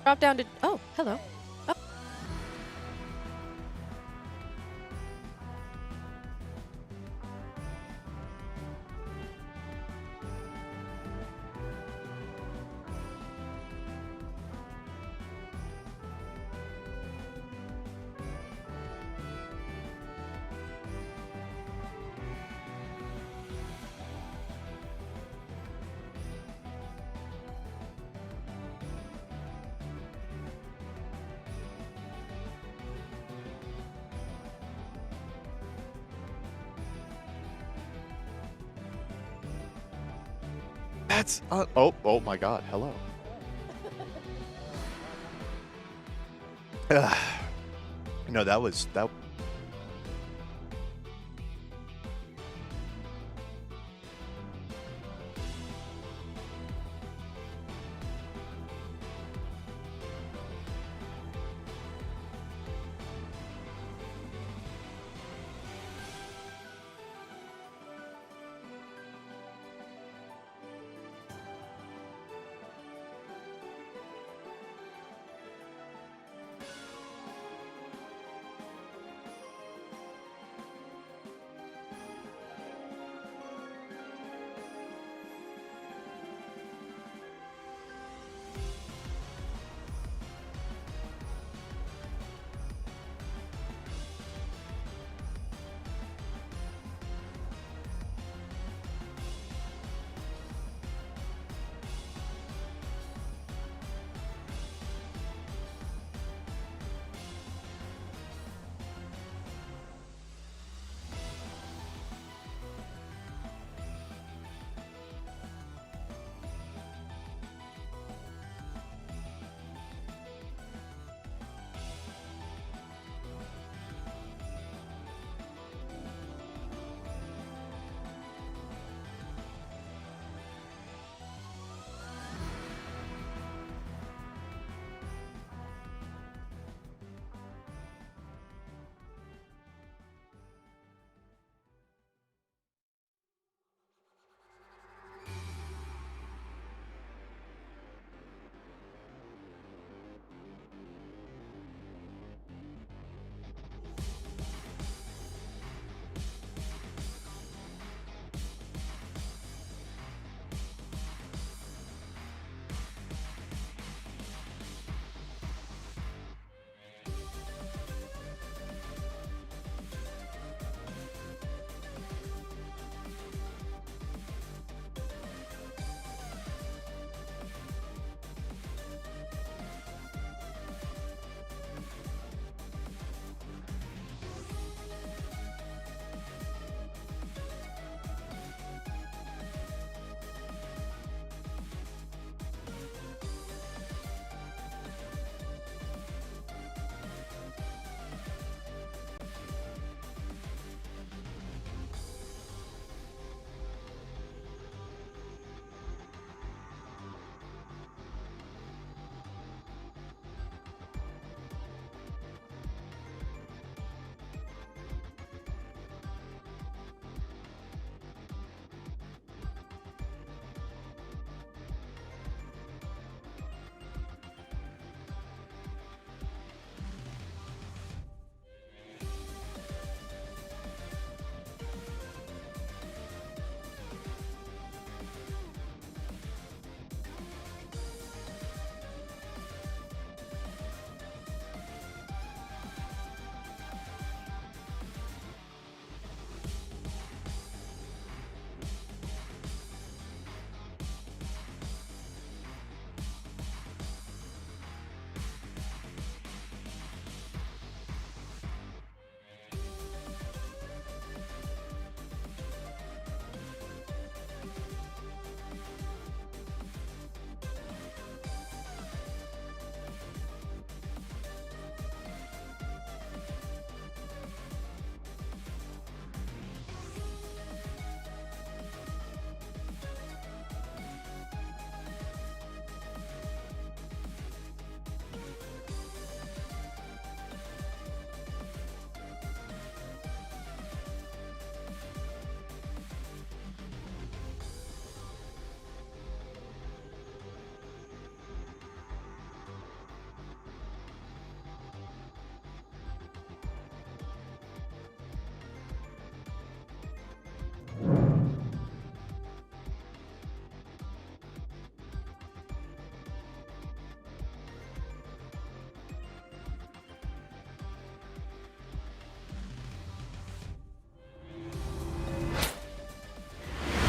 Drop down to... Oh, hello. Oh. That's oh my god, hello. No, that was that.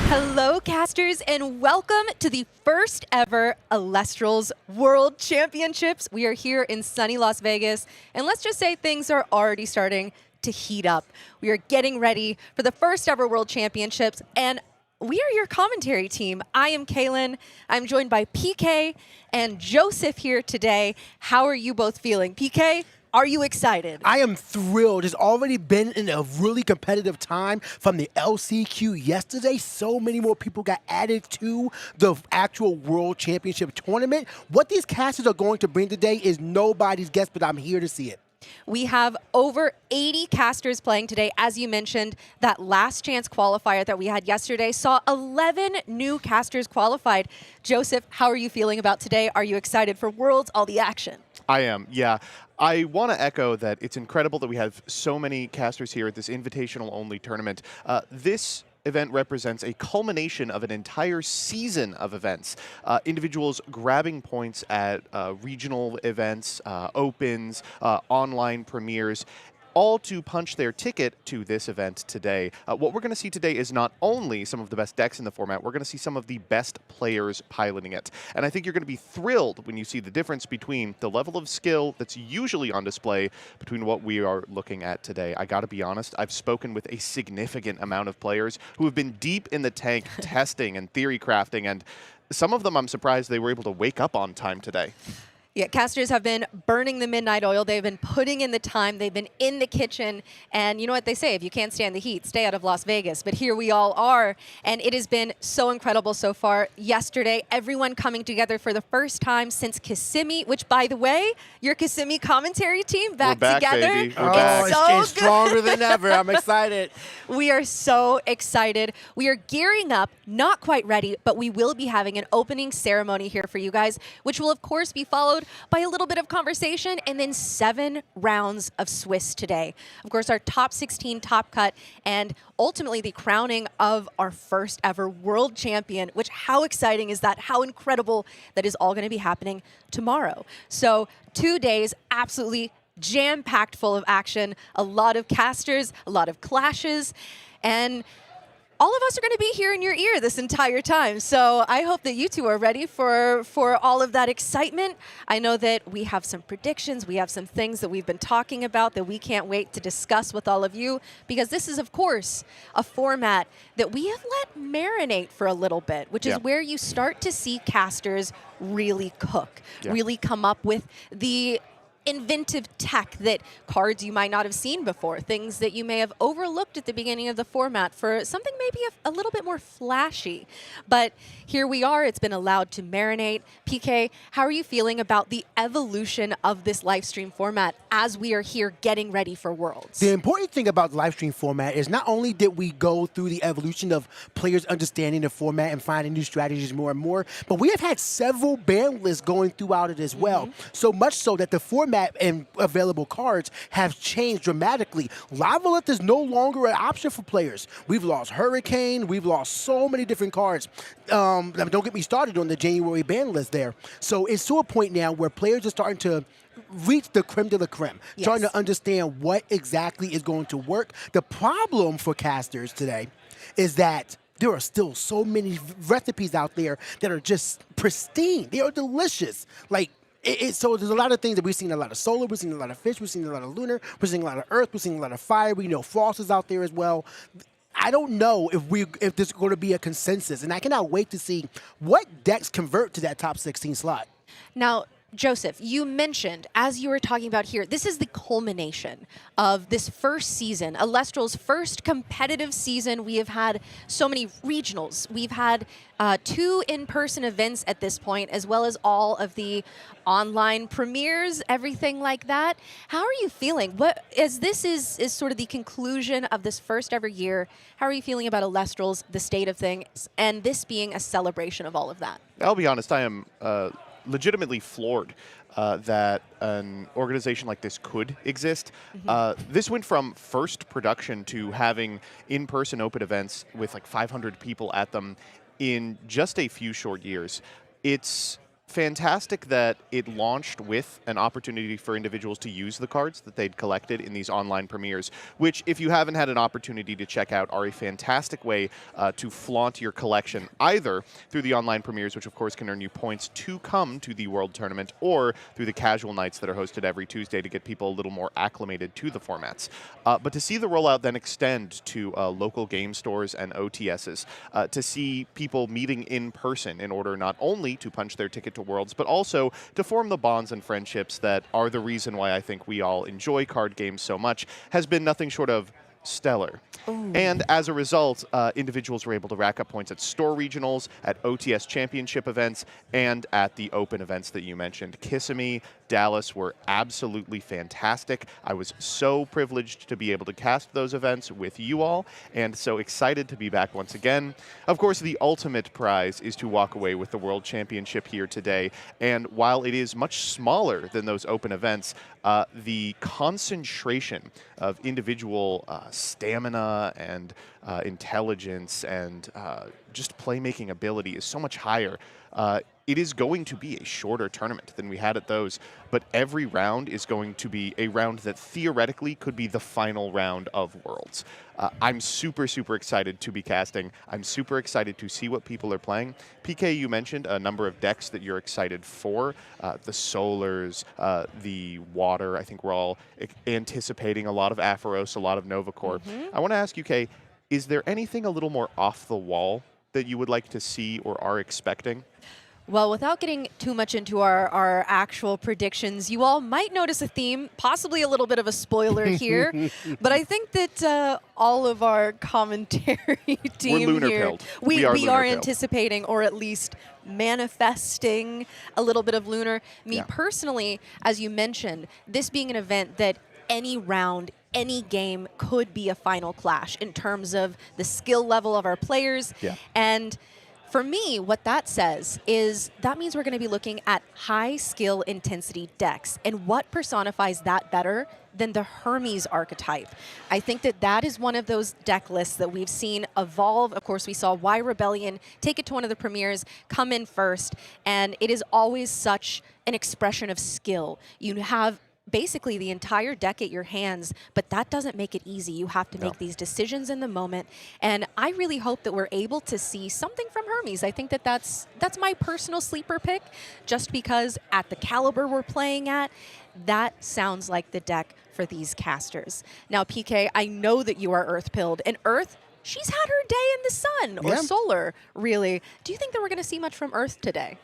Hello, casters, and welcome to the first ever Elestrals World Championships. We are here in sunny Las Vegas, and let's just say things are already starting to heat up. We are getting ready for the first ever World Championships, and we are your commentary team. I am Kaylin. I'm joined by PK and Joseph here today. How are you both feeling? PK, are you excited? I am thrilled. It's already been in a really competitive time from the LCQ yesterday. So many more people got added to the actual World Championship tournament. What these casters are going to bring today is nobody's guess, but I'm here to see it. We have over 80 casters playing today. As you mentioned, that last chance qualifier that we had yesterday saw 11 new casters qualified. Joseph, how are you feeling about today? Are you excited for Worlds, all the action? I am, yeah. I want to echo that it's incredible that we have so many casters here at this invitational-only tournament. This event represents a culmination of an entire season of events. Individuals grabbing points at regional events, opens, online premieres, all to punch their ticket to this event today. What we're going to see today is not only some of the best decks in the format, we're going to see some of the best players piloting it. And I think you're going to be thrilled when you see the difference between the level of skill that's usually on display between what we are looking at today. I got to be honest, I've spoken with a significant amount of players who have been deep in the tank testing and theory crafting, and some of them I'm surprised they were able to wake up on time today. Yeah, casters have been burning the midnight oil. They've been putting in the time. They've been in the kitchen. And you know what they say, if you can't stand the heat, stay out of Las Vegas. But here we all are. And it has been so incredible so far. Yesterday, everyone coming together for the first time since Kissimmee, which, by the way, your Kissimmee commentary team back together. Baby. We're back. It's stronger than ever. I'm excited. We are so excited. We are gearing up, not quite ready, but we will be having an opening ceremony here for you guys, which will, of course, be followed by a little bit of conversation and then 7 rounds of Swiss today. Of course, our top 16 top cut and ultimately the crowning of our first ever world champion, which how exciting is that? How incredible that is all going to be happening tomorrow. So 2 days, absolutely jam-packed full of action, a lot of casters, a lot of clashes, and all of us are going to be here in your ear this entire time. So I hope that you two are ready for all of that excitement. I know that we have some predictions. We have some things that we've been talking about that we can't wait to discuss with all of you, because this is, of course, a format that we have let marinate for a little bit, which is where you start to see casters really cook, really come up with the inventive tech that cards you might not have seen before, things that you may have overlooked at the beginning of the format for something maybe a little bit more flashy. But here we are, it's been allowed to marinate. PK, how are you feeling about the evolution of this live stream format as we are here getting ready for Worlds? The important thing about the live stream format is not only did we go through the evolution of players understanding the format and finding new strategies more and more, but we have had several ban lists going throughout it as well. So much so that the format and available cards have changed dramatically. Lavalith is no longer an option for players. We've lost Hurricane. We've lost so many different cards. Don't get me started on the January ban list there. So it's to a point now where players are starting to reach the creme de la creme, trying to understand what exactly is going to work. The problem for casters today is that there are still so many recipes out there that are just pristine. They are delicious. Like, so there's a lot of things that we've seen, a lot of solar, we've seen a lot of fish, we've seen a lot of lunar, we've seen a lot of earth, we've seen a lot of fire. We know frost is out there as well. I don't know if there's going to be a consensus, and I cannot wait to see what decks convert to that top 16 slot. Now, Joseph, you mentioned, as you were talking about here, this is the culmination of this first season, Elestrals' first competitive season. We have had so many regionals. We've had 2 in-person events at this point, as well as all of the online premieres, everything like that. How are you feeling? As this is sort of the conclusion of this first ever year, how are you feeling about Elestrals, the state of things, and this being a celebration of all of that? I'll be honest, I am legitimately floored that an organization like this could exist. This went from first production to having in-person open events with like 500 people at them in just a few short years. It's fantastic that it launched with an opportunity for individuals to use the cards that they'd collected in these online premieres, which, if you haven't had an opportunity to check out, are a fantastic way to flaunt your collection, either through the online premieres, which of course can earn you points to come to the World Tournament, or through the casual nights that are hosted every Tuesday to get people a little more acclimated to the formats. But to see the rollout then extend to local game stores and OTSs, to see people meeting in person in order not only to punch their ticket to Worlds, but also to form the bonds and friendships that are the reason why I think we all enjoy card games so much, has been nothing short of stellar. Ooh. And as a result, individuals were able to rack up points at store regionals, at OTS championship events, and at the open events that you mentioned. Kissimmee, Dallas were absolutely fantastic. I was so privileged to be able to cast those events with you all, and so excited to be back once again. Of course, the ultimate prize is to walk away with the World Championship here today, and while it is much smaller than those open events, the concentration of individual stamina and intelligence and just playmaking ability is so much higher. It is going to be a shorter tournament than we had at those, but every round is going to be a round that theoretically could be the final round of Worlds. I'm super, super excited to be casting. I'm super excited to see what people are playing. PK, you mentioned a number of decks that you're excited for. The Solars, the Water. I think we're all anticipating a lot of Aphoros, a lot of Novacore. I want to ask you, Kay, is there anything a little more off the wall that you would like to see or are expecting? Well, without getting too much into our actual predictions, you all might notice a theme, possibly a little bit of a spoiler here, but I think that all of our commentary team here, we are anticipating, or at least manifesting, a little bit of Lunar. Me personally, as you mentioned, this being an event that any round, any game could be a final clash in terms of the skill level of our players. And for me, what that says is that means we're going to be looking at high skill intensity decks. And what personifies that better than the Hermes archetype? I think that that is one of those deck lists that we've seen evolve. Of course, we saw Y Rebellion take it to one of the premieres, come in first, and it is always such an expression of skill. You have basically the entire deck at your hands, but that doesn't make it easy. You have to make these decisions in the moment, and I really hope that we're able to see something from Hermes. I think that that's my personal sleeper pick, just because at the caliber we're playing at, that sounds like the deck for these casters. Now, PK, I know that you are Earth-pilled, and Earth, she's had her day in the sun, or solar, really. Do you think that we're going to see much from Earth today?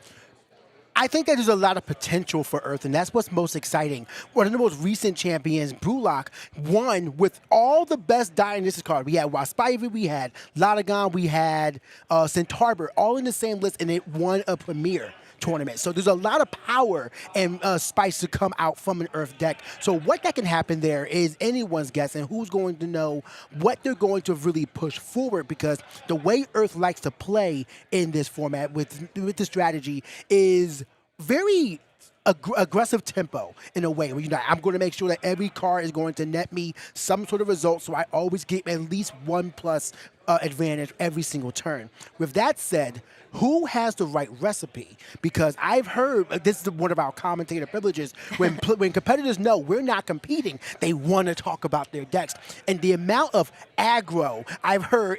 I think that there's a lot of potential for Earth, and that's what's most exciting. One of the most recent champions, Brulok, won with all the best Dionysus cards. We had Waspivy, we had Latagon, we had Centaur, all in the same list, and it won a premier tournament. So there's a lot of power and spice to come out from an Earth deck. So what that can happen there is anyone's guess, and who's going to know what they're going to really push forward, because the way Earth likes to play in this format with the strategy is very aggressive tempo in a way. You know, I'm going to make sure that every card is going to net me some sort of result, so I always get at least 1+ advantage every single turn. With that said, who has the right recipe? Because I've heard, this is one of our commentator privileges, when competitors know we're not competing, they want to talk about their decks. And the amount of aggro I've heard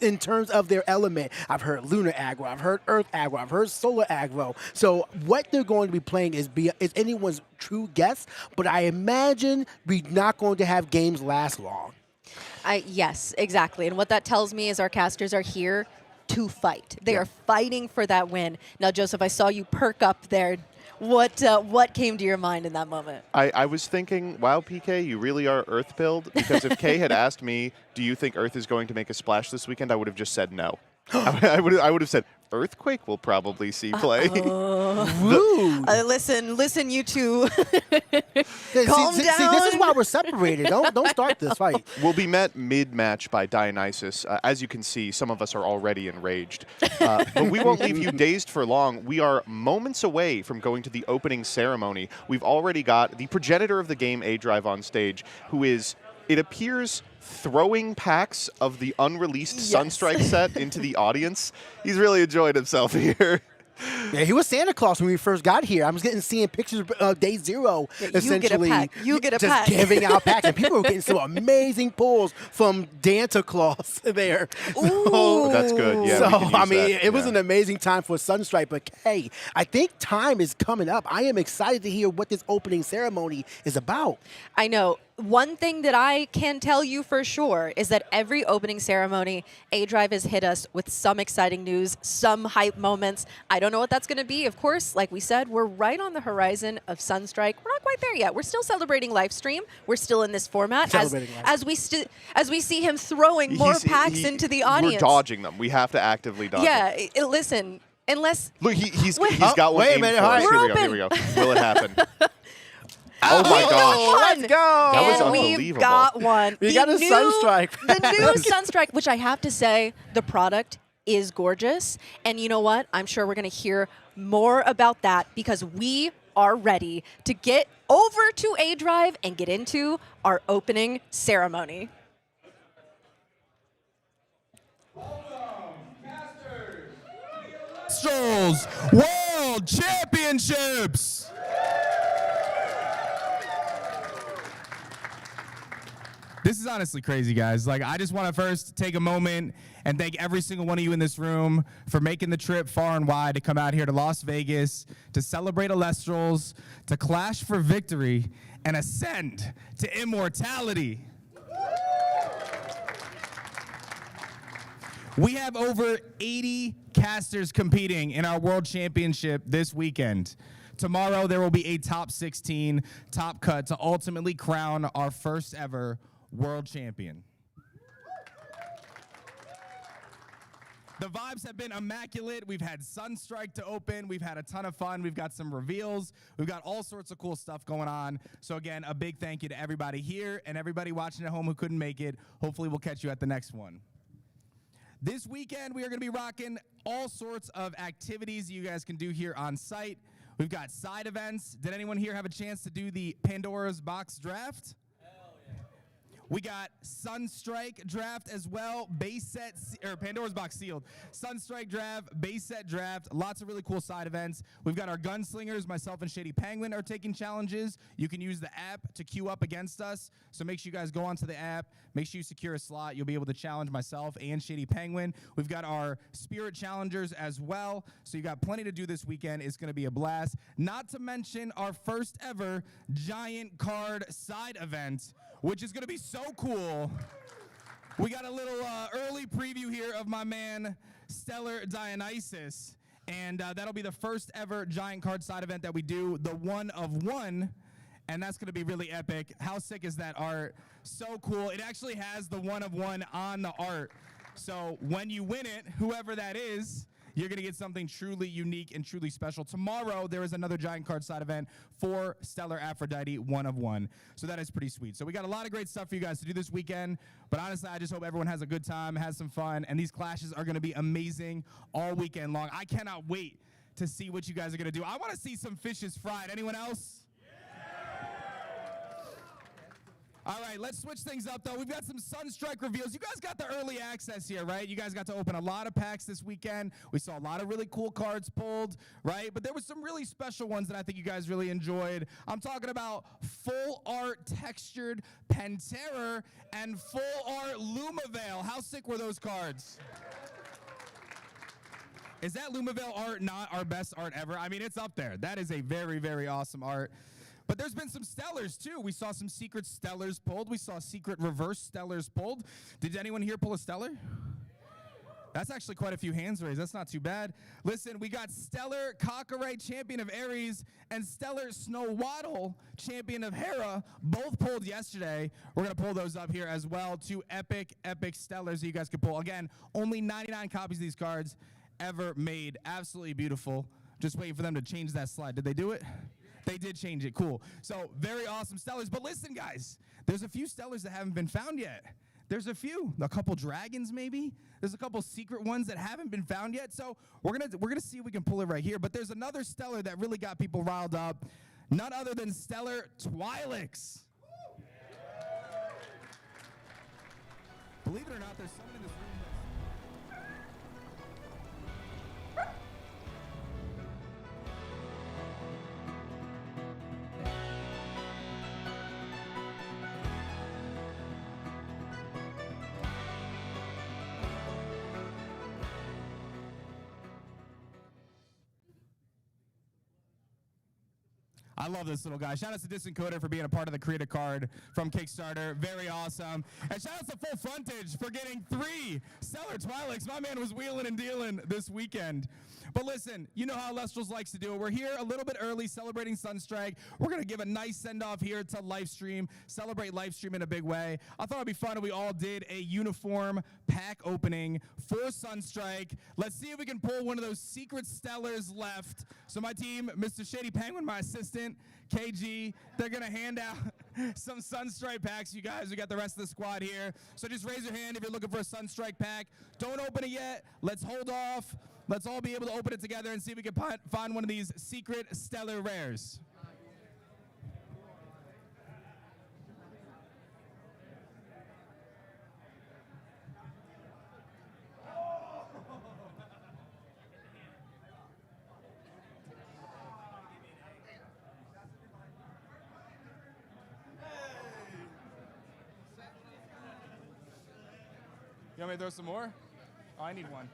in terms of their element, I've heard lunar aggro, I've heard earth aggro, I've heard solar aggro. So what they're going to be playing is anyone's true guess, but I imagine we're not going to have games last long. Yes, exactly. And what that tells me is our casters are here to fight. They are fighting for that win. Now, Joseph, I saw you perk up there. What came to your mind in that moment? I was thinking, wow, PK, you really are Earth-pilled? Because if Kay had asked me, do you think Earth is going to make a splash this weekend, I would have just said no. I would have said, Earthquake will probably see play. Listen, you two. Calm down. See, this is why we're separated. Don't start this fight. We'll be met mid-match by Dionysus. As you can see, some of us are already enraged. But we won't leave you dazed for long. We are moments away from going to the opening ceremony. We've already got the progenitor of the game, A-Drive, on stage, who is, it appears, throwing packs of the unreleased Sunstrike set into the audience. He's really enjoyed himself here. Yeah, he was Santa Claus when we first got here. I was seeing pictures of day 0, essentially. You get a just pack. giving out packs. And people were getting some amazing pulls from Santa Claus there. Ooh. That's good. Yeah, So, we can use I mean, that. it was an amazing time for Sunstripe. But, hey, I think time is coming up. I am excited to hear what this opening ceremony is about. I know. One thing that I can tell you for sure is that every opening ceremony, A-Drive has hit us with some exciting news, some hype moments. I don't know what that's going to be. Of course, like we said, we're right on the horizon of Sunstrike. We're not quite there yet. We're still celebrating Lifestream. We're still in this format as we see him throwing more packs into the audience. We're dodging them. We have to actively dodge them. Yeah, listen, unless... Look, he's got one. Wait a minute. For us. We're Here we go. Will it happen? Oh my we gosh. got one. Let's go. That was And unbelievable. we've got one. We got a Sunstrike. The new Sunstrike, which I have to say, the product is gorgeous. And you know what? I'm sure we're going to hear more about that because we are ready to get over to A-Drive and get into our opening ceremony. Elestrals World Championships. This is honestly crazy, guys. Like, I just want to first take a moment and thank every single one of you in this room for making the trip far and wide to come out here to Las Vegas to celebrate Elestrals, to clash for victory, and ascend to immortality. We have over 80 casters competing in our World Championship this weekend. Tomorrow, there will be a top 16 top cut to ultimately crown our first ever World Champion. The vibes have been immaculate. We've had Sunstrike to open. We've had a ton of fun. We've got some reveals. We've got all sorts of cool stuff going on. So again, a big thank you to everybody here and everybody watching at home who couldn't make it. Hopefully we'll catch you at the next one. This weekend, we are going to be rocking all sorts of activities you guys can do here on site. We've got side events. Did anyone here have a chance to do the Pandora's Box draft? We got Sunstrike draft as well, base set, or Pandora's Box sealed. Sunstrike draft, base set draft, lots of really cool side events. We've got our gunslingers, myself and Shady Penguin are taking challenges. You can use the app to queue up against us. So make sure you guys go onto the app, make sure you secure a slot. You'll be able to challenge myself and Shady Penguin. We've got our spirit challengers as well. So you got plenty to do this weekend. It's gonna be a blast. Not to mention our first ever giant card side event, which is going to be so cool. We got a little early preview here of my man, Stellar Dionysus, and that'll be the first ever giant card side event that we do, the 1 of 1, and that's going to be really epic. How sick is that art? So cool. It actually has the 1 of 1 on the art, so when you win it, whoever that is, you're going to get something truly unique and truly special. Tomorrow, there is another giant card side event for Stellar Aphrodite 1 of 1. So that is pretty sweet. So we got a lot of great stuff for you guys to do this weekend. But honestly, I just hope everyone has a good time, has some fun. And these clashes are going to be amazing all weekend long. I cannot wait to see what you guys are going to do. I want to see some fishes fried. Anyone else? All right, let's switch things up, though. We've got some Sunstrike reveals. You guys got the early access here, right? You guys got to open a lot of packs this weekend. We saw a lot of really cool cards pulled, right? But there were some really special ones that I think you guys really enjoyed. I'm talking about full art textured Pantera and full art Lumavale. How sick were those cards? Is that Lumavale art not our best art ever? I mean, it's up there. That is a very, very awesome art. But there's been some Stellars, too. We saw some secret Stellars pulled. We saw secret reverse Stellars pulled. Did anyone here pull a Stellar? That's actually quite a few hands raised. That's not too bad. Listen, we got Stellar Cockeright, Champion of Aries, and Stellar Snowwaddle, Champion of Hera, both pulled yesterday. We're going to pull those up here as well. 2 epic, epic Stellars that you guys can pull. Again, only 99 copies of these cards ever made. Absolutely beautiful. Just waiting for them to change that slide. Did they do it? They did change it. Cool. So very awesome Stellars. But listen, guys, there's a few Stellars that haven't been found yet. There's a few. A couple dragons, maybe. There's a couple secret ones that haven't been found yet. So we're gonna see if we can pull it right here. But there's another Stellar that really got people riled up. None other than Stellar Twilix. Believe it or not, there's someone in this room I love this little guy. Shout out to Disencoder for being a part of the Create a Card from Kickstarter. Very awesome. And shout out to Full Frontage for getting 3 Stellar Twi'leks. My man was wheeling and dealing this weekend. But listen, you know how Elestrals likes to do it. We're here a little bit early celebrating Sunstrike. We're going to give a nice send-off here to Lifestream, celebrate Lifestream in a big way. I thought it'd be fun if we all did a uniform pack opening for Sunstrike. Let's see if we can pull one of those secret Stellars left. So my team, Mr. Shady Penguin, my assistant, KG, they're going to hand out some Sunstrike packs, you guys. We got the rest of the squad here. So just raise your hand if you're looking for a Sunstrike pack. Don't open it yet. Let's hold off. Let's all be able to open it together and see if we can find one of these secret Stellar rares. You want me to throw some more? Oh, I need one.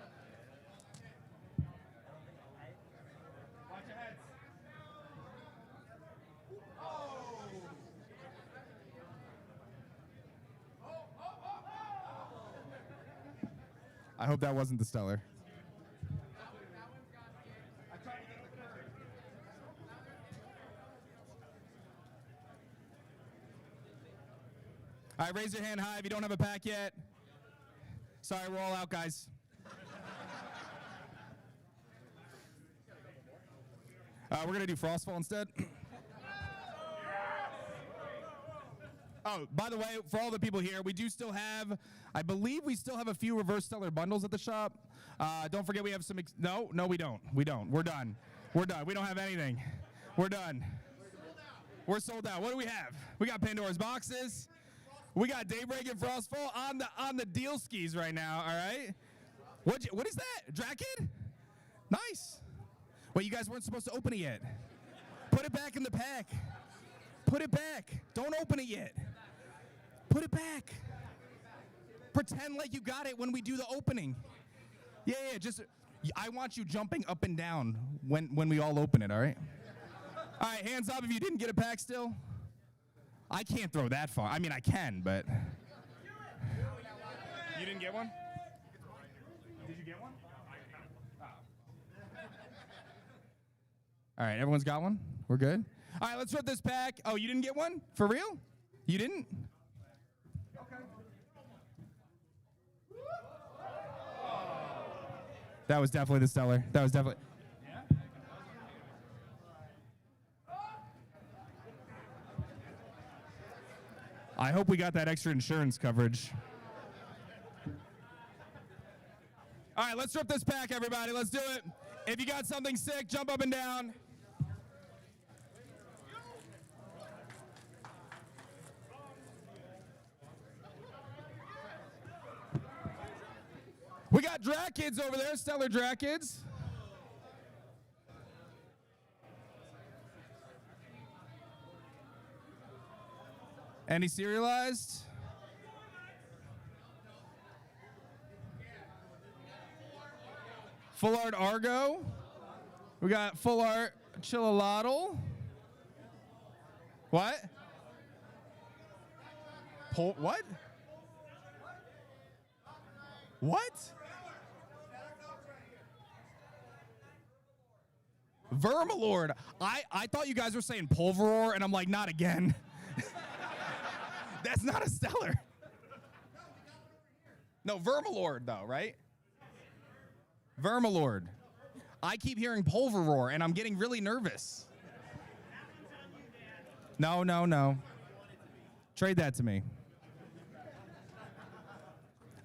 Watch your heads. Oh! I hope that wasn't the Stellar. All right, raise your hand high if you don't have a pack yet. Sorry, we're all out, guys. We're going to do Frostfall instead. Oh, by the way, for all the people here, we do still have, I believe we still have a few Reverse Stellar bundles at the shop. Don't forget we have some, no, we don't. We don't. We're done. We're done. We don't have anything. We're done. We're sold out. What do we have? We got Pandora's Boxes. We got Daybreak and Frostfall on the deal skis right now, all right? What is that? Drakid? Nice. Wait, you guys weren't supposed to open it yet. Put it back in the pack. Put it back. Don't open it yet. Put it back. Pretend like you got it when we do the opening. Yeah, just, I want you jumping up and down when we all open it, all right? All right, hands up if you didn't get a pack still. I can't throw that far. I mean, I can, but. You didn't get one? Did you get one? Oh. All right, everyone's got one? We're good? All right, let's rip this pack. Oh, you didn't get one? For real? You didn't? Okay. That was definitely the Stellar. That was definitely. I hope we got that extra insurance coverage. All right, let's rip this pack, everybody. Let's do it. If you got something sick, jump up and down. We got Drakids over there, Stellar Drakids. Any serialized? Full art Argo. We got full art Chillalotl. What? What? What? Vermalord. I thought you guys were saying Pulveror, and I'm like, not again. That's not a Stellar. No, Vermalord, though, right? Vermalord. I keep hearing Pulveror, and I'm getting really nervous. No. Trade that to me.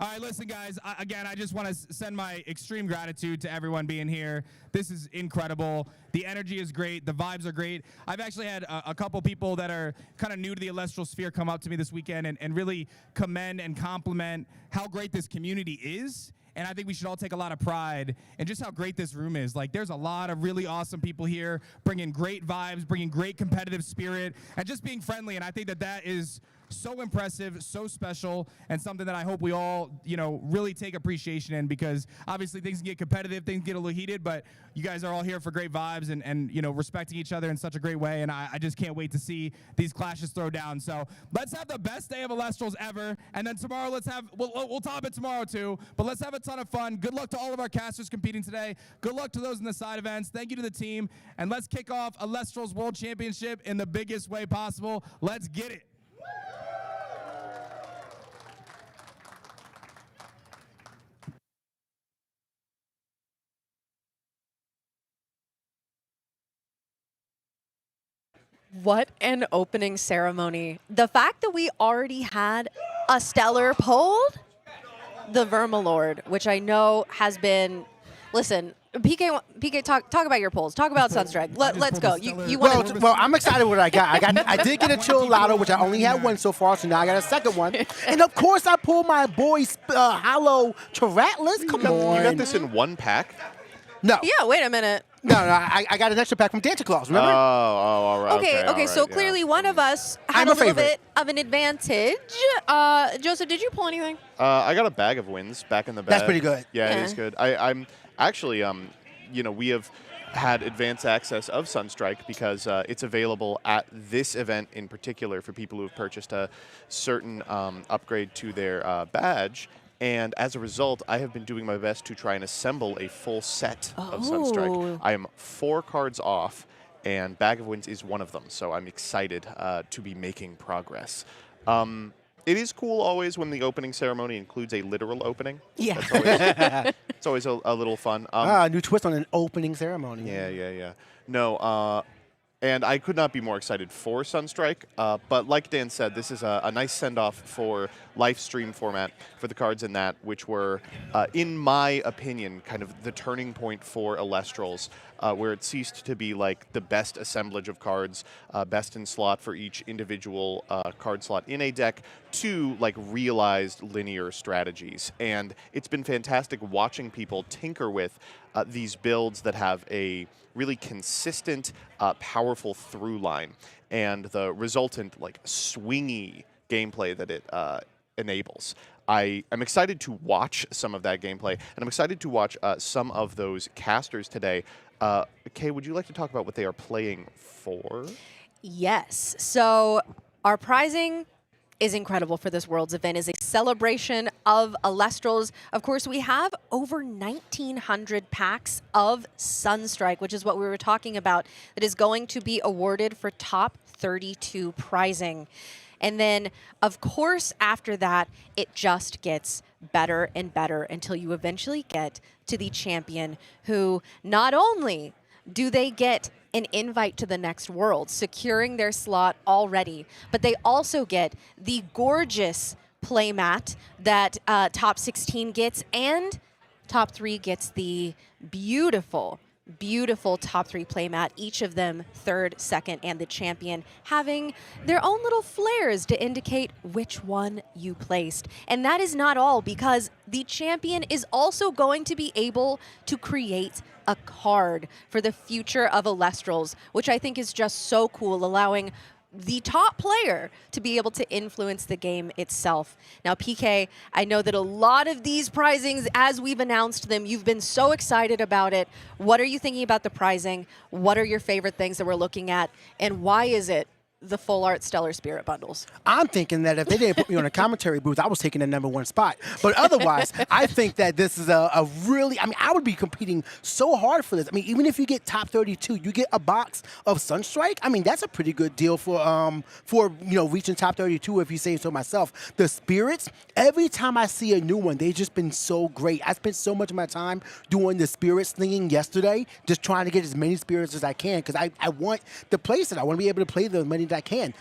All right, listen, guys. Again, I just want to send my extreme gratitude to everyone being here. This is incredible. The energy is great. The vibes are great. I've actually had a couple people that are kind of new to the Elestral sphere come up to me this weekend and really commend and compliment how great this community is. And I think we should all take a lot of pride in just how great this room is. Like, there's a lot of really awesome people here bringing great vibes, bringing great competitive spirit, and just being friendly. And I think that is so impressive, so special, and something that I hope we all, really take appreciation in, because obviously things can get competitive, things get a little heated, but you guys are all here for great vibes and respecting each other in such a great way, and I just can't wait to see these clashes throw down. So let's have the best day of Elestrals ever, and then tomorrow we'll top it tomorrow too, but let's have a ton of fun. Good luck to all of our casters competing today. Good luck to those in the side events. Thank you to the team, and let's kick off Elestrals World Championship in the biggest way possible. Let's get it. What an opening ceremony. The fact that we already had a stellar pulled, the Vermalord, which I know has been, listen, PK, talk about your pulls. Talk about Sunstrike. Let's go. You want to... Well, I'm excited what I got. I did get a Chill Lotto, which I only had one so far, so now I got a second one. And of course, I pulled my boy Hollow Taratlus. Come on. You got this in one pack? No. Yeah, wait a minute. No, I got an extra pack from Santa Claus, remember? Oh, all right. Okay, all right, so yeah. clearly one of us had a little bit of an advantage. Joseph, did you pull anything? I got a bag of wins back in the bag. That's pretty good. Yeah, Yeah. it is good. I'm actually, we have had advanced access of Sunstrike because it's available at this event in particular for people who have purchased a certain upgrade to their badge. And as a result, I have been doing my best to try and assemble a full set of Sunstrike. I am 4 cards off, and Bag of Winds is one of them. So I'm excited to be making progress. It is cool always when the opening ceremony includes a literal opening. Yeah. It's always a little fun. New twist on an opening ceremony. Yeah. No, and I could not be more excited for Sunstrike. But like Dan said, this is a nice send-off for Lifestream format for the cards in that, which were, in my opinion, kind of the turning point for Elestrals, where it ceased to be like the best assemblage of cards, best in slot for each individual card slot in a deck, to like realized linear strategies. And it's been fantastic watching people tinker with these builds that have a really consistent, powerful through line, and the resultant like swingy gameplay that it enables. I am excited to watch some of that gameplay, and I'm excited to watch some of those casters today. Kay, would you like to talk about what they are playing for? Yes. So our prizing is incredible for this Worlds event, is a celebration of Elestrals. Of course, we have over 1,900 packs of Sunstrike, which is what we were talking about, that is going to be awarded for top 32 prizing. And then, of course, after that, it just gets better and better until you eventually get to the champion, who not only do they get an invite to the next world, securing their slot already, but they also get the gorgeous playmat that top 16 gets, and top 3 gets the beautiful top 3 playmat, each of them third, second, and the champion having their own little flares to indicate which one you placed. And that is not all, because the champion is also going to be able to create a card for the future of Elestrals, which I think is just so cool, allowing the top player to be able to influence the game itself. Now, PK, I know that a lot of these prizings, as we've announced them, you've been so excited about it. What are you thinking about the prizing? What are your favorite things that we're looking at? And why is it the full art Stellar Spirit bundles? I'm thinking that if they didn't put me on a commentary booth, I was taking the #1 spot. But otherwise, I think that this is a really, I would be competing so hard for this. I mean, even if you get top 32, you get a box of Sunstrike. I mean, that's a pretty good deal for reaching top 32, if you say so myself. The spirits, every time I see a new one, they've just been so great. I spent so much of my time doing the spirits thinging yesterday, just trying to get as many spirits as I can, because I want to place it. I want to be able to play the many I can.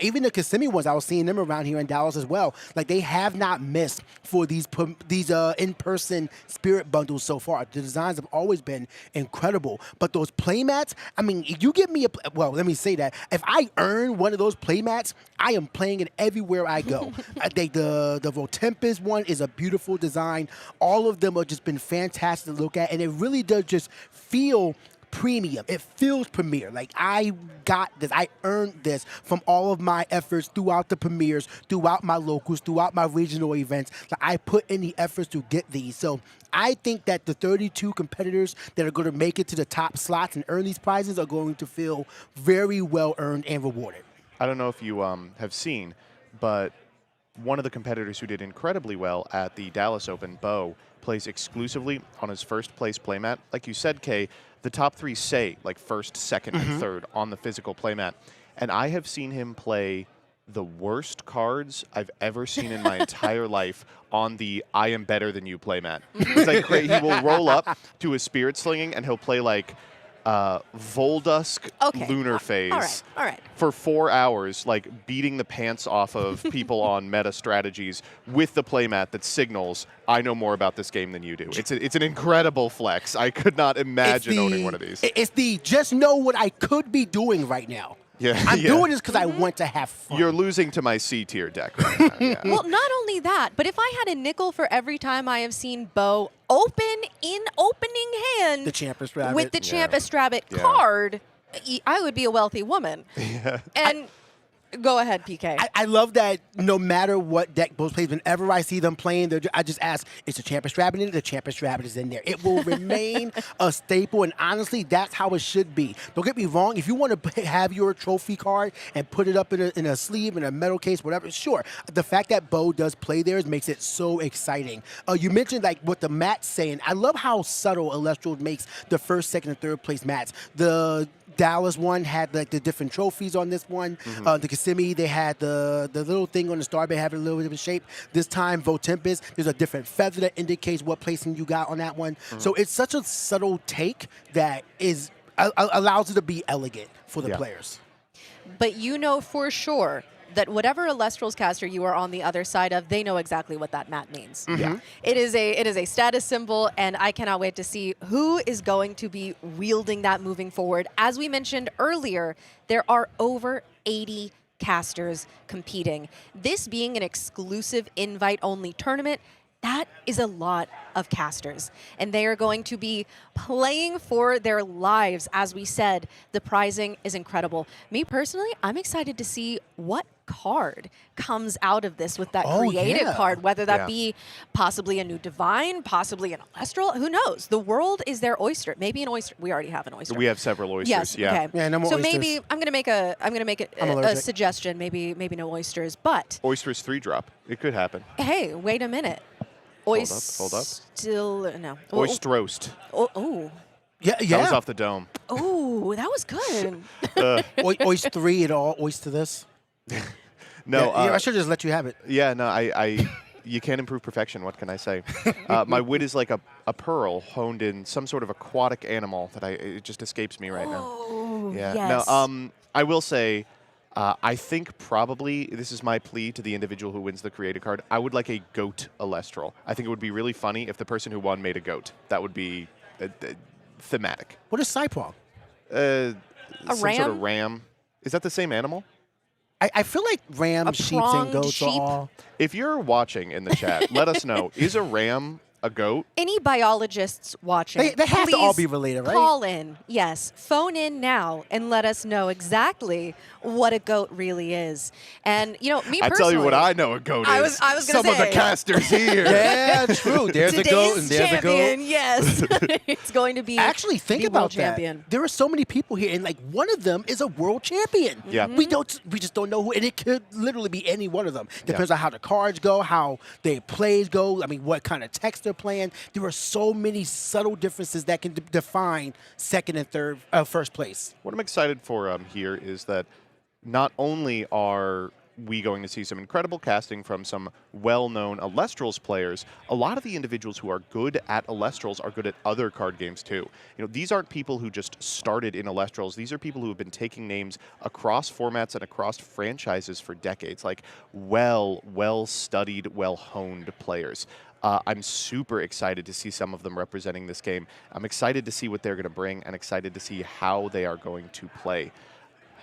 Even the Kissimmee ones, I was seeing them around here in Dallas as well. Like, they have not missed for these in-person spirit bundles so far. The designs have always been incredible. But those playmats, I mean, you give me well, let me say that. If I earn one of those playmats, I am playing it everywhere I go. I think the Voltempest one is a beautiful design. All of them have just been fantastic to look at, and it really does just feel premium. It feels premier. Like, I got this. I earned this from all of my efforts throughout the premieres, throughout my locals, throughout my regional events. Like, I put in the efforts to get these. So I think that the 32 competitors that are going to make it to the top slots and earn these prizes are going to feel very well earned and rewarded. I don't know if you have seen, but one of the competitors who did incredibly well at the Dallas Open, Bo, plays exclusively on his first place playmat. Like you said, Kay, the top 3 say like first, second, and third on the physical playmat. And I have seen him play the worst cards I've ever seen in my entire life on the I am better than you playmat. It's like he will roll up to a spirit slinging and he'll play like Voldusk Lunar Phase all right. for 4 hours, like beating the pants off of people on meta strategies with the playmat that signals, I know more about this game than you do. It's an incredible flex. I could not imagine owning one of these. It's the just know what I could be doing right now. Yeah, I'm doing this because I want to have fun. You're losing to my C tier deck right now. Yeah. Well, not only that, but if I had a nickel for every time I have seen Bo open in opening hand the Champus Rabbit. with the Champus Rabbit card, I would be a wealthy woman. Yeah. And go ahead, PK. I love that no matter what deck Bo plays, whenever I see them playing, I just ask, is the Champus Rabbit in it? The Champus Rabbit is in there. It will remain a staple, and honestly, that's how it should be. Don't get me wrong. If you want to have your trophy card and put it up in a sleeve, in a metal case, whatever, sure. The fact that Bo does play theirs makes it so exciting. You mentioned like what the mat's saying. I love how subtle Elestrals makes the first, second, and third place mats. The Dallas one had like the different trophies on this one. The Kissimmee, they had the little thing on the Starbase having a little different shape. This time, Votempest, there's a different feather that indicates what placing you got on that one. So it's such a subtle take that is allows it to be elegant for the players. But you know for sure that whatever Elestrals caster you are on the other side of, they know exactly what that mat means. It is a status symbol, and I cannot wait to see who is going to be wielding that moving forward. As we mentioned earlier, there are over 80 casters competing. This being an exclusive invite-only tournament, that is a lot of casters, and they are going to be playing for their lives. As we said, the prizing is incredible. Me personally, I'm excited to see what card comes out of this with that creative card, whether that be possibly a new Divine, possibly an Elestral, who knows? The world is their oyster. Maybe an oyster. We already have an oyster. We have several oysters. Yes, okay. Yeah, no more so oysters. maybe I'm gonna make a suggestion. Maybe no oysters, but Oysters 3-drop. It could happen. hey, wait a minute. Hold up. Still no. Oystroast. Oh. Yeah. That was off the dome. Oh, that was good. Oyster 3, it all oyster this. No, I should just let you have it. Yeah, no, you can't improve perfection. What can I say? My wit is like a pearl honed in some sort of aquatic animal that it just escapes me right now. Oh, Yeah. yes. No, I will say, I think probably this is my plea to the individual who wins the creator card. I would like a goat Elestral. I think it would be really funny if the person who won made a goat. That would be thematic. What is Cyprong? A some ram? sort of ram. Is that the same animal? I feel like rams, sheep, and pronged goats sheep? are all... If you're watching in the chat, let us know. Is a ram a goat? Any biologists watching, They have to all please be related, right? Call in, yes. Phone in now and let us know exactly what a goat really is. And, me personally... I tell you what I know a goat I is. was gonna Some of the say. casters here. Yeah, true. There's a goat and Today's there's a champion, goat. yes. It's going to be Actually, think the about world that. champion. There are so many people here, and like one of them is a world champion. Yeah. We just don't know who, and it could literally be any one of them. Depends on how the cards go, how their plays go. I mean, what kind of text they're playing. There are so many subtle differences that can define second and first place. What I'm excited for here is that not only are we going to see some incredible casting from some well-known Elestrals players, a lot of the individuals who are good at Elestrals are good at other card games too. These aren't people who just started in Elestrals. These are people who have been taking names across formats and across franchises for decades, like well-studied, well-honed players. I'm super excited to see some of them representing this game. I'm excited to see what they're going to bring and excited to see how they are going to play.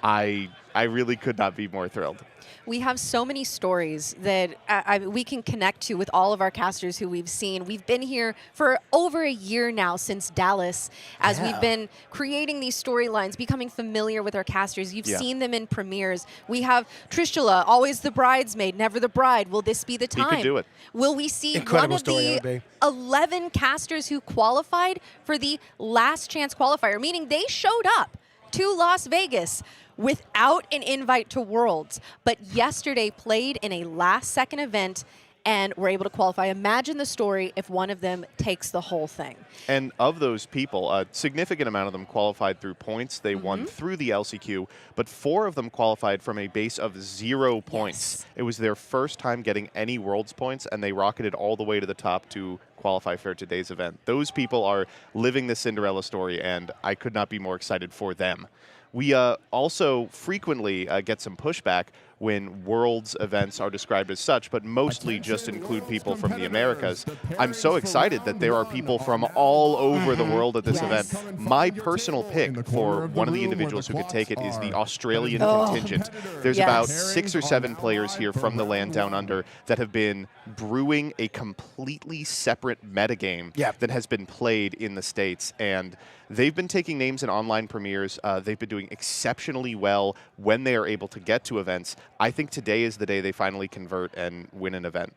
I really could not be more thrilled. We have so many stories that we can connect to with all of our casters who we've seen. We've been here for over a year now since Dallas, as we've been creating these storylines, becoming familiar with our casters. You've seen them in premieres. We have Trishula, always the bridesmaid, never the bride. Will this be the time? He could do it. Will we see Incredible one of story, the LB. 11 casters who qualified for the last chance qualifier, meaning they showed up to Las Vegas without an invite to Worlds, but yesterday played in a last-second event and were able to qualify. Imagine the story if one of them takes the whole thing. And of those people, a significant amount of them qualified through points. They won through the LCQ, but 4 of them qualified from a base of 0 points. Yes. It was their first time getting any Worlds points, and they rocketed all the way to the top to qualify for today's event. Those people are living the Cinderella story, and I could not be more excited for them. We also frequently get some pushback when Worlds events are described as such, but mostly just include people from the Americas. I'm so excited that there are people from all over the world at this event. My personal pick for one of the individuals who could take it is the Australian contingent. There's about 6 or 7 players here from the land down under that have been brewing a completely separate metagame that has been played in the States, and they've been taking names in online premieres. They've been doing exceptionally well when they are able to get to events. I think today is the day they finally convert and win an event.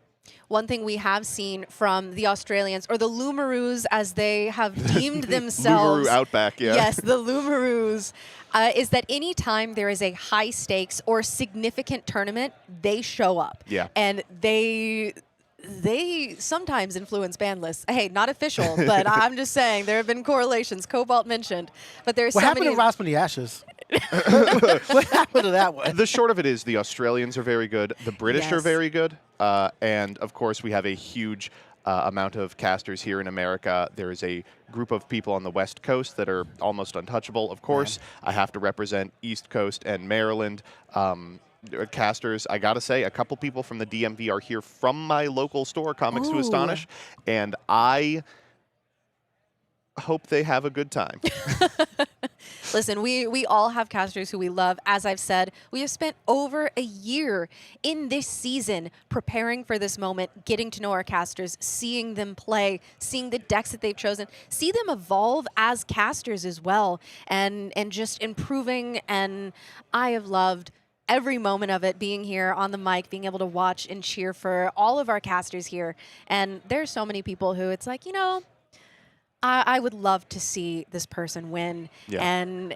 One thing we have seen from the Australians, or the Lumaroos as they have deemed themselves. Lumaroo Outback, yeah. Yes, the Lumaroos, is that anytime there is a high stakes or significant tournament, they show up. Yeah. And they sometimes influence ban lists. Hey, not official, but I'm just saying there have been correlations. Cobalt mentioned, but there's What so happened many. to Ross Ashes? What happened to that one? The short of it is the Australians are very good, the British are Yes. very good, and of course we have a huge amount of casters here in America. There is a group of people on the West Coast that are almost untouchable. Of course, I have to represent East Coast and Maryland. Casters, I gotta say, a couple people from the DMV are here from my local store, Comics to Astonish, and I hope they have a good time. Listen, we all have casters who we love. As I've said, we have spent over a year in this season preparing for this moment, getting to know our casters, seeing them play, seeing the decks that they've chosen, see them evolve as casters as well, and just improving. And I have loved every moment of it, being here on the mic, being able to watch and cheer for all of our casters here. And there's so many people who it's like, you know, I would love to see this person win, and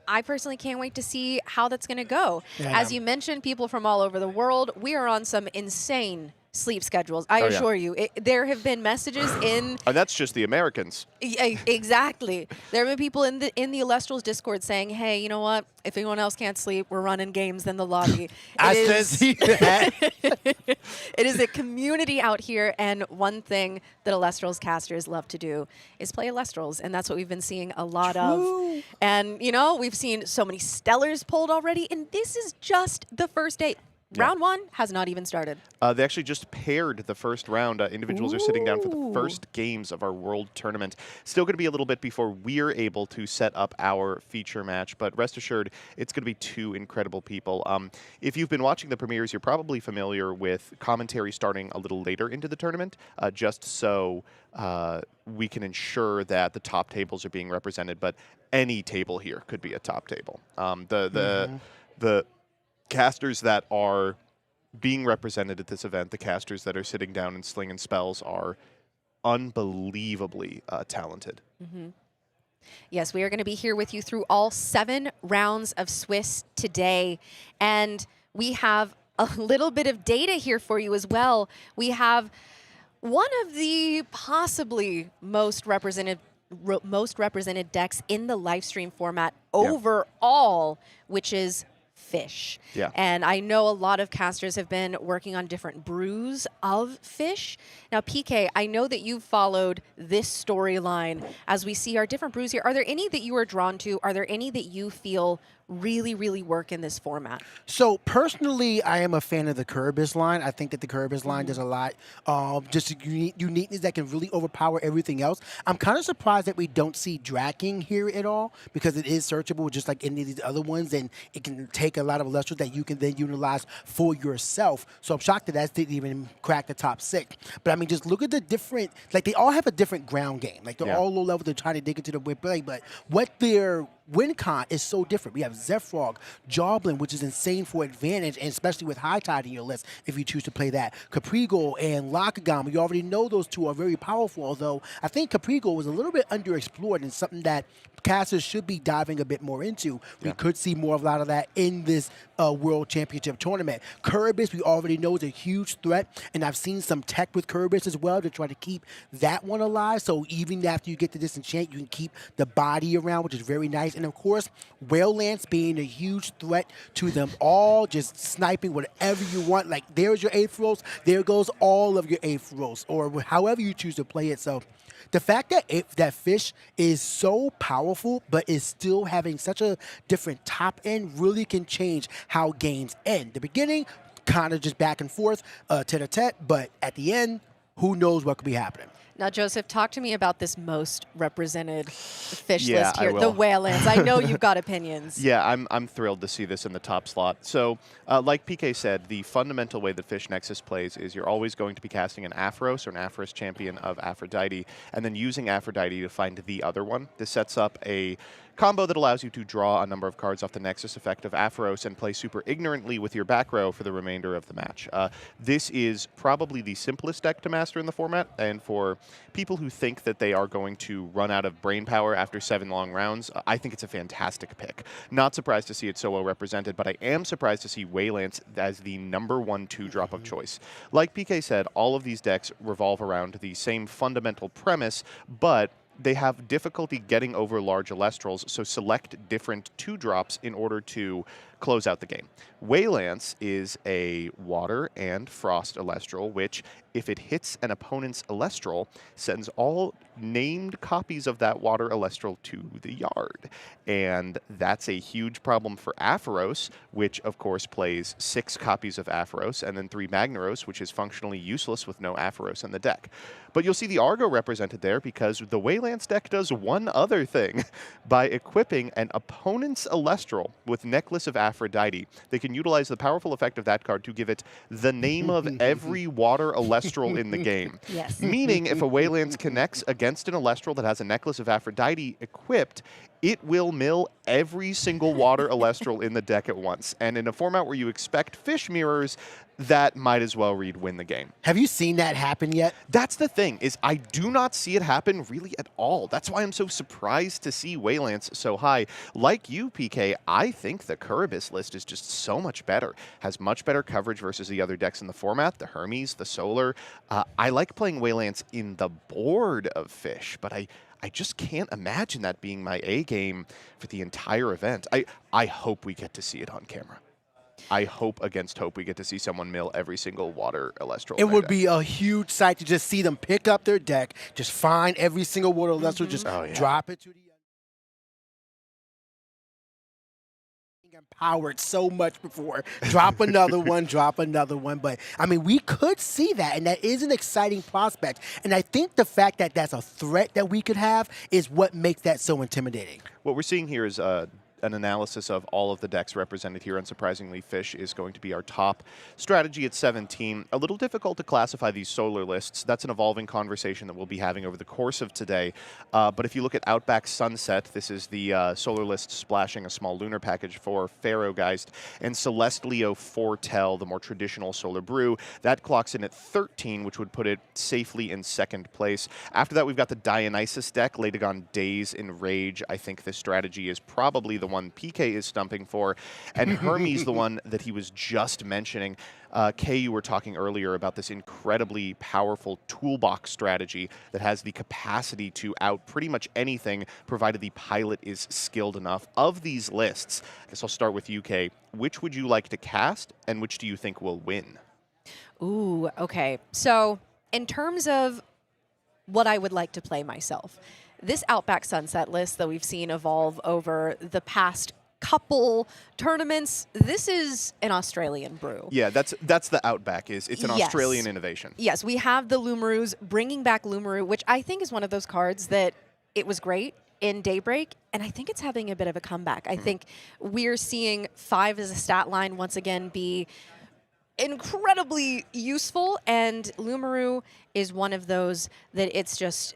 I personally can't wait to see how that's going to go. Yeah. As you mentioned, people from all over the world, we are on some insane sleep schedules. I assure you, there have been messages in. And that's just the Americans. Exactly. There have been people in the Elestrals Discord saying, "Hey, you know what? If anyone else can't sleep, we're running games in the lobby." I said see that. It is a community out here, and one thing that Elestrals casters love to do is play Elestrals, and that's what we've been seeing a lot of. And, you know, we've seen so many Stellars pulled already, and this is just the first day. Round 1 has not even started. They actually just paired the first round. Individuals are sitting down for the first games of our World Tournament. Still going to be a little bit before we're able to set up our feature match, but rest assured, it's going to be 2 incredible people. If you've been watching the premieres, you're probably familiar with commentary starting a little later into the tournament, just so we can ensure that the top tables are being represented, but any table here could be a top table. The casters that are being represented at this event, the casters that are sitting down and slinging spells, are unbelievably talented. Yes, we are going to be here with you through all 7 rounds of Swiss today. And we have a little bit of data here for you as well. We have one of the possibly most represented decks in the Lifestream format overall, which is Fish. Yeah. And I know a lot of casters have been working on different brews of Fish. Now, PK, I know that you've followed this storyline as we see our different brews here. Are there any that you are drawn to? Are there any that you feel really, really work in this format? So personally, I am a fan of the Kerberos line. I think that the Kerberos line does a lot, just uniqueness that can really overpower everything else. I'm kind of surprised that we don't see Draking here at all because it is searchable just like any of these other ones, and it can take a lot of Elestrals that you can then utilize for yourself. So I'm shocked that that didn't even crack the top 6. But I mean, just look at the different, like they all have a different ground game. Like they're all low level, they're trying to dig into the win play, but what their win con is so different. We have Zephrog, Joblin, which is insane for advantage, and especially with High Tide in your list if you choose to play that. Caprigo and Lakagon, you already know those two are very powerful, although I think Caprigo was a little bit underexplored and something that casters should be diving a bit more into. We could see more of a lot of that in this World Championship tournament. Kerberos, we already know, is a huge threat, and I've seen some tech with Kerberos as well to try to keep that one alive. So even after you get the disenchant, you can keep the body around, which is very nice. And of course, Whale Lance being a huge threat to them all, just sniping whatever you want. Like, there's your Aetherals, there goes all of your Aetherals, or however you choose to play it. So the fact that that fish is so powerful but is still having such a different top end really can change how games end. The beginning, kind of just back and forth, tete-a-tete, but at the end, who knows what could be happening. Now, Joseph, talk to me about this most represented fish Yeah, list here, I will. the Whale Lance. I know you've got opinions. Yeah, I'm thrilled to see this in the top slot. So, like PK said, the fundamental way that Fish Nexus plays is you're always going to be casting an Aphros or an Aphros champion of Aphrodite, and then using Aphrodite to find the other one. This sets up a combo that allows you to draw a number of cards off the Nexus effect of Aphros and play super ignorantly with your back row for the remainder of the match. This is probably the simplest deck to master in the format, and for people who think that they are going to run out of brain power after 7 long rounds, I think it's a fantastic pick. Not surprised to see it so well represented, but I am surprised to see Waylance as the #1 2-drop of choice. Like PK said, all of these decks revolve around the same fundamental premise, but they have difficulty getting over large Elestrals, so select different 2-drops in order to close out the game. Waylance is a Water and Frost Elestral, which, if it hits an opponent's Elestral, sends all named copies of that Water Elestral to the yard. And that's a huge problem for Aphoros, which, of course, plays 6 copies of Aphoros, and then 3 Magnaros, which is functionally useless with no Aphoros in the deck. But you'll see the Argo represented there because the Waylance deck does one other thing. By equipping an opponent's Elestral with Necklace of Aphrodite, they can utilize the powerful effect of that card to give it the name of every Water Elestral in the game. Yes. Meaning, if a Waylance connects against an Elestral that has a Necklace of Aphrodite equipped, it will mill every single Water Elestral in the deck at once. And in a format where you expect fish mirrors, that might as well read win the game. Have you seen that happen yet? That's the thing, is I do not see it happen really at all. That's why I'm so surprised to see Waylance so high. Like you, PK, I think the Kerberos list is just so much better. Has much better coverage versus the other decks in the format, the Hermes, the Solar. I like playing Waylance in the board of fish, but I just can't imagine that being my A game for the entire event. I hope we get to see it on camera. I hope against hope we get to see someone mill every single Water Elestral. It would be a huge sight to just see them pick up their deck, just find every single Water Elestral, just drop it to the empowered so much before. Drop another one, drop another one. But, I mean, we could see that, and that is an exciting prospect. And I think the fact that that's a threat that we could have is what makes that so intimidating. What we're seeing here is an analysis of all of the decks represented here. Unsurprisingly, Fish is going to be our top strategy at 17. A little difficult to classify these Solar lists. That's an evolving conversation that we'll be having over the course of today. But if you look at Outback Sunset, this is the Solar list splashing a small lunar package for Pharaohgeist, and Celestleo Foretell, the more traditional Solar Brew. That clocks in at 13, which would put it safely in 2nd place. After that, we've got the Dionysus deck, Latagon Days in Rage. I think this strategy is probably the one PK is stumping for, and Hermes, the one that he was just mentioning. Kay, you were talking earlier about this incredibly powerful toolbox strategy that has the capacity to out pretty much anything, provided the pilot is skilled enough. Of these lists, I guess I'll start with you, Kay. Which would you like to cast, and which do you think will win? Ooh, okay. So in terms of what I would like to play myself, this Outback Sunset list that we've seen evolve over the past couple tournaments. This is an Australian brew. Yeah, that's the Outback. It's an Yes. Australian innovation. Yes, we have the Lumarus, bringing back Lumaru, which I think is one of those cards that it was great in Daybreak, and I think it's having a bit of a comeback. I think we're seeing 5 as a stat line once again be incredibly useful, and Lumaru is one of those that it's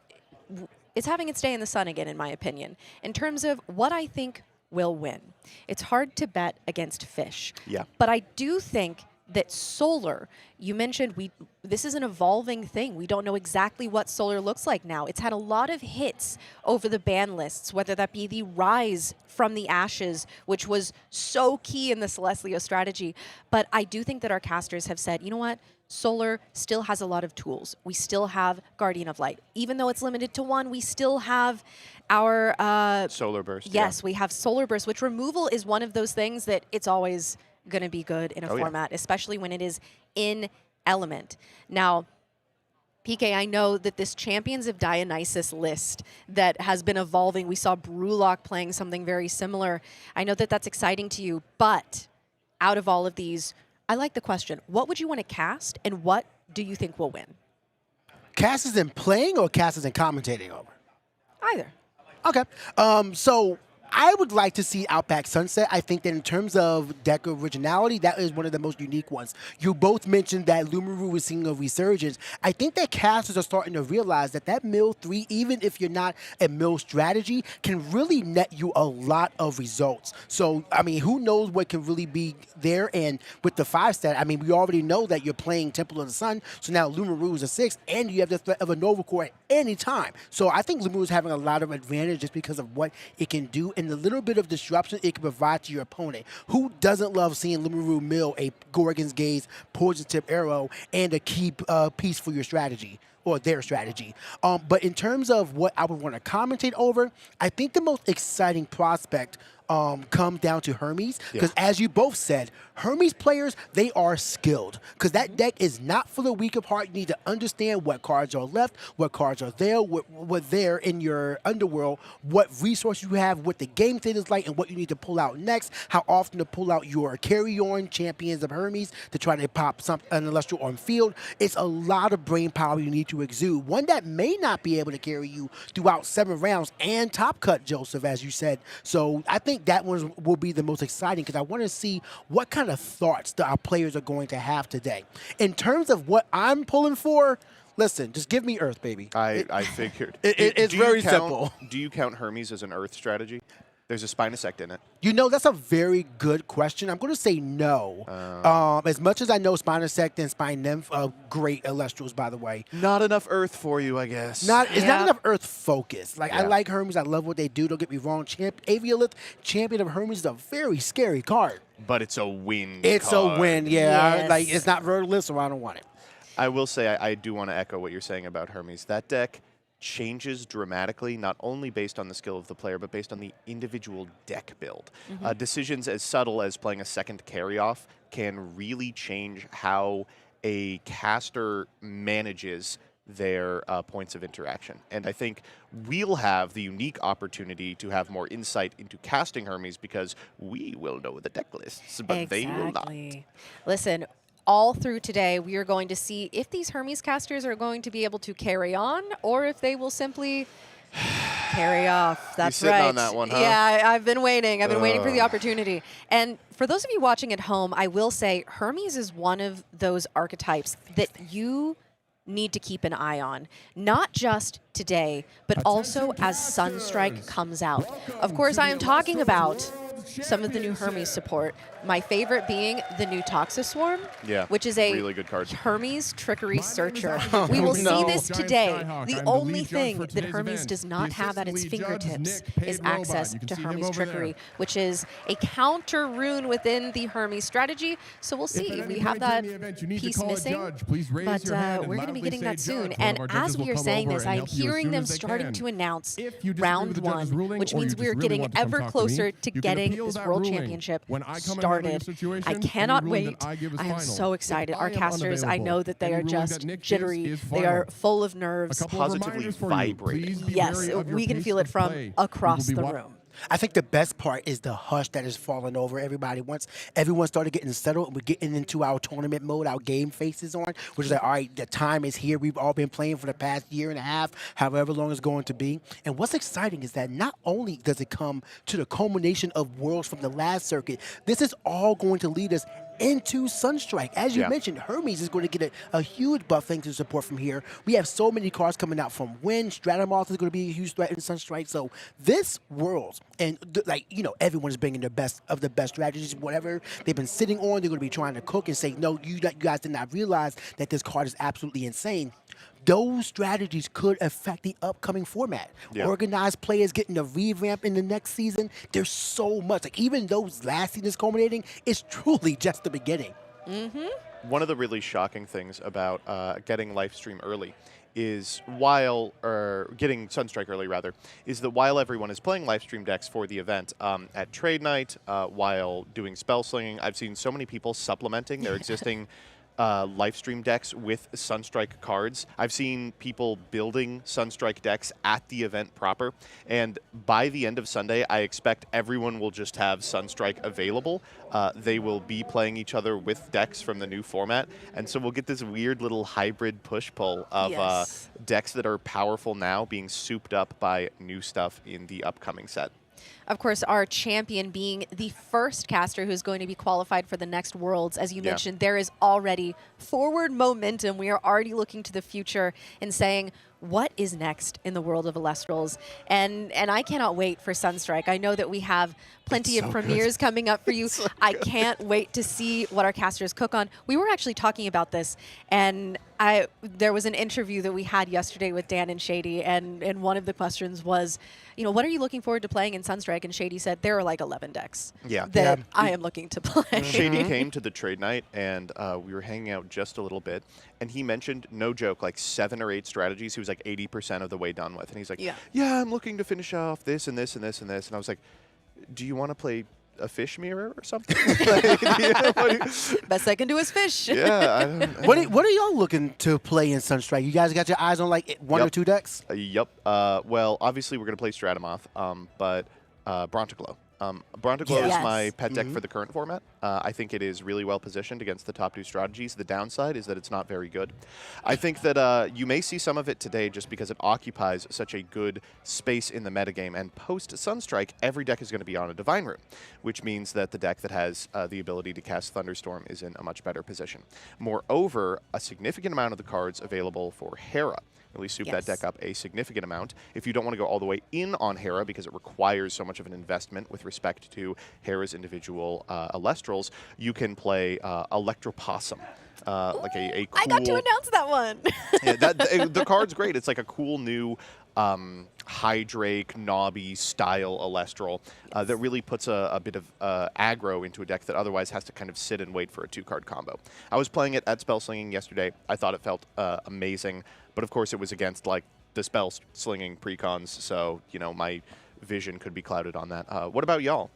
having its day in the sun again, in my opinion. In terms of what I think will win, it's hard to bet against Fish. Yeah. But I do think that Solar, you mentioned this is an evolving thing. We don't know exactly what Solar looks like now. It's had a lot of hits over the ban lists, whether that be the Rise from the Ashes, which was so key in the Celestia strategy. But I do think that our casters have said, you know what? Solar still has a lot of tools. We still have Guardian of Light. Even though it's limited to 1, we still have our... Solar Burst. Yes, yeah. we have Solar Burst, which removal is one of those things that it's always going to be good in a format, especially when it is in Element. Now, PK, I know that this Champions of Dionysus list that has been evolving, we saw Brewlock playing something very similar. I know that that's exciting to you, but out of all of these, I like the question. What would you want to cast, and what do you think will win? Cast is in playing or cast is in commentating over? Either. Okay. So I would like to see Outback Sunset. I think that in terms of deck originality, that is one of the most unique ones. You both mentioned that Lumaru was seeing a resurgence. I think that casters are starting to realize that mill 3, even if you're not a mill strategy, can really net you a lot of results. So, I mean, who knows what can really be there? And with the 5 stat, I mean, we already know that you're playing Temple of the Sun, so now Lumaru is a 6, and you have the threat of a Nova Core at any time. So I think Lumaru is having a lot of advantage just because of what it can do and the little bit of disruption it can provide to your opponent. Who doesn't love seeing Lumaru mill a Gorgon's Gaze, Poison Tip Arrow, and a key piece for your strategy? Or their strategy. But in terms of what I would want to commentate over, I think the most exciting prospect comes down to Hermes, because as you both said, Hermes players, they are skilled, because that deck is not for the weak of heart. You need to understand what cards are left, what cards are there, what there in your underworld, what resources you have, what the game state is like, and what you need to pull out next, how often to pull out your carry-on champions of Hermes to try to pop an Elestral on field. It's a lot of brain power you need to exude, one that may not be able to carry you throughout 7 rounds and top cut, Joseph, as you said. So I think that one will be the most exciting, because I want to see what kind of thoughts that our players are going to have today. In terms of what I'm pulling for, listen, just give me Earth, baby. I figured. It's very simple. Do you count Hermes as an Earth strategy? There's a Spinosect in it. You know, that's a very good question. I'm going to say no. As much as I know Spinosect and Spine Nymph are great Elestrals, by the way. Not enough Earth for you, I guess. It's not enough Earth focus. Like, I like Hermes. I love what they do. Don't get me wrong. Aviolith, Champion of Hermes, is a very scary card. But it's a win It's card. a win, yeah. Yes. Like, it's not vertical, so I don't want it. I will say I do want to echo what you're saying about Hermes. That deck changes dramatically, not only based on the skill of the player, but based on the individual deck build. Decisions as subtle as playing a second carry-off can really change how a caster manages their points of interaction. And I think we'll have the unique opportunity to have more insight into casting Hermes, because we will know the deck lists, but they will not. Listen, all through today, we are going to see if these Hermes casters are going to be able to carry on, or if they will simply carry off. That's You're sitting right. on that one, huh? Yeah, I've been waiting. I've been waiting for the opportunity. And for those of you watching at home, I will say Hermes is one of those archetypes that you need to keep an eye on, not just today, but also as Sunstrike comes out. Of course, I am talking about some of the new Hermes support. My favorite being the new Toxiswarm, which is a really good card. Hermes Trickery Searcher. We will see this today. The only thing that Hermes does not have at its fingertips is access to Hermes Trickery, which is a counter rune within the Hermes strategy. So we'll see. We have that piece missing, but we're going to be getting that soon. And as we are saying this, I'm hearing them starting to announce round 1, which means we're getting ever closer to getting this World Championship started. I cannot wait. I am so excited. Our casters, I know that they are just jittery. They are full of nerves. Positively vibrating. Yes, we can feel it from across the room. I think the best part is the hush that is falling over everybody. Once everyone started getting settled and we're getting into our tournament mode, our game faces on, which is like, all right, the time is here. We've all been playing for the past year and a half, however long it's going to be. And what's exciting is that not only does it come to the culmination of worlds from the last circuit, this is all going to lead us into Sunstrike. As you mentioned, Hermes is going to get a huge buff thanks to support from here. We have so many cards coming out from Wind. Stratamoth is going to be a huge threat in Sunstrike. So this world, and everyone is bringing the best of the best strategies, whatever they've been sitting on, they're going to be trying to cook and say, no, you guys did not realize that this card is absolutely insane. Those strategies could affect the upcoming format. Organized players getting a revamp in the next season. There's so much. Like, even though last season is culminating, it's truly just the beginning. One of the really shocking things about getting Lifestream early is getting Sunstrike early rather, is that while everyone is playing Lifestream decks for the event at trade night, while doing spell slinging, I've seen so many people supplementing their existing Lifestream decks with Sunstrike cards. I've seen people building Sunstrike decks at the event proper, and by the end of Sunday, I expect everyone will just have Sunstrike available. They will be playing each other with decks from the new format, and so we'll get this weird little hybrid push-pull of decks that are powerful now being souped up by new stuff in the upcoming set. Of course, our champion being the first caster who's going to be qualified for the next Worlds. As you mentioned, there is already forward momentum. We are already looking to the future and saying, what is next in the world of Elestrals? And I cannot wait for Sunstrike. I know that we have plenty of premieres coming up for you. I can't wait to see what our casters cook on. We were actually talking about this, and there was an interview that we had yesterday with Dan and Shady, and one of the questions was, what are you looking forward to playing in Sunstrike? And Shady said there are like 11 decks that I am looking to play. Shady came to the trade night, and we were hanging out just a little bit, and he mentioned, no joke, like 7 or 8 strategies he was like 80% of the way done with. And he's like, yeah, I'm looking to finish off this and this and this and this. And I was like, do you want to play a fish mirror or something? Best I can do is fish. Yeah. What are y'all looking to play in Sunstrike? You guys got your eyes on like 1 or 2 decks? Well, obviously we're going to play Stratamoth, but Brontiglow. Brontiglow is my pet deck for the current format. I think it is really well positioned against the top 2 strategies. The downside is that it's not very good. I think that you may see some of it today just because it occupies such a good space in the metagame. And post-Sunstrike, every deck is going to be on a Divine Root, which means that the deck that has the ability to cast Thunderstorm is in a much better position. Moreover, a significant amount of the cards available for Hera really soup that deck up a significant amount. If you don't want to go all the way in on Hera because it requires so much of an investment with respect to Hera's individual Elestrals, you can play Electropossum. Like a cool... I got to announce that one. The card's great. It's like a cool new Hydrake, Nobby style Elestral that really puts a bit of aggro into a deck that otherwise has to kind of sit and wait for a 2-card combo. I was playing it at Spell Slinging yesterday. I thought it felt amazing, but of course it was against like the Spell Slinging precons, so my vision could be clouded on that. What about y'all?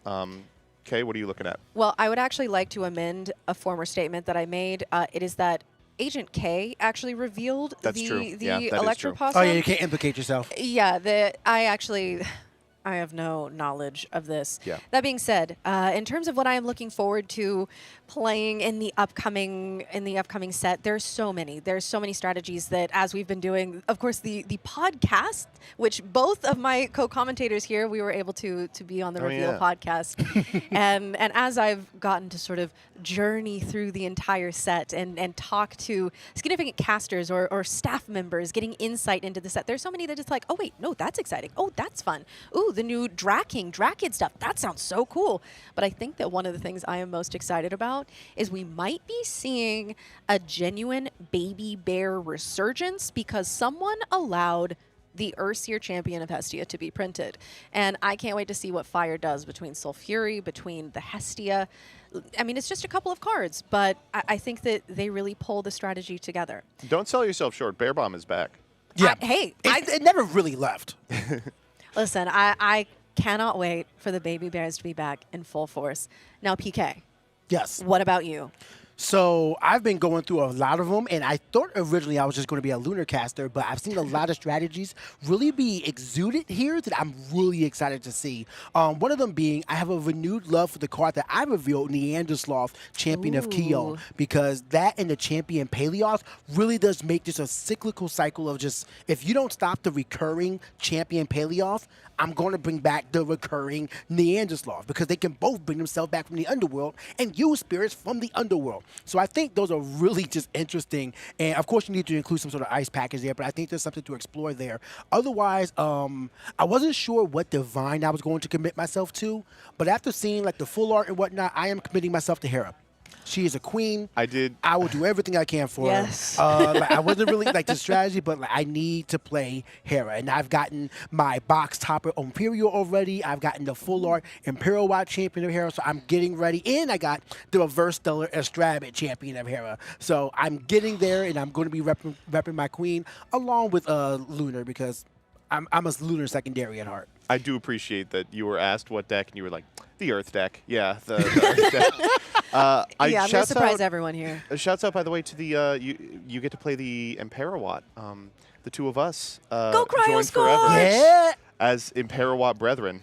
Kay, what are you looking at? Well, I would actually like to amend a former statement that I made. It is that Agent K actually revealed the Electropossum. Oh yeah, you can't implicate yourself. Yeah, I have no knowledge of this. Yeah. That being said, in terms of what I am looking forward to playing in the upcoming set, there's so many strategies that, as we've been doing, of course, the podcast, which both of my co-commentators here, we were able to be on the Reveal podcast, and as I've gotten to sort of journey through the entire set and talk to significant casters or staff members, getting insight into the set, there's so many that it's like, oh wait, no, that's exciting. Oh, that's fun. Ooh, the new Drakid stuff. That sounds so cool. But I think that one of the things I am most excited about is we might be seeing a genuine baby bear resurgence because someone allowed the Earthseer Champion of Hestia to be printed. And I can't wait to see what Fire does between Sulfury, between the Hestia. I mean, it's just a couple of cards, but I think that they really pull the strategy together. Don't sell yourself short. Bear Bomb is back. Yeah. It never really left. Listen, I cannot wait for the baby bears to be back in full force. Now, PK. Yes. What about you? So I've been going through a lot of them, and I thought originally I was just going to be a lunar caster, but I've seen a lot of strategies really be exuded here that I'm really excited to see. One of them being I have a renewed love for the card that I revealed, Elestrals Champion of Keon, because that and the Champion Paleoth really does make this a cyclical cycle of just, if you don't stop the recurring Champion Paleoth, I'm going to bring back the recurring Neanderthals because they can both bring themselves back from the underworld and use spirits from the underworld. So I think those are really just interesting. And of course, you need to include some sort of ice package there, but I think there's something to explore there. Otherwise, I wasn't sure what divine I was going to commit myself to, but after seeing like the full art and whatnot, I am committing myself to Hera. She is a queen. I will do everything I can for her. I wasn't really like the strategy, but like, I need to play Hera. And I've gotten my box topper Imperial already. I've gotten the full art Imperial World Champion of Hera. So I'm getting ready. And I got the reverse stellar Astrabid Champion of Hera. So I'm getting there, and I'm going to be repping my queen along with Lunar because I'm a Lunar secondary at heart. I do appreciate that you were asked what deck, and you were like, the Earth deck. Yeah, the Earth deck. I'm going to surprise everyone here. Shouts out, by the way, to the you get to play the Imperawatt. The two of us Go joined forever Yeah. as Imperawatt brethren.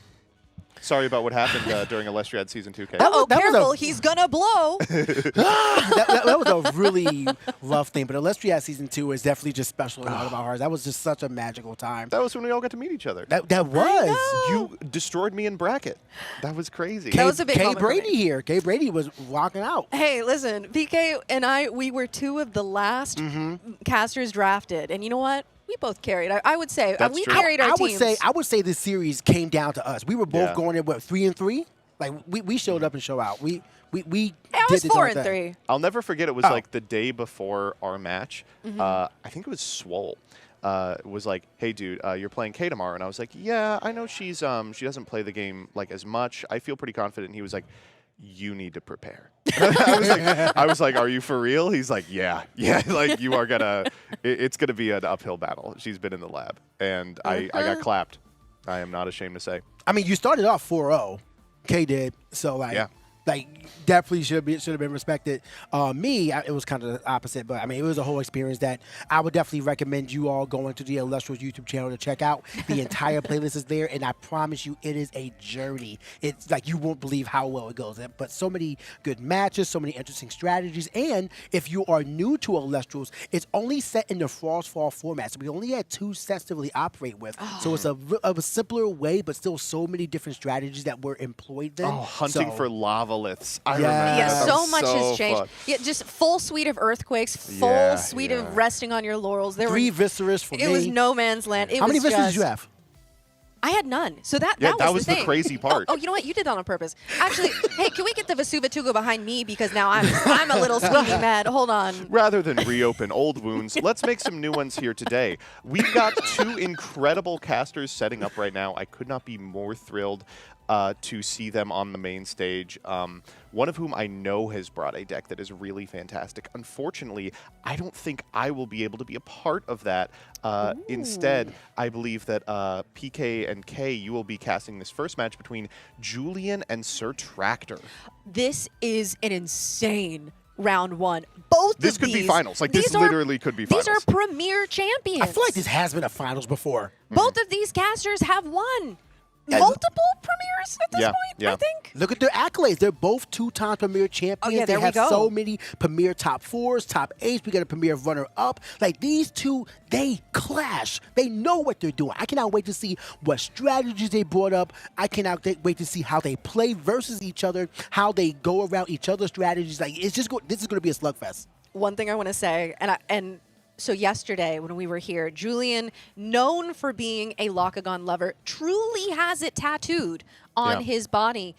Sorry about what happened during Elestriad Season 2K. Uh-oh, careful, he's going to blow. that was a really rough thing, but Elestriad Season 2 is definitely just special in all of our hearts. That was just such a magical time. That was when we all got to meet each other. That was. You destroyed me in bracket. That was crazy. That was a big Kay moment for Brady me. here. Kay Brady was walking out. Hey, listen, PK and I, we were two of the last casters drafted. And you know what? We both carried. I would say That's we true. carried our I teams. would say this series came down to us. We were both going in, 3-3? Like, we showed up and show out. We I did was the 4 darn and thing. 3. I'll never forget. It was like the day before our match. I think it was Swole. Was like, hey, dude, you're playing Kay tomorrow. And I was like, yeah, I know she doesn't play the game like as much. I feel pretty confident. And he was like, you need to prepare. I was like, are you for real? He's like, yeah, like you are gonna, it's gonna be an uphill battle. She's been in the lab, and I got clapped. I am not ashamed to say. I mean, you started off 4-0. Kay did. So, like, definitely should have been respected. It was kind of the opposite, but I mean, it was a whole experience that I would definitely recommend you all going to the Elestrals YouTube channel to check out. The entire playlist is there, and I promise you, it is a journey. It's like you won't believe how well it goes. But so many good matches, so many interesting strategies, and if you are new to Elestrals, it's only set in the Frostfall format, so we only had 2 sets to really operate with. So it's a simpler way, but still so many different strategies that were employed then. Oh, hunting for lava liths. I remember. Yeah, That so was much so has changed. fun. Yeah, just full suite of earthquakes, full suite of resting on your laurels. There 3 were, Viscerous for me. It was no man's land. It How many was Viscerous just, did you have? I had none. So that was the thing. crazy part. Oh, you know what? You did that on purpose. Actually, hey, can we get the Vesuvatuga behind me because now I'm a little squeaky mad. Hold on. Rather than reopen old wounds, let's make some new ones here today. We've got 2 incredible casters setting up right now. I could not be more thrilled to see them on the main stage. One of whom I know has brought a deck that is really fantastic. Unfortunately, I don't think I will be able to be a part of that. Instead, I believe that PK and Kay, you will be casting this first match between Julian and Sir Tractor. This is an insane round 1. Both This of could these, be finals. Like, this literally could be finals. These are premier champions. I feel like this has been a finals before. Both of these casters have won multiple premieres at this point, I think. Look at their accolades. They're both 2-time Premier champions. Oh, yeah, they there we have go. so many Premier top 4s, top 8s. We got a Premier runner-up. Like, these two, they clash. They know what they're doing. I cannot wait to see what strategies they brought up. I cannot wait to see how they play versus each other, how they go around each other's strategies. Like, this is going to be a slugfest. One thing I want to say, so yesterday when we were here, Julian, known for being a Locagon lover, truly has it tattooed on his body,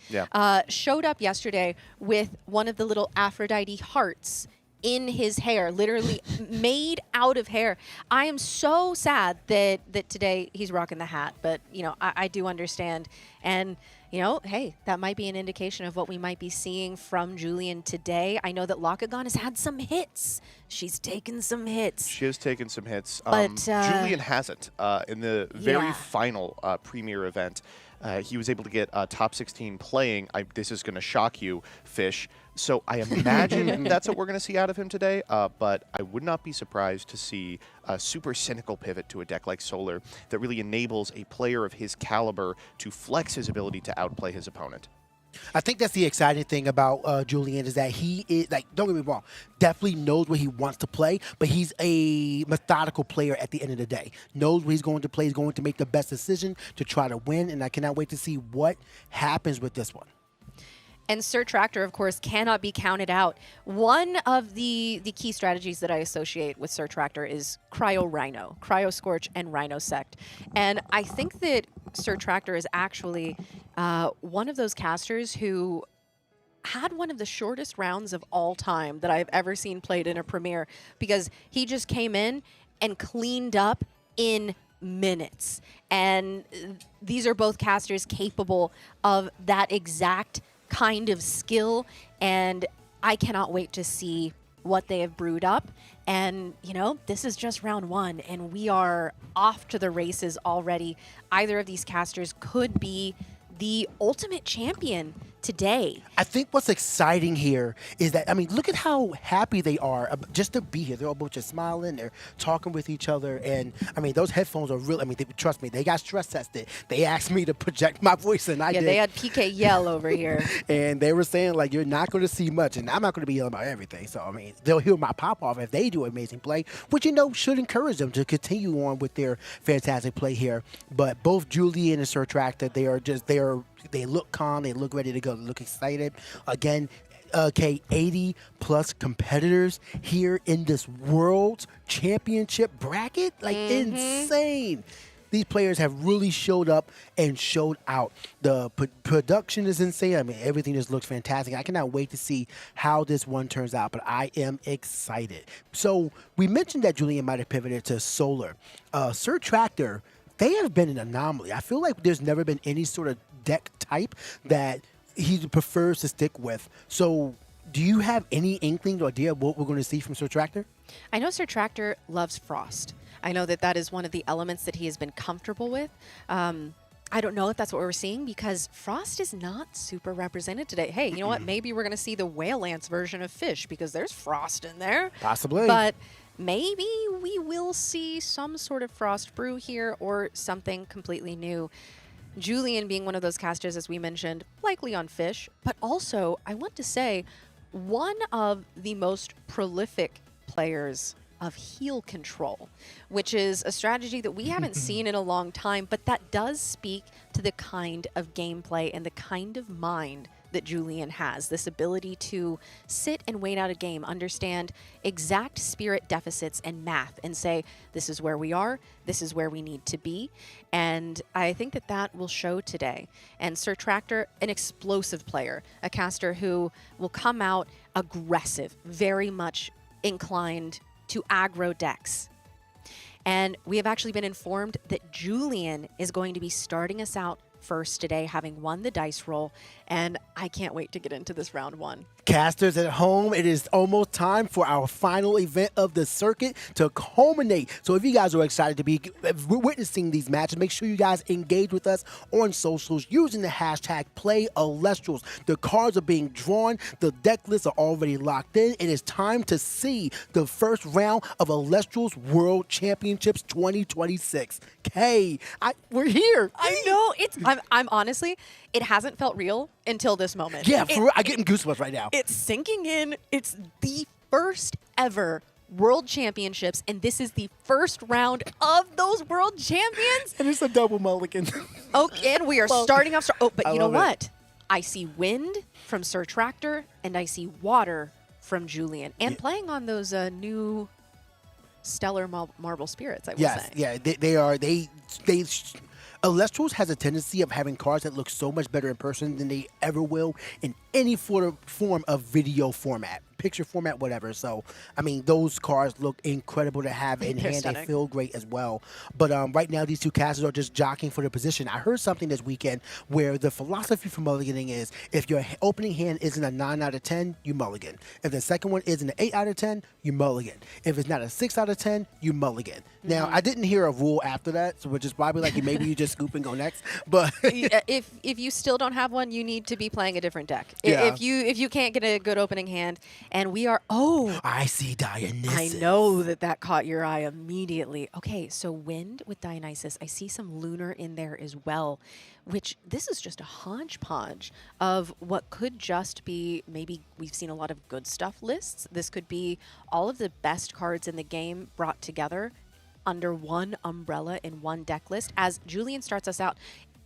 showed up yesterday with one of the little Aphrodite hearts in his hair, literally made out of hair. I am so sad that today he's rocking the hat, but I do understand. And hey, that might be an indication of what we might be seeing from Julian today. I know that Locagon has had some hits. She's taken some hits. She has taken some hits. But, Julian hasn't. In the very final premier event, He was able to get top 16 playing. This is going to shock you, Fish. So I imagine that's what we're going to see out of him today, but I would not be surprised to see a super cynical pivot to a deck like Solar that really enables a player of his caliber to flex his ability to outplay his opponent. I think that's the exciting thing about Julian is that he is, like, don't get me wrong, definitely knows what he wants to play, but he's a methodical player at the end of the day. Knows what he's going to play. He's going to make the best decision to try to win, and I cannot wait to see what happens with this one. And Sir Tractor, of course, cannot be counted out. One of the key strategies that I associate with Sir Tractor is Cryo Rhino, Cryo Scorch, and Rhino Sect. And I think that Sir Tractor is actually one of those casters who had one of the shortest rounds of all time that I've ever seen played in a Premier, because he just came in and cleaned up in minutes. And these are both casters capable of that exact kind of skill, and I cannot wait to see what they have brewed up. And, you know, this is just round one, and we are off to the races already. Either of these casters could be the ultimate champion today. I think what's exciting here is that, I mean, look at how happy they are just to be here. They're all both just smiling. They're talking with each other. And, I mean, those headphones are real. I mean, trust me, they got stress tested. They asked me to project my voice, and I did. Yeah, they had PK yell over here. And they were saying, like, you're not going to see much, and I'm not going to be yelling about everything. So, I mean, they'll hear my pop-off if they do amazing play, which, you know, should encourage them to continue on with their fantastic play here. But both Julian and Sir Tractor, they look calm, they look ready to go, they look excited. Again, 80 plus competitors here in this World Championship bracket, like insane. These players have really showed up and showed out. The production is insane. I mean, everything just looks fantastic. I cannot wait to see how this one turns out, but I am excited. So we mentioned that Julian might have pivoted to Solar. Sir Tractor, they have been an anomaly. I feel like there's never been any sort of deck type that he prefers to stick with. So do you have any inkling or idea of what we're going to see from Sir Tractor? I know Sir Tractor loves Frost. I know that that is one of the elements that he has been comfortable with. I don't know if that's what we're seeing, because Frost is not super represented today. Hey, you know what? Maybe we're going to see the Whale Lance version of Fish, because there's Frost in there. Possibly. But maybe we will see some sort of Frost brew here, or something completely new. Julian being one of those casters, as we mentioned, likely on Fish, but also, I want to say, one of the most prolific players of heal control, which is a strategy that we haven't seen in a long time, but that does speak to the kind of gameplay and the kind of mind that Julian has. This ability to sit and wait out a game, understand exact spirit deficits and math, and say, this is where we are, this is where we need to be. And I think that that will show today. And Sir Tractor, an explosive player, a caster who will come out aggressive, very much inclined to aggro decks. And we have actually been informed that Julian is going to be starting us out first today, having won the dice roll, and I can't wait to get into this round one. Casters at home, it is almost time for our final event of the circuit to culminate. So if you guys are excited to be witnessing these matches, make sure you guys engage with us on socials using the hashtag #PlayElestrals. The cards are being drawn. The deck lists are already locked in. It is time to see the first round of Elestrals World Championships 2026. We're here. I know. I'm honestly, it hasn't felt real until this moment. Yeah, I'm getting goosebumps right now. It's sinking in. It's the first ever World Championships, and this is the first round of those World Champions. And it's a double mulligan. Oh, and we are starting off. But you know what? It. I see wind from Sir Tractor, and I see water from Julian, and playing on those new stellar marble spirits, I will say. Yeah, they are. Elestrals has a tendency of having cards that look so much better in person than they ever will in any form of video format. picture format, whatever. So, I mean, those cards look incredible to have in They're hand. stunning. They feel great as well. But right now, these two casters are just jockeying for the position. I heard something this weekend where the philosophy for mulliganing is if your opening hand isn't a 9 out of 10, you mulligan. If the second one isn't an 8 out of 10, you mulligan. If it's not a 6 out of 10, you mulligan. Now, I didn't hear a rule after that, so which is probably like maybe you just scoop and go next. But if you still don't have one, you need to be playing a different deck. Yeah. If you can't get a good opening hand, and we are I see Dionysus. I know that caught your eye immediately. Okay, so wind with Dionysus. I see some lunar in there as well, which this is just a hodgepodge of what could just be, maybe we've seen a lot of good stuff lists. This could be all of the best cards in the game brought together under one umbrella in one deck list. As Julian starts us out,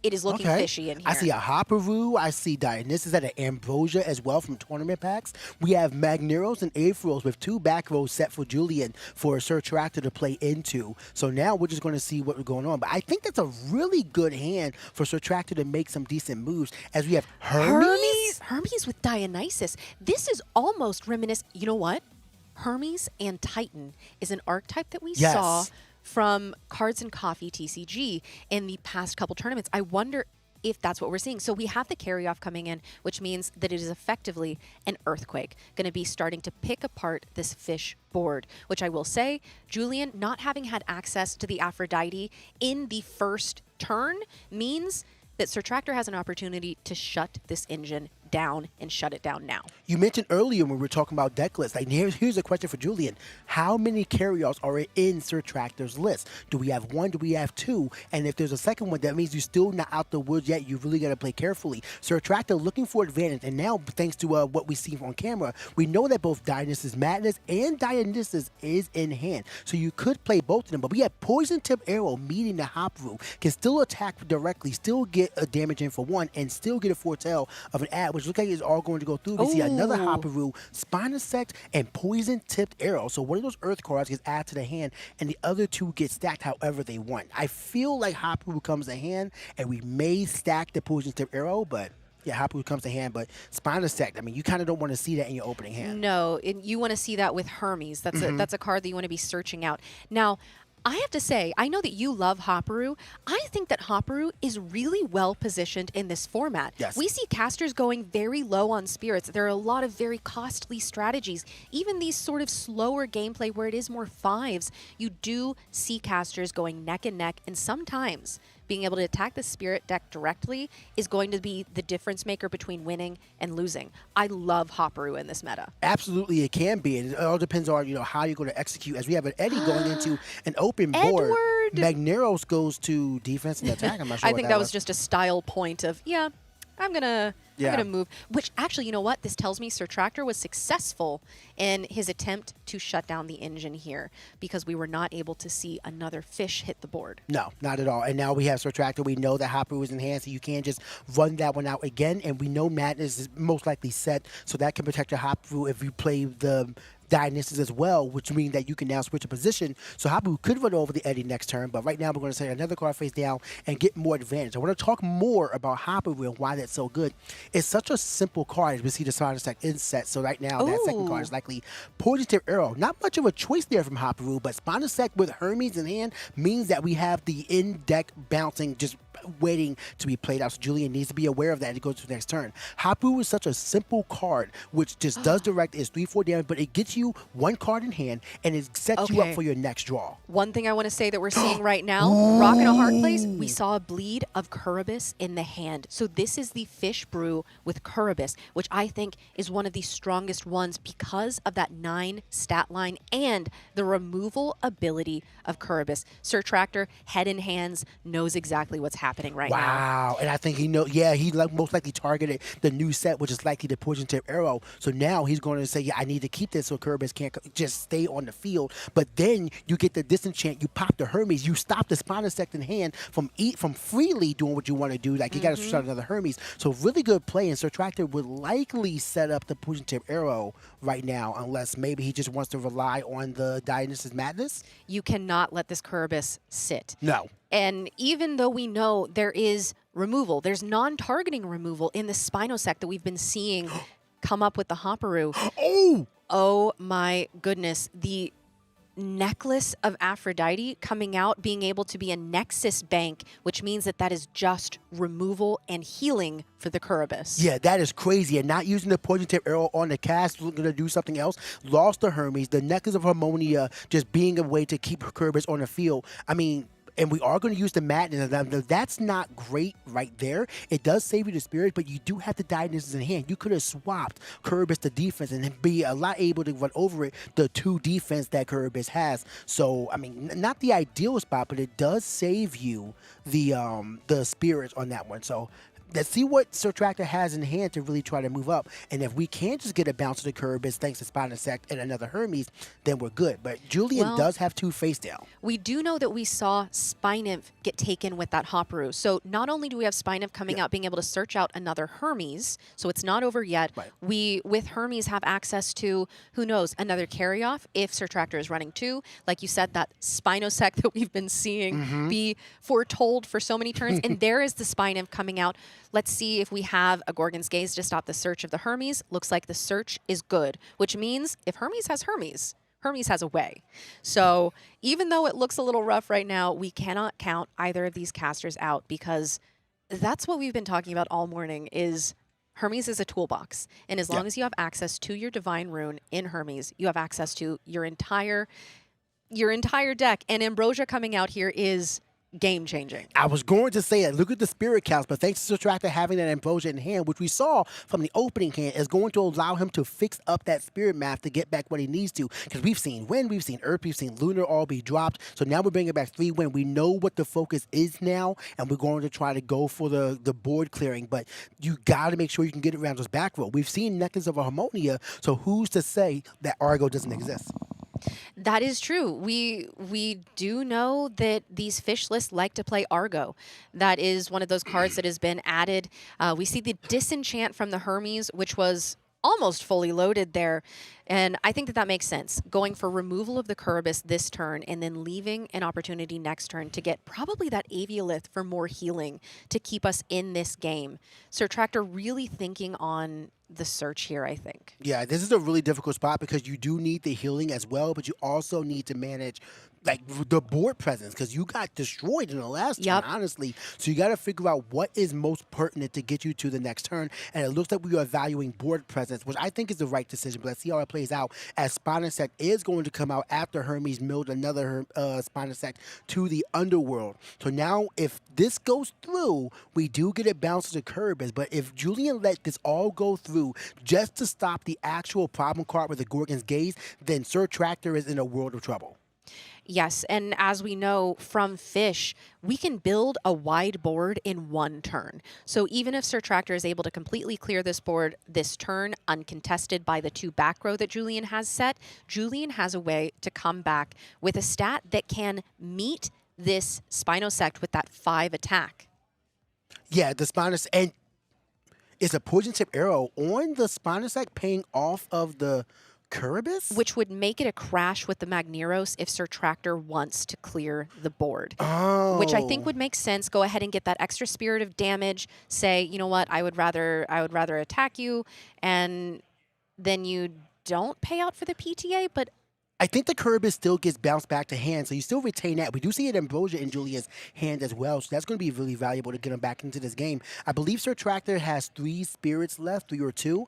it is looking fishy in here. I see a Hopperoo. I see Dionysus at an Ambrosia as well from tournament packs. We have Magneros and Aetheros with 2 back rows set for Julian for Sir Tractor to play into. So now we're just going to see what's going on. But I think that's a really good hand for Sir Tractor to make some decent moves as we have Hermes. Hermes with Dionysus. This is almost reminiscent. You know what? Hermes and Titan is an archetype that we saw from Cards and Coffee TCG in the past couple tournaments. I wonder if that's what we're seeing. So we have the carry-off coming in, which means that it is effectively an earthquake, going to be starting to pick apart this fish board, which I will say, Julian, not having had access to the Aphrodite in the first turn means that Sir Tractor has an opportunity to shut this engine down and shut it down now. You mentioned earlier when we were talking about deck lists, like here's a question for Julian. How many carry-offs are in Sir Tractor's list? Do we have 1? Do we have 2? And if there's a second one, that means you're still not out the woods yet. You really got to play carefully. Sir Tractor looking for advantage. And now, thanks to what we see on camera, we know that both Dionysus Madness and Dionysus is in hand. So you could play both of them. But we have Poison Tip Arrow meeting the Hopperoo. Can still attack directly, still get a damage in for 1, and still get a foretell of an ad, which looks like it's all going to go through. We see another Hopperoo, Spinosect, and Poison Tipped Arrow. So one of those Earth cards gets added to the hand, and the other 2 get stacked however they want. I feel like Hopperoo comes to hand, and we may stack the Poison Tipped Arrow, but yeah, Hopperoo comes to hand. But Spinosect, I mean, you kind of don't want to see that in your opening hand. No, you want to see that with Hermes. That's a card that you want to be searching out. Now, I have to say, I know that you love Hopperoo. I think that Hopperoo is really well positioned in this format. Yes. We see casters going very low on spirits. There are a lot of very costly strategies. Even these sort of slower gameplay where it is more 5s, you do see casters going neck and neck, and sometimes being able to attack the spirit deck directly is going to be the difference maker between winning and losing. I love Hopperoo in this meta. Absolutely, it can be. And it all depends on how you're going to execute. As we have an Eddie going into an open board, Magneros goes to defense and attack. I'm not sure. I think that was just a style point of I'm gonna move. Which actually, you know what? This tells me Sir Tractor was successful in his attempt to shut down the engine here because we were not able to see another fish hit the board. No, not at all. And now we have Sir Tractor. We know that Hopperoo is in hand, so you can't just run that one out again. And we know Madness is most likely set, so that can protect your Hopperoo if you play the Dionysus as well, which means that you can now switch a position. So Hopperoo could run over the Eddie next turn, but right now we're going to say another card face down and get more advantage. I want to talk more about Hopperoo and why that's so good. It's such a simple card as we see the Spinosect inset. So right now that second card is likely Poison Tip Arrow. Not much of a choice there from Hopperoo, but Spinosect with Hermes in hand means that we have the in-deck bouncing just waiting to be played out. So Julian needs to be aware of that as he goes to the next turn. Hopperoo is such a simple card, which just does direct. It's 3-4 damage, but it gets you 1 card in hand, and it sets you up for your next draw. One thing I want to say that we're seeing right now, Rock in a Hard Place, we saw a bleed of Curubus in the hand. So this is the fish brew with Curubus, which I think is one of the strongest ones because of that 9 stat line and the removal ability of Curubus. Sir Tractor, head in hands, knows exactly what's happening right now. Wow, and I think he knows, he most likely targeted the new set, which is likely the Poison Tip Arrow. So now he's going to say, I need to keep this so Curubus can't just stay on the field. But then you get the disenchant, you pop the Hermes, you stop the Spinosect in hand from freely doing what you want to do. Like, you got to shut another Hermes. So really good play, and Sir Tractor would likely set up the Poison Tip Arrow right now, unless maybe he just wants to rely on the Dionysus Madness. You cannot let this Curubus sit. No. And even though we know there is removal, there's non-targeting removal in the Spinosect that we've been seeing come up with the Hopperoo. Oh! Oh my goodness. The necklace of Aphrodite coming out, being able to be a Nexus bank, which means that that is just removal and healing for the Kuribus. Yeah, that is crazy. And not using the poison tip arrow on the cast, looking to do something else. Lost the Hermes, the necklace of Harmonia just being a way to keep Kuribus on the field. I mean, and we are going to use the madness. That's not great right there. It does save you the spirit, but you do have the Dionysus in hand. You could have swapped Kuribus to defense and be a lot able to run over it, the 2 defense that Kuribus has. So, I mean, not the ideal spot, but it does save you the spirits on that one. So, let's see what Surtractor has in hand to really try to move up. And if we can just get a bounce to the Kuribus thanks to Spinosect and another Hermes, then we're good. But Julian does have 2 face down. We do know that we saw Spynymph get taken with that Hopperoo. So not only do we have Spynymph coming out, being able to search out another Hermes, so it's not over yet. Right. We, with Hermes, have access to, who knows, another carry-off if Surtractor is running 2. Like you said, that Spinosect that we've been seeing be foretold for so many turns. And there is the Spynymph coming out. Let's see if we have a Gorgon's Gaze to stop the search of the Hermes. Looks like the search is good, which means if Hermes has Hermes, Hermes has a way. So even though it looks a little rough right now, we cannot count either of these casters out because that's what we've been talking about all morning is Hermes is a toolbox. And as long as you have access to your Divine Rune in Hermes, you have access to your entire deck. And Ambrosia coming out here is game-changing. I was going to say it. Look at the spirit counts, but thanks to Surtractor having that Ambrosia in hand, which we saw from the opening hand, is going to allow him to fix up that spirit map to get back what he needs to. Because we've seen Wind, we've seen Earth, we've seen Lunar all be dropped. So now we're bringing back 3 Wind. We know what the focus is now, and we're going to try to go for the board clearing. But you got to make sure you can get around those back row. We've seen Necklace of Harmonia, so who's to say that Argo doesn't exist? That is true. We do know that these fish lists like to play Argo. That is one of those cards that has been added. We see the Disenchant from the Hermes, which was almost fully loaded there. And I think that that makes sense. Going for removal of the Kuribus this turn and then leaving an opportunity next turn to get probably that Aviolith for more healing to keep us in this game. Surtractor really thinking on the search here, I think. Yeah, this is a really difficult spot because you do need the healing as well, but you also need to manage like the board presence because you got destroyed in the last turn, honestly. So you got to figure out what is most pertinent to get you to the next turn. And it looks like we are valuing board presence, which I think is the right decision. But let's see how it plays out as Spinosect is going to come out after Hermes milled another Spinosect to the underworld. So now if this goes through, we do get it bounced to Kuribus. But if Julian let this all go through just to stop the actual problem card with the Gorgon's Gaze, then Surtractor is in a world of trouble. Yes, and as we know from Fish, we can build a wide board in 1 turn. So even if Surtractor is able to completely clear this board this turn, uncontested by the 2 back row that Julian has set, Julian has a way to come back with a stat that can meet this Spinosect with that 5 attack. Yeah, the Spinosect, and is a poison tip arrow on the Spinosect paying off of the Kuribus? Which would make it a crash with the Magneros if Surtractor wants to clear the board. Oh. Which I think would make sense. Go ahead and get that extra spirit of damage. Say, you know what, I would rather attack you, and then you don't pay out for the PTA, but I think the Kuribus still gets bounced back to hand, so you still retain that. We do see an Ambrosia in Julian's hand as well, so that's going to be really valuable to get him back into this game. I believe Surtractor has 3 spirits left, 3 or 2.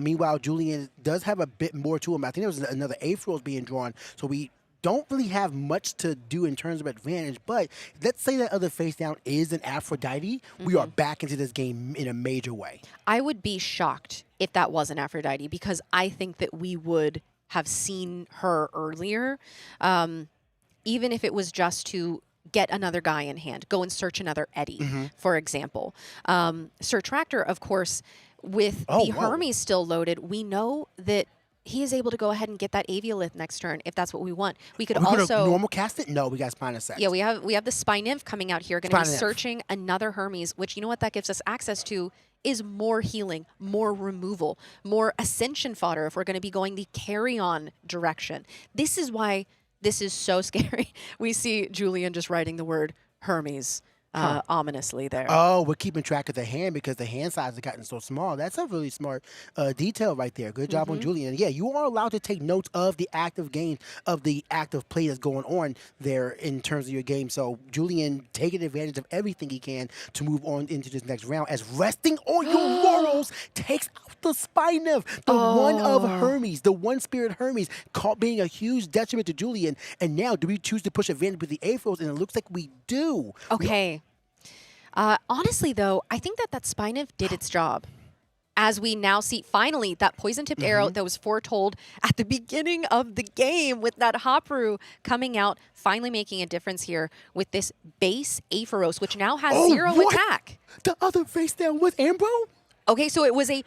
Meanwhile, Julian does have a bit more to him. I think there was another Aphros being drawn, so we don't really have much to do in terms of advantage, but let's say that other face down is an Aphrodite. We are back into this game in a major way. I would be shocked if that was an Aphrodite because I think that we would have seen her earlier, even if it was just to get another guy in hand, go and search another Eddie, for example. Surtractor, of course, with the Hermes still loaded, we know that he is able to go ahead and get that Aviolith next turn if that's what we want. We could also normal cast it. No, we got Spinosect. Yeah, we have the Spynymph coming out here, going to be searching another Hermes, which you know what that gives us access to is more healing, more removal, more ascension fodder if we're going to be going the carry-on direction. This is why this is so scary. We see Julian just writing the word Hermes ominously there. Oh, we're keeping track of the hand because the hand size has gotten so small. That's a really smart detail right there. Good job on Julian. Yeah, you are allowed to take notes of the active game, of the active play that's going on there in terms of your game. So Julian taking advantage of everything he can to move on into this next round as resting on your laurels takes out the Spinef, the one of Hermes, the one spirit Hermes, caught being a huge detriment to Julian. And now do we choose to push advantage with the Aphros? And it looks like we do. Okay. Honestly, though, I think that Spinef did its job. As we now see, finally, that poison-tipped arrow that was foretold at the beginning of the game with that Hopru coming out, finally making a difference here with this base Aphoros, which now has 0 attack. The other face down was Ambro? Okay, so it was a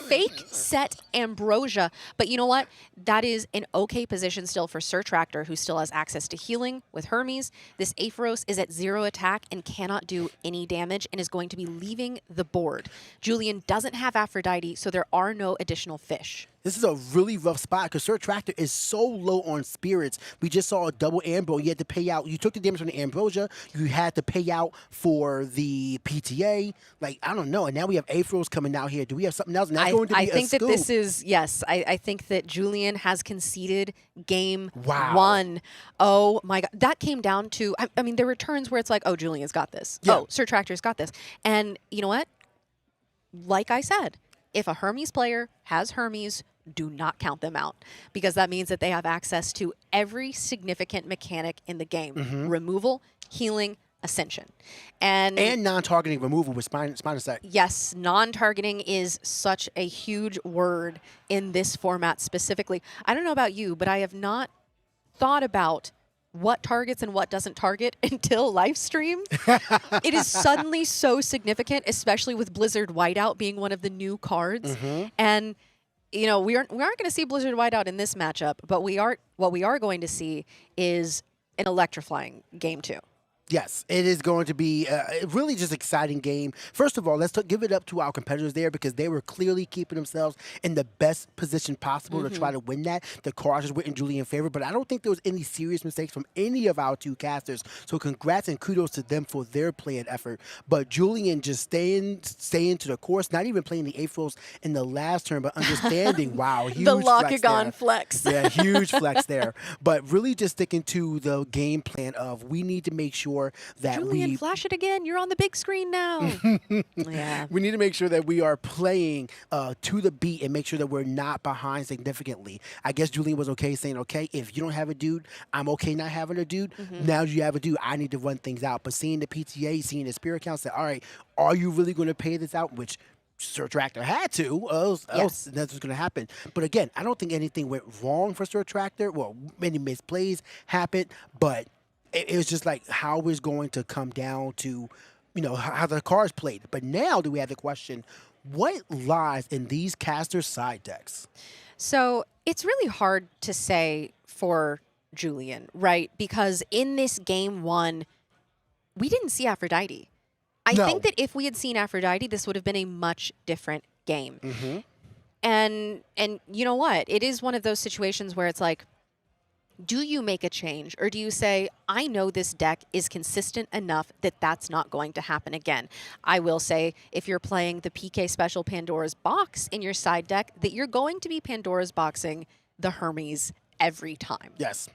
fake set Ambrosia, but you know what? That is an okay position still for Sir Tractor, who still has access to healing with Hermes. This Aphoros is at 0 attack and cannot do any damage and is going to be leaving the board. Julian doesn't have Aphrodite, so there are no additional fish. This is a really rough spot because Sir Tractor is so low on spirits. We just saw a double Ambro. You had to pay out. You took the damage from the Ambrosia. You had to pay out for the PTA. Like, I don't know. And now we have Aphros coming out here. Do we have something else? Not going to be I think a that this is, yes, I think that Julian has conceded game 1. Oh, my God. That came down to, I mean, there were turns where it's like, oh, Julian's got this. Yeah. Oh, Sir Tractor's got this. And you know what? Like I said, if a Hermes player has Hermes, do not count them out because that means that they have access to every significant mechanic in the game. Removal, healing, ascension. And non-targeting removal with Spinosaurus. Yes, non-targeting is such a huge word in this format specifically. I don't know about you, but I have not thought about what targets and what doesn't target until Lifestream. It is suddenly so significant, especially with Blizzard Whiteout being one of the new cards. And you know, we aren't going to see Blizzard Whiteout in this matchup, but what we are going to see is an electrifying game 2. Yes, it is going to be a really just exciting game. First of all, let's give it up to our competitors there because they were clearly keeping themselves in the best position possible to try to win that. The cards were in Julian's favor, but I don't think there was any serious mistakes from any of our 2 casters. So congrats and kudos to them for their play and effort. But Julian just staying to the course, not even playing the Aphros in the last turn, but understanding, wow, huge the Locagon flex. Yeah, huge flex there. But really just sticking to the game plan of we need to make sure that Julian, flash it again. You're on the big screen now. Yeah. We need to make sure that we are playing to the beat and make sure that we're not behind significantly. I guess Julian was okay saying, okay, if you don't have a dude, I'm okay not having a dude. Now you have a dude, I need to run things out. But seeing the PTA, seeing the spirit count, say, all right, are you really going to pay this out? Which Sir Tractor had to, else that's what's going to happen. But again, I don't think anything went wrong for Sir Tractor. Well, many misplays happened, but it was just like how it's going to come down to, you know, how the cards played. But now do we have the question, what lies in these caster side decks? So it's really hard to say for Julian, right? Because in this game 1, we didn't see Aphrodite. I think that if we had seen Aphrodite, this would have been a much different game. And you know what? It is one of those situations where it's like, do you make a change or do you say, I know this deck is consistent enough that that's not going to happen again? I will say if you're playing the PK Special Pandora's Box in your side deck, that you're going to be Pandora's Boxing the Hermes every time. Yes.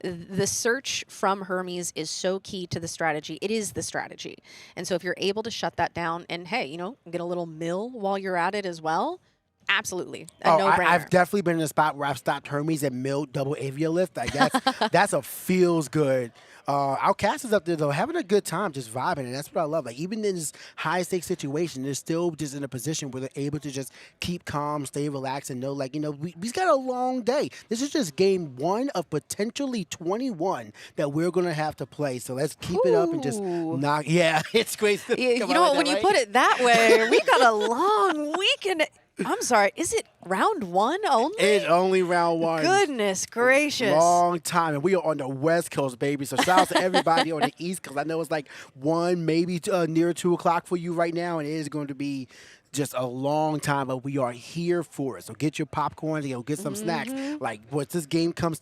The search from Hermes is so key to the strategy. It is the strategy. And so if you're able to shut that down and, hey, you know, get a little mill while you're at it as well, absolutely. A no-brainer. I've definitely been in a spot where I've stopped Hermes and milled double Avia Lift. Like that's a feels good. Our casters up there, though, having a good time, just vibing, and that's what I love. Like, even in this high-stakes situation, they're still just in a position where they're able to just keep calm, stay relaxed, and know, like, you know, we've got a long day. This is just game 1 of potentially 21 that we're going to have to play. So let's keep it up and just knock. Yeah, it's great. You know what, when you put it that way, we got a long weekend. I'm sorry, is it round 1 only? It's only round 1. Goodness gracious. Long time. And we are on the West Coast, baby. So shout out to everybody on the East, because I know it's like 1, maybe near 2 o'clock for you right now. And it is going to be just a long time, but we are here for it. So get your popcorn, get some snacks. Like, once this game comes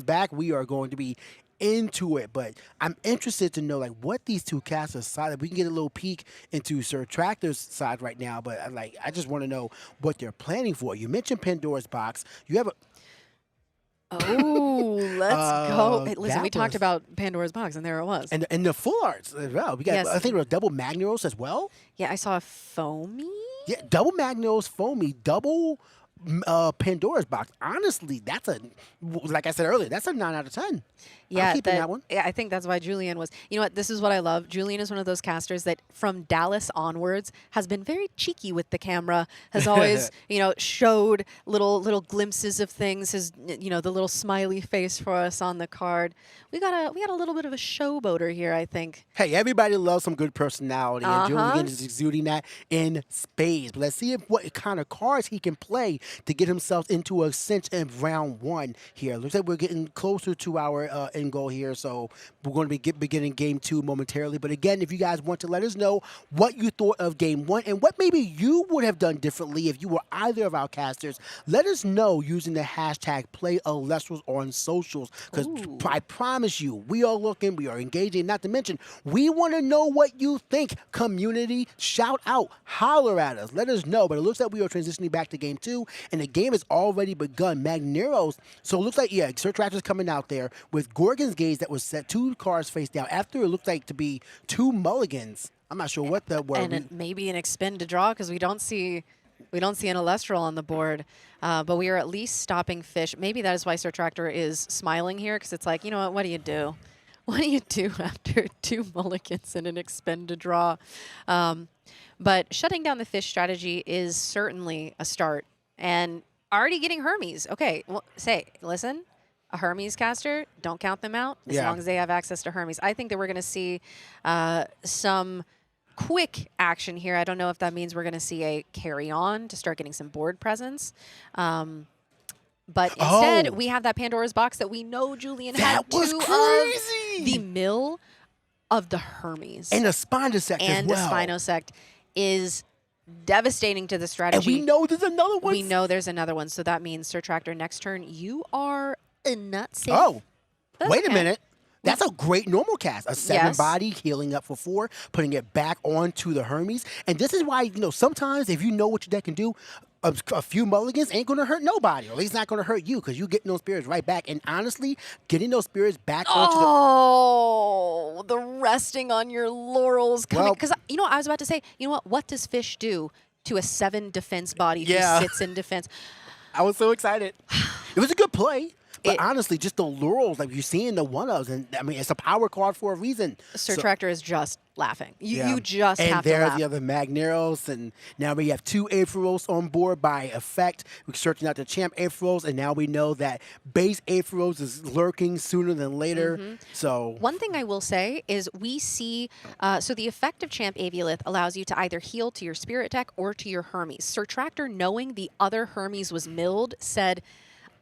back, we are going to be into it. But I'm interested to know like what these two casters side. Like, we can get a little peek into Sir Tractor's side right now, but I just want to know what they're planning for. You mentioned Pandora's Box. You have a Oh, let's go. Hey, listen, that we talked was- about Pandora's Box, and there it was. and the full arts as well. We got Yes. I think there was double Magneros as well. Yeah, I saw a foamy. Yeah, double Magneros, foamy, double Pandora's Box. Honestly, that's like I said earlier, that's a 9 out of 10. Yeah, I'm keeping that one. Yeah, I think that's why Julian was. You know what? This is what I love. Julian is one of those casters that, from Dallas onwards, has been very cheeky with the camera. Has always, showed little glimpses of things. His, the little smiley face for us on the card. We got a little bit of a showboater here, I think. Hey, everybody loves some good personality, and Uh-huh. Julian is exuding that in spades. But let's see what kind of cards he can play to get himself into a cinch in round 1 here. Looks like we're getting closer to our end goal here, so we're going to be beginning game 2 momentarily. But again, if you guys want to let us know what you thought of game 1 and what maybe you would have done differently if you were either of our casters, let us know using the hashtag #PlayAlestrals on socials, because I promise you, we are looking, we are engaging, not to mention, we want to know what you think. Community, shout out, holler at us, let us know. But it looks like we are transitioning back to game 2, and the game has already begun. Magneros, so it looks like, yeah, Sir Tractor's coming out there with Gorgon's Gaze that was set 2 cards face down after it looked like to be 2 mulligans. I'm not sure what that were. And maybe an expend to draw, because we don't see an Elestral on the board. But we are at least stopping fish. Maybe that is why Sir Tractor is smiling here, because it's like, you know what do you do? What do you do after 2 mulligans and an expend to draw? But shutting down the fish strategy is certainly a start. And already getting Hermes. Okay, well, listen, a Hermes caster, don't count them out as long as they have access to Hermes. I think that we're going to see some quick action here. I don't know if that means we're going to see a carry on to start getting some board presence. But instead, we have that Pandora's Box that we know Julian had 2 of the mill of the Hermes. And a Spinosect as well. And the Spinosect is devastating to the strategy. And we know there's another one. We know there's another one. So that means, Sir Tractor, next turn, you are not safe. Oh, That's wait a okay. minute. That's a great normal cast. A 7 Yes. body, healing up for 4, putting it back onto the Hermes. And this is why, sometimes if you know what your deck can do, a few mulligans ain't going to hurt nobody. Or at least not going to hurt you, because you getting those spirits right back. And honestly, getting those spirits back onto the... Oh, the resting on your laurels coming. Well- Because, I was about to say, what does fish do to a 7 defense body Yeah. who sits in defense? I was so excited. It was a good play. But honestly, just the laurels, like you're seeing the one-ofs, and I mean, it's a power card for a reason. Sir So- Tractor is just laughing. You Yeah. just and have to there's laugh. the other Magneros, and now we have 2 Aetheros on board by effect. We're searching out the champ Aetheros, and now we know that base Aetheros is lurking sooner than later. So One thing I will say is we see, so the effect of Champ Aviolith allows you to either heal to your Spirit deck or to your Hermes. Sir Tractor, knowing the other Hermes was milled, said,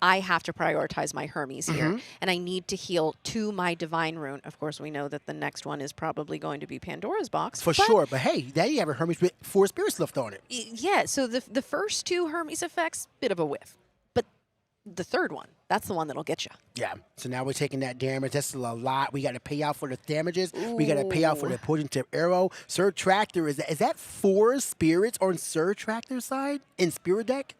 I have to prioritize my Hermes here, and I need to heal to my Divine Rune. Of course, we know that the next one is probably going to be Pandora's Box. for sure. But hey, now you have a Hermes with 4 spirits left on it. Yeah, so the first 2 Hermes effects, bit of a whiff. But the third one, that's the one that'll get you. Yeah. So now we're taking that damage. That's still a lot. We got to pay out for the damages. We got to pay out for the poison tip arrow. Sir Tractor, is that 4 spirits on Sir Tractor's side in Spirit deck?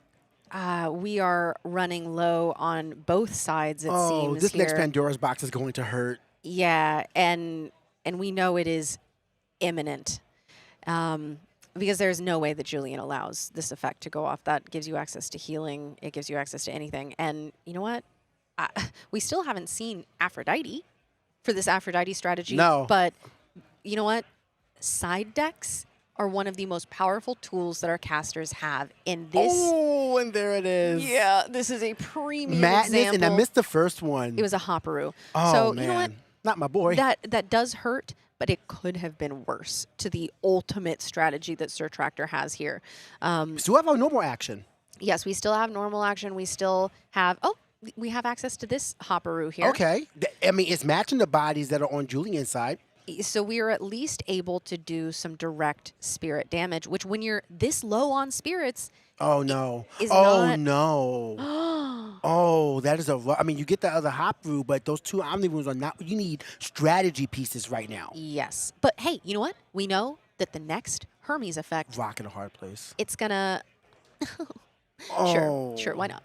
We are running low on both sides, it seems. This here. next Pandora's Box is going to hurt. Yeah, and we know it is imminent, because there's no way that Julian allows this effect to go off. That gives you access to healing. It gives you access to anything. And you know what? We still haven't seen Aphrodite for this Aphrodite strategy. No. But you know what? Side decks are one of the most powerful tools that our casters have in this. Oh, and there it is. Yeah, this is a premium Madness, example. and I missed the first one. It was a Hopperoo. Oh, so man. you know what? Not my boy. That does hurt, but it could have been worse to the ultimate strategy that Sir Tractor has here. Still have our normal action. Yes, we still have normal action. We still have, we have access to this Hopperoo here. Okay. I mean, it's matching the bodies that are on Julian's side. So we are at least able to do some direct spirit damage, which when you're this low on spirits, Oh no! is Oh not. no! Oh, that is I mean, you get the other hop through, but those two Omni Rooms are not. You need strategy pieces right now. Yes. But hey, you know what? We know that the next Hermes effect, Rock in a hard place. it's gonna. Oh. Sure, why not?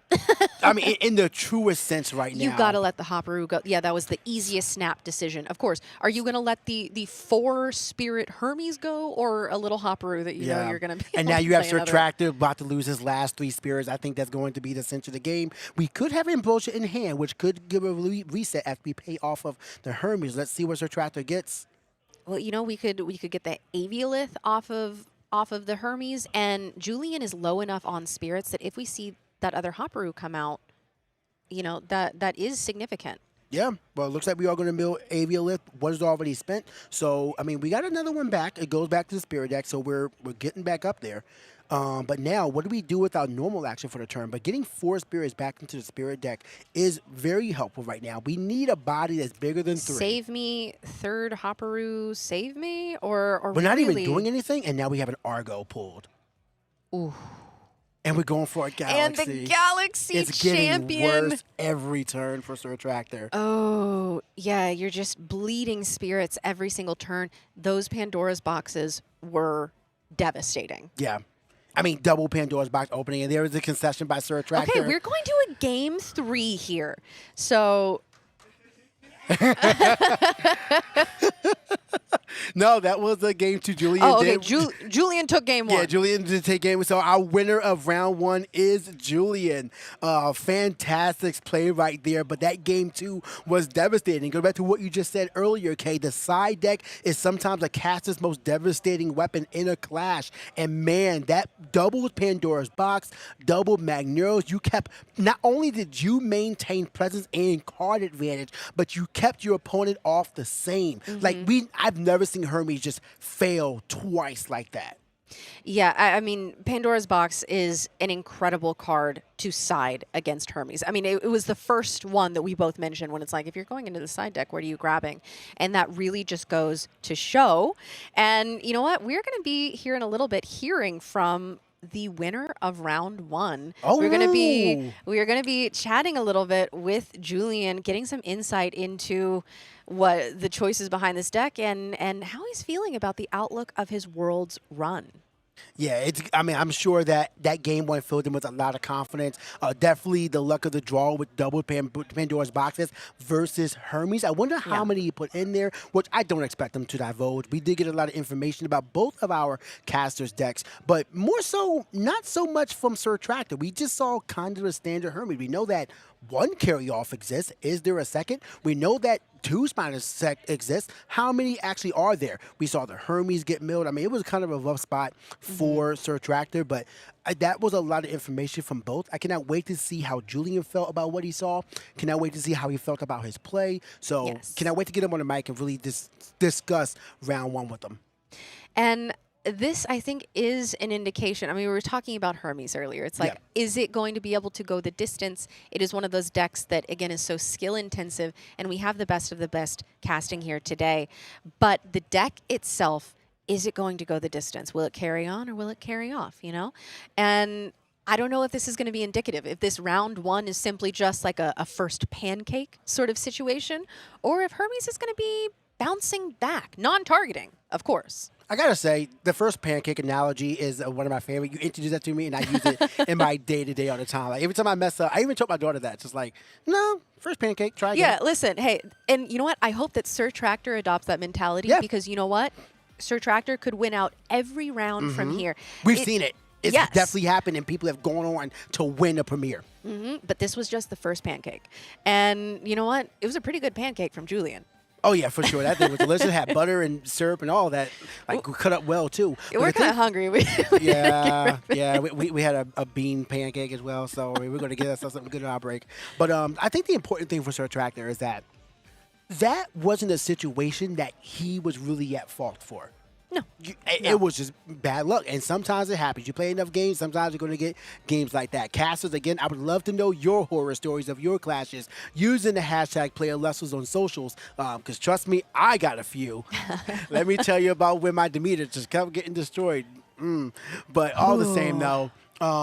I mean, in the truest sense right now. You gotta let the Hopperoo go. Yeah, that was the easiest snap decision. Of course. Are you gonna let the 4 spirit Hermes go, or a little Hopperoo that you know you're gonna be? And able now to you have play Sir another? Tractor about to lose his last 3 spirits. I think that's going to be the center of the game. We could have Ambrosia in hand, which could give a reset after we pay off of the Hermes. Let's see what Sir Tractor gets. Well, you know, we could get the Aviolith off of the Hermes, and Julian is low enough on spirits that if we see that other Hopperoo come out, you know, that is significant. Yeah, well, it looks like we are going to mill Aviolith. One is already spent. So, I mean, we got another one back. It goes back to the Spirit deck, so we're getting back up there. But now, what do we do with our normal action for the turn? But getting 4 spirits back into the Spirit deck is very helpful right now. We need a body that's bigger than 3. Save me, third Hopperoo, save me, or We're not even really- doing anything, and now we have an Argo pulled. Ooh. And we're going for a Galaxy. And the Galaxy It's getting Champion. worse every turn for Sir Tractor. Oh, yeah, you're just bleeding spirits every single turn. Those Pandora's boxes were devastating. Yeah. I mean, double Pandora's box opening, and there is a concession by Sir Tractor. Okay, we're going to a game 3 here. So No, that was a game 2. Julian oh, okay. did. Julian took game 1. Yeah, Julian did take game. So our winner of round 1 is Julian. Fantastic play right there. But that game 2 was devastating. Go back to what you just said earlier, Kay. The side deck is sometimes a caster's most devastating weapon in a clash. And man, that doubled Pandora's box, doubled Magneros. You kept, not only did you maintain presence and card advantage, but you kept your opponent off the same. Like I've never seen Hermes just fail twice like that. Yeah, I mean, Pandora's Box is an incredible card to side against Hermes. I mean, it was the first one that we both mentioned when it's like, if you're going into the side deck, what are you grabbing? And that really just goes to show. And you know what? We're going to be here in a little bit hearing from the winner of round 1. Oh, we're going to be chatting a little bit with Julian, getting some insight into what the choices behind this deck and how he's feeling about the outlook of his Worlds run. Yeah, I mean, I'm sure that game 1 filled him with a lot of confidence. Definitely the luck of the draw with double Pandora's boxes versus Hermes. I wonder how many he put in there, which I don't expect him to divulge. We did get a lot of information about both of our casters' decks, but more so, not so much from Sir Tractor. We just saw kind of a standard Hermes. We know that 1 carry-off exists. Is there a second? We know that 2 spiders exist. How many actually are there? We saw the Hermes get milled. I mean, it was kind of a rough spot for Sir Tractor, but that was a lot of information from both. I cannot wait to see how Julian felt about what he saw. Cannot wait to see how he felt about his play. So cannot wait to get him on the mic and really discuss round 1 with him. And this, I think, is an indication. I mean, we were talking about Hermes earlier. It's like, is it going to be able to go the distance? It is one of those decks that, again, is so skill-intensive, and we have the best of the best casting here today. But the deck itself, is it going to go the distance? Will it carry on or will it carry off, you know? And I don't know if this is going to be indicative, if this round 1 is simply just like a first pancake sort of situation, or if Hermes is going to be bouncing back, non-targeting, of course. I gotta say, the first pancake analogy is one of my favorite. You introduced that to me, and I use it in my day-to-day all the time. Like every time I mess up, I even told my daughter that. Just like, no, first pancake, try again. Yeah, listen, hey, and you know what? I hope that Sir Tractor adopts that mentality because you know what? Sir Tractor could win out every round from here. We've seen it. It's definitely happened, and people have gone on to win a premiere. But this was just the first pancake. And you know what? It was a pretty good pancake from Julian. Oh, yeah, for sure. That thing was delicious. It had butter and syrup and all that. Like, cut up well, too. We're kind of hungry. We had a bean pancake as well, so we're going to get ourselves something good in our break. But I think the important thing for Sir Tractor is that wasn't a situation that he was really at fault for. No. It was just bad luck. And sometimes it happens. You play enough games, sometimes you're going to get games like that. Casters, again, I would love to know your horror stories of your clashes using the hashtag #PlayALestrals on socials. Because trust me, I got a few. Let me tell you about when my Demeter just kept getting destroyed. But all the same, though,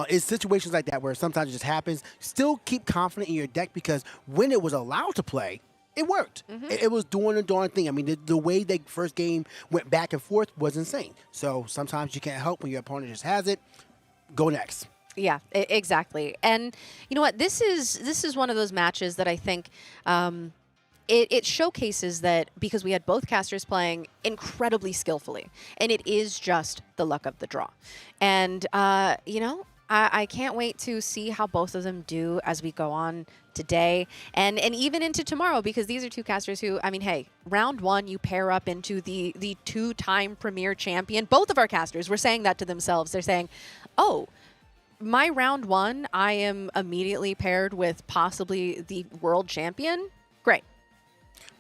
it's situations like that where sometimes it just happens. Still keep confident in your deck because when it was allowed to play, it worked. It was doing a darn thing. I mean, the way the first game went back and forth was insane. So sometimes you can't help when your opponent just has it. Go next. Yeah, exactly. And you know what? This is one of those matches that I think it showcases that because we had both casters playing incredibly skillfully, and it is just the luck of the draw. And you know, I can't wait to see how both of them do as we go on today and even into tomorrow, because these are two casters who, I mean, hey, round one, you pair up into the two-time premier champion. Both of our casters were saying that to themselves. They're saying, oh, my round one, I am immediately paired with possibly the world champion. Great.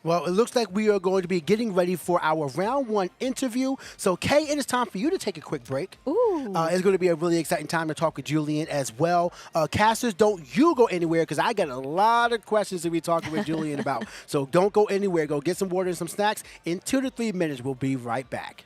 Well, it looks like we are going to be getting ready for our round one interview. So, Kay, it is time for you to take a quick break. Ooh. It's going to be a really exciting time to talk with Julian as well. Casters, don't you go anywhere because I got a lot of questions to be talking with Julian about. So don't go anywhere. Go get some water and some snacks. In 2 to 3 minutes, we'll be right back.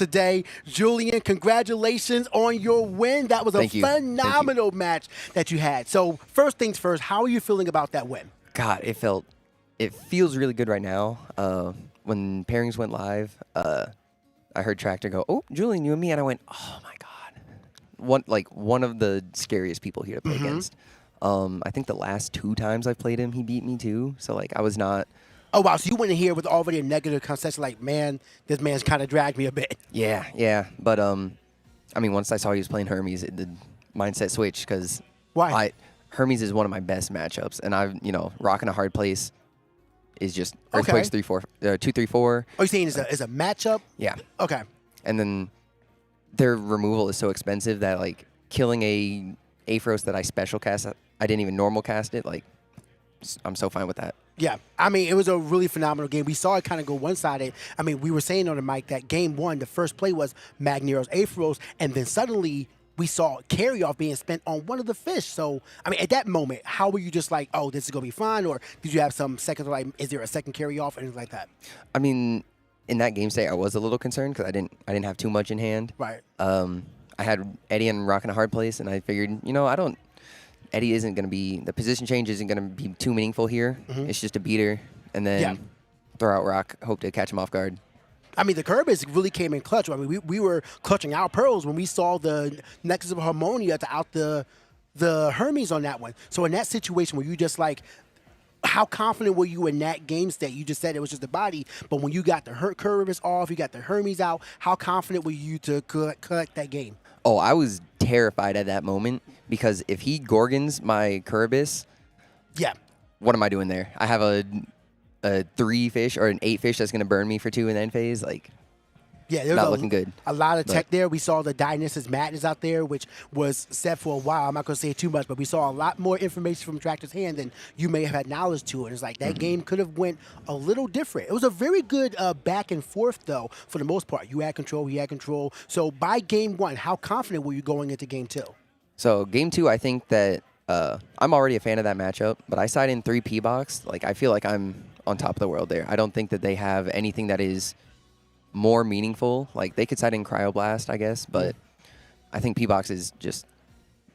today. Julian, congratulations on your win. That was a Thank you. phenomenal match that you had. So first things first, how are you feeling about that win? God, it feels really good right now. When pairings went live, I heard Tractor go, "Oh, Julian, you and me," and I went, "Oh my God." One of the scariest people here to play against. I think the last 2 times I've played him, he beat me too. So like I was not. Oh, wow. So you went in here with already a negative conception like, man, this man's kind of dragged me a bit. Yeah. But, I mean, once I saw he was playing Hermes, the mindset switched because Why? Hermes is one of my best matchups. And rocking a hard place is just Earthquakes 2-3-4. Oh, you're saying is a matchup? Yeah. Okay. And then their removal is so expensive that, like, killing a Aphros that I special cast, I didn't even normal cast it. Like, I'm so fine with that. Yeah, I mean, it was a really phenomenal game. We saw it kind of go one-sided. I mean, we were saying on the mic that game 1, the first play was Magnero's Aphros, and then suddenly we saw carry-off being spent on one of the fish. So, I mean, at that moment, how were you just like, oh, this is going to be fine? Or did you have some second, like, is there a second carry-off, anything like that? I mean, in that game state, I was a little concerned because I didn't have too much in hand. Right. I had Eddie and rocking a hard place, and I figured, Eddie isn't going to be, the position change isn't going to be too meaningful here. It's just a beater, and then throw out rock, hope to catch him off guard. I mean, the Kerbis really came in clutch. I mean, we were clutching our pearls when we saw the Nexus of Harmonia to out the Hermes on that one. So in that situation, were you just like, how confident were you in that game state? You just said it was just the body, but when you got the Kerbis off, you got the Hermes out, how confident were you to collect that game? Oh, I was terrified at that moment because if he Gorgons my Kerbis, what am I doing there? I have a 3 fish or an 8 fish that's going to burn me for 2 in the end phase. Like, there's not looking good. A lot of tech there. We saw the Dionysus Madness out there, which was set for a while. I'm not going to say too much, but we saw a lot more information from Tractor's hand than you may have had knowledge to. And it's like that game could have went a little different. It was a very good back and forth, though, for the most part. You had control, he had control. So by game 1, how confident were you going into game 2? So game 2, I think that I'm already a fan of that matchup, but I side in 3 P-Box. Like, I feel like I'm on top of the world there. I don't think that they have anything that is more meaningful. Like, they could side in Cryoblast, I guess, but I think P-Box is just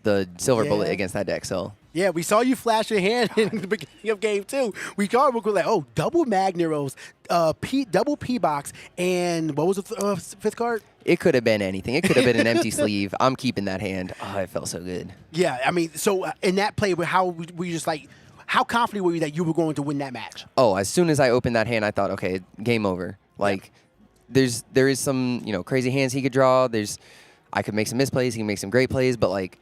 the silver bullet against that deck. So yeah, we saw you flash your hand in the beginning of game 2. We called it, we're like, oh, double Magneros, double P-Box, and what was the 5th card? it could have been anything. It could have been an empty sleeve. I'm keeping that hand. Oh, it felt so good. Yeah, I mean, so in that play, how were you just like, how confident were you that you were going to win that match? Oh, as soon as I opened that hand, I thought, okay, game over. Like, there is some, crazy hands he could draw. I could make some misplays. He can make some great plays, but like,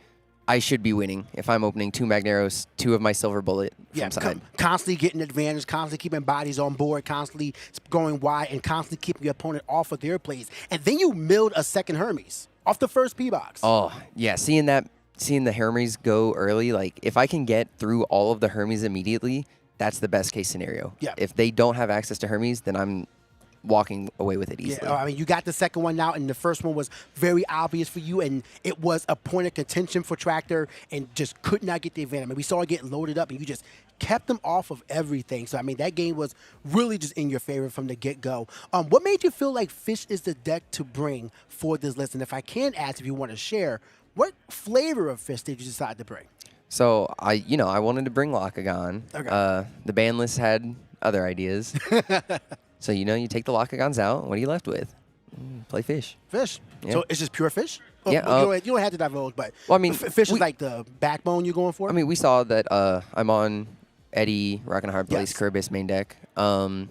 I should be winning if I'm opening 2 Magneros, 2 of my Silver Bullet from side. Constantly getting advantage, constantly keeping bodies on board, constantly going wide, and constantly keeping your opponent off of their plays. And then you milled a second Hermes off the first P-Box. Oh, yeah. Seeing the Hermes go early, like, if I can get through all of the Hermes immediately, that's the best case scenario. Yeah. If they don't have access to Hermes, then I'm walking away with it easily. Yeah, I mean, you got the second one out, and the first one was very obvious for you, and it was a point of contention for Tractor, and just could not get the advantage. I mean, we saw it getting loaded up, and you just kept them off of everything. So, I mean, that game was really just in your favor from the get-go. What made you feel like Fish is the deck to bring for this list? And if I can ask, if you want to share, what flavor of Fish did you decide to bring? So, I wanted to bring Lockagon. Okay. The ban list had other ideas. So, you take the Lockagons out. What are you left with? Play Fish. Fish. Yeah. So it's just pure Fish? Oh, Yeah. you don't have to divulge, but Well, I mean, Fish is like the backbone you're going for? I mean, we saw that I'm on Eddie, Rockin' Hard Place, Yes. Kerbis main deck. I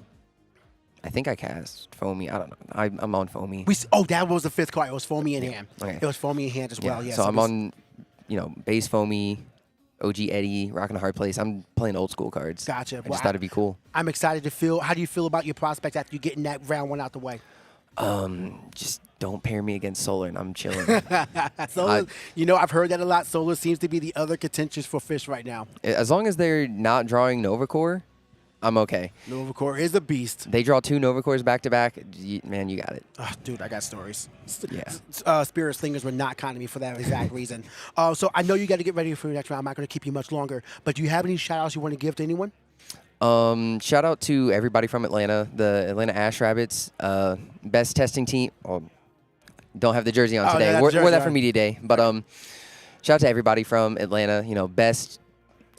think I cast Foamy. I don't know. I'm on Foamy. That was the 5th card. It was Foamy in hand. Okay. It was Foamy in hand as well. Yeah. So I'm on, base Foamy, OG Eddie, Rockin' a Hard Place. I'm playing old school cards. Gotcha. I just thought it'd be cool. I'm excited to feel. How do you feel about your prospects after you getting that round 1 out the way? Just don't pair me against Solar, and I'm chilling. Solar, I've heard that a lot. Solar seems to be the other contentious for Fish right now. As long as they're not drawing Nova Core, I'm okay. Nova Core is a beast. They draw 2 Nova Cores back to back. Man, you got it. Oh, dude, I got stories. Yeah. Spirit Slingers were not kind to me for that exact reason. So I know you got to get ready for your next round. I'm not going to keep you much longer. But do you have any shout-outs you want to give to anyone? Shout out to everybody from Atlanta, the Atlanta Ash Rabbits, best testing team. Oh, don't have the jersey on Oh, today. yeah, Wore jersey that for on. media day. But shout out to everybody from Atlanta. You know, best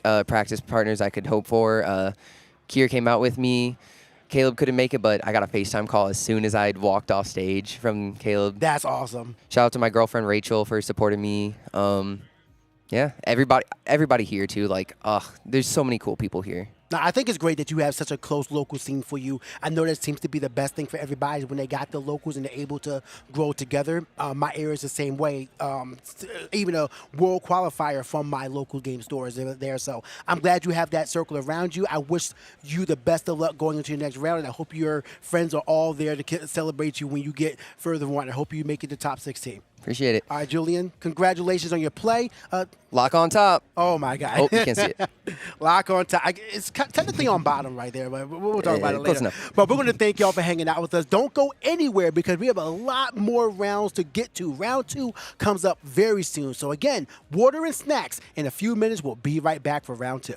practice partners I could hope for. Kier came out with me. Caleb couldn't make it, but I got a FaceTime call as soon as I had walked off stage from Caleb. That's awesome. Shout out to my girlfriend Rachel for supporting me. Yeah, everybody here too. Like, there's so many cool people here. Now, I think it's great that you have such a close local scene for you. I know that seems to be the best thing for everybody when they got the locals and they're able to grow together. My area is the same way. Even a world qualifier from my local game store is there. So I'm glad you have that circle around you. I wish you the best of luck going into your next round, and I hope your friends are all there to celebrate you when you get further on. I hope you make it to top 16. Appreciate it. All right, Julian, congratulations on your play. Lock on top. Oh, my God. Oh, you can't see it. Lock on top. It's technically on bottom right there, but we'll talk about it close later. enough. But we're going to thank y'all for hanging out with us. Don't go anywhere because we have a lot more rounds to get to. Round 2 comes up very soon. So, again, water and snacks. In a few minutes, we'll be right back for round 2.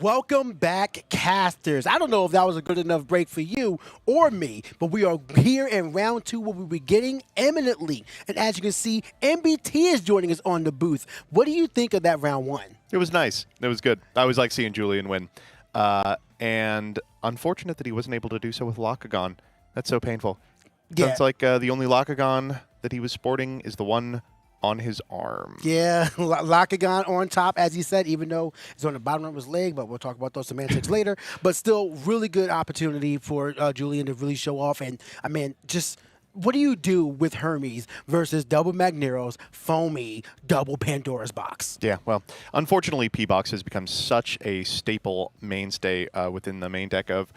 Welcome back, casters. I don't know if that was a good enough break for you or me, but we are here in round 2 where we're beginning imminently. And as you can see, MBT is joining us on the booth. What do you think of that round 1? It was nice. It was good. I always like seeing Julian win. And unfortunate that he wasn't able to do so with Lakagon. That's so painful. Yeah. Sounds like the only Lakagon that he was sporting is the one on his arm. Yeah, Lakagon on top, as he said, even though it's on the bottom of his leg, but we'll talk about those semantics later. But still, really good opportunity for Julian to really show off. And, I mean, just what do you do with Hermes versus double Magneros, Foamy, double Pandora's Box? Yeah, well, unfortunately, P-Box has become such a staple mainstay within the main deck of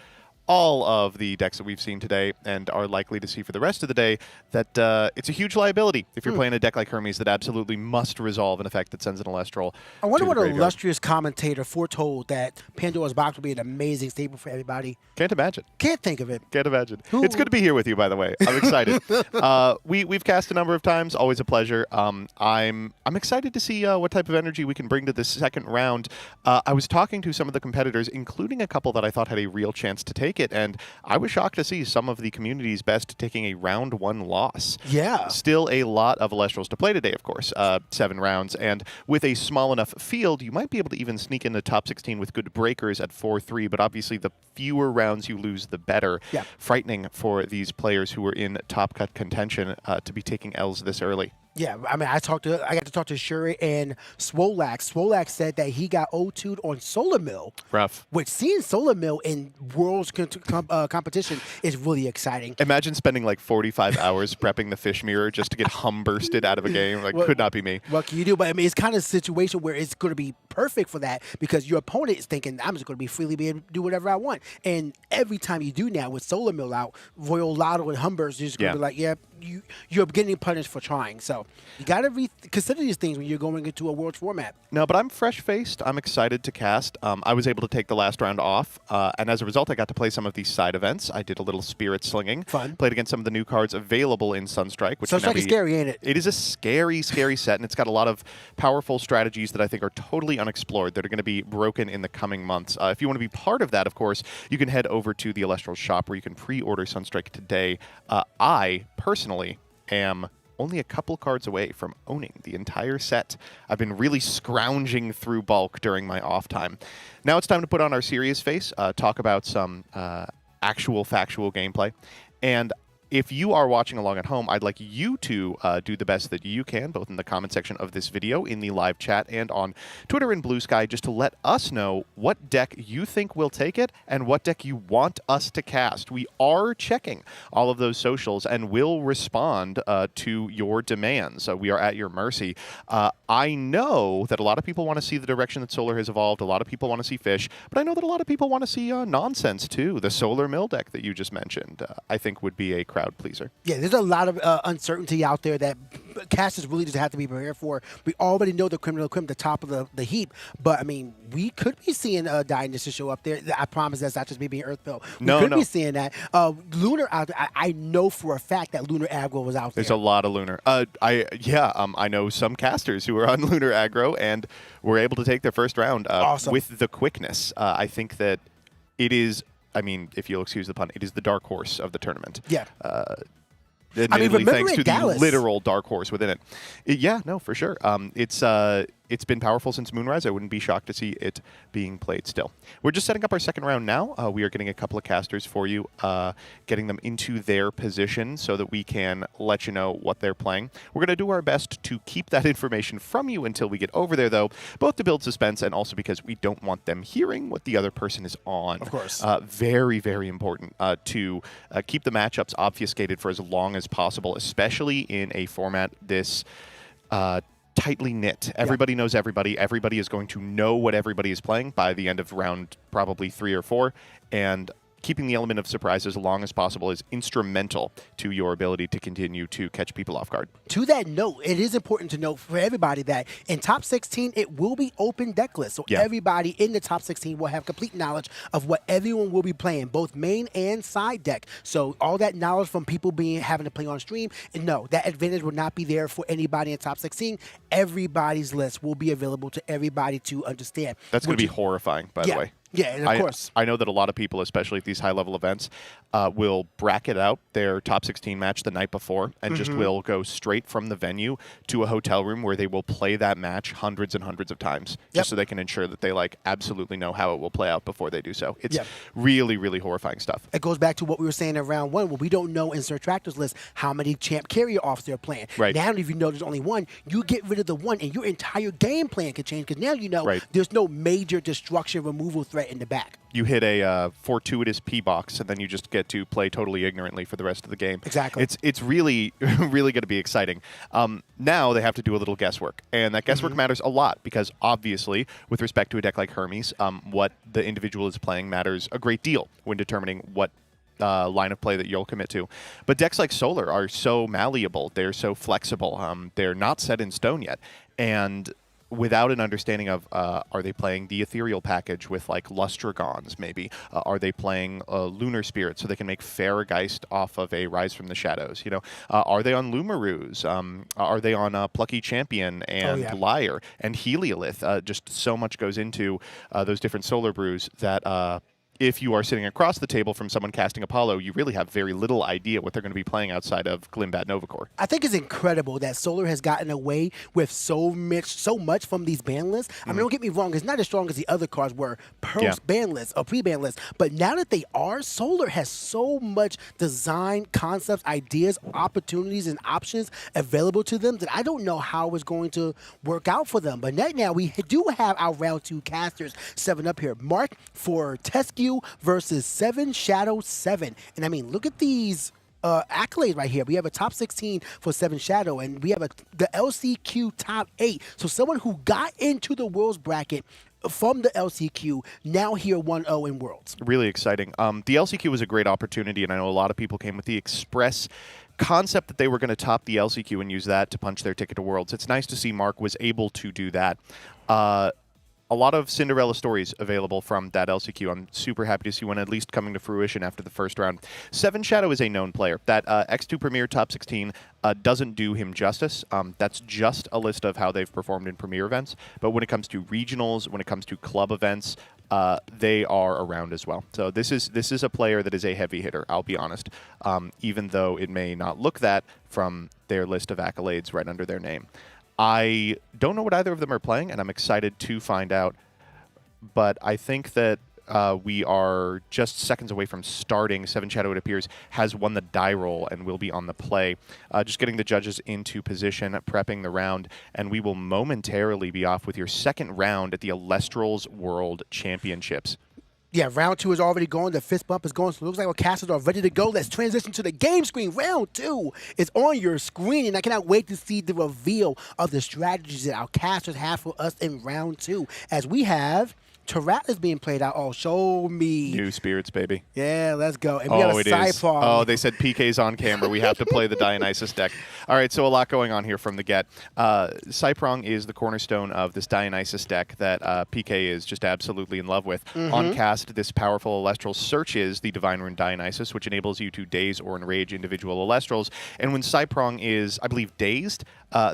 all of the decks that we've seen today and are likely to see for the rest of the day, that it's a huge liability if you're playing a deck like Hermes that absolutely must resolve an effect that sends an Elestral. I wonder to what the an graveyard. illustrious commentator foretold that Pandora's Box would be an amazing staple for everybody. Can't imagine. Can't think of it. Can't imagine. It's good to be here with you, by the way. I'm excited. We've cast a number of times. Always a pleasure. I'm excited to see what type of energy we can bring to this second round. I was talking to some of the competitors, including a couple that I thought had a real chance to take it, and I was shocked to see some of the community's best taking a round 1 loss. Yeah. Still a lot of Elestrals to play today, of course. 7 rounds, and with a small enough field, you might be able to even sneak in the top 16 with good breakers at 4-3, but obviously the fewer rounds you lose, the better. Yeah. Frightening for these players who are in top cut contention to be taking L's this early. Yeah, I mean, I got to talk to Shuri and Swolax. Swolax said that he got O2'd on Solar Mill. Rough. Which seeing Solar Mill in Worlds competition is really exciting. Imagine spending like 45 hours prepping the fish mirror just to get hum-bursted out of a game. Like, could not be me. What can you do? But I mean, it's kind of a situation where it's going to be perfect for that because your opponent is thinking, I'm just going to be freely be able to do whatever I want. And every time you do now with Solar Mill out, Royal Lotto and Humburst, you're just going to be like, yeah, you're getting punished for trying. So you got to consider these things when you're going into a Worlds format. No, but I'm fresh-faced. I'm excited to cast. I was able to take the last round off, and as a result, I got to play some of these side events. I did a little spirit slinging. Fun. Played against some of the new cards available in Sunstrike. Which Sunstrike is scary, ain't it? It is a scary, scary set, and it's got a lot of powerful strategies that I think are totally unexplored that are going to be broken in the coming months. If you want to be part of that, of course, you can head over to the Elestrals shop where you can pre-order Sunstrike today. I, personally, am only a couple cards away from owning the entire set. I've been really scrounging through bulk during my off time. Now it's time to put on our serious face, talk about some actual factual gameplay. And if you are watching along at home, I'd like you to do the best that you can, both in the comment section of this video, in the live chat, and on Twitter and Blue Sky, just to let us know what deck you think will take it and what deck you want us to cast. We are checking all of those socials and will respond to your demands. We are at your mercy. I know that a lot of people want to see the direction that Solar has evolved. A lot of people want to see Fish, but I know that a lot of people want to see Nonsense, too. The Solar Mill deck that you just mentioned, I think would be a crowd pleaser. Yeah, there's a lot of uncertainty out there that casters really just have to be prepared for. We already know the criminal crim, the top of the heap, but I mean, we could be seeing Dionysus show up there. I promise that's not just me being Earthbill. We could be seeing that. Lunar out there, I know for a fact that Lunar Aggro was out there. There's a lot of Lunar. I know some casters who are on Lunar Aggro and were able to take their first round Awesome. with the quickness. I think that it is, I mean, if you'll excuse the pun, it is the dark horse of the tournament. Yeah. Admittedly, thanks to Dallas, the literal dark horse within it. Yeah, no, for sure. It's been powerful since Moonrise. I wouldn't be shocked to see it being played still. We're just setting up our second round now. We are getting a couple of casters for you, getting them into their position so that we can let you know what they're playing. We're going to do our best to keep that information from you until we get over there, though, both to build suspense and also because we don't want them hearing what the other person is on. Of course. Very, very important to keep the matchups obfuscated for as long as possible, especially in a format this tightly knit. Everybody knows everybody. Everybody is going to know what everybody is playing by the end of round probably 3 or 4. And keeping the element of surprise as long as possible is instrumental to your ability to continue to catch people off guard. To that note, it is important to note for everybody that in top 16, it will be open deck list. So everybody in the top 16 will have complete knowledge of what everyone will be playing, both main and side deck. So all that knowledge from people having to play on stream, and no, that advantage will not be there for anybody in top 16. Everybody's list will be available to everybody to understand. That's going to be horrifying, by the way. Yeah, and of course. I know that a lot of people, especially at these high-level events, will bracket out their top 16 match the night before and just will go straight from the venue to a hotel room where they will play that match hundreds and hundreds of times just so they can ensure that they absolutely know how it will play out before they do so. It's really, really horrifying stuff. It goes back to what we were saying in round one, where we don't know in Sir Tractor's list how many champ carrier offs they're playing. Right. Now, if you know there's only one, you get rid of the one, and your entire game plan can change because now you know there's no major destruction removal threat in the back. You hit a fortuitous P box, and then you just get to play totally ignorantly for the rest of the game. Exactly. It's really, really going to be exciting. Now they have to do a little guesswork, and that guesswork matters a lot because obviously, with respect to a deck like Hermes, what the individual is playing matters a great deal when determining what line of play that you'll commit to. But decks like Solar are so malleable. They're so flexible. They're not set in stone yet. And without an understanding of, are they playing the Ethereal package with Lustragons, maybe? Are they playing Lunar Spirit so they can make Farrageist off of a Rise from the Shadows? Are they on Lumaroos? Are they on Plucky Champion and Liar and Heliolith? Just so much goes into those different Solar brews that if you are sitting across the table from someone casting Apollo, you really have very little idea what they're going to be playing outside of Glimbat Novacore. I think it's incredible that Solar has gotten away with so much from these ban lists. I mean, don't get me wrong, it's not as strong as the other cards were post-ban lists or pre-ban lists, but now that they are, Solar has so much design, concepts, ideas, opportunities, and options available to them that I don't know how it's going to work out for them. But right now, we do have our round 2 casters 7 up here. Mark for Tescu versus 7 Shadow 7. And I mean, look at these accolades right here. We have a top 16 for 7 Shadow, and we have the LCQ top 8. So someone who got into the Worlds bracket from the LCQ, now here 1-0 in Worlds. Really exciting. The LCQ was a great opportunity, and I know a lot of people came with the express concept that they were going to top the LCQ and use that to punch their ticket to Worlds. It's nice to see Mark was able to do that. A lot of Cinderella stories available from that LCQ. I'm super happy to see one at least coming to fruition after the first round. 7 Shadow is a known player. That X2 Premier Top 16 doesn't do him justice. That's just a list of how they've performed in Premier events. But when it comes to regionals, when it comes to club events, they are around as well. So this is a player that is a heavy hitter, I'll be honest, even though it may not look that from their list of accolades right under their name. I don't know what either of them are playing, and I'm excited to find out. But I think that we are just seconds away from starting. 7 Shadow, it appears, has won the die roll and will be on the play. Just getting the judges into position, prepping the round, and we will momentarily be off with your second round at the Elestrals World Championships. Yeah, round 2 is already going. The fist bump is going, so it looks like our casters are ready to go. Let's transition to the game screen. Round 2 is on your screen, and I cannot wait to see the reveal of the strategies that our casters have for us in round 2. As we have Tarat is being played out. Oh, show me. New spirits, baby. Yeah, let's go. And we have a Cyprong. Oh, they said PK's on camera. We have to play the Dionysus deck. All right, so a lot going on here from the get. Cyprong is the cornerstone of this Dionysus deck that PK is just absolutely in love with. On cast, this powerful Elestral searches the Divine Rune Dionysus, which enables you to daze or enrage individual Elestrals. And when Cyprong is, I believe, dazed,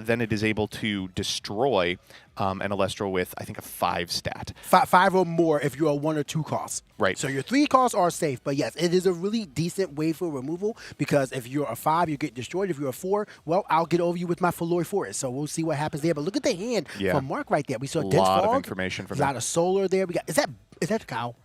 then it is able to destroy an Elestral with, I think, a 5 stat. 5 or more if you're a 1 or 2 cost. Right. So your 3 costs are safe, but yes, it is a really decent way for removal because if you're a 5, you get destroyed. If you're a 4, well, I'll get over you with my Falloy Forest. So we'll see what happens there. But look at the hand from Mark right there. We saw Dense Fog. A lot of information from a lot of Solar there. We got is that a cow?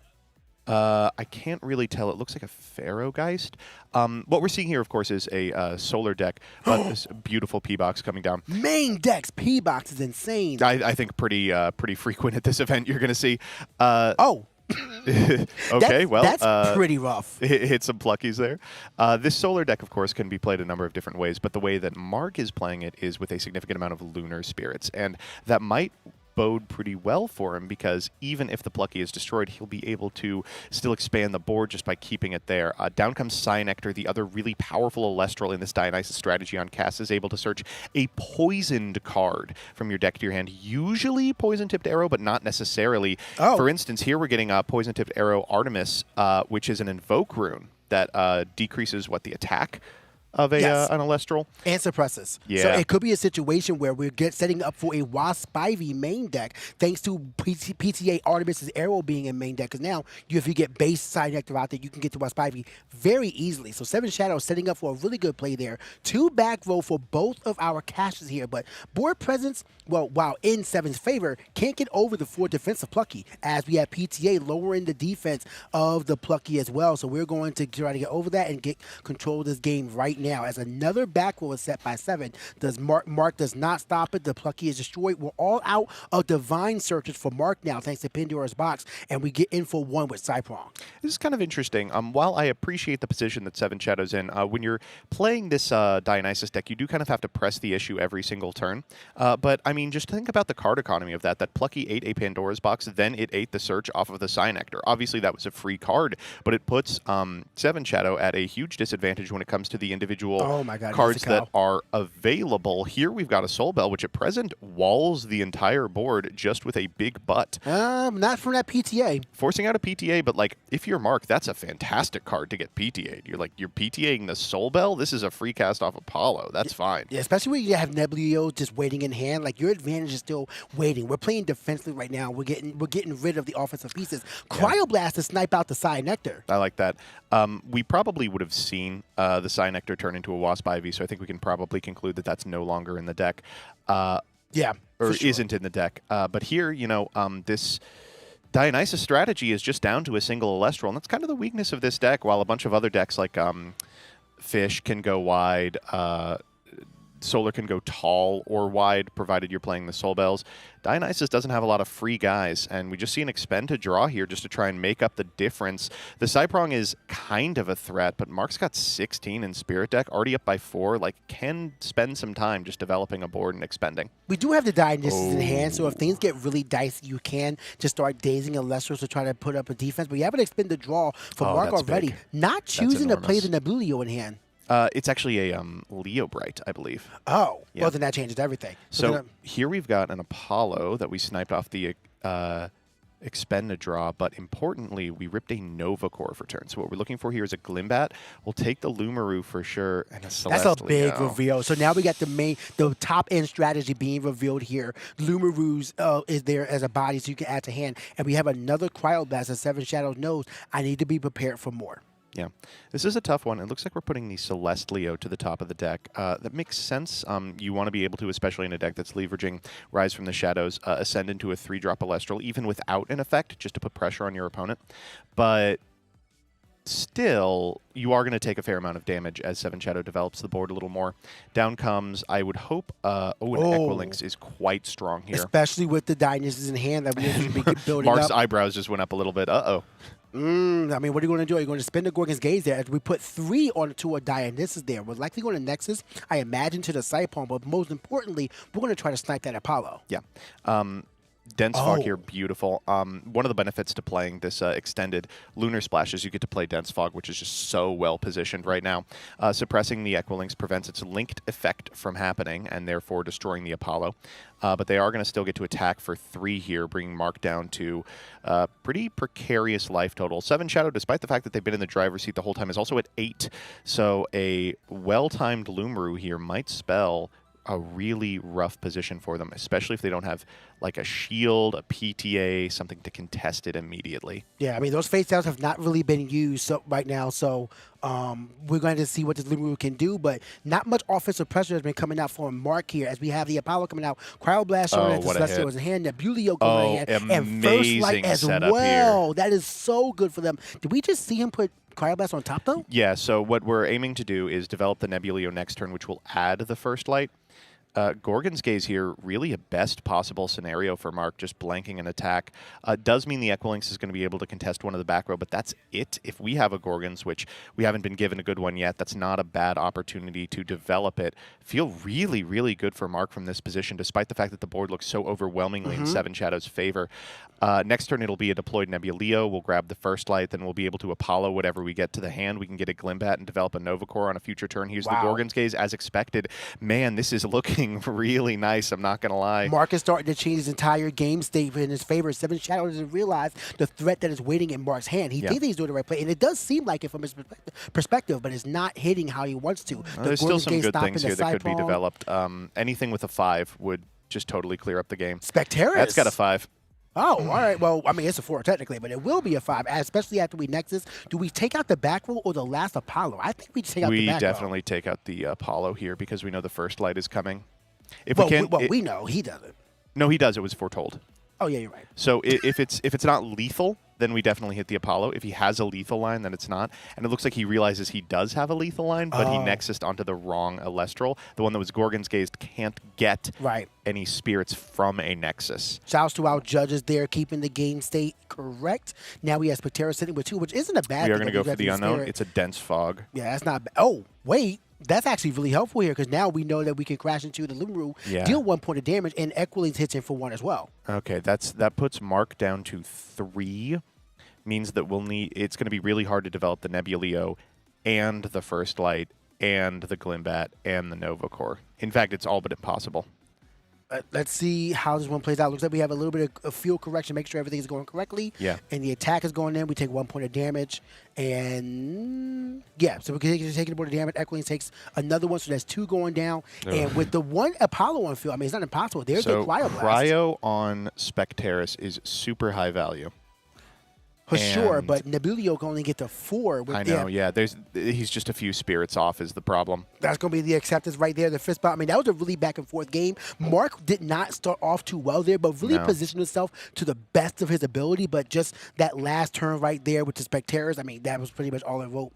I can't really tell. It looks like a Pharaohgeist. What we're seeing here, of course, is a Solar deck, but this beautiful P-Box coming down. Main decks, P-Box is insane. I think pretty frequent at this event you're going to see. Okay, that's pretty rough. Hit some pluckies there. This Solar deck, of course, can be played a number of different ways, but the way that Mark is playing it is with a significant amount of Lunar Spirits, and that might bode pretty well for him, because even if the Plucky is destroyed, he'll be able to still expand the board just by keeping it there. Down comes Cyanectar, the other really powerful Elestral in this Dionysus strategy on cast, is able to search a poisoned card from your deck to your hand. Usually Poison-Tipped Arrow, but not necessarily. Oh. For instance, here we're getting a Poison-Tipped Arrow Artemis, which is an Invoke rune that decreases the attack of an Elestral. And suppresses. Yeah. So it could be a situation where we're setting up for a Wasp Spivey main deck, thanks to PTA Artemis's Arrow being in main deck. Because now, if you get base Side Nectar out there, you can get to Wasp Spivey very easily. So Seven Shadows setting up for a really good play there. 2 back row for both of our casters here. But board presence, well, while in Seven's favor, can't get over the 4 defensive Plucky, as we have PTA lowering the defense of the Plucky as well. So we're going to try to get over that and get control of this game right now, as another back row is set by 7. Does Mark does not stop it. The Plucky is destroyed. We're all out of Divine Searches for Mark now, thanks to Pandora's Box, and we get in for 1 with Cyprong. This is kind of interesting. While I appreciate the position that Seven Shadows in, when you're playing this Dionysus deck, you do kind of have to press the issue every single turn. But, I mean, just think about the card economy of that. That Plucky ate a Pandora's Box, then it ate the search off of the Cyanectar. Obviously, that was a free card, but it puts Seven Shadow at a huge disadvantage when it comes to the individual cards that are available. Here we've got a Soul Bell, which at present walls the entire board just with a big butt. Not from that PTA. Forcing out a PTA, but if you're Mark, that's a fantastic card to get PTA'd. You're PTAing the Soul Bell. This is a free cast off Apollo. That's fine. Yeah, especially when you have Nebulio just waiting in hand. Your advantage is still waiting. We're playing defensively right now. We're getting rid of the offensive pieces. Cryoblast to snipe out the Cyanectar. I like that. We probably would have seen the Cyanectar turn into a Wasp Ivy, so I think we can probably conclude that that's no longer in the deck. Yeah, or sure. isn't in the deck. But here, this Dionysus strategy is just down to a single Elestral, and that's kind of the weakness of this deck, while a bunch of other decks like Fish can go wide, Solar can go tall or wide, provided you're playing the Soul Bells. Dionysus doesn't have a lot of free guys, and we just see an expend to draw here just to try and make up the difference. The Cyprong is kind of a threat, but Mark's got 16 in Spirit Deck, already up by 4, can spend some time just developing a board and expending. We do have the Dionysus in hand, so if things get really dicey, you can just start dazing Elestrals to try to put up a defense, but you have an expend to draw for Mark already. Big. Not choosing to play enormous. the Nebulio in hand. It's actually a Leo Bright, I believe. Oh, Yeah. well, then that changes everything. So here we've got an Apollo that we sniped off the expend to draw, but importantly, we ripped a Nova Core for turn. So what we're looking for here is a Glimbat. We'll take the Lumaru for sure, and a Celestia. That's a big reveal. So now we got the top end strategy being revealed here. Lumaru's is there as a body, so you can add to hand, and we have another Cryoblast that Seven Shadows knows I need to be prepared for more. Yeah, this is a tough one. It looks like we're putting the Celestleo to the top of the deck. That makes sense. You want to be able to, especially in a deck that's leveraging Rise from the Shadows, ascend into a 3-drop Elestral, even without an effect, just to put pressure on your opponent. But still, you are going to take a fair amount of damage as Seven Shadow develops the board a little more. Down comes, I would hope, an Equilynx is quite strong here. Especially with the Dionysus in hand that we should be building Mark's up. eyebrows just went up a little bit. Uh-oh. I mean, what are you going to do? Are you going to spin the Gorgon's Gaze there? As we put 3 onto a Dionysus there. We're likely going to Nexus, I imagine, to the Cypon, but most importantly, we're going to try to snipe that Apollo. Yeah. Dense Fog here, beautiful. One of the benefits to playing this extended Lunar Splash is you get to play Dense Fog, which is just so well positioned right now. Suppressing the Equilynx prevents its linked effect from happening and therefore destroying the Apollo. But they are going to still get to attack for 3 here, bringing Mark down to pretty precarious life total. Seven Shadow, despite the fact that they've been in the driver's seat the whole time, is also at 8. So a well-timed Lumaru here might spell a really rough position for them, especially if they don't have a shield, a PTA, something to contest it immediately. Yeah, I mean, those face downs have not really been used right now, so we're going to see what this Lumaru can do, but not much offensive pressure has been coming out for Mark here, as we have the Apollo coming out, Cryoblast showing that the Celestial was in hand, Nebulio going in hand, and First Light as well. Here. That is so good for them. Did we just see him put Cryoblast on top, though? Yeah, so what we're aiming to do is develop the Nebulio next turn, which will add the First Light. Gorgon's Gaze here, really a best possible scenario for Mark, just blanking an attack. Does mean the Equilinx is going to be able to contest one of the back row, but that's it. If we have a Gorgon's, which we haven't been given a good one yet, that's not a bad opportunity to develop it. Feel really, really good for Mark from this position, despite the fact that the board looks so overwhelmingly in Seven Shadows' favor. Next turn, it'll be a deployed Nebuleo. We'll grab the first light, then we'll be able to Apollo whatever we get to the hand. We can get a Glimbat and develop a Nova Core on a future turn. Here's the Gorgon's Gaze as expected. Man, this is looking really nice, I'm not going to lie. Mark is starting to change his entire game state in his favor. Seven Shadows doesn't realize the threat that is waiting in Mark's hand. He thinks he's doing the right play, and it does seem like it from his perspective, but it's not hitting how he wants to. There's still some good things here that could be developed. Anything with a 5 would just totally clear up the game. Spectaris. That's got a 5. Oh, all right. Well, I mean, it's a 4 technically, but it will be a 5, especially after we Nexus. Do we take out the back row or the last Apollo? I think we just take out the back row. We definitely take out the Apollo here because we know the first light is coming. If we know he doesn't. No, he does. It was foretold. Oh yeah, you're right. So if it's not lethal, then we definitely hit the Apollo. If he has a lethal line, then it's not. And it looks like he realizes he does have a lethal line, but he nexused onto the wrong Elestral. The one that was Gorgon's Gazed can't get any spirits from a Nexus. Shouts to our judges there, keeping the game state correct. Now we have Spectaris sitting with 2, which isn't a bad thing. We are going to go for the unknown. It's a dense fog. Yeah, that's not bad. Oh, wait. That's actually really helpful here because now we know that we can crash into the Lumiru, deal 1 point of damage, and Equilinx hits him for 1 as well. Okay, that puts Mark down to 3. Means that it's going to be really hard to develop the Nebuleo and the First Light and the Glimbat and the Nova Core. In fact, it's all but impossible. Let's see how this one plays out. Looks like we have a little bit of field correction, make sure everything is going correctly. Yeah. And the attack is going in. We take 1 point of damage. And so we're taking the point of damage. Equilinx takes another one, so that's 2 going down. And with the 1 Apollo on field, I mean, it's not impossible. There's the Cryo Blast. Cryo on Spectaris is super high value. For sure, but Nebuleo can only get to 4. I know, he's just a few spirits off is the problem. That's going to be the acceptance right there, the fist bump. I mean, that was a really back-and-forth game. Mark did not start off too well there, but really positioned himself to the best of his ability. But just that last turn right there with the Spectaris, I mean, that was pretty much all it wrote.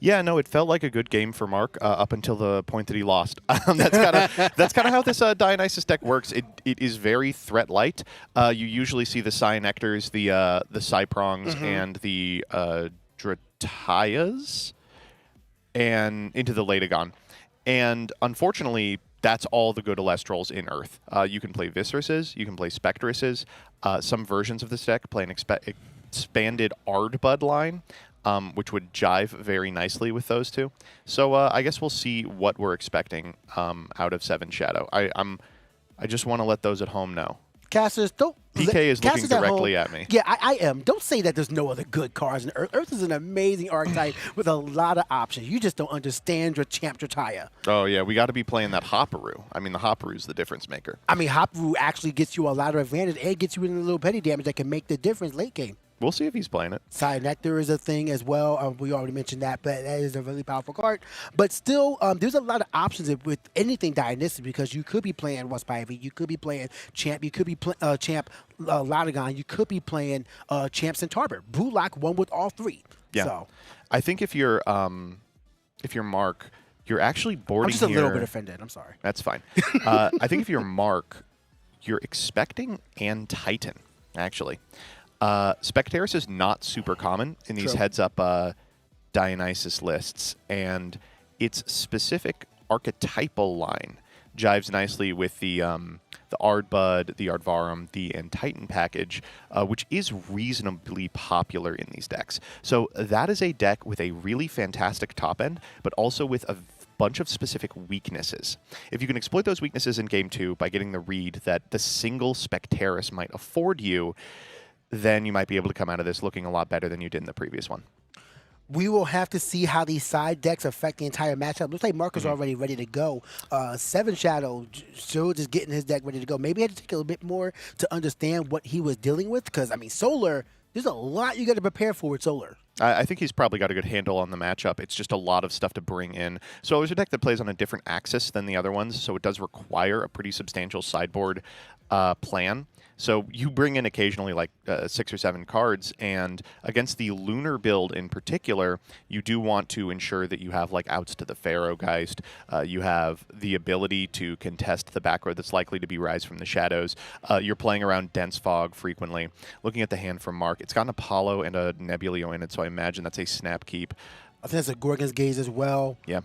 Yeah, no, it felt like a good game for Mark up until the point that he lost. That's kind of how this Dionysus deck works. It is very threat light. You usually see the Cyanectors, the Cyprongs, and the Dratayas, and into the Latagon. And unfortunately, that's all the good Elestrals in Earth. You can play Visceruses, you can play Spectruses. Some versions of this deck play an expanded Ardbud line. Which would jive very nicely with those two. So I guess we'll see what we're expecting out of Seven Shadow. I just want to let those at home know. Casters, don't... PK is looking directly at me. Yeah, I am. Don't say that there's no other good cards in Earth. Earth is an amazing archetype with a lot of options. You just don't understand your Champ Drataya. Oh, yeah. We got to be playing that Hopperoo. I mean, the Hopperoo's the difference maker. I mean, Hopperoo actually gets you a lot of advantage and gets you in a little petty damage that can make the difference late game. We'll see if he's playing it. Cyanectar is a thing as well. We already mentioned that, but that is a really powerful card. But still, there's a lot of options with anything Dionysus because you could be playing Waspivy, you could be playing Champ, you could be Champ Latagon, you could be playing Champ Centaur. Blue Lock won with all 3. Yeah. So. I think if you're Mark, you're actually boarding I'm just a here. little bit offended. I'm sorry. That's fine. I think if you're Mark, you're expecting and Titan, actually. Spectaris is not super common in these heads-up Dionysus lists, and its specific archetypal line jives nicely with the Ardbud, the Ardvarum, the and Titan package, which is reasonably popular in these decks. So that is a deck with a really fantastic top end, but also with a bunch of specific weaknesses. If you can exploit those weaknesses in Game 2 by getting the read that the single Spectaris might afford you, then you might be able to come out of this looking a lot better than you did in the previous one. We will have to see how these side decks affect the entire matchup. Looks like Mark is already ready to go. Seven Shadow still just getting his deck ready to go. Maybe I had to take a little bit more to understand what he was dealing with because, I mean, Solar, there's a lot you got to prepare for with Solar. I think he's probably got a good handle on the matchup. It's just a lot of stuff to bring in. So there's a deck that plays on a different axis than the other ones, so it does require a pretty substantial sideboard plan. So you bring in occasionally like 6 or 7 cards, and against the Lunar build in particular, you do want to ensure that you have like outs to the Pharaoh Geist. You have the ability to contest the back row that's likely to be Rise from the Shadows. You're playing around Dense Fog frequently. Looking at the hand from Mark, it's got an Apollo and a Nebuleo in it, so I imagine that's a snap keep. I think it's a Gorgon's Gaze as well. Yeah.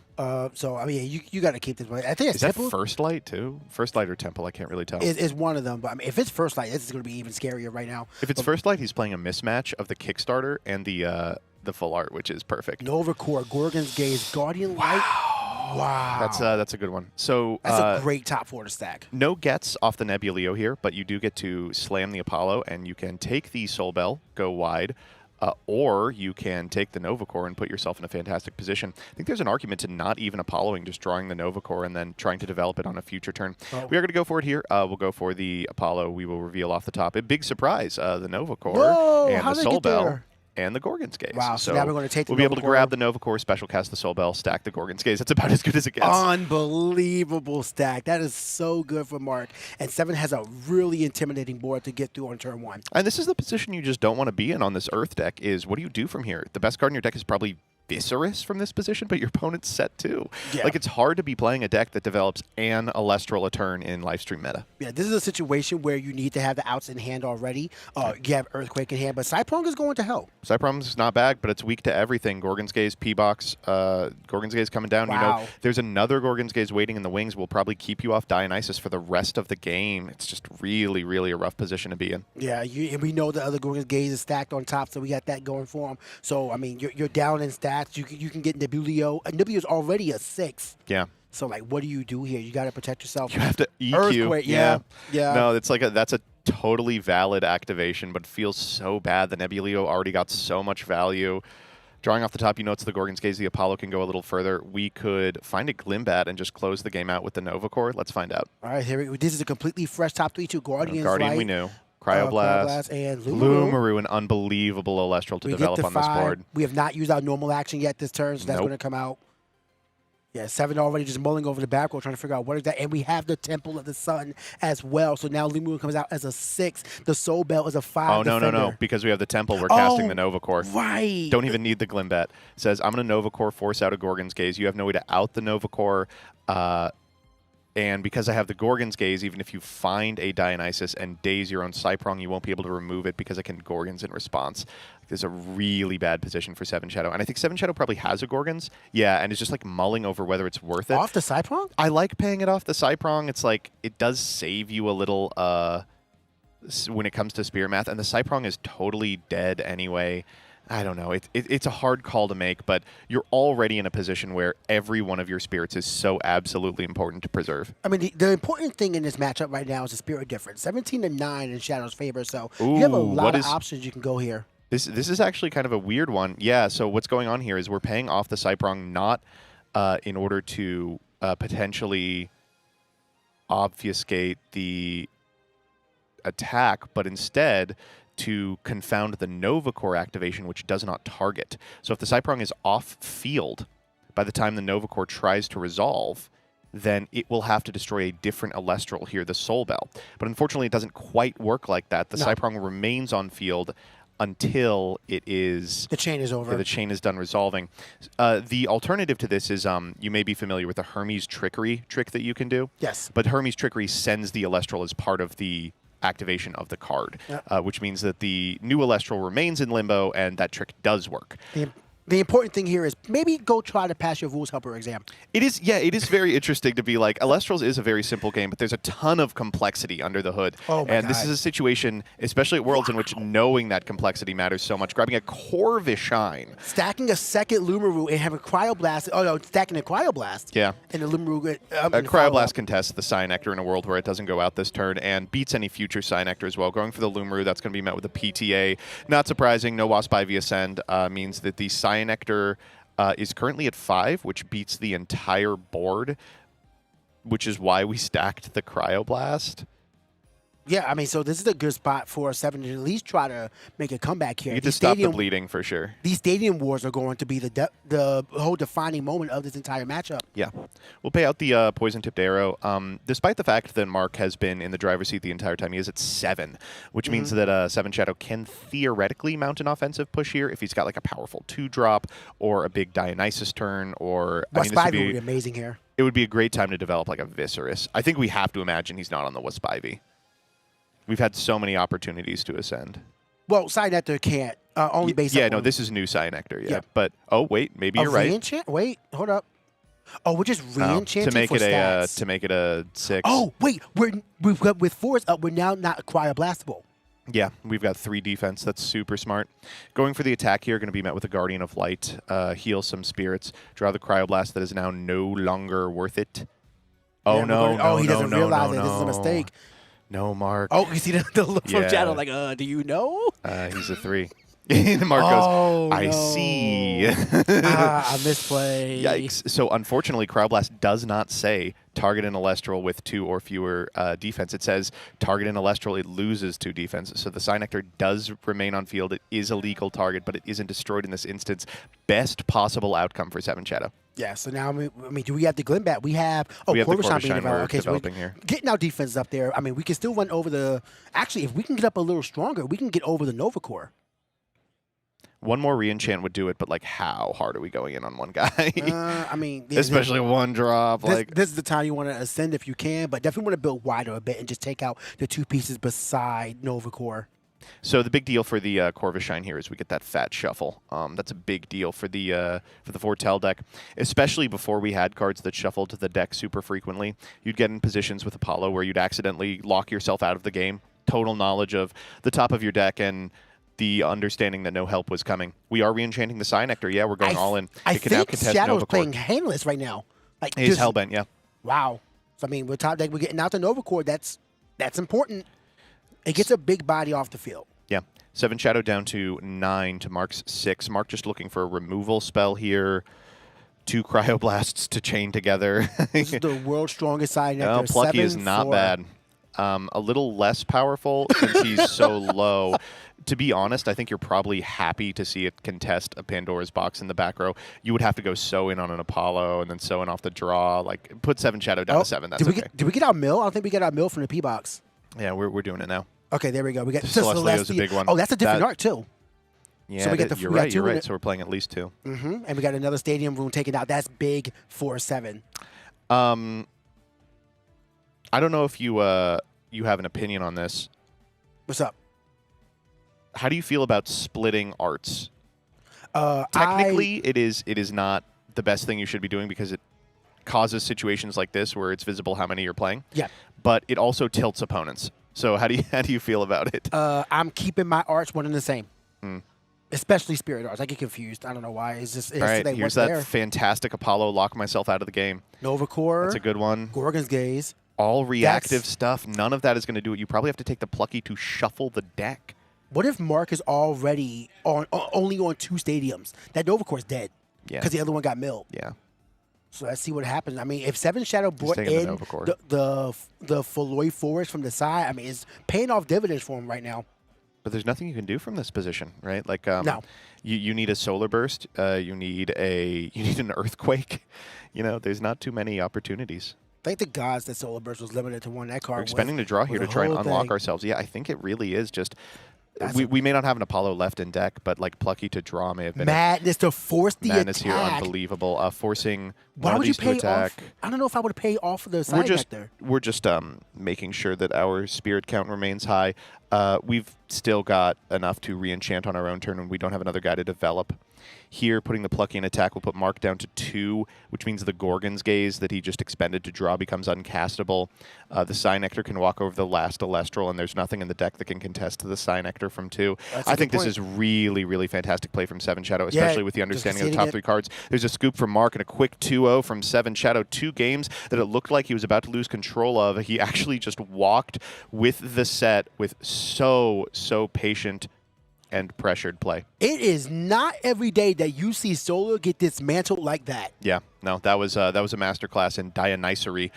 So, I mean, you got to keep this one. I think it's Is that Temple. First Light, too? First Light or Temple? I can't really tell. It's one of them. But, I mean, if it's First Light, this is going to be even scarier right now. If it's First Light, he's playing a mismatch of the Kickstarter and the full art, which is perfect. Nova Core, Gorgon's Gaze, Guardian Light. Wow. That's a good one. So That's a great top 4 to stack. no gets off the Nebuleo here, but you do get to slam the Apollo, and you can take the Soul Bell, go wide, or you can take the Nova Core and put yourself in a fantastic position. I think there's an argument to not even Apolloing, just drawing the Nova Core and then trying to develop it on a future turn. Oh. We are going to go for it here. We'll go for the Apollo. We will reveal off the top. A big surprise, the Nova Core Whoa, and how'd the they Soul get Bell. there? And the Gorgon's Gaze. Wow, so now we're going to take the we'll be able Nova to Core. grab the Nova Core, special cast the Soul Bell, stack the Gorgon's Gaze. That's about as good as it gets. Unbelievable stack. That is so good for Mark. And 7 has a really intimidating board to get through on turn 1. And this is the position you just don't want to be in on this Earth deck is what do you do from here? The best card in your deck is probably Viscerus from this position, but your opponent's set too. Yeah. Like, it's hard to be playing a deck that develops an Elestral a turn in Lifestream meta. Yeah, this is a situation where you need to have the outs in hand already. You have Earthquake in hand, but Cyprong is going to help. Cyprom's not bad, but it's weak to everything. Gorgon's Gaze, P-Box, Gorgon's Gaze coming down. Wow. You know, there's another Gorgon's Gaze waiting in the wings. Will probably keep you off Dionysus for the rest of the game. It's just really, really a rough position to be in. Yeah, and we know the other Gorgon's Gaze is stacked on top, so we got that going for him. So, I mean, you're down in stats. You can get Nebuleo. Nebuleo's already a 6. Yeah. So, like, what do you do here? You got to protect yourself. You have to EQ. Earthquake, yeah. No, it's like that's a totally valid activation, but feels so bad. The Nebuleo already got so much value. Drawing off the top, you know it's the Gorgon's Gaze. The Apollo can go a little further. We could find a Glimbat and just close the game out with the Nova Core. Let's find out. All right, here we go. This is a completely fresh top 3-2. Guardian We knew. Cryoblast. And Lumaru. Lumaru, an unbelievable Elestral to We develop get on to this 5. board. We have not used our normal action yet this turn, so that's Nope. going to come out. Yeah, 7 already just mulling over the back row, trying to figure out what is that. And we have the Temple of the Sun as well. So now Lumaru comes out as a 6. The Soul Bell is a 5. Oh, no. defender. Because we have the Temple, we're casting Oh, the Nova Core. Right. Don't even need the Glimbat. Says, I'm going to Nova Core, force out a Gorgon's Gaze. You have no way to out the Nova Core. And because I have the Gorgon's Gaze, even if you find a Dionysus and daze your own Cyprong, you won't be able to remove it because I can Gorgons in response. There's a really bad position for 7 Shadow. And I think 7 Shadow probably has a Gorgons. Yeah, and it's just like mulling over whether it's worth it. Off the Cyprong? I like paying it off the Cyprong. It's like, it does save you a little when it comes to Spear Math. And the Cyprong is totally dead anyway. I don't know. It's a hard call to make, but you're already in a position where every one of your spirits is so absolutely important to preserve. I mean, the important thing in this matchup right now is the spirit difference. 17-9 in Shadow's favor, so you have a lot of options you can go here. This is actually kind of a weird one. Yeah, so what's going on here is we're paying off the Cyprong not in order to potentially obfuscate the attack, but instead to confound the Nova Core activation, which does not target. So if the Cyprong is off field by the time the Nova Core tries to resolve, then it will have to destroy a different Elestral here, the Soul Bell. But unfortunately, it doesn't quite work like that. The Cyprong remains on field until it is... The chain is over. The chain is done resolving. The alternative to this is, you may be familiar with the Hermes Trickery trick that you can do. Yes. But Hermes Trickery sends the Elestral as part of the activation of the card, which means that the new Elestral remains in limbo, and that trick does work. The important thing here is maybe go try to pass your Rules Helper exam. It is very interesting to be like, Elestrals is a very simple game, but there's a ton of complexity under the hood. Oh my and God. this is a situation, especially at Worlds, in which knowing that complexity matters so much. Grabbing a Corvus Shine. Stacking a second Lumaru and having Cryoblast. Oh, no, stacking a Cryoblast. Yeah. And the Lumaru. Cryoblast contests the Cyanectar in a world where it doesn't go out this turn and beats any future Cyanectar as well. Going for the Lumaru, that's going to be met with a PTA. Not surprising, no Wasp Ivy Ascend means that the Cyanectar is currently at 5, which beats the entire board, which is why we stacked the Cryoblast. Yeah, I mean, so this is a good spot for 7 to at least try to make a comeback here. You get to stop the bleeding for sure. These stadium wars are going to be the whole defining moment of this entire matchup. Yeah. We'll pay out the poison-tipped arrow. Despite the fact that Mark has been in the driver's seat the entire time, he is at 7, which means that 7 Shadow can theoretically mount an offensive push here if he's got like a powerful 2-drop or a big Dionysus turn or... Wisp Ivy would be amazing here. It would be a great time to develop like a Viscerus. I think we have to imagine he's not on the Wisp Ivy. We've had so many opportunities to ascend. Well, Cyanectar can't. Only based on... this is new Cyanectar, yeah. But, oh, wait, maybe you're right. Re-enchant? Wait, hold up. Oh, we're just re-enchanting to make for it stats. to make it a 6. Oh, wait, we've got with 4s up, we're now not cryoblastable. Yeah, we've got 3 defense. That's super smart. Going for the attack here, going to be met with a Guardian of Light. Heal some spirits. Draw the Cryoblast that is now no longer worth it. Oh, yeah, no, he doesn't realize that no. this is a mistake. No, Mark. Oh, you see the look from Shadow like, do you know? He's a 3. Mark goes, I see. I misplayed. Yikes. So unfortunately, Cryoblast does not say target an Elestral with 2 or fewer defense. It says target an Elestral, it loses 2 defense. So the Cyanectar does remain on field. It is a legal target, but it isn't destroyed in this instance. Best possible outcome for 7 Shadow. Yeah, so now, I mean, do we have the Glenbat? We have, Corvishine being developed. Okay, developing so here. Getting our defense up there. I mean, we can still run over the, actually, if we can get up a little stronger, we can get over the Nova Core. One more re-enchant would do it, but like, how hard are we going in on one guy? I mean, especially 1 drop. This is the time you want to ascend if you can, but definitely want to build wider a bit and just take out the 2 pieces beside Nova Core. So the big deal for the Corvishine here is we get that fat shuffle. That's a big deal for the Foretell deck, especially before we had cards that shuffled to the deck super frequently. You'd get in positions with Apollo where you'd accidentally lock yourself out of the game. Total knowledge of the top of your deck and the understanding that no help was coming. We are re-enchanting the Cyanectar. Yeah, we're going all in. I think Shadow's playing handless right now. Like he's hellbent, yeah. Wow. So I mean, we're getting out the Nova Core. That's important. It gets a big body off the field. Yeah. 7 Shadow down to 9 to Mark's 6. Mark just looking for a removal spell here. 2 Cryoblasts to chain together. This is the world's strongest Cyanectar. No, Plucky is not bad. A little less powerful since he's so low. To be honest, I think you're probably happy to see it contest a Pandora's box in the back row. You would have to go so in on an Apollo and then so in off the draw. Like, put 7 Shadow down to 7. That's okay. Did we get our mill? I don't think we got our mill from the P box. Yeah, we're doing it now. Okay, there we go. We got Celestio's a big one. Oh, that's a different art too. Yeah, so you're right. So we're playing at least 2. And we got another stadium room taken out. That's big for 7. I don't know if you have an opinion on this. What's up? How do you feel about splitting arts? Technically, it is not the best thing you should be doing because it causes situations like this where it's visible how many you're playing. Yeah. But it also tilts opponents. So how do you feel about it? I'm keeping my arts one and the same. Especially Spirit Arts. I get confused. I don't know why. It's just all right. Here's that fantastic Apollo. Lock myself out of the game. Nova Core. That's a good one. Gorgon's Gaze. All reactive stuff. None of that is going to do it. You probably have to take the Plucky to shuffle the deck. What if Mark is already only on 2 stadiums? That Nova Core is dead. Yeah. Because the other one got milled. Yeah. So let's see what happens. I mean, if 7 Shadow brought in the Foloi Forest from the side, I mean, it's paying off dividends for him right now. But there's nothing you can do from this position, right? Like, no. You need a Solar Burst. You need an Earthquake. You know, there's not too many opportunities. Thank the gods that Solar Burst was limited to 1 that card. We're expending the draw here to try and unlock ourselves. Yeah, I think it really is just... We may not have an Apollo left in deck, but like Plucky to draw may have been madness to force the madness attack. Here, unbelievable. Forcing one of these to attack. I don't know if I would pay off the side there. We're just making sure that our spirit count remains high. We've still got enough to re-enchant on our own turn, and we don't have another guy to develop. Here, putting the Plucky in attack will put Mark down to 2, which means the Gorgon's Gaze that he just expended to draw becomes uncastable. The Cyanectar can walk over the last Elestral, and there's nothing in the deck that can contest the Cyanectar from 2. I think this is really, really fantastic play from 7 Shadow, especially with the understanding of the top 3 cards. There's a scoop from Mark and a quick 2-0 from 7 Shadow. 2 games that it looked like he was about to lose control of. He actually just walked with the set with so patient and pressured play. It is not every day that you see Solar get dismantled like that. Yeah, no, that was a masterclass in Dionysory.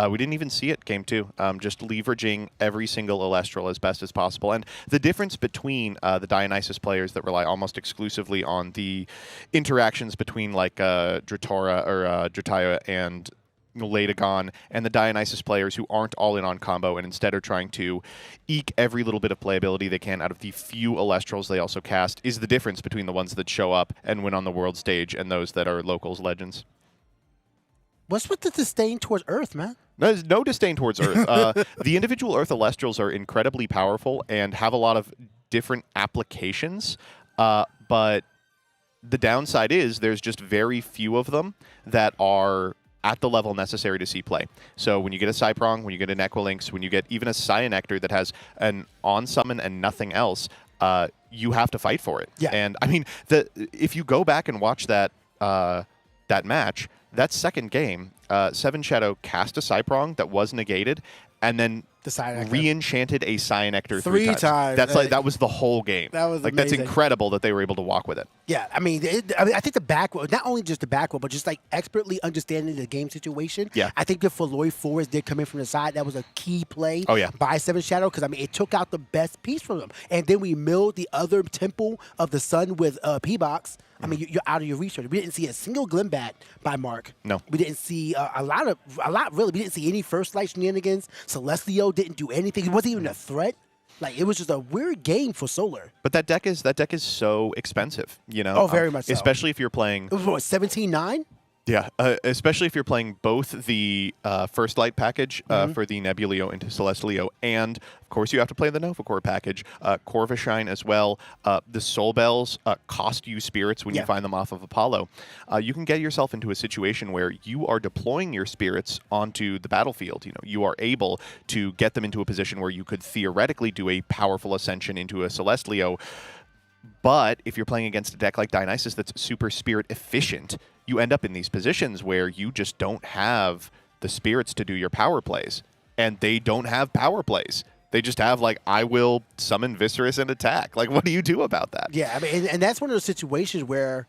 We didn't even see it game 2, just leveraging every single Elestral as best as possible. And the difference between the Dionysus players that rely almost exclusively on the interactions between like Dratora or Drataya and Ladagon, and the Dionysus players who aren't all in on combo and instead are trying to eke every little bit of playability they can out of the few Elestrals they also cast, is the difference between the ones that show up and win on the world stage and those that are locals legends. What's with the disdain towards Earth, man? There's no disdain towards Earth. The individual Earth Elestrals are incredibly powerful and have a lot of different applications, but the downside is there's just very few of them that are at the level necessary to see play. So when you get a Cyprong, when you get an Equilinx, when you get even a Cyanectar that has an on-summon and nothing else, you have to fight for it. Yeah. And I mean, if you go back and watch that that match, that second game, Seven Shadow cast a Cyprong that was negated, and then re-enchanted a Cyanectar three times. That's that was the whole game. That was like amazing. That's incredible that they were able to walk with it. Yeah, I mean, I think the back row, not only just the back row, but just like expertly understanding the game situation. Yeah. I think the Feloy Forest did come in from the side. That was a key play by Seven Shadow because, I mean, it took out the best piece from them. And then we milled the other Temple of the Sun with P-Box. I mean, you're out of your research. We didn't see a single Glimbat by Mark. No. We didn't see a lot, really. We didn't see any first light shenanigans. Celestial didn't do anything. It wasn't even a threat. Like, it was just a weird game for Solar. But that deck is so expensive, you know? Oh, very much so. Especially if you're playing... It was, what, 17-9? Yeah, especially if you're playing both the First Light package for the Nebuleo into Celestaleo, and, of course, you have to play the Nova Core package, Corvishine as well. The Soul Bells cost you spirits when you find them off of Apollo. You can get yourself into a situation where you are deploying your spirits onto the battlefield. You know, you are able to get them into a position where you could theoretically do a powerful ascension into a Celestaleo. But if you're playing against a deck like Dionysus that's super spirit efficient, you end up in these positions where you just don't have the spirits to do your power plays. And they don't have power plays. They just have, like, I will summon Viscerus and attack. Like, what do you do about that? Yeah, I mean, and that's one of those situations where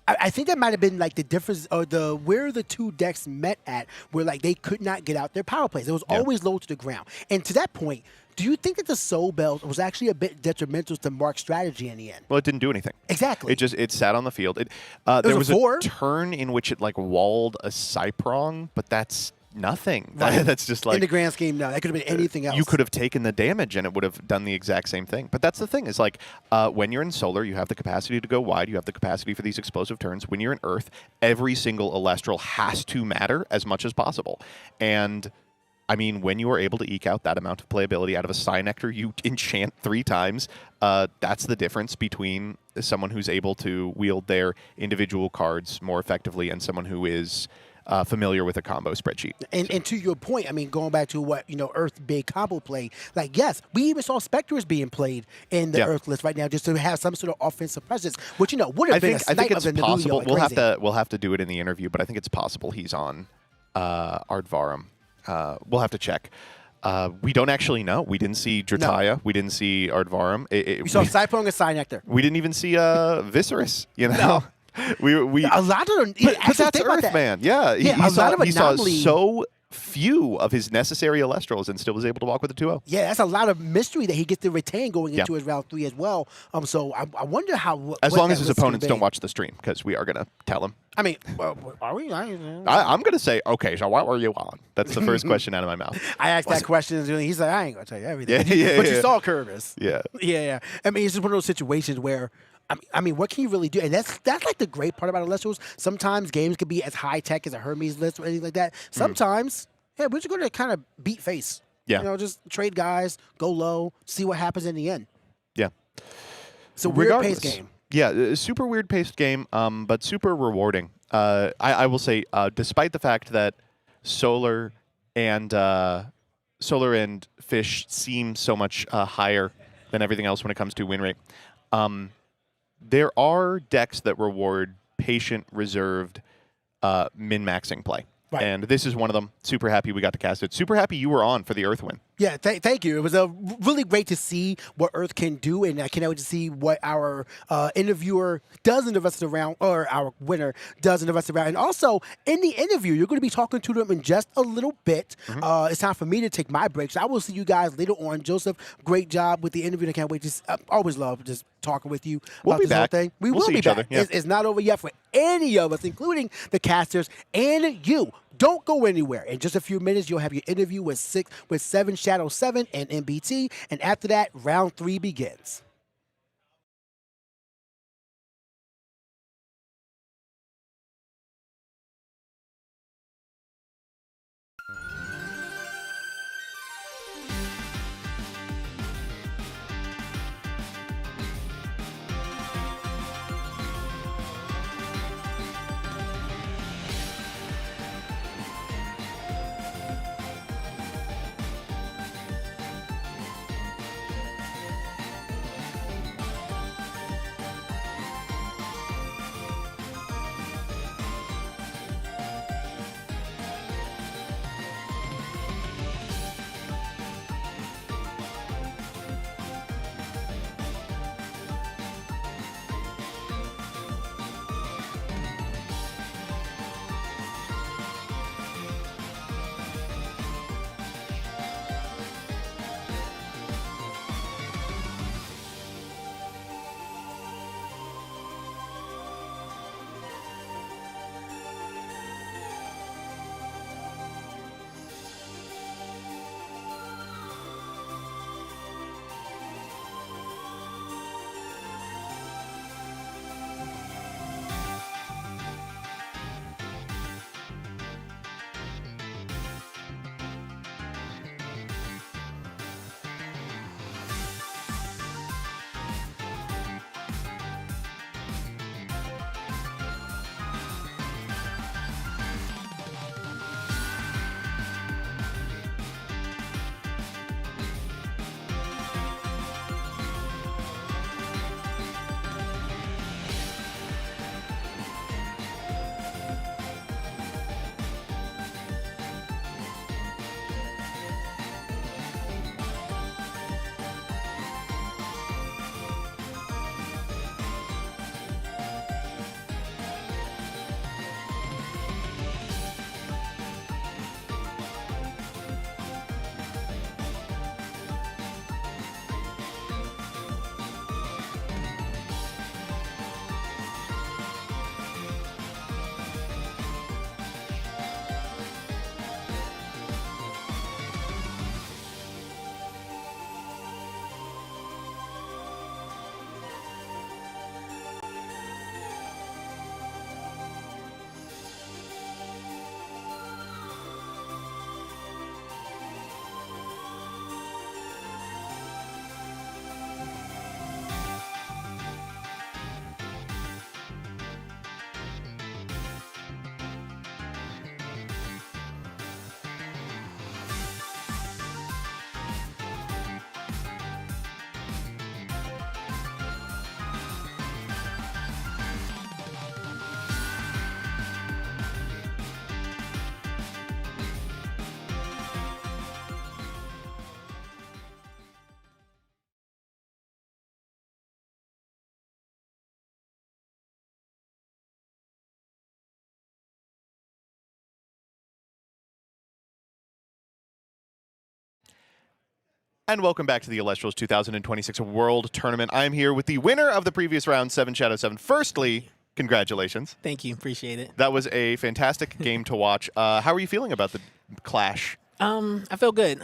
I think that might have been, like, the difference, or where the two decks met at, where, like, they could not get out their power plays. It was always low to the ground. And to that point, do you think that the Soul Bells was actually a bit detrimental to Mark's strategy in the end? Well, it didn't do anything. Exactly. It sat on the field. There was a turn in which it like walled a Cyprong, but that's nothing. Right. That's just like in the grand scheme. No, that could have been anything else. You could have taken the damage and it would have done the exact same thing. But that's the thing is like when you're in Solar, you have the capacity to go wide. You have the capacity for these explosive turns. When you're in Earth, every single Elestral has to matter as much as possible. And I mean, when you are able to eke out that amount of playability out of a Cyanectar you enchant 3 times, that's the difference between someone who's able to wield their individual cards more effectively and someone who is familiar with a combo spreadsheet. And to your point, I mean, going back to what, Earth big combo play, like, yes, we even saw Spectres being played in the Earth list right now just to have some sort of offensive presence, which, would have been a snipe of the Nebuleo. Possible. We'll have to do it in the interview, but I think it's possible he's on Ardvarum. We'll have to check. We don't actually know. We didn't see Drataya. No. We didn't see Ardvarum. We saw Cyprong and Cyanectar. We didn't even see Viscerus, No. We a lot of them. But that's Earth, man. Yeah. He saw so few of his necessary Elestrals and still was able to walk with a 2-0. Yeah, that's a lot of mystery that he gets to retain going into his round 3 as well. So I wonder how. As long as his opponents don't watch the stream, because we are going to tell him. I mean, are we? I'm going to say, okay, so what were you on? That's the first question out of my mouth. I asked that question, and he's like, I ain't going to tell you everything. But you saw Curvis. Yeah. Yeah. I mean, it's just one of those situations where, I mean, what can you really do? And that's like the great part about Elestrals. Sometimes games can be as high-tech as a Hermes list or anything like that. Sometimes, we're just going to kind of beat face. Yeah. Just trade guys, go low, see what happens in the end. Yeah. It's a weird-paced game. Yeah, super weird-paced game, but super rewarding. I will say, despite the fact that Solar and Fish seem so much higher than everything else when it comes to win rate, there are decks that reward patient, reserved, min-maxing play. Right. And this is one of them. Super happy we got to cast it. Super happy you were on for the Earth win. Yeah, thank you. It was really great to see what Earth can do, and I can't wait to see what our interviewer does in the rest of the round, or our winner does in the rest of the round. And also, in the interview, you're going to be talking to them in just a little bit. It's time for me to take my break, so I will see you guys later on. Joseph, great job with the interview. I can't wait. I always love just talking with you We'll about be this whole back. thing. We'll will see be each back. other, yeah. It's not over yet for any of us, including the casters and you. Don't go anywhere. In just a few minutes, you'll have your interview with 7 Shadow 7 and MBT, and after that, round 3 begins. And welcome back to the Elestrals 2026 World Tournament. I'm here with the winner of the previous round, 7 Shadow 7. Firstly, congratulations. Thank you. Appreciate it. That was a fantastic game to watch. How are you feeling about the clash? I feel good.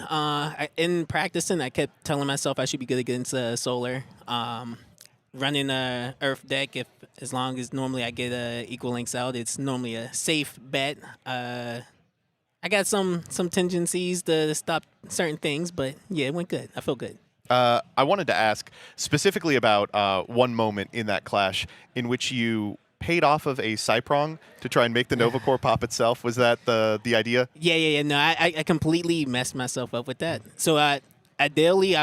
In practicing, I kept telling myself I should be good against Solar. Running a Earth deck, as long as normally I get equal links out, it's normally a safe bet. I got some tendencies to stop certain things, but yeah, it went good. I feel good. I wanted to ask specifically about one moment in that clash in which you paid off of a Cyprong to try and make the Nova Core pop itself. Was that the idea? Yeah. No, I completely messed myself up with that. So ideally,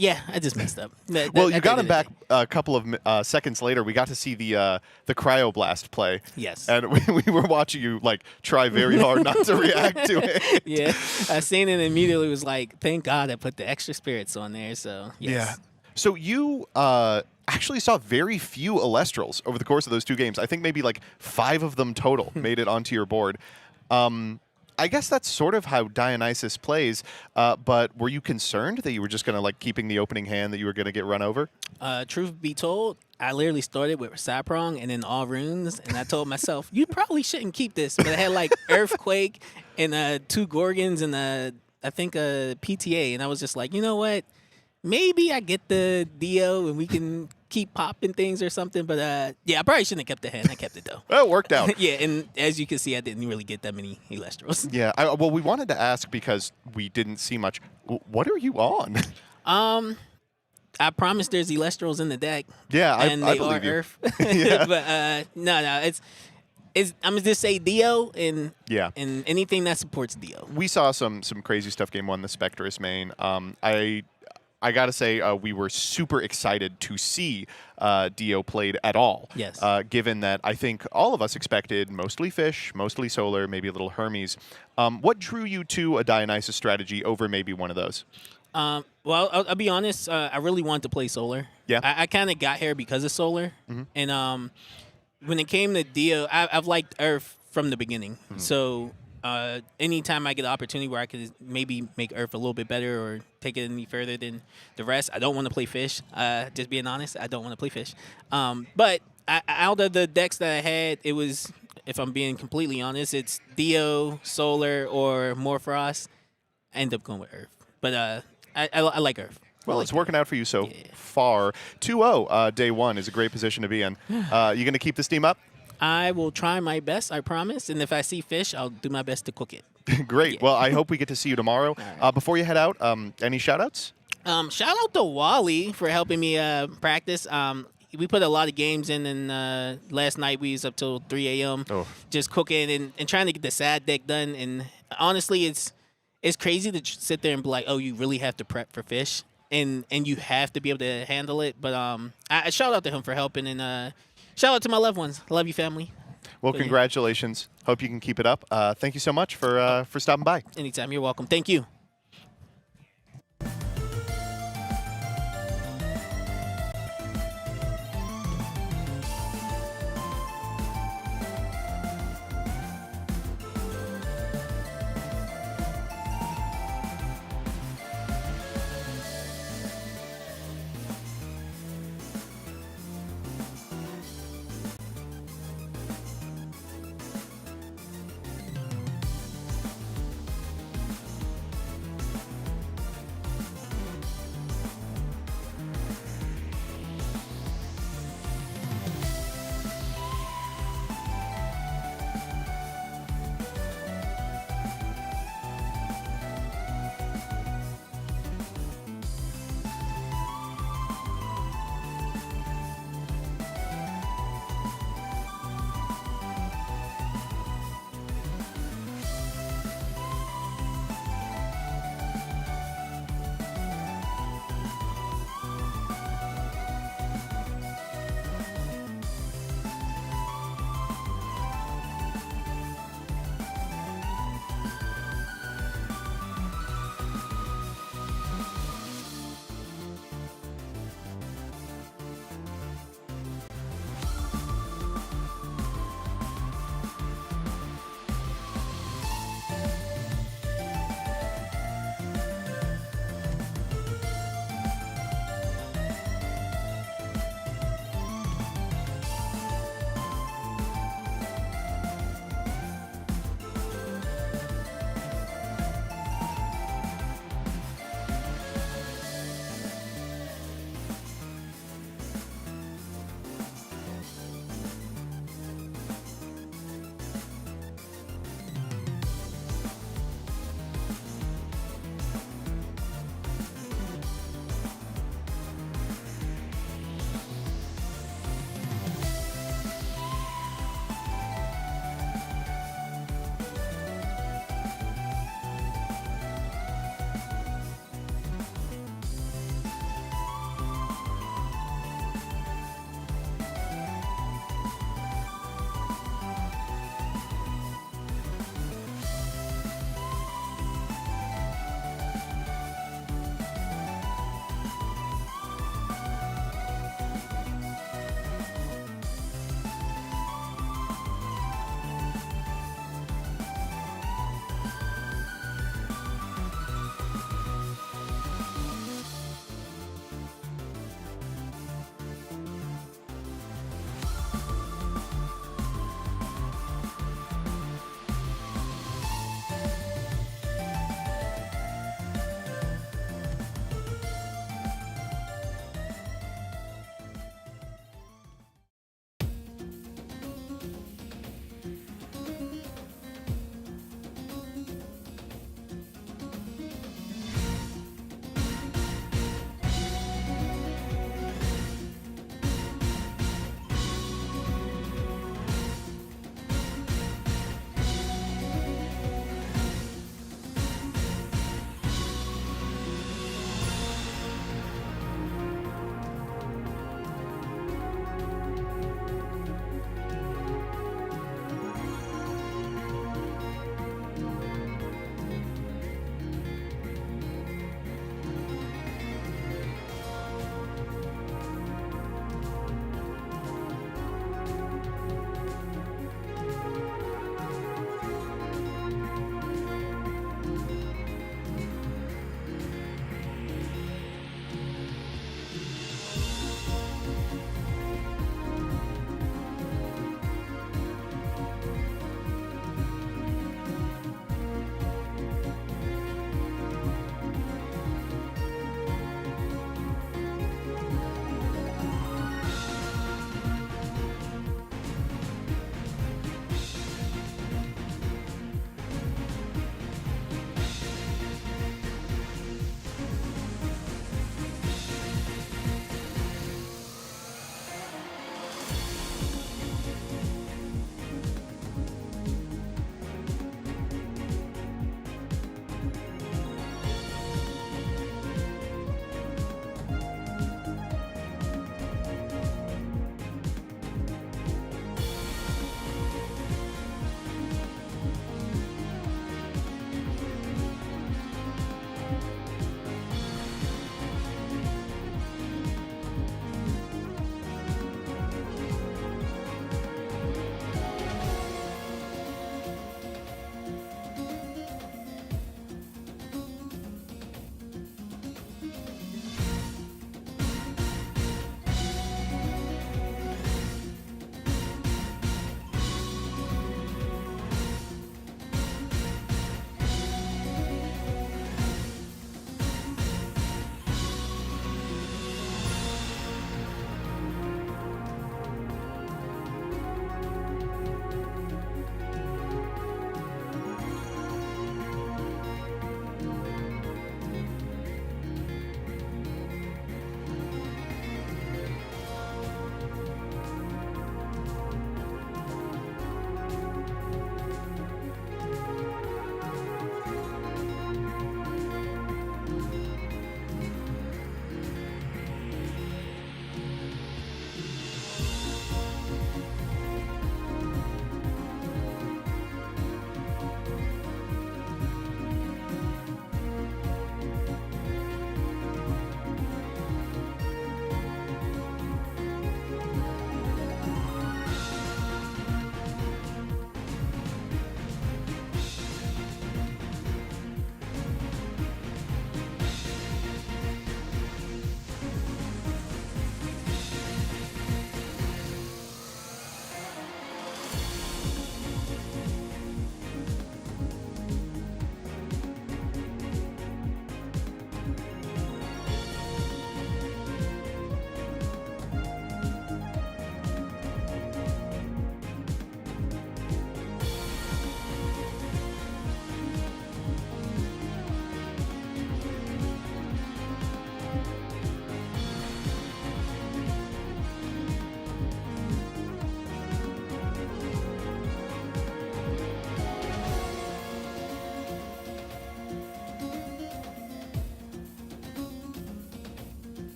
Yeah, I just messed up. Well, you got him back a couple of seconds later. We got to see the cryoblast play. Yes. And we were watching you like try very hard not to react to it. Yeah, I seen it and immediately was like, thank God I put the extra spirits on there. So yes. Yeah. So you actually saw very few Elestrals over the course of those 2 games. I think maybe like 5 of them total made it onto your board. I guess that's sort of how Dionysus plays, but were you concerned that you were just going to like keeping the opening hand that you were going to get run over? Truth be told, I literally started with Cyprong and then all runes, and I told myself, you probably shouldn't keep this. But I had like Earthquake and 2 Gorgons and I think a PTA, and I was just like, you know what? Maybe I get the Dio and we can keep popping things or something. But yeah, I probably shouldn't have kept the hand. I kept it though. Well, it worked out. Yeah, and as you can see, I didn't really get that many Elestrals. Yeah. Well, we wanted to ask because we didn't see much. What are you on? I promise there's Elestrals in the deck. Yeah, and I they believe are you. Earth. Yeah. But no, it's I'm gonna just say Dio and Yeah. and anything that supports Dio. We saw some crazy stuff game 1, the Spectrus main. I got to say, we were super excited to see Dio played at all. Yes. Given that I think all of us expected mostly Fish, mostly Solar, maybe a little Hermes. What drew you to a Dionysus strategy over maybe one of those? Well, I'll be honest. I really wanted to play Solar. Yeah. I kind of got here because of Solar. And when it came to Dio, I've liked Earth from the beginning. So anytime I get an opportunity where I could maybe make Earth a little bit better or take it any further than the rest, I don't want to play Fish. Just being honest, I don't want to play Fish. But out of the decks that I had, it was, if I'm being completely honest, it's Dio, Solar, or Morphros. I end up going with Earth. But I like Earth. Well, it's working out for you so far. 2-0 day 1 is a great position to be in. You going to keep this team up? I will try my best, I promise. And if I see Fish, I'll do my best to cook it. Great. Yeah. Well, I hope we get to see you tomorrow. Right. Before you head out, any shout-outs? Shout out to Wally for helping me practice. We put a lot of games in, and last night we was up till 3 a.m. Just cooking and trying to get the sad deck done. And honestly, it's crazy to sit there and be like, oh, you really have to prep for Fish, and you have to be able to handle it. But I shout out to him for helping, and shout out to my loved ones. Love you, family. Well, But, yeah. congratulations. Hope you can keep it up. Thank you so much for stopping by. Anytime. You're welcome. Thank you.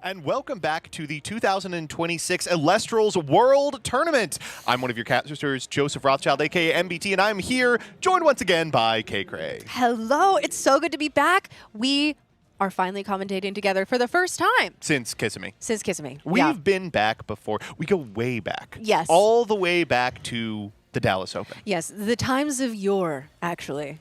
And welcome back to the 2026 Elestrals World Tournament. I'm one of your casters, Joseph Rothschild, aka MBT, and I'm here, joined once again by K. Cray. Hello, it's so good to be back. We are finally commentating together for the first time. Since Kissimmee. Since Kissimmee. We've been back before. We go way back. Yes. All the way back to the Dallas Open. Yes, the times of yore, actually.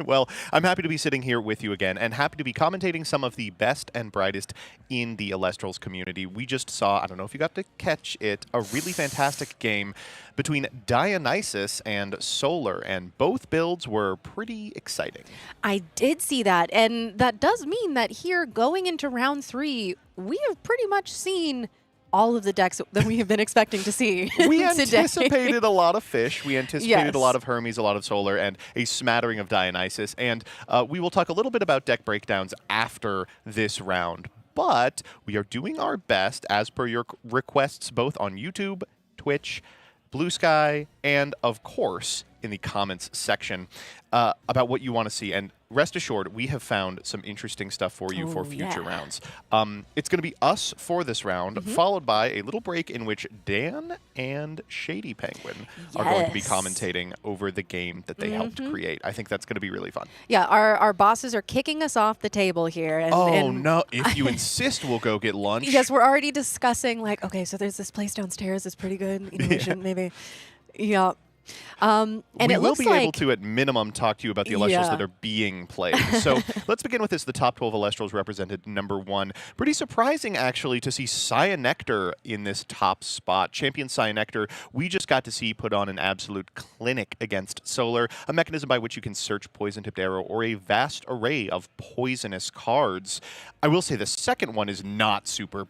Well, I'm happy to be sitting here with you again and happy to be commentating some of the best and brightest in the Elestrals community. We just saw, I don't know if you got to catch it, a really fantastic game between Dionysus and Solar, and both builds were pretty exciting. I did see that, and that does mean that here, going into round 3, we have pretty much seen all of the decks that we have been expecting to see We today. anticipated a lot of Fish. We anticipated Yes. a lot of Hermes, a lot of Solar, and a smattering of Dionysus. And we will talk a little bit about deck breakdowns after this round. But we are doing our best, as per your requests, both on YouTube, Twitch, Blue Sky, and, of course, in the comments section, about what you want to see. And rest assured, we have found some interesting stuff for you for future rounds. It's going to be us for this round, followed by a little break in which Dan and Shady Penguin are going to be commentating over the game that they helped create. I think that's going to be really fun. Yeah, our bosses are kicking us off the table here. And, No, if you insist, we'll go get lunch. Yes, we're already discussing, like, okay, so there's this place downstairs that's pretty good. You know, we should maybe, yeah. And we it will looks be like able to, at minimum, talk to you about the Elestrals that are being played. So let's begin with this. The top 12 Elestrals represented number 1. Pretty surprising, actually, to see Cyanectar in this top spot. Champion Cyanectar, we just got to see put on an absolute clinic against Solar, a mechanism by which you can search Poison-Tipped Arrow or a vast array of poisonous cards. I will say the second one is not super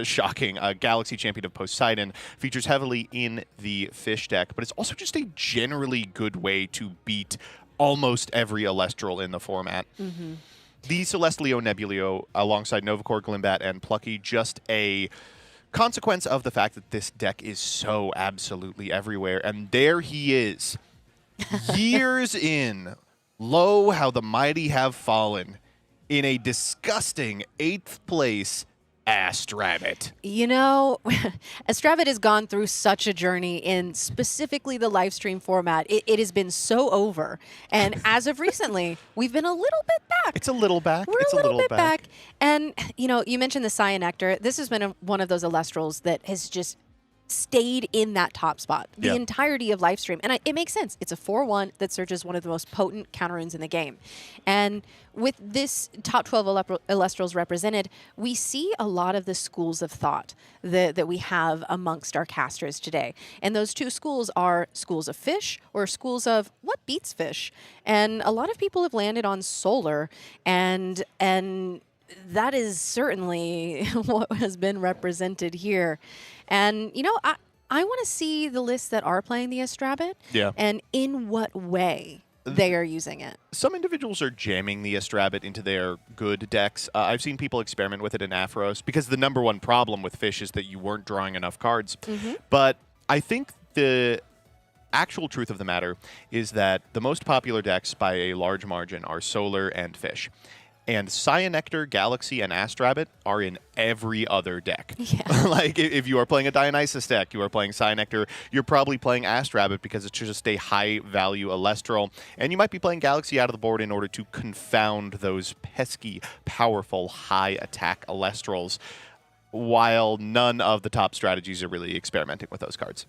shocking. Galaxy Champion of Poseidon features heavily in the Fish deck, but it's also just a generally good way to beat almost every Elestral in the format. The Celestleo Nebuleo alongside Novacore, Glimbat, and Plucky, just a consequence of the fact that this deck is so absolutely everywhere. And there he is, years in. Lo, how the mighty have fallen, in a disgusting 8th place Astrabbit. You know, Astrabbit has gone through such a journey in specifically the Lifestream format. It has been so over. And as of recently, we've been a little bit back. It's a little back. We're it's a little bit back. And, you know, you mentioned the Cyanectar. This has been one of those Elestrals that has just stayed in that top spot the entirety of Lifestream. And it makes sense. It's a 4/1 that searches one of the most potent counter runes in the game. And with this top 12 Elestrals represented, we see a lot of the schools of thought that we have amongst our casters today. And those two schools are schools of Fish or schools of what beats Fish. And a lot of people have landed on Solar, and that is certainly what has been represented here. And, you know, I want to see the lists that are playing the Astrabbit and in what way they are using it. Some individuals are jamming the Astrabbit into their good decks. I've seen people experiment with it in Aphros because the number one problem with Fish is that you weren't drawing enough cards. But I think the actual truth of the matter is that the most popular decks by a large margin are Solar and Fish. And Cyanectar, Galaxy, and Astrabbit are in every other deck. Like, if you are playing a Dionysus deck, you are playing Cyanectar, you're probably playing Astrabbit because it's just a high-value Elestral. And you might be playing Galaxy out of the board in order to confound those pesky, powerful, high-attack Elestrals, while none of the top strategies are really experimenting with those cards.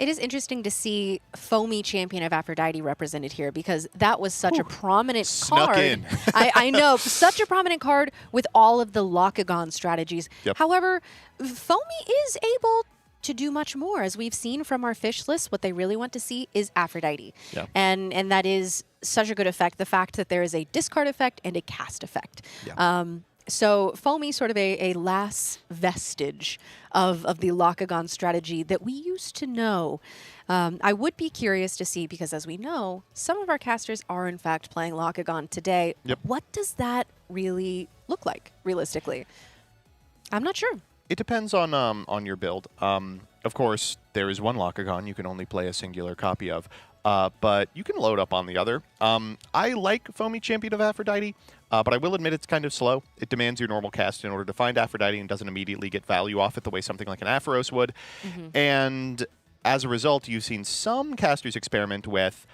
It is interesting to see Foamy Champion of Aphrodite represented here because that was such a prominent Snuck card. in. I know, such a prominent card with all of the Locagon strategies. However, Foamy is able to do much more. As we've seen from our Fish list, what they really want to see is Aphrodite. And that is such a good effect, the fact that there is a discard effect and a cast effect. So Foamy, sort of a last vestige of the Locagon strategy that we used to know. I would be curious to see, because as we know, some of our casters are in fact playing Locagon today. What does that really look like, realistically? I'm not sure. It depends on your build. Of course, there is one Locagon you can only play a singular copy of. but you can load up on the other. I like Foamy Champion of Aphrodite, but I will admit it's kind of slow. It demands your normal cast in order to find Aphrodite and doesn't immediately get value off it the way something like an Aphoros would. And as a result, you've seen some casters experiment with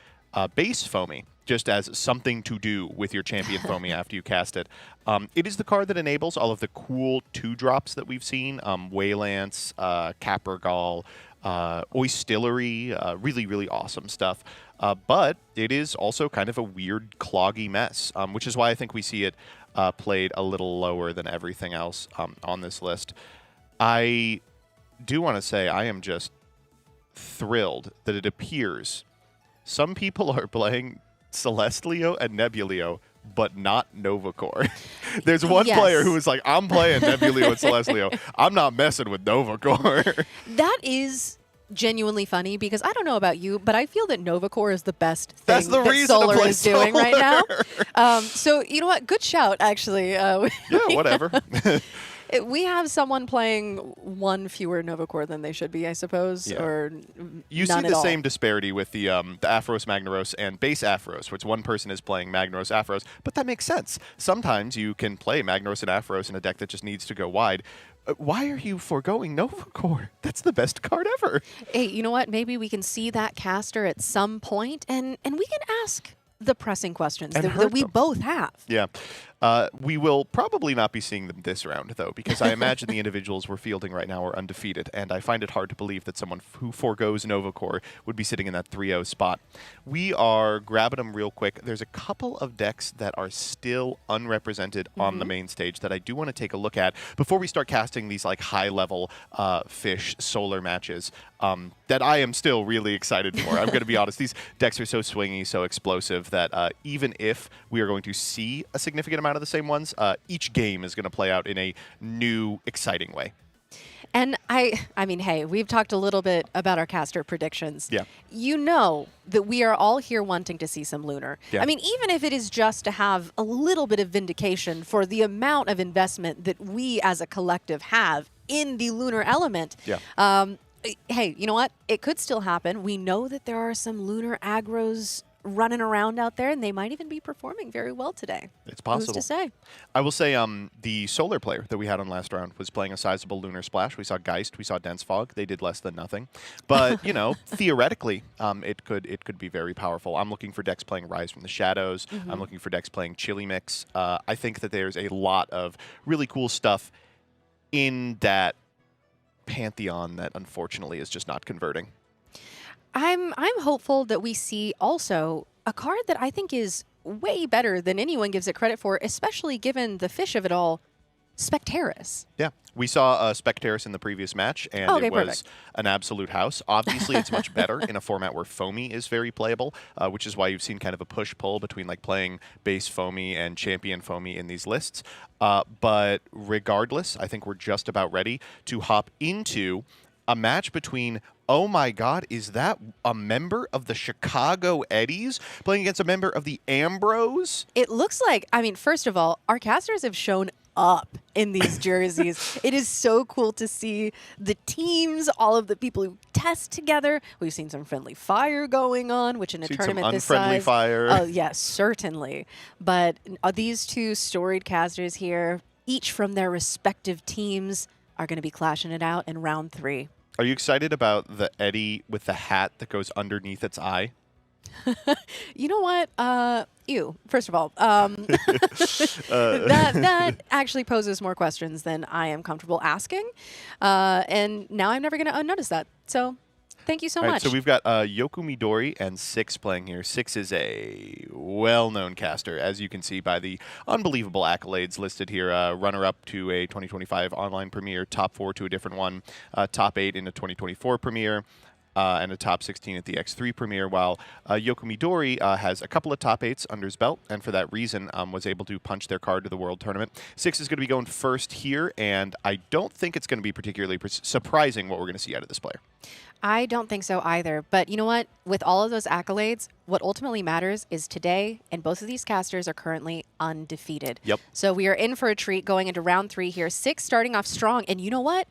base Foamy, just as something to do with your champion Foamy after you cast it. It is the card that enables all of the cool 2-drops that we've seen, Waylance, Capergal, Oistillery, really, really awesome stuff. But it is also kind of a weird, cloggy mess, which is why I think we see it played a little lower than everything else on this list. I do want to say I am just thrilled that it appears some people are playing Celestleo and Nebuleo, but not Novacore. There's one player who was like, I'm playing Nebuleo and Celestleo. I'm not messing with Novacore. That is genuinely funny because I don't know about you, but I feel that Novacore is the best thing that Solar is doing right now. So you know what? Good shout, actually. Yeah, whatever. We have someone playing one fewer Novacore than they should be, I suppose, or you none see at the all. same disparity with the Aphoros Magnaros and base Aphoros, which one person is playing Magnaros Aphoros, but that makes sense. Sometimes you can play Magnaros and Aphoros in a deck that just needs to go wide. Why are you foregoing Novacore? That's the best card ever. Hey, you know what? Maybe we can see that caster at some point, and we can ask the pressing questions that we both have. Yeah. We will probably not be seeing them this round, though, because I imagine the individuals we're fielding right now are undefeated, and I find it hard to believe that someone who forgoes Novacore would be sitting in that 3-0 spot. We are grabbing them real quick. There's a couple of decks that are still unrepresented on the main stage that I do want to take a look at before we start casting these like high-level fish solar matches that I am still really excited for. I'm going to be honest. These decks are so swingy, so explosive that even if we are going to see a significant amount of the same ones, each game is going to play out in a new, exciting way. And I mean, hey, we've talked a little bit about our caster predictions. Yeah. You know that we are all here wanting to see some Lunar. Yeah. I mean, even if it is just to have a little bit of vindication for the amount of investment that we as a collective have in the Lunar element. Yeah. Hey, you know what? It could still happen. We know that there are some Lunar aggros running around out there, and they might even be performing very well today. It's possible. Who's to say? I will say the Solar player that we had on last round was playing a sizable Lunar Splash. We saw Geist, we saw Dense Fog. They did less than nothing. But, you know, theoretically, it could be very powerful. I'm looking for decks playing Rise from the Shadows. I'm looking for decks playing Chili Mix. I think that there's a lot of really cool stuff in that pantheon that unfortunately is just not converting. I'm hopeful that we see also a card that I think is way better than anyone gives it credit for, especially given the fish of it all, Spectaris. Yeah, we saw Spectaris in the previous match, and it was an absolute house. Obviously, it's much better in a format where Foamy is very playable, which is why you've seen kind of a push-pull between like playing base Foamy and champion Foamy in these lists. But regardless, I think we're just about ready to hop into a match between, oh my God, is that a member of the Chicago Eddies playing against a member of the Ambrose? It looks like, I mean, first of all, our casters have shown up in these jerseys. It is so cool to see the teams, all of the people who test together. We've seen some friendly fire going on, which in a tournament this size. Unfriendly fire. Oh, yes, certainly. But these two storied casters here, each from their respective teams, are going to be clashing it out in round 3. Are you excited about the Eddie with the hat that goes underneath its eye? You know what? Ew. First of all, that actually poses more questions than I am comfortable asking. And now I'm never going to unnotice that. So thank you so much. So we've got Yoku Midori and Six playing here. Six is a well-known caster, as you can see by the unbelievable accolades listed here. Runner-up to a 2025 online premiere, top 4 to a different one, top 8 in a 2024 premiere, and a top 16 at the X3 premiere, while Yoku Midori has a couple of top 8s under his belt, and for that reason was able to punch their card to the World Tournament. Six is going to be going first here, and I don't think it's going to be particularly surprising what we're going to see out of this player. I don't think so either. But you know what? With all of those accolades, what ultimately matters is today, and both of these casters are currently undefeated. Yep. So we are in for a treat going into round 3 here. Six starting off strong. And you know what?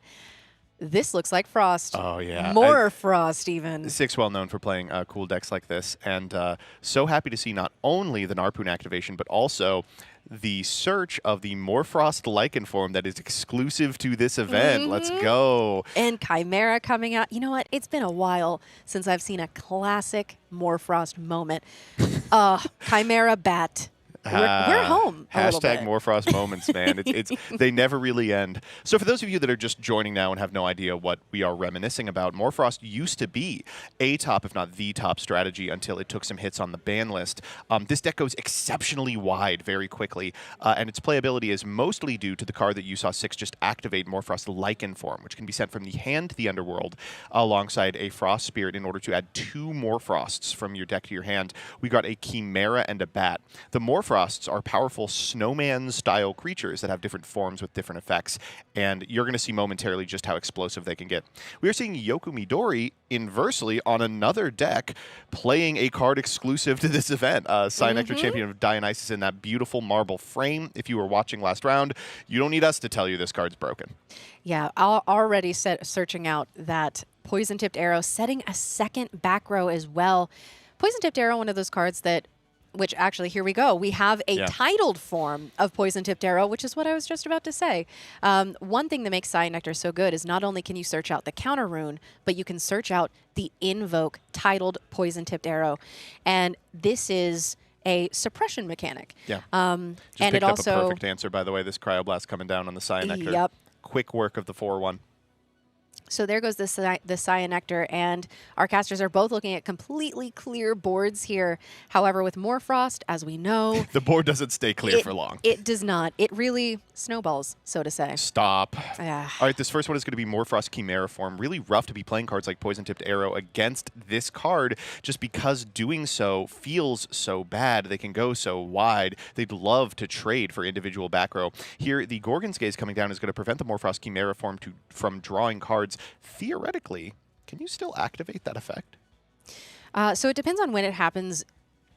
This looks like Frost. Oh, yeah. More Frost, even. Six well known for playing cool decks like this, and so happy to see not only the Narpoon activation, but also the search of the Morfrost Lichen form that is exclusive to this event. Let's go. And Chimera coming out. You know what? It's been a while since I've seen a classic Morfrost moment. Chimera Bat. We're home a little bit. Hashtag Morfrost moments, man. They never really end. So for those of you that are just joining now and have no idea what we are reminiscing about, Morfrost used to be a top, if not the top strategy until it took some hits on the ban list. This deck goes exceptionally wide very quickly, and its playability is mostly due to the card that you saw Six just activate, Morfrost Lichen form, which can be sent from the hand to the Underworld alongside a Frost Spirit in order to add 2 Morfrosts from your deck to your hand. We got a Chimera and a Bat. The Morfrosts are powerful snowman-style creatures that have different forms with different effects, and you're going to see momentarily just how explosive they can get. We are seeing Yoku Midori inversely on another deck playing a card exclusive to this event. Cyanectar Champion of Dionysus in that beautiful marble frame. If you were watching last round, you don't need us to tell you this card's broken. Yeah, already searching out that Poison-Tipped Arrow, setting a second back row as well. Poison-Tipped Arrow, one of those cards that which actually, here we go. We have a titled form of Poison-Tipped Arrow, which is what I was just about to say. One thing that makes Cyanectar so good is not only can you search out the counter rune, but you can search out the invoke titled Poison-Tipped Arrow. And this is a suppression mechanic. Yeah. And picked it up also a perfect answer, by the way. This Cryoblast coming down on the Cyanectar. Yep. Quick work of the 4-1. So there goes the Cyanectar, and our casters are both looking at completely clear boards here. However, with Morfrost, as we know... the board doesn't stay clear for long. It does not. It really snowballs, so to say. Stop. Yeah. All right, this first one is going to be Morfrost Chimera form. Really rough to be playing cards like Poison-Tipped Arrow against this card, just because doing so feels so bad. They can go so wide. They'd love to trade for individual back row. Here, the Gorgon's Gaze coming down is going to prevent the Morfrost Chimera form from drawing cards. Theoretically, can you still activate that effect? So it depends on when it happens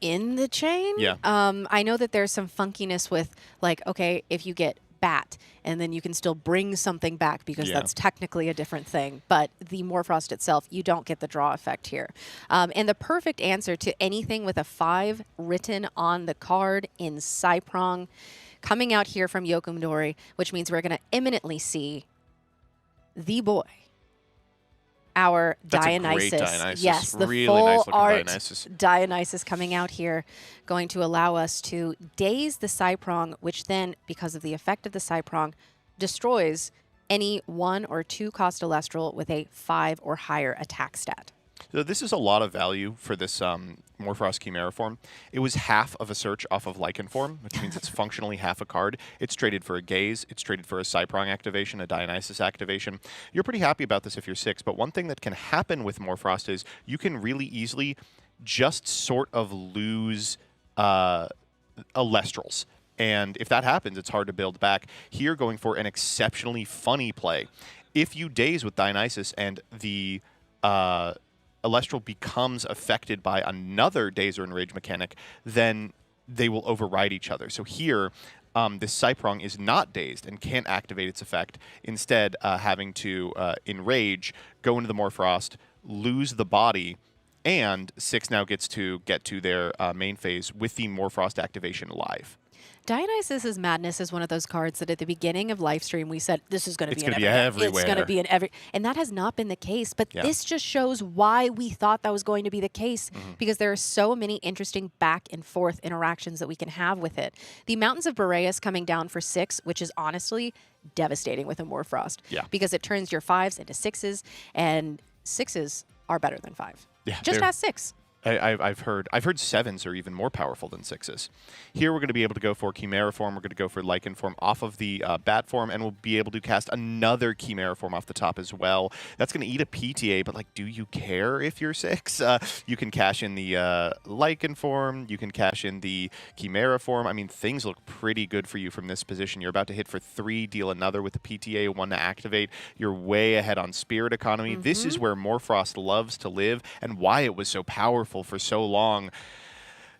in the chain. Yeah. I know that there's some funkiness with, like, okay, if you get Bat, and then you can still bring something back because that's technically a different thing. But the Morfrost itself, you don't get the draw effect here. And the perfect answer to anything with a 5 written on the card in Cyprong coming out here from Yoku Midori, which means we're going to imminently see the boy. Our Dionysus. A great Dionysus. Yes, the really full nice art Dionysus. Dionysus coming out here, going to allow us to daze the Cyprong, which then, because of the effect of the Cyprong, destroys any 1 or 2 cost Elestral with a 5 or higher attack stat. So this is a lot of value for this Morfrost Chimera form. It was half of a search off of Lichen form, which means it's functionally half a card. It's traded for a Gaze. It's traded for a Cyprong activation, a Dionysus activation. You're pretty happy about this if you're 6, but one thing that can happen with Morfrost is you can really easily just sort of lose Elestrals. And if that happens, it's hard to build back. Here, going for an exceptionally funny play. If you daze with Dionysus and the Elestral becomes affected by another Daze or Enrage mechanic, then they will override each other. So here, this Cyprong is not dazed and can't activate its effect, instead having to Enrage, go into the Morfrost, lose the body, and 6 now gets to get to their main phase with the Morfrost activation live. Dionysus's Madness is one of those cards that at the beginning of Lifestream we said, this is going to be everywhere. It's going to be in every... And that has not been the case. But this just shows why we thought that was going to be the case, because there are so many interesting back and forth interactions that we can have with it. The Mountains of Boreas coming down for 6, which is honestly devastating with a Morfrost. Yeah. Because it turns your 5s into 6s, and 6s are better than 5. Yeah, just ask 6. I've heard 7s are even more powerful than 6s. Here we're going to be able to go for Chimera form. We're going to go for Lichen form off of the Bat form, and we'll be able to cast another Chimera form off the top as well. That's going to eat a PTA, but like, do you care if you're 6? You can cash in the Lichen form. You can cash in the Chimera form. I mean, things look pretty good for you from this position. You're about to hit for 3, deal another with the PTA, 1 to activate. You're way ahead on Spirit Economy. This is where Morfrost loves to live, and why it was so powerful for so long.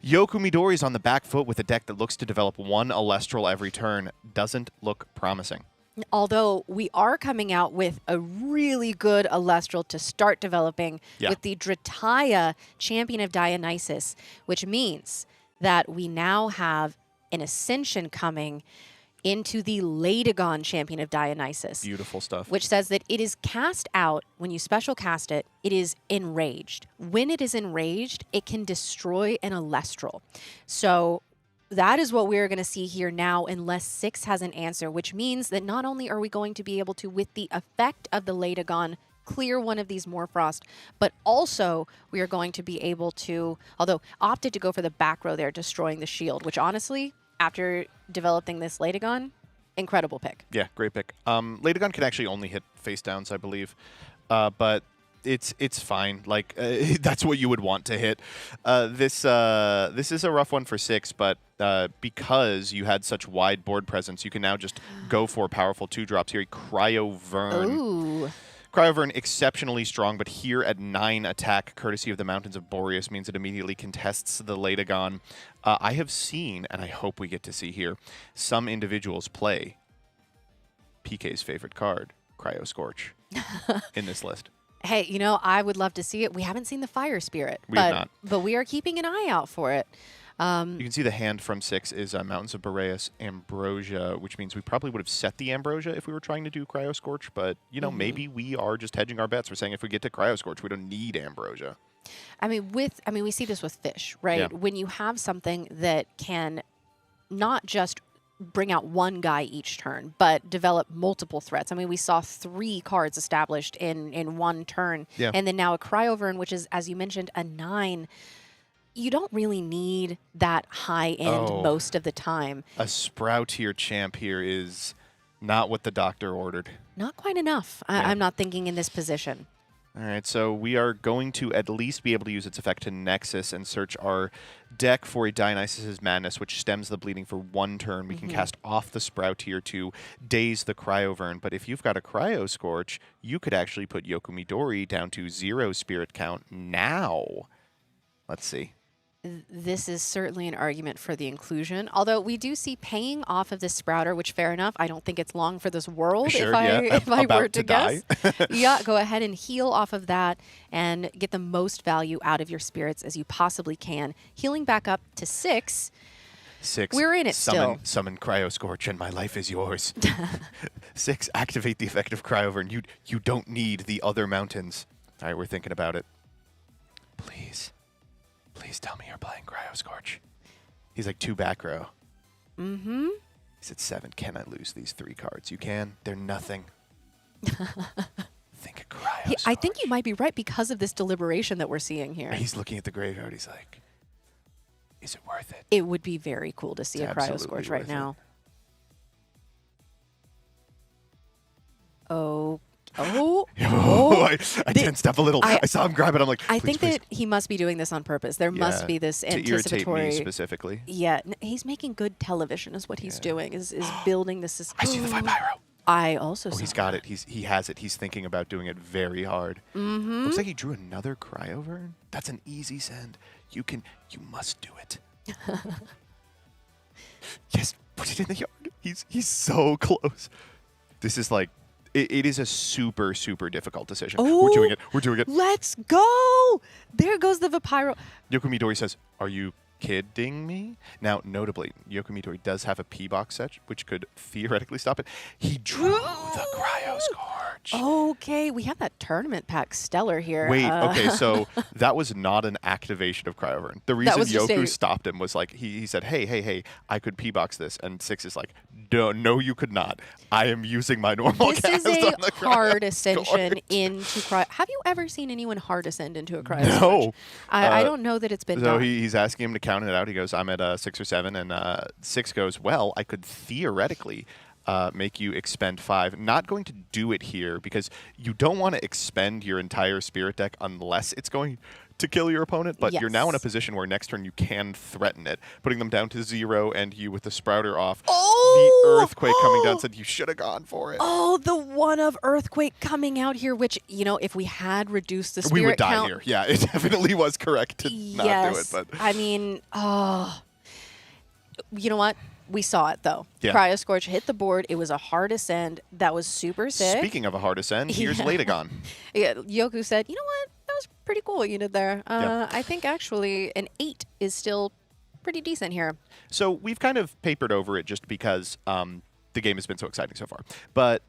Yoku Midori is on the back foot with a deck that looks to develop 1 Elestral every turn. Doesn't look promising. Although we are coming out with a really good Elestral to start developing with the Drataya Champion of Dionysus, which means that we now have an ascension coming into the Ladagon Champion of Dionysus. Beautiful stuff. Which says that it is cast out, when you special cast it, it is enraged. When it is enraged, it can destroy an Elestral. So that is what we're going to see here now, unless 6 has an answer, which means that not only are we going to be able to, with the effect of the Ladagon, clear one of these Morfrost, but also we are going to be able to, although opted to go for the back row there, destroying the shield, which honestly, after developing this Ladagon, incredible pick. Yeah, great pick. Ladagon can actually only hit face downs, I believe, but it's fine. Like that's what you would want to hit. This is a rough one for 6, but because you had such wide board presence, you can now just go for powerful 2-drops here. Cryovern. Ooh. Cryovern exceptionally strong, but here at 9 attack, courtesy of the Mountains of Boreas, means it immediately contests the Ladagon. I have seen, and I hope we get to see here, some individuals play PK's favorite card, Cryo Scorch, in this list. Hey, you know, I would love to see it. We haven't seen the Fire Spirit, We have not. but we are keeping an eye out for it. You can see the hand from 6 is Mountains of Boreas, Ambrosia, which means we probably would have set the Ambrosia if we were trying to do Cryo Scorch, but, you know, maybe we are just hedging our bets. We're saying if we get to Cryo Scorch, we don't need Ambrosia. I mean, we see this with fish, right? Yeah. When you have something that can not just bring out one guy each turn, but develop multiple threats. I mean, we saw 3 cards established in one turn, and then now a Cryovern, which is, as you mentioned, a 9. You don't really need that high end most of the time. A Sproutier champ here is not what the doctor ordered. Not quite enough. I'm not thinking in this position. All right, so we are going to at least be able to use its effect to Nexus and search our deck for a Dionysus' Madness, which stems the bleeding for 1 turn. We can cast off the Sproutier to daze the Cryovern, but if you've got a Cryo Scorch, you could actually put Yoku Midori down to 0 spirit count now. Let's see. This is certainly an argument for the inclusion, although we do see paying off of this Sprouter, which fair enough. I don't think it's long for this world Sure, if I about were to guess. Yeah, go ahead and heal off of that and get the most value out of your spirits as you possibly can. Healing back up to 6. 6. We're in it still. Summon Cryo Scorch and my life is yours. 6. Activate the effect of Cryovern. You don't need the other mountains. All right, we're thinking about it. Please tell me you're playing Cryo Scorch. He's like 2 back row. Mm-hmm. He's at 7. Can I lose these 3 cards? You can. They're nothing. Think of Cryo Scorch. I think you might be right because of this deliberation that we're seeing here. He's looking at the graveyard. He's like, is it worth it? It would be very cool to see It's a Cryo absolutely Scorch right worth it. now. Oh. I tensed up a little. I saw him grab it. I'm like, I please, think please. that he must be doing this on purpose. There must be this to irritate me anticipatory. specifically. Yeah, he's making good television. Is what he's doing. Is building this. I see the 5 pyro. I also. Oh, he's got it. He has it. He's thinking about doing it very hard. Looks like he drew another Cryovern. That's an easy send. You must do it. Yes, put it in the yard. He's so close. This is like. It is a super, super difficult decision. Oh, We're doing it. Let's go. There goes the Vapyro. Yoku Midori says, "Are you kidding me?" Now, notably, Yoku Midori does have a P-box set, which could theoretically stop it. He drew the Cryo Scorch. Okay, we have that tournament pack stellar here. Wait, okay, so that was not an activation of Cryovern. The reason was just Yoku a- stopped him was like, he said, hey, I could P-box this. And 6 is like, no, you could not. I am using my normal This cast is a on the Cryo hard ascension Scorch. into Cryo. Have you ever seen anyone hard ascend into a Cryo No. Scorch? I don't know that it's been So done. he's asking him to count it out. He goes, I'm at 6 or 7. And 6 goes, well, I could theoretically make you expend 5. Not going to do it here because you don't want to expend your entire spirit deck unless it's going to kill your opponent. But you're now in a Yes. position where next turn you can threaten it, putting them down to 0 and you with the Sprouter off. Oh! The Earthquake coming down said you should have gone for it. Oh, the one of Earthquake coming out here, which, you know, if we had reduced the spirit We would die count, here. Yeah, it definitely was correct to not do it. But I mean, you know what? We saw it, though. Yeah. Cryo Scorch hit the board. It was a hard ascend. That was super sick. Speaking of a hard ascend, here's Yeah. Latagon. Yeah, Yoku said, you know what? That was pretty cool what you did there. Yeah. I think actually an 8 is still pretty decent here. So we've kind of papered over it just because the game has been so exciting so far. But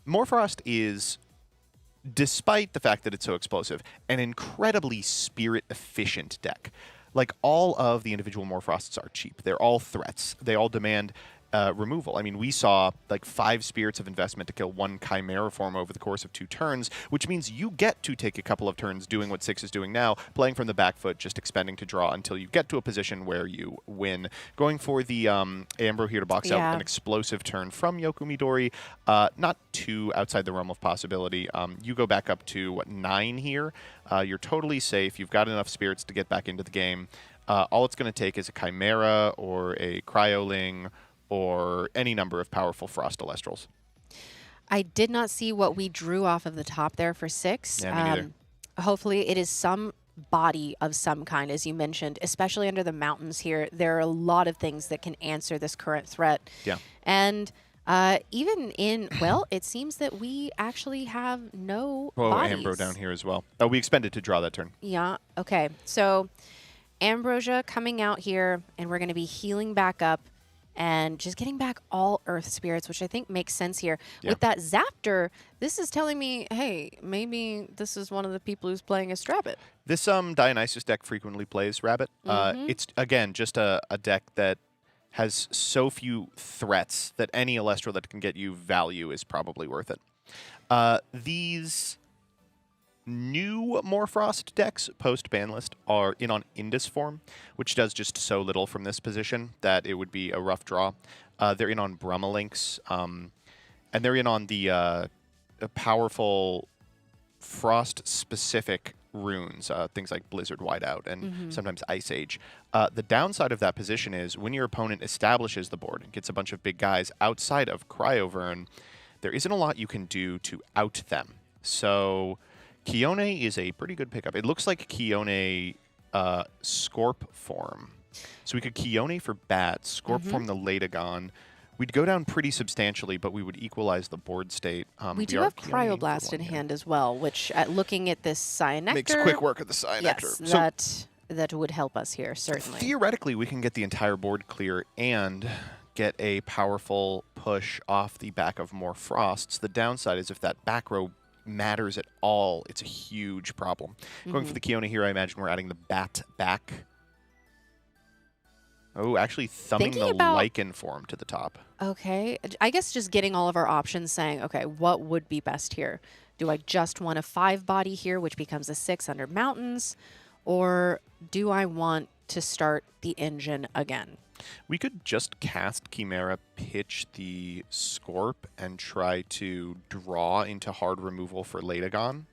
Morfrost is, despite the fact that it's so explosive, an incredibly spirit-efficient deck. Like, all of the individual Morfrosts are cheap. They're all threats. They all demand removal. I mean, we saw like 5 spirits of investment to kill 1 Chimera form over the course of 2 turns, which means you get to take a couple of turns doing what 6 is doing now, playing from the back foot, just expending to draw until you get to a position where you win. Going for the Ambro here to box out an explosive turn from Yoku Midori, not too outside the realm of possibility. You go back up to, what, 9 here? You're totally safe. You've got enough spirits to get back into the game. All it's going to take is a Chimera or a Cryoling or any number of powerful Frost Elestrals. I did not see what we drew off of the top there for 6. Yeah, me neither. Hopefully it is some body of some kind, as you mentioned, especially under the mountains here. There are a lot of things that can answer this current threat. Yeah. And even in, well, it seems that we actually have no bodies. Ambro down here as well. Oh, we expended to draw that turn. Yeah, okay. So Ambrosia coming out here, and we're going to be healing back up and just getting back all Earth Spirits, which I think makes sense here. Yeah. With that Zaptor, this is telling me, hey, maybe this is one of the people who's playing as Strabbit. This Dionysus deck frequently plays Rabbit. It's, again, just a deck that has so few threats that any Elestral that can get you value is probably worth it. These new Morfrost decks post-ban list are in on Indus form, which does just so little from this position that it would be a rough draw. They're in on Brummalinks, and they're in on the powerful Frost-specific runes, things like Blizzard Whiteout and sometimes Ice Age. The downside of that position is when your opponent establishes the board and gets a bunch of big guys outside of Cryovern, there isn't a lot you can do to out them. So Kione is a pretty good pickup. It looks like Kione Scorp form. So we could Kione for Bat, Scorp form the Latagon. We'd go down pretty substantially, but we would equalize the board state. We do have Cryoblast in hand as well, which looking at this Cyanectar makes quick work of the Cyanectar. Yes, that would help us here, certainly. Theoretically, we can get the entire board clear and get a powerful push off the back of more Frosts. The downside is if that back row matters at all, it's a huge problem. Going for the Kione here, I imagine we're adding the Bat back. Oh, actually thumbing the Lichen form to the top. Okay. I guess just getting all of our options, saying, okay, what would be best here? Do I just want a 5-body here, which becomes a 6 under Mountains? Or do I want to start the engine again? We could just cast Chimera, pitch the Scorp, and try to draw into hard removal for Latagon.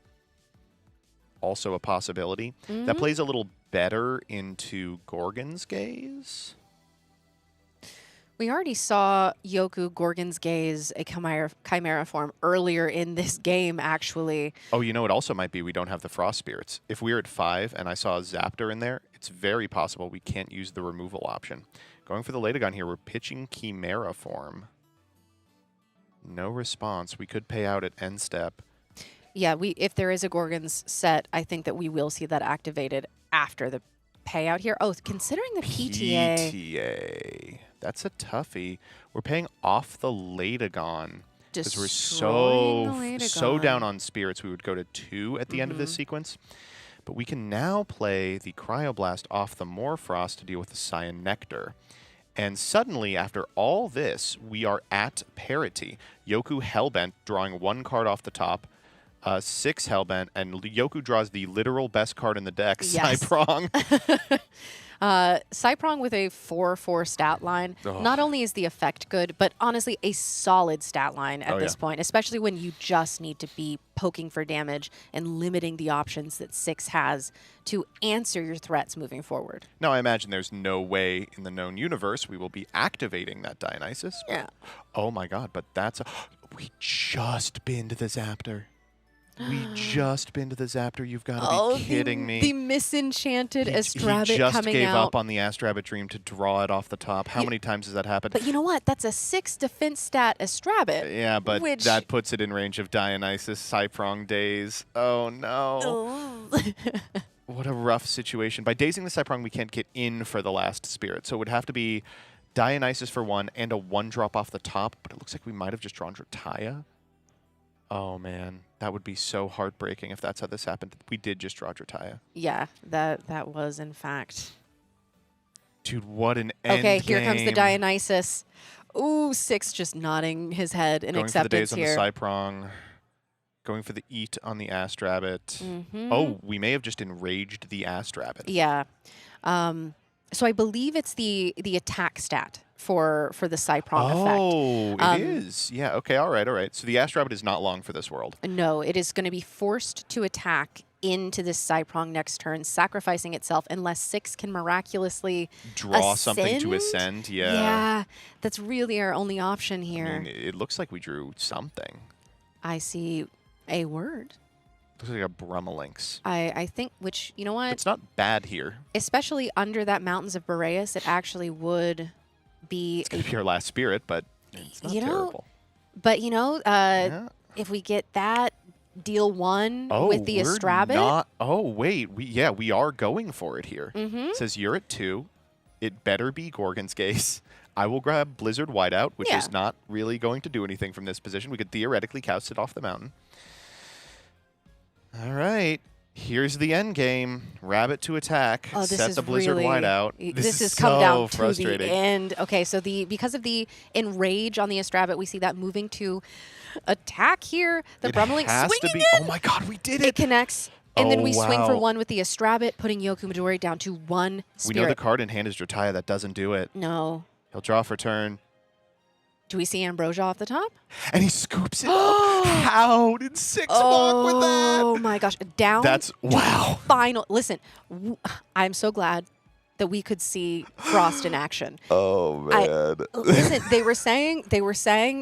Also a possibility. That plays a little better into Gorgon's Gaze. We already saw Yoku Gorgon's Gaze, a Chimera form, earlier in this game, actually. Oh, you know what also might be? We don't have the Frost Spirits. If we're at 5 and I saw a Zaptor in there, it's very possible we can't use the removal option. Going for the Latagon here, we're pitching Chimera form. No response. We could pay out at end step. Yeah, if there is a Gorgon's set, I think that we will see that activated after the payout here. Oh, considering the PTA. PTA. That's a toughie. We're paying off the Latagon. Because we're so down on spirits, we would go to 2 at the end of this sequence. But we can now play the Cryoblast off the Morfrost to deal with the Cyanectar. And suddenly, after all this, we are at parity. Yoku Hellbent drawing 1 card off the top, 6 Hellbent, and Yoku draws the literal best card in the deck, Yes. Cyprong. Cyprong with a 4/4 stat line. Not only is the effect good, but honestly a solid stat line at this point, especially when you just need to be poking for damage and limiting the options that 6 has to answer your threats moving forward. Now, I imagine there's no way in the known universe we will be activating that Dionysus. Yeah. Oh my god, but that's we just binned the Zaptor. We just been to the Zaptor. You've got to be kidding me. The misenchanted He Astrabbit just coming gave out. up on the Astrabbit Dream to draw it off the top. How many times has that happened? But you know what? That's a 6 defense stat Astrabbit. Yeah, but which... that puts it in range of Dionysus Cyprong days. Oh, no. Oh. What a rough situation. By dazing the Cyprong, we can't get in for the last spirit. So it would have to be Dionysus for 1 and a 1-drop off the top. But it looks like we might have just drawn Drataya. Oh, man. That would be so heartbreaking if that's how this happened. We did just draw Drataya. Yeah, that was, in fact. Dude, what an end Okay, here comes the game. Dionysus. Ooh, 6 just nodding his head in acceptance Going for the daze here. on the Cyprong. Going for the eat on the Astrabbit. Mm-hmm. Oh, we may have just enraged the Astrabbit. Yeah. So I believe it's the attack stat for the Cyprong effect. Oh, it is. Yeah, okay, all right. So the Astrabbit is not long for this world. No, it is going to be forced to attack into this Cyprong next turn, sacrificing itself unless 6 can miraculously Draw something to ascend, yeah. Yeah, that's really our only option I here. mean, it looks like we drew something. I see a word. Looks like a Brummelinx. I think, which, you know what? It's not bad here. Especially under that Mountains of Boreas, it actually would be... It's going to be our last spirit, but it's not terrible. But, you know, Yeah. if we get that, deal 1 Oh, with the we're Astrabbit. not. Oh, wait. We are going for it here. Mm-hmm. It says you're at 2. It better be Gorgon's Gaze. I will grab Blizzard Whiteout, which Yeah. is not really going to do anything from this position. We could theoretically cast it off the mountain. All right. Here's the end game. Rabbit to attack. Oh, this Set is the Blizzard really, Whiteout. This has is come so down to frustrating. the end. Okay, so because of the enrage on the Astrabbit, we see that moving to attack here. The Brummeling has to swinging be. in. Oh my God, we did It it. connects, and then Oh, we swing for wow. 1 with the Astrabbit, putting Yoku Midori down to 1 We know spirit. the card in hand is Drataya. That doesn't do it. No. He'll draw for turn. Do we see Ambrosia off the top? And he scoops it up. How did 6 walk with that? Oh my gosh. Down. That's, to wow. Final. Listen, I'm so glad that we could see Frost in action. Oh, man. Listen, they were saying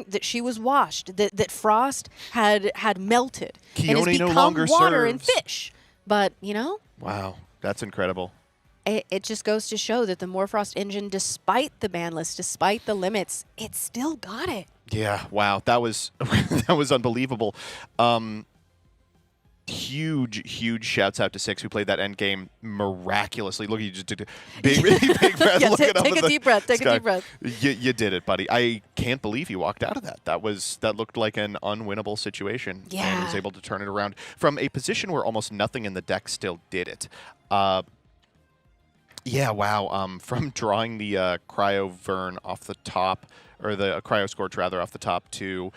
that she was washed, that Frost had melted and has Keone no become longer water and serves. fish. But, you know, Wow. That's incredible. it just goes to show that the Morfrost engine, despite the ban list, despite the limits, it still got it. Yeah, wow, that was that was unbelievable. Huge shouts out to 6 who played that end game miraculously. Look, you just did a big breath. Yeah, looking up take at a the deep breath. Take a sky. deep breath. You did it, buddy. I can't believe you walked out of that. That looked like an unwinnable situation. And Yeah. was able to turn it around from a position where almost nothing in the deck still did it. Yeah, wow. From drawing the Cryo Vern off the top, or the Cryo Scorch rather off the top, to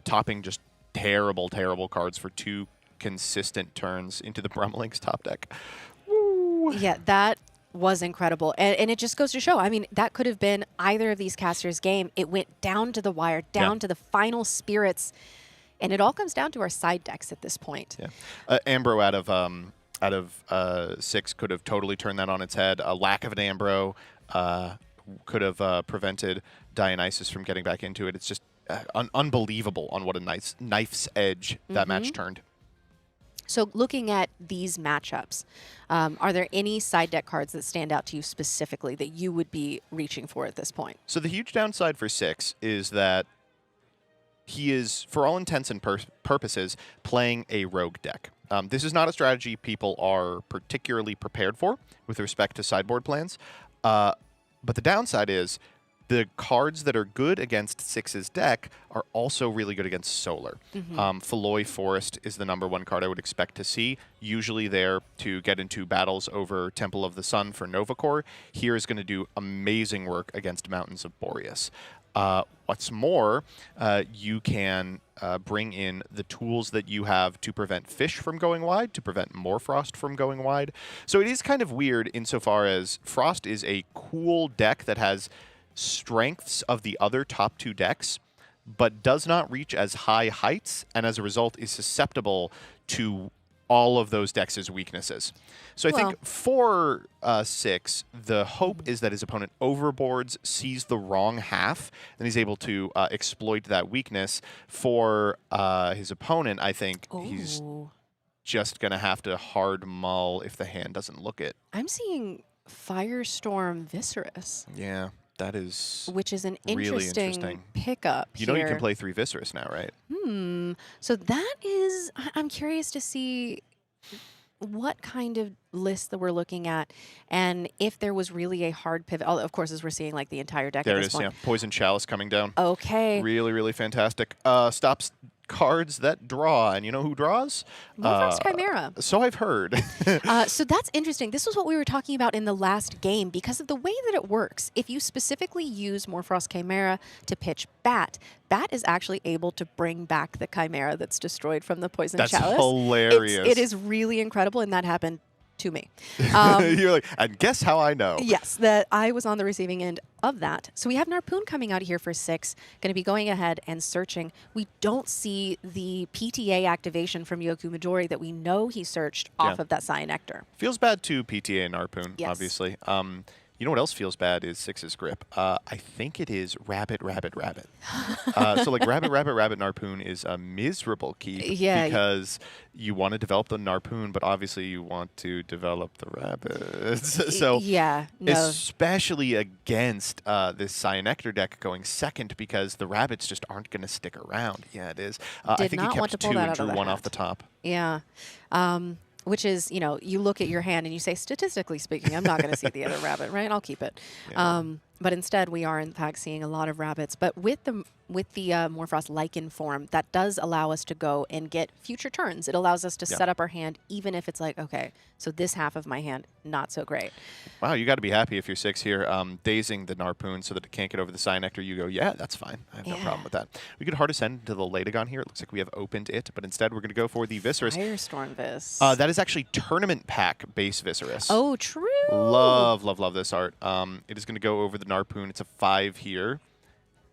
topping just terrible cards for 2 consistent turns into the Brummeling's top deck. Woo. Yeah, that was incredible. And it just goes to show, I mean, that could have been either of these casters' game. It went down to the wire, down to the final spirits. And it all comes down to our side decks at this point. Yeah, Ambro out of 6 could have totally turned that on its head. A lack of an Ambro could have prevented Dionysus from getting back into it. It's just unbelievable on what a nice knife's edge that match turned. So looking at these matchups, are there any side deck cards that stand out to you specifically that you would be reaching for at this point? So the huge downside for 6 is that he is, for all intents and purposes, playing a rogue deck. This is not a strategy people are particularly prepared for with respect to sideboard plans. But the downside is the cards that are good against 6's deck are also really good against Solar. Feloy Forest is the #1 card I would expect to see, usually there to get into battles over Temple of the Sun for Novacore. Here is going to do amazing work against Mountains of Boreas. What's more, you can bring in the tools that you have to prevent fish from going wide, to prevent Morfrost from going wide. So it is kind of weird insofar as Frost is a cool deck that has strengths of the other top 2 decks, but does not reach as high heights, and as a result is susceptible to all of those decks' weaknesses. So I Well. think for 6, the hope is that his opponent overboards, sees the wrong half, and he's able to exploit that weakness. For his opponent, I think he's Ooh. just going to have to hard mull if the hand doesn't look it. I'm seeing Firestorm Viscerus, Yeah, that is which is an really interesting pickup You know you here. can play 3 Viscerus now, right? So that is, I'm curious to see what kind of list that we're looking at, and if there was really a hard pivot. Of course, as we're seeing like the entire deck There at it this is, point. yeah. Poison Chalice coming down. Okay. Really, really fantastic. Stops cards that draw, and you know who draws? Morphos Chimera. So I've heard. So that's interesting. This was what we were talking about in the last game because of the way that it works. If you specifically use Morphos Chimera to pitch Bat, Bat is actually able to bring back the Chimera that's destroyed from the Poison That's Chalice. hilarious. It is really incredible, and that happened to me. You're like, and guess how I know? Yes, that I was on the receiving end of that. So we have Narpoon coming out here for 6, going to be going ahead and searching. We don't see the PTA activation from Yoku Midori that we know he searched off of that Cyanectar. Feels bad to PTA and Narpoon, Yes. obviously. You know what else feels bad is 6's grip. I think it is Rabbit, Rabbit, Rabbit. So like Rabbit, Rabbit, Rabbit Narpoon is a miserable keep Yeah. because you want to develop the Narpoon, but obviously you want to develop the rabbits. So yeah, no. especially against this Cyanectar deck going second because the rabbits just aren't going to stick around. Yeah, it is. I Did think he not want kept to pull 2 that and out of drew the 1 off hat. the top. Yeah. Which is, you know, you look at your hand and you say, statistically speaking, I'm not going to see the other rabbit, right? I'll keep it. Yeah. But instead, we are, in fact, seeing a lot of rabbits. But with the Morphos Lichen form, that does allow us to go and get future turns. It allows us to set up our hand, even if it's like, okay, so this half of my hand, not so great. Wow, you got to be happy if you're 6 here. Dazing the Narpoon so that it can't get over the Cyanectar. You go, yeah, that's fine. I have no problem with that. We could hard ascend to the Latagon here. It looks like we have opened it, but instead we're going to go for the Viscerus. Firestorm Vis. That is actually tournament pack base Viscerus. Oh, true. Love, love, love this art. It is going to go over the Narpoon. It's a 5 here.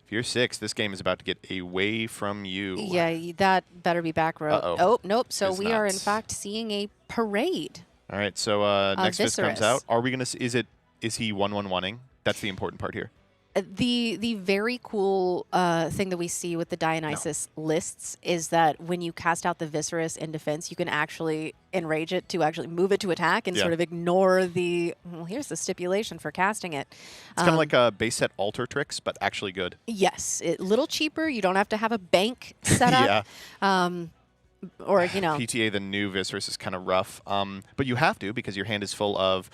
If you're 6, this game is about to get away from you. Yeah, that better be back row. Uh-oh. Oh, nope. So It's we are, in not. fact, seeing a parade. All right, so next Vis comes Viscerus. out. Are we going to? Is he 1/1-1ing? That's the important part here. The very cool thing that we see with the Dionysus lists is that when you cast out the Viscerus in defense, you can actually enrage it to actually move it to attack and Yeah. sort of ignore the, well, here's the stipulation for casting it. It's kind of like a base set alter tricks, but actually good. Yes, a little cheaper. You don't have to have a bank set up. Yeah. Or, you know. PTA, the new Viscerus, is kind of rough. But you have to because your hand is full of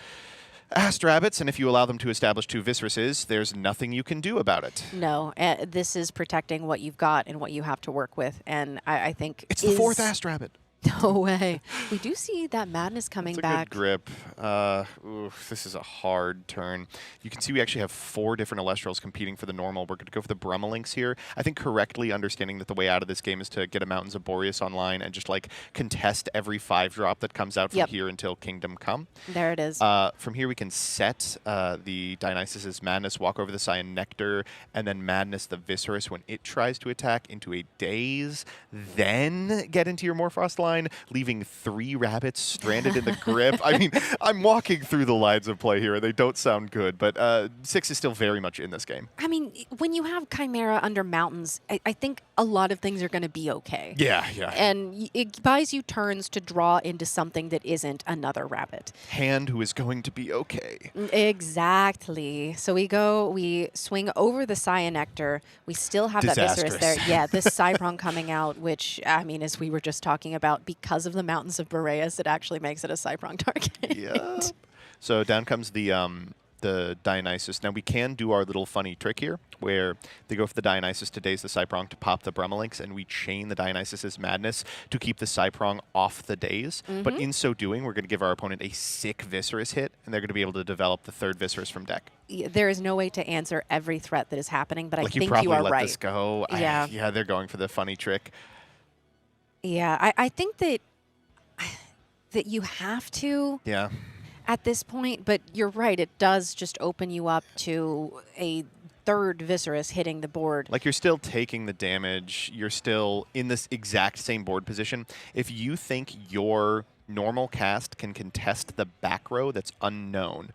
Ast Rabbits, and if you allow them to establish 2 Visceruses, there's nothing you can do about it. No, this is protecting what you've got and what you have to work with. And I think It's the 4th Ast Rabbit. No way. We do see that Madness coming It's a back. good grip. This is a hard turn. You can see we actually have 4 different Elestrals competing for the normal. We're going to go for the Brummelinks here. I think correctly understanding that the way out of this game is to get a Mountains of Boreas online and just like contest every 5-drop that comes out from here until Kingdom Come. There it is. From here we can set the Dionysus's Madness, walk over the Cyanectar, and then Madness the Viscerus when it tries to attack into a Daze, then get into your Morphos line, leaving 3 rabbits stranded in the grip. I mean, I'm walking through the lines of play here, and they don't sound good, but 6 is still very much in this game. I mean, when you have Chimera under Mountains, I think a lot of things are going to be okay. Yeah, yeah. And it buys you turns to draw into something that isn't another rabbit. Hand who is going to be okay. Exactly. So we swing over the Cyanectar. We still have that Viscerus there. Disastrous. Yeah, this Cypron coming out, which, I mean, as we were just talking about, because of the Mountains of Boreas, it actually makes it a Cypron target. Yeah. So down comes the Dionysus. Now we can do our little funny trick here where they go for the Dionysus to daze the Cyprong to pop the Brummelinks, and we chain the Dionysus's Madness to keep the Cyprong off the daze. But in so doing, we're going to give our opponent a sick Viscerus hit, and they're going to be able to develop the 3rd Viscerus from deck. There is no way to answer every threat that is happening, but Like I think you probably are let right. this go. Yeah. Yeah, they're going for the funny trick. Yeah, I think that you have to Yeah. at this point, but you're right. It does just open you up to a 3rd Viscerus hitting the board. Like, you're still taking the damage. You're still in this exact same board position. If you think your normal cast can contest the back row that's unknown,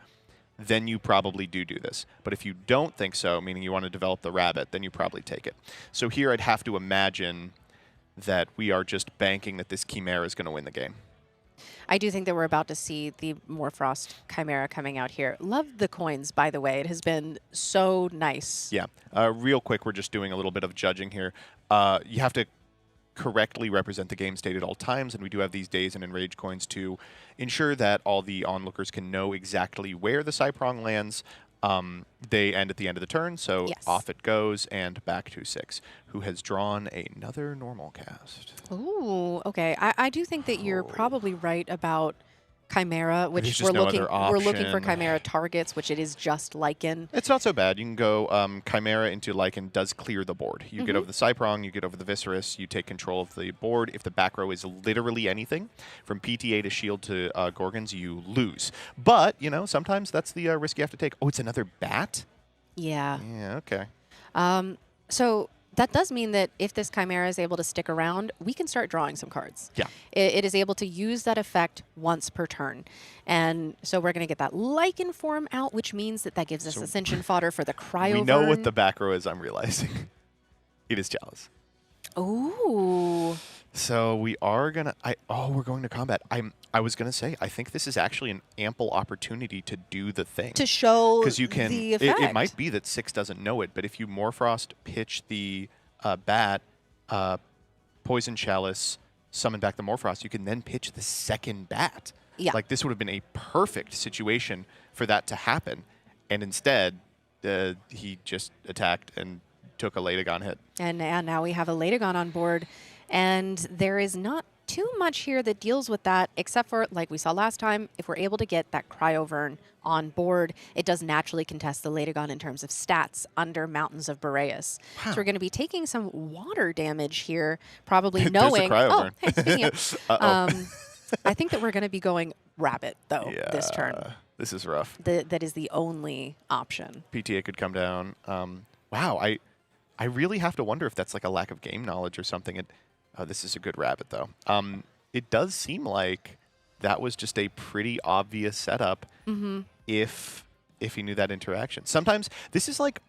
then you probably do this. But if you don't think so, meaning you want to develop the rabbit, then you probably take it. So here I'd have to imagine that we are just banking that this Chimera is going to win the game. I do think that we're about to see the Morfrost Chimera coming out here. Love the coins, by the way. It has been so nice. Yeah. Real quick, we're just doing a little bit of judging here. You have to correctly represent the game state at all times, and we do have these days and enrage coins to ensure that all the onlookers can know exactly where the Cyprong lands. They end at the end of the turn, so yes. Off it goes, and back to 6, who has drawn another normal cast. Ooh, okay. I do think that you're probably right about Chimera, which just no other we're looking for option. Chimera targets, which it is just Lycan. It's not so bad. You can go Chimera into Lycan does clear the board. You get over the Cyprong, you get over the Viscerus, you take control of the board. If the back row is literally anything, from PTA to Shield to Gorgons, you lose. But, you know, sometimes that's the risk you have to take. Oh, it's another bat? Yeah. Yeah, okay. So that does mean that if this Chimera is able to stick around, we can start drawing some cards. Yeah. It is able to use that effect once per turn. And so we're going to get that Lycan form out, which means that gives us Ascension fodder for the Cryo. We know what the back row is, I'm realizing. It is Chalice. Ooh. So we are going to... we're going to combat. I was going to say, I think this is actually an ample opportunity to do the thing. To show Because you can, the effect. it might be that 6 doesn't know it, but if you Morfrost pitch the bat, Poison Chalice, summon back the Morfrost, you can then pitch the second bat. Yeah. Like, this would have been a perfect situation for that to happen. And instead, he just attacked and took a Latagon hit. And now we have a Latagon on board. And there is not too much here that deals with that, except for, like we saw last time, if we're able to get that Cryovern on board, it does naturally contest the Latagon in terms of stats under Mountains of Boreas. So we're going to be taking some water damage here, probably knowing... Cryoburn. Hey, speaking of, I think that we're going to be going Rabbit, though, this turn. This is rough. That is the only option. PTA could come down. Wow, I really have to wonder if that's like a lack of game knowledge or something. This is a good Rabbit, though. It does seem like that was just a pretty obvious setup if he knew that interaction. Sometimes this is like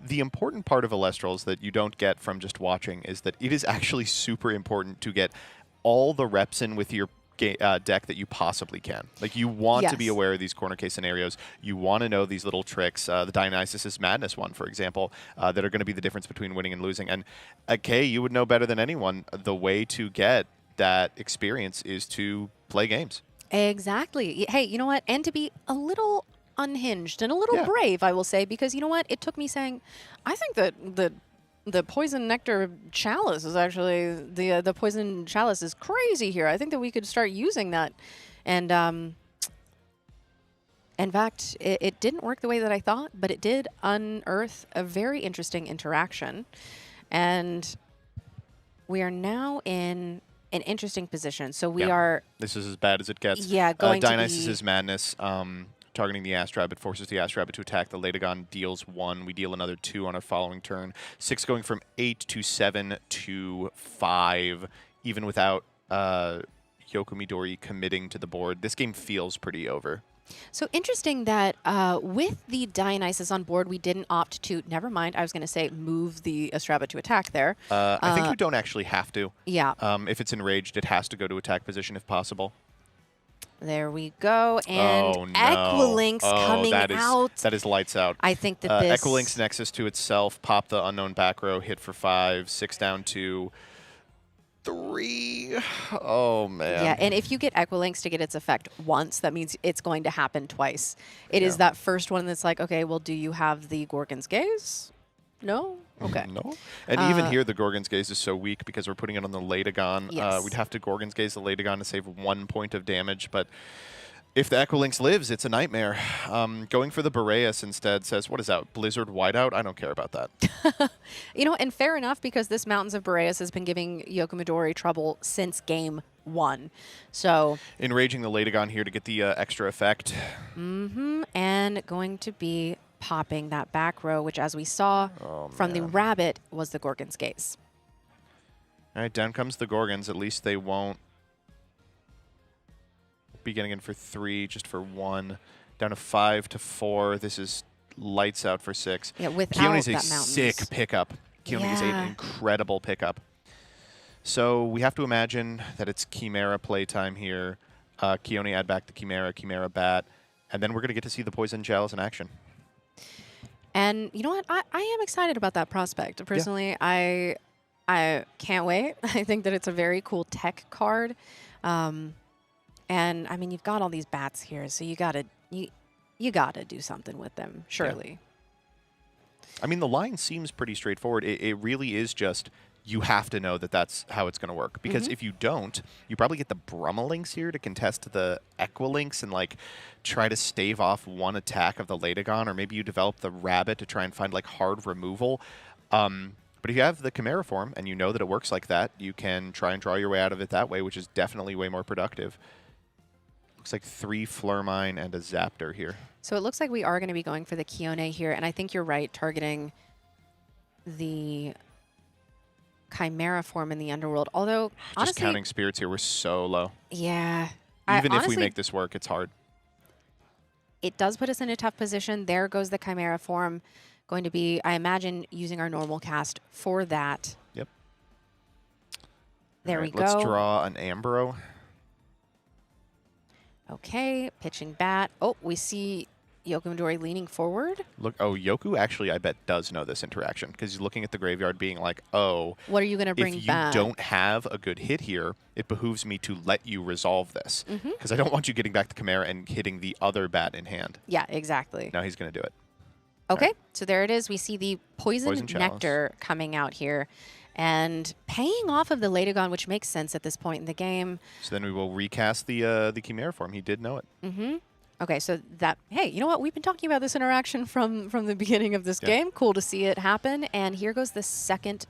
the important part of Elestrals that you don't get from just watching is that it is actually super important to get all the reps in with your deck that you possibly can. Like, you want to be aware of these corner case scenarios. You want to know these little tricks. The Dionysus Madness one, for example, that are going to be the difference between winning and losing. And Kay, you would know better than anyone, the way to get that experience is to play games. Exactly. Hey, you know what? And to be a little unhinged and a little brave, I will say, because you know what? It took me saying, I think that the Poison Nectar Chalice is actually, the Poison Chalice is crazy here. I think that we could start using that. And in fact, it didn't work the way that I thought, but it did unearth a very interesting interaction. And we are now in an interesting position. So we are... This is as bad as it gets. Yeah, going to be... Dionysus' Madness, targeting the Ash Rabbit, forces the Ash Rabbit to attack. The Latagon deals 1. We deal another 2 on our following turn. 6 going from 8 to 7 to 5, even without Yokumidori committing to the board. This game feels pretty over. So interesting that with the Dionysus on board, we didn't opt to, never mind, I was going to say move the Astraba to attack there. I think you don't actually have to. Yeah. If it's enraged, it has to go to attack position if possible. There we go. And Equilinx coming out. That is lights out. I think that this... Equilinx Nexus to itself, pop the unknown back row, hit for 5, 6 down to 3. Oh, man. Yeah, and if you get Equilinx to get its effect once, that means it's going to happen twice. It is that first one that's like, okay, well, do you have the Gorgon's Gaze? No? Okay. No. And even here, the Gorgon's Gaze is so weak because we're putting it on the Latagon. Yes. We'd have to Gorgon's Gaze the Latagon to save 1 point of damage, but if the Equilinx lives, it's a nightmare. Going for the Boreas instead says, what is that, Blizzard Whiteout? I don't care about that. You know, and fair enough, because this Mountains of Boreas has been giving Yokumidori trouble since game 1. So Enraging the Latagon here to get the extra effect. And going to be popping that back row, which, as we saw from the Rabbit, was the Gorgon's Gaze. All right, down comes the Gorgons. At least they won't be getting in for 3, just for 1. Down to 5 to 4. This is lights out for 6. Yeah, without Keone's a that mountains. sick pickup. Keone is an Yeah. incredible pickup. So we have to imagine that it's Chimera playtime here. Keone add back the Chimera, Chimera bat, and then we're going to get to see the Poison Chalice in action. And you know what? I am excited about that prospect. Personally, I can't wait. I think that it's a very cool tech card. And I mean, you've got all these bats here, so you gotta do something with them, surely. I mean, the line seems pretty straightforward. It really is just you have to know that that's how it's going to work. Because if you don't, you probably get the Brummelinks here to contest the Equilinks and like try to stave off one attack of the Latagon, or maybe you develop the Rabbit to try and find like hard removal. But if you have the Chimera form and you know that it works like that, you can try and draw your way out of it that way, which is definitely way more productive. Looks like 3 Flurmine and a Zaptor here. So it looks like we are going to be going for the Keone here, and I think you're right, targeting the Chimera form in the Underworld. Although, Just honestly, counting spirits here, we're so low. yeah. Even if we honestly, make this work, it's hard. it does put us in a tough position. There goes the Chimera form. Going to be, I imagine, using our normal cast for that. Yep. There All we right, go. Let's draw an Ambro. Okay, pitching bat. Oh, we see Yoku Midori leaning forward. Look, oh, Yoku actually, I bet, does know this interaction because he's looking at the graveyard being like, oh, What are you going to bring if you back? don't have a good hit here, it behooves me to let you resolve this because I don't want you getting back the Chimera and hitting the other bat in hand. Yeah, exactly. Now he's going to do it. Okay, so there it is. We see the Poison Poison Chalice. Nectar coming out here and paying off of the Latagon, which makes sense at this point in the game. So then we will recast the Chimera form. He did know it. Okay, so that, hey, you know what? We've been talking about this interaction from the beginning of this game. Cool to see it happen. And here goes the second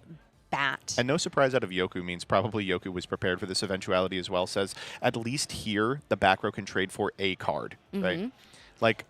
bat. And no surprise out of Yoku means probably Yoku was prepared for this eventuality as well. Says at least here the back row can trade for a card, right? Like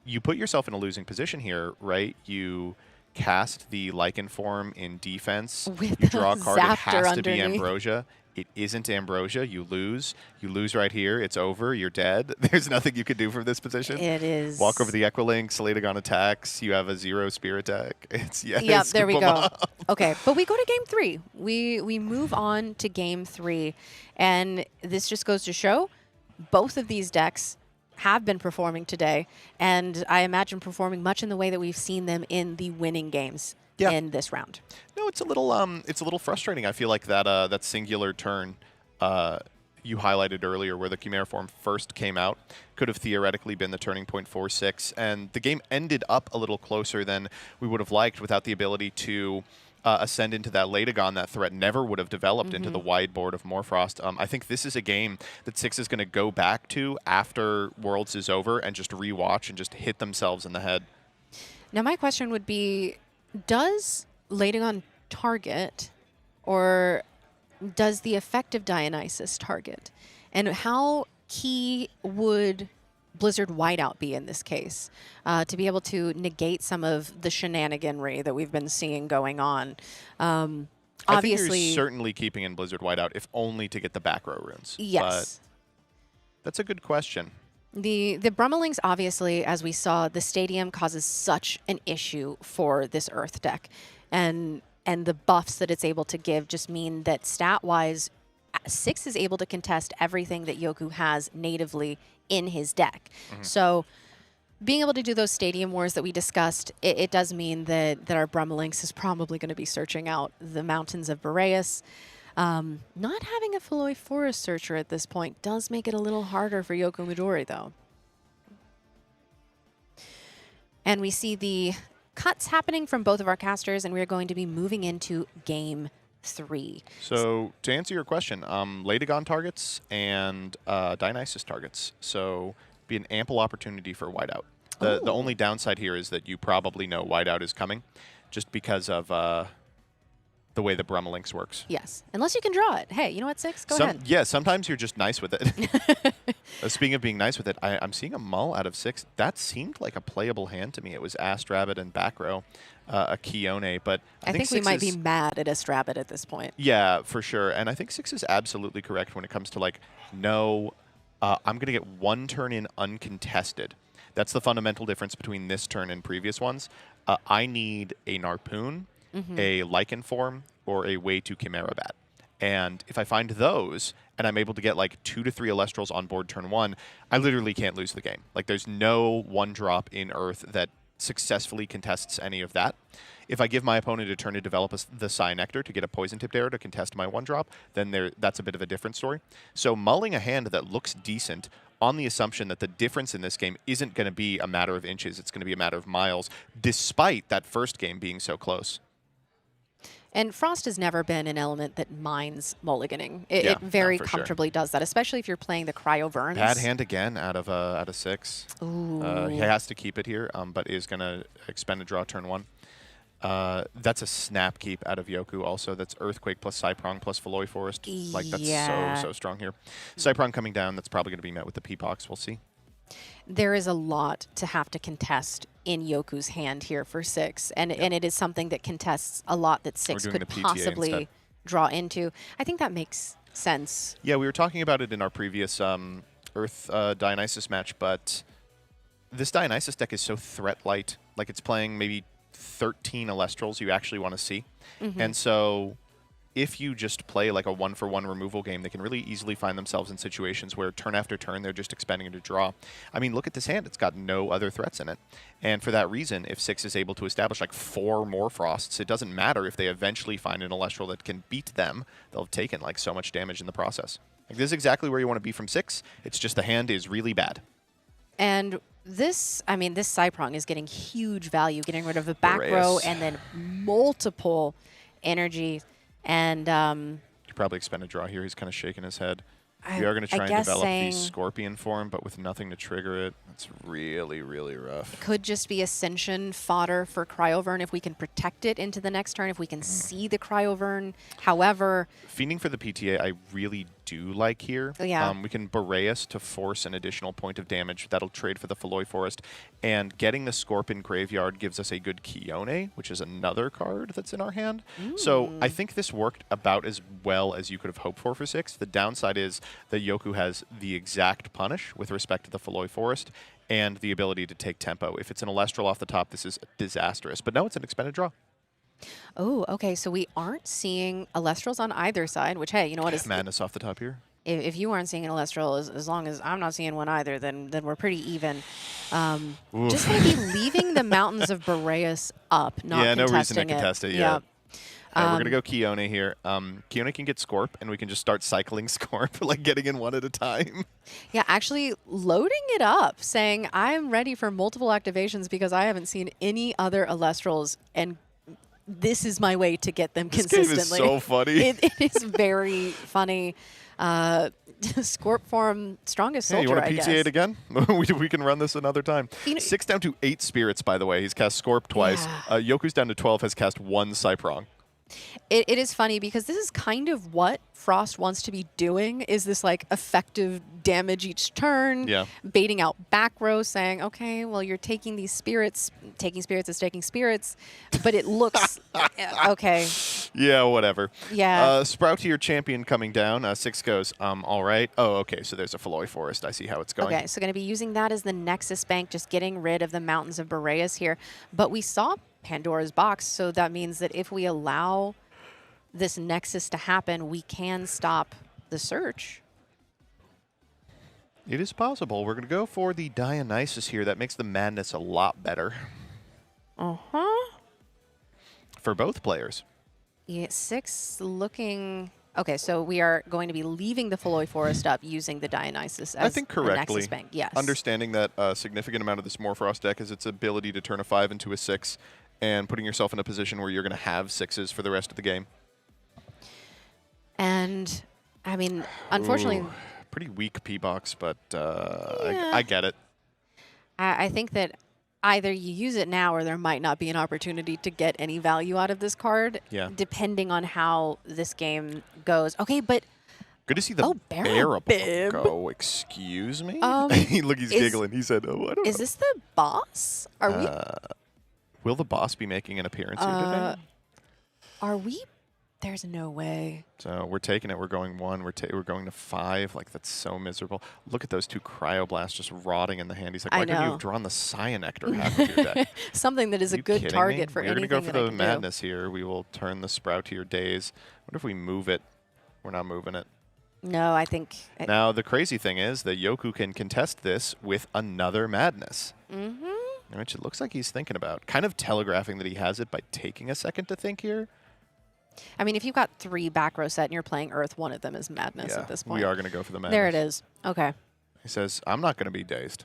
you put yourself in a losing position here, right? You cast the Lichen form in defense. With You draw a the card. It Zaptor has to be underneath. Ambrosia. It isn't Ambrosia. You lose. You lose right here. It's over. You're dead. There's nothing you can do from this position. It is. Walk over the Equilinks. Latagon attacks. You have a 0 spear attack. It's Yep, there we scoop 'em go. up. Okay, but we go to game 3. We move on to game 3, and this just goes to show both of these decks have been performing today, and I imagine performing much in the way that we've seen them in the winning games in this round. No, it's a little frustrating. I feel like that that singular turn you highlighted earlier, where the Chimera form first came out, could have theoretically been the turning point for 6, and the game ended up a little closer than we would have liked without the ability to ascend into that Latagon. That threat never would have developed into the wide board of Morfrost. I think this is a game that 6 is going to go back to after Worlds is over and just rewatch and just hit themselves in the head. Now my question would be, does Latagon target, or does the effective Dionysus target? And how key would Blizzard Whiteout be in this case to be able to negate some of the shenaniganry that we've been seeing going on? I think Obviously, you're certainly keeping in Blizzard Whiteout, if only to get the back row runes. yes. But that's a good question. The Brummelinks, obviously, as we saw, the stadium causes such an issue for this Earth deck. And the buffs that it's able to give just mean that stat-wise, 6 is able to contest everything that Yoku has natively in his deck. So being able to do those stadium wars that we discussed, it does mean that our Brummelinks is probably going to be searching out the mountains of Boreas. Not having a Feloy Forest Searcher at this point does make it a little harder for Yoku Midori, though. And we see the cuts happening from both of our casters, and we're going to be moving into game 3. So to answer your question, Latagon targets and Dionysus targets. So be an ample opportunity for whiteout. The only downside here is that you probably know whiteout is coming just because of the way the Brummelinks works. Yes, unless you can draw it. Hey, you know what, 6? Go ahead. Yeah, sometimes you're just nice with it. Speaking of being nice with it, I'm seeing a mull out of 6. That seemed like a playable hand to me. It was Ast Rabbit and back row, a Keone, but I think we 6 might is, be mad at Estrabbit at this point. Yeah, for sure. And I think 6 is absolutely correct when it comes to like, no, I'm going to get 1 turn in uncontested. That's the fundamental difference between this turn and previous ones. I need a Narpoon, a Lycan Form, or a Way to Chimera Bat. And if I find those, and I'm able to get like 2 to 3 Elestrals on board turn 1, I literally can't lose the game. Like there's no 1-drop in Earth that successfully contests any of that. If I give my opponent a turn to develop the Psy Nectar to get a poison-tipped arrow to contest my 1-drop, then that's a bit of a different story. So mulling a hand that looks decent on the assumption that the difference in this game isn't going to be a matter of inches, it's going to be a matter of miles, despite that first game being so close. And Frost has never been an element that minds mulliganing. It very comfortably does that, especially if you're playing the Cryo Verns. Bad hand again out of 6. Ooh. He has to keep it here, but is going to expend a draw turn 1. That's a snap keep out of Yoku also. That's Earthquake plus Cyprong plus Feloy Forest. Like, that's so strong here. Cyprong coming down, that's probably going to be met with the Peepox. We'll see. There is a lot to have to contest in Yoku's hand here for 6, and it is something that contests a lot that 6 could possibly draw into. I think that makes sense. Yeah, we were talking about it in our previous Earth Dionysus match, but this Dionysus deck is so threat light. Like, it's playing maybe 13 Elestrals you actually want to see. And so if you just play like a 1-for-1 removal game, they can really easily find themselves in situations where turn after turn they're just expending to draw. I mean, look at this hand. It's got no other threats in it. And for that reason, if 6 is able to establish like 4 more Frosts, it doesn't matter if they eventually find an Elestral that can beat them. They'll have taken like so much damage in the process. Like, this is exactly where you want to be from 6. It's just the hand is really bad. And this, I mean, this Cyprong is getting huge value, getting rid of the back row and then multiple energy. And you probably expend a draw here. He's kind of shaking his head. We are going to try and develop the Scorpion form, but with nothing to trigger it. It's really, really rough. It could just be Ascension fodder for Cryovern if we can protect it into the next turn, if we can see the Cryovern. However, Fiending for the PTA, I really do like here. Yeah. We can Boreas to force an additional point of damage. That'll trade for the Feloy Forest. And getting the Scorpion Graveyard gives us a good Kione, which is another card that's in our hand. So I think this worked about as well as you could have hoped for 6. The downside is that Yoku has the exact punish with respect to the Feloy Forest and the ability to take tempo. If it's an Elestral off the top, this is disastrous. But no, it's an expended draw. oh, okay, so we aren't seeing Elestrals on either side, which, hey, you know what? Is Madness off the top here. If you aren't seeing an Elestral, as long as I'm not seeing one either, then we're pretty even. Just going to be leaving the Mountains of Boreas up, not yeah, no reason to contesting contest it. Yeah. We're going to go Kione here. Kione can get Scorp, and we can just start cycling Scorp, like getting in one at a time. Yeah, actually loading it up, saying, I'm ready for multiple activations because I haven't seen any other Elestrals, and this is my way to get them consistently. This game is so funny. It is very funny. Scorp form, strongest soldier, you want to I guess. PTA it again? we can run this another time. 6 down to 8 spirits, by the way. He's cast Scorp twice. Yeah. Yoku's down to 12, has cast 1 Cyprong. It is funny because this is kind of what Frost wants to be doing, is this like effective damage each turn, baiting out back row, saying, okay, well, you're taking these spirits, taking spirits is taking spirits, but it looks, okay. Yeah, whatever. Yeah. Sprout here, champion coming down. 6 goes, all right. Oh, okay, so there's a Feloy Forest. I see how it's going. Okay, so going to be using that as the Nexus Bank, just getting rid of the Mountains of Boreas here. But we saw Pandora's Box, so that means that if we allow this Nexus to happen, we can stop the search. It is possible. We're going to go for the Dionysus here. That makes the Madness a lot better. Uh-huh. For both players. Yeah, 6 looking... Okay, so we are going to be leaving the Feloy Forest up using the Dionysus as I think correctly. the Nexus Bank. Yes. Understanding that a significant amount of this Morphrost deck is its ability to turn a 5 into a 6 and putting yourself in a position where you're going to have 6s for the rest of the game. And, I mean, unfortunately... Ooh, pretty weak P-Box, but I get it. I think that either you use it now or there might not be an opportunity to get any value out of this card, depending on how this game goes. Okay, but... Good to see the Barabib go. Excuse me? Look, he's giggling. He said, oh, I don't know. Is this the boss? Are we... Will the boss be making an appearance here today? Are we There's no way. So we're taking it. We're going 1. We're going to 5. Like, that's so miserable. Look at those 2 cryoblasts just rotting in the hand. He's like, why couldn't you have drawn the Cyanectar half of your deck? Something that is a good target for anything. We're anything going to go for the madness here. We will turn the Sprout to your days. What if we move it? We're not moving it. No, I think. Now, the crazy thing is that Yoku can contest this with another madness. Which it looks like he's thinking about. Kind of telegraphing that he has it by taking a second to think here. I mean, if you've got 3 back row set and you're playing Earth, one of them is madness at this point. We are going to go for the madness. There it is. Okay. He says, I'm not going to be dazed.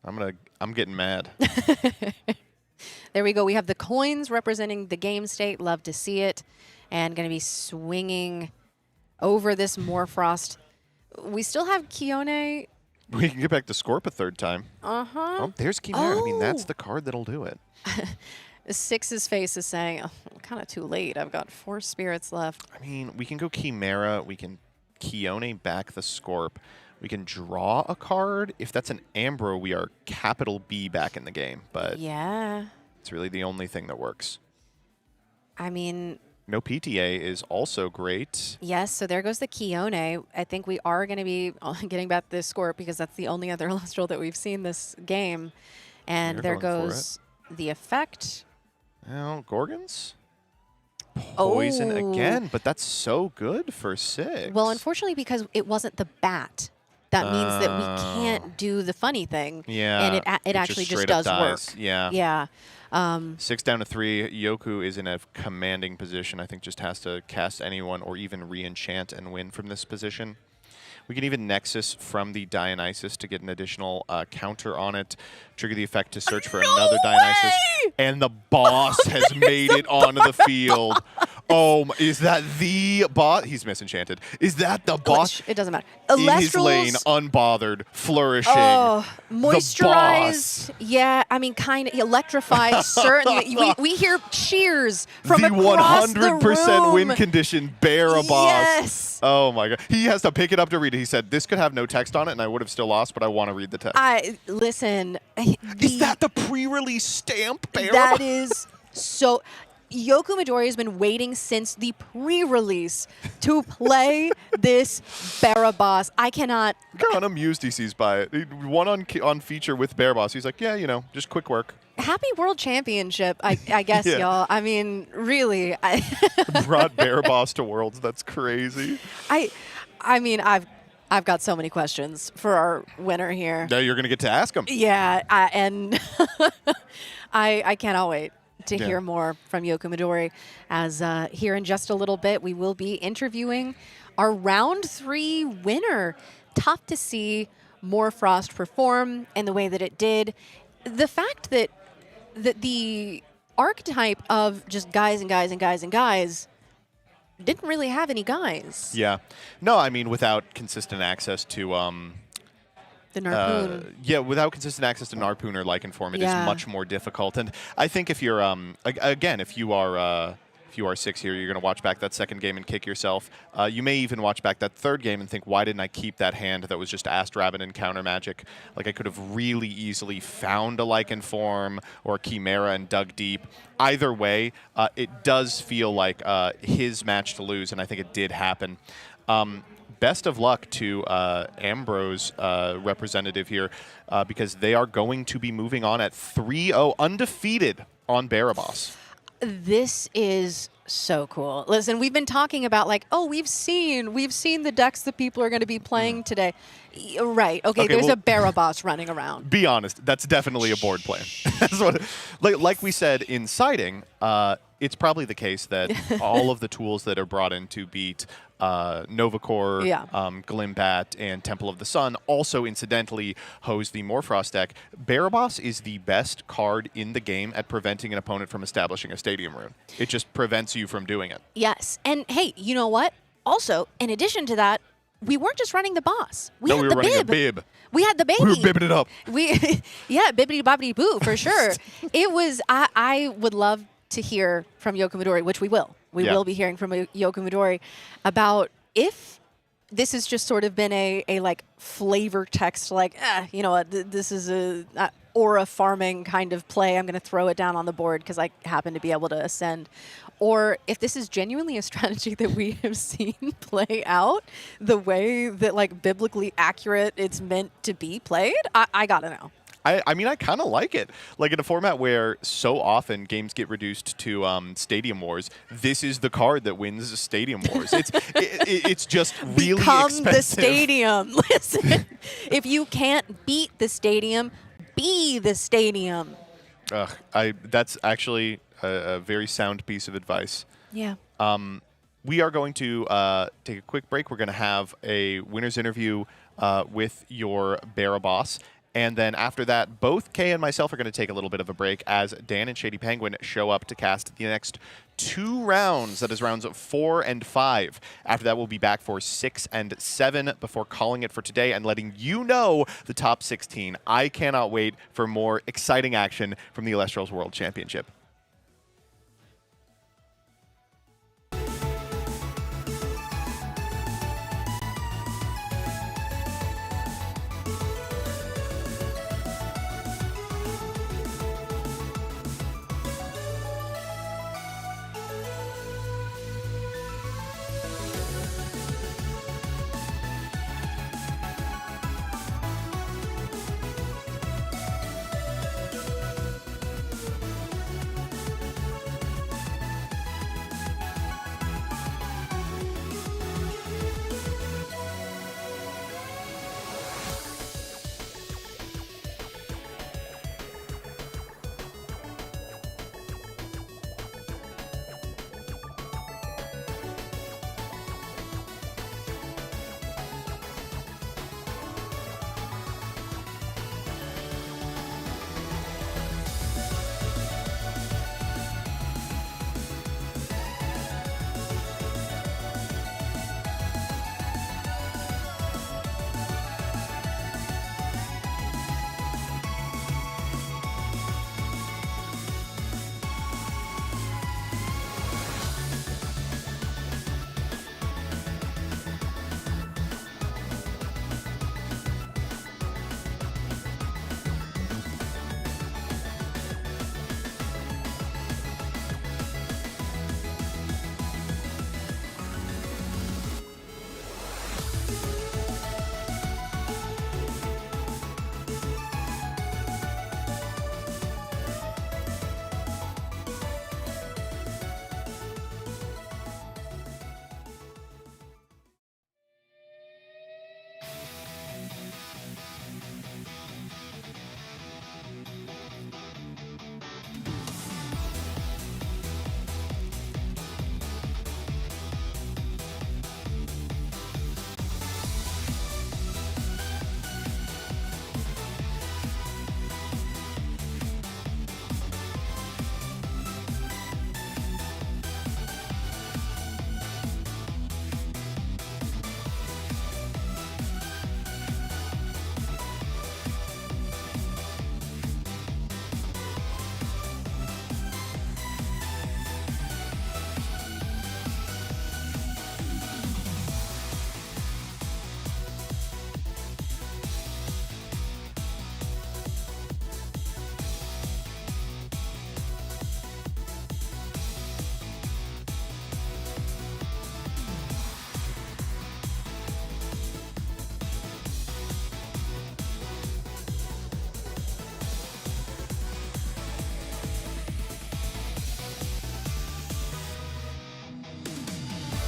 I'm getting mad. There we go. We have the coins representing the game state. Love to see it. And going to be swinging over this Morfrost. We still have Kione. We can get back to Scorp a 3rd time. Oh, there's Chimera. I mean, that's Oh. the card that'll do it. Six's face is saying, oh, kind of too late. I've got 4 spirits left. I mean, we can go Chimera. We can Kione back the Scorp. We can draw a card. If that's an Ambro, we are capital B back in the game. But Yeah. it's really the only thing that works. I mean, No PTA is also great. yes, so there goes the Kione. I think we are going to be getting back this Scorp because that's the only other Elestral that we've seen this game. And You're there going for goes the effect. Well, Gorgons? Poison Oh. again, but that's so good for 6. Well, unfortunately, because it wasn't the bat, that means that we can't do the funny thing. Yeah. And it just actually just straight up does work. dies. Yeah. Yeah. 6 down to 3. Yoku is in a commanding position. I think just has to cast anyone or even re-enchant and win from this position. We can even Nexus from the Dionysus to get an additional counter on it. Trigger the effect to search for another Dionysus. And the boss has made it onto the field. Oh, is that the boss? He's misenchanted. Is that the boss? It doesn't matter. In his lane, Elestrals. unbothered, flourishing. Oh, The moisturized. boss. Yeah, I mean, kind of electrified. Certainly, we hear cheers from the across 100% win room. condition, bear a boss. Yes. Oh my god. He has to pick it up to read it. He said, this could have no text on it and I would have still lost, but I want to read the text. Listen. Is that the pre-release stamp, bear? That is so. Yoku Midori has been waiting since the pre-release to play this Baraboss. I cannot. Kind of amused he sees by it. He won on feature with Bear Boss. He's like, yeah, you know, just quick work. Happy World Championship, I guess, Yeah. y'all. I mean, really. Brought Bear Boss to Worlds. That's crazy. I mean, I've got so many questions for our winner here. Now you're going to get to ask him. Yeah, and I cannot wait to hear more from Yoku Midori, as here in just a little bit we will be interviewing our round 3 winner. Tough to see Morfrost perform in the way that it did. The fact that the archetype of just guys and guys and guys and guys didn't really have any guys. Yeah. No, I mean, without consistent access to The Narpoon. yeah, without consistent access to Narpoon or Lycan form, it is Yeah. much more difficult. And I think if you're, again, if you are 6 here, you're going to watch back that 2nd game and kick yourself. You may even watch back that 3rd game and think, why didn't I keep that hand that was just Ast Rabbit and Counter Magic? Like, I could have really easily found a Lycan form or Chimera and dug deep. Either way, it does feel like his match to lose, and I think it did happen. Best of luck to Ambrose representative here, because they are going to be moving on at 3-0, undefeated on Baraboss. This is so cool. Listen, we've been talking about like, oh, we've seen the decks that people are going to be playing today. Right. Okay, there's well, a Baraboss running around. Be honest, that's definitely a board plan. That's what, like we said in siding, it's probably the case that all of the tools that are brought in to beat Novacore, Yeah. Glimbat, and Temple of the Sun also incidentally hose the Morfrost deck. Baraboss is the best card in the game at preventing an opponent from establishing a Stadium Rune. It just prevents you from doing it. Yes. And hey, you know what? Also, in addition to that, we weren't just running the boss. We No, had we the were running a bib. bib. We had the baby. We were bibbing it up. Yeah, bibbity bobbity boo for sure. It was. I would love to hear from Yoku Midori, which we will. We Yeah. will be hearing from Yoku Midori about if this has just sort of been a like flavor text, like you know what, this is aura farming kind of play. I'm going to throw it down on the board because I happen to be able to ascend. Or if this is genuinely a strategy that we have seen play out the way that like biblically accurate it's meant to be played, I got to know. I mean, I kind of like it. Like in a format where so often games get reduced to Stadium Wars, this is the card that wins Stadium Wars. It's just really Become expensive. the stadium. Listen, if you can't beat the stadium, be the stadium. That's actually a very sound piece of advice. Yeah. We are going to take a quick break. We're going to have a winner's interview with your Barabas. And then after that, both Kay and myself are going to take a little bit of a break as Dan and Shady Penguin show up to cast the next 2 rounds. That is rounds 4 and 5. After that, we'll be back for 6 and 7 before calling it for today and letting you know the top 16. I cannot wait for more exciting action from the Elestrals World Championship.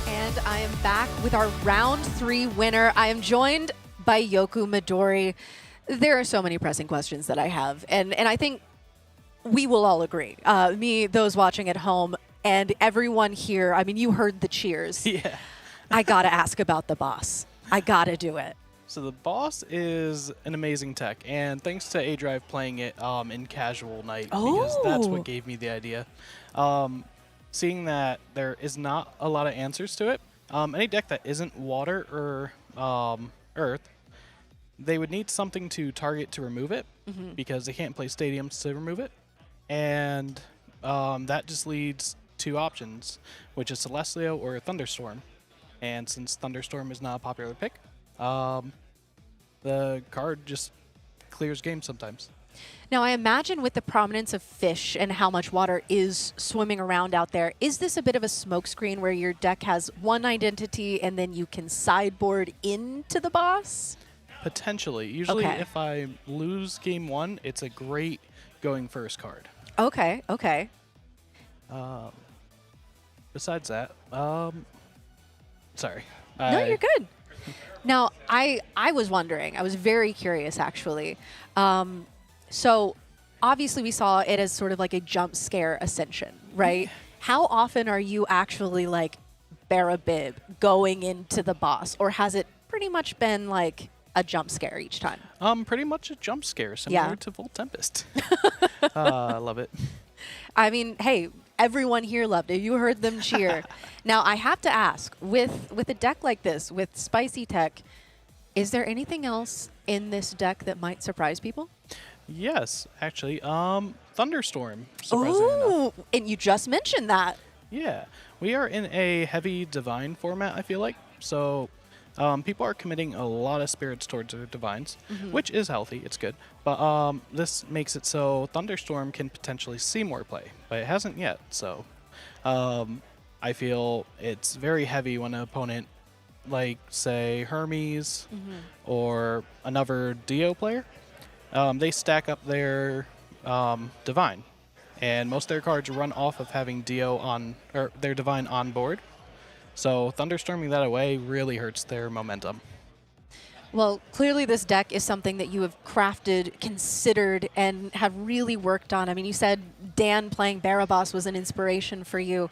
And I am back with our round 3 winner. I am joined by Yoku Midori. There are so many pressing questions that I have, and I think we will all agree. Me, those watching at home, and everyone here, I mean, you heard the cheers. Yeah. I gotta ask about the boss. I gotta do it. So the boss is an amazing tech, and thanks to A-Drive playing it in casual night, because that's what gave me the idea. Seeing that there is not a lot of answers to it, any deck that isn't water or earth, they would need something to target to remove it, because they can't play stadiums to remove it. And that just leads 2 options, which is Celestial or Thunderstorm. And since Thunderstorm is not a popular pick, the card just clears games sometimes. Now, I imagine with the prominence of fish and how much water is swimming around out there, is this a bit of a smokescreen where your deck has one identity and then you can sideboard into the boss? Potentially. Usually, Okay. if I lose game 1, it's a great going first card. Okay, okay. Besides that, sorry. No, you're good. Now, I was wondering, I was very curious actually. So obviously we saw it as sort of like a jump scare ascension, right? How often are you actually like bear a bib going into the boss, or has it pretty much been like a jump scare each time? Pretty much a jump scare, similar Yeah. to Volt Tempest. I love it. I mean, hey, everyone here loved it. You heard them cheer. Now, I have to ask, with a deck like this, with spicy tech, is there anything else in this deck that might surprise people? Yes, actually. Thunderstorm, surprisingly enough. Ooh, and you just mentioned that. Yeah, we are in a heavy divine format, I feel like. So people are committing a lot of spirits towards their divines, which is healthy. It's good. But this makes it so Thunderstorm can potentially see more play, but it hasn't yet. So I feel it's very heavy when an opponent, like, say, Hermes or another Dio player, they stack up their divine. And most of their cards run off of having Dio on, or their divine on board. So thunderstorming that away really hurts their momentum. Well, clearly this deck is something that you have crafted, considered, and have really worked on. I mean, you said Dan playing Barabas was an inspiration for you.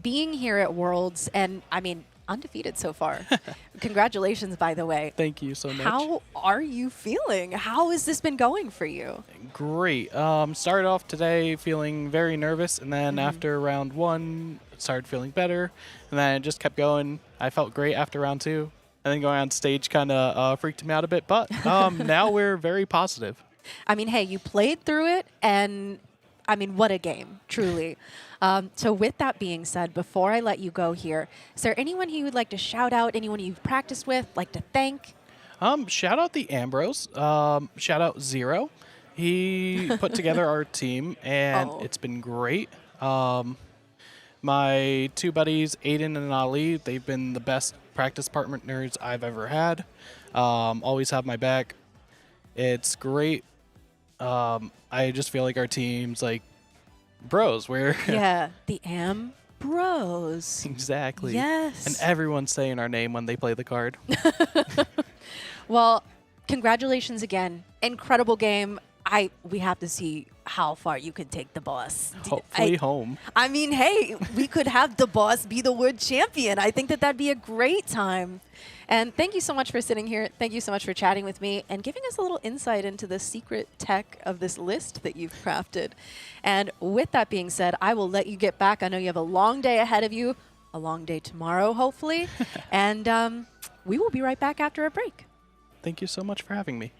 Being here at Worlds, and I mean, undefeated so far. Congratulations, by the way. Thank you so much. How are you feeling? How has this been going for you? Great. Started off today feeling very nervous, and then after round 1, started feeling better, and then it just kept going. I felt great after round 2, and then going on stage kind of freaked me out a bit, but now we're very positive. I mean, hey, you played through it, and I mean, what a game, truly. So with that being said, before I let you go here, is there anyone who you would like to shout out, anyone you've practiced with, like to thank? Shout out the Ambrose. Shout out Zero. He put together our team, and it's been great. My 2 buddies, Aiden and Ali, they've been the best practice partners I've ever had. Always have my back. It's great. I just feel like our team's like bros. We're Yeah, the Bros. exactly. Yes. And everyone's saying our name when they play the card. Well, congratulations again. Incredible game. We have to see how far you can take the boss. Hopefully home. I mean, hey, we could have the boss be the world champion. I think that that'd be a great time. And thank you so much for sitting here. Thank you so much for chatting with me and giving us a little insight into the secret tech of this list that you've crafted. And with that being said, I will let you get back. I know you have a long day ahead of you, a long day tomorrow, hopefully. And we will be right back after a break. Thank you so much for having me.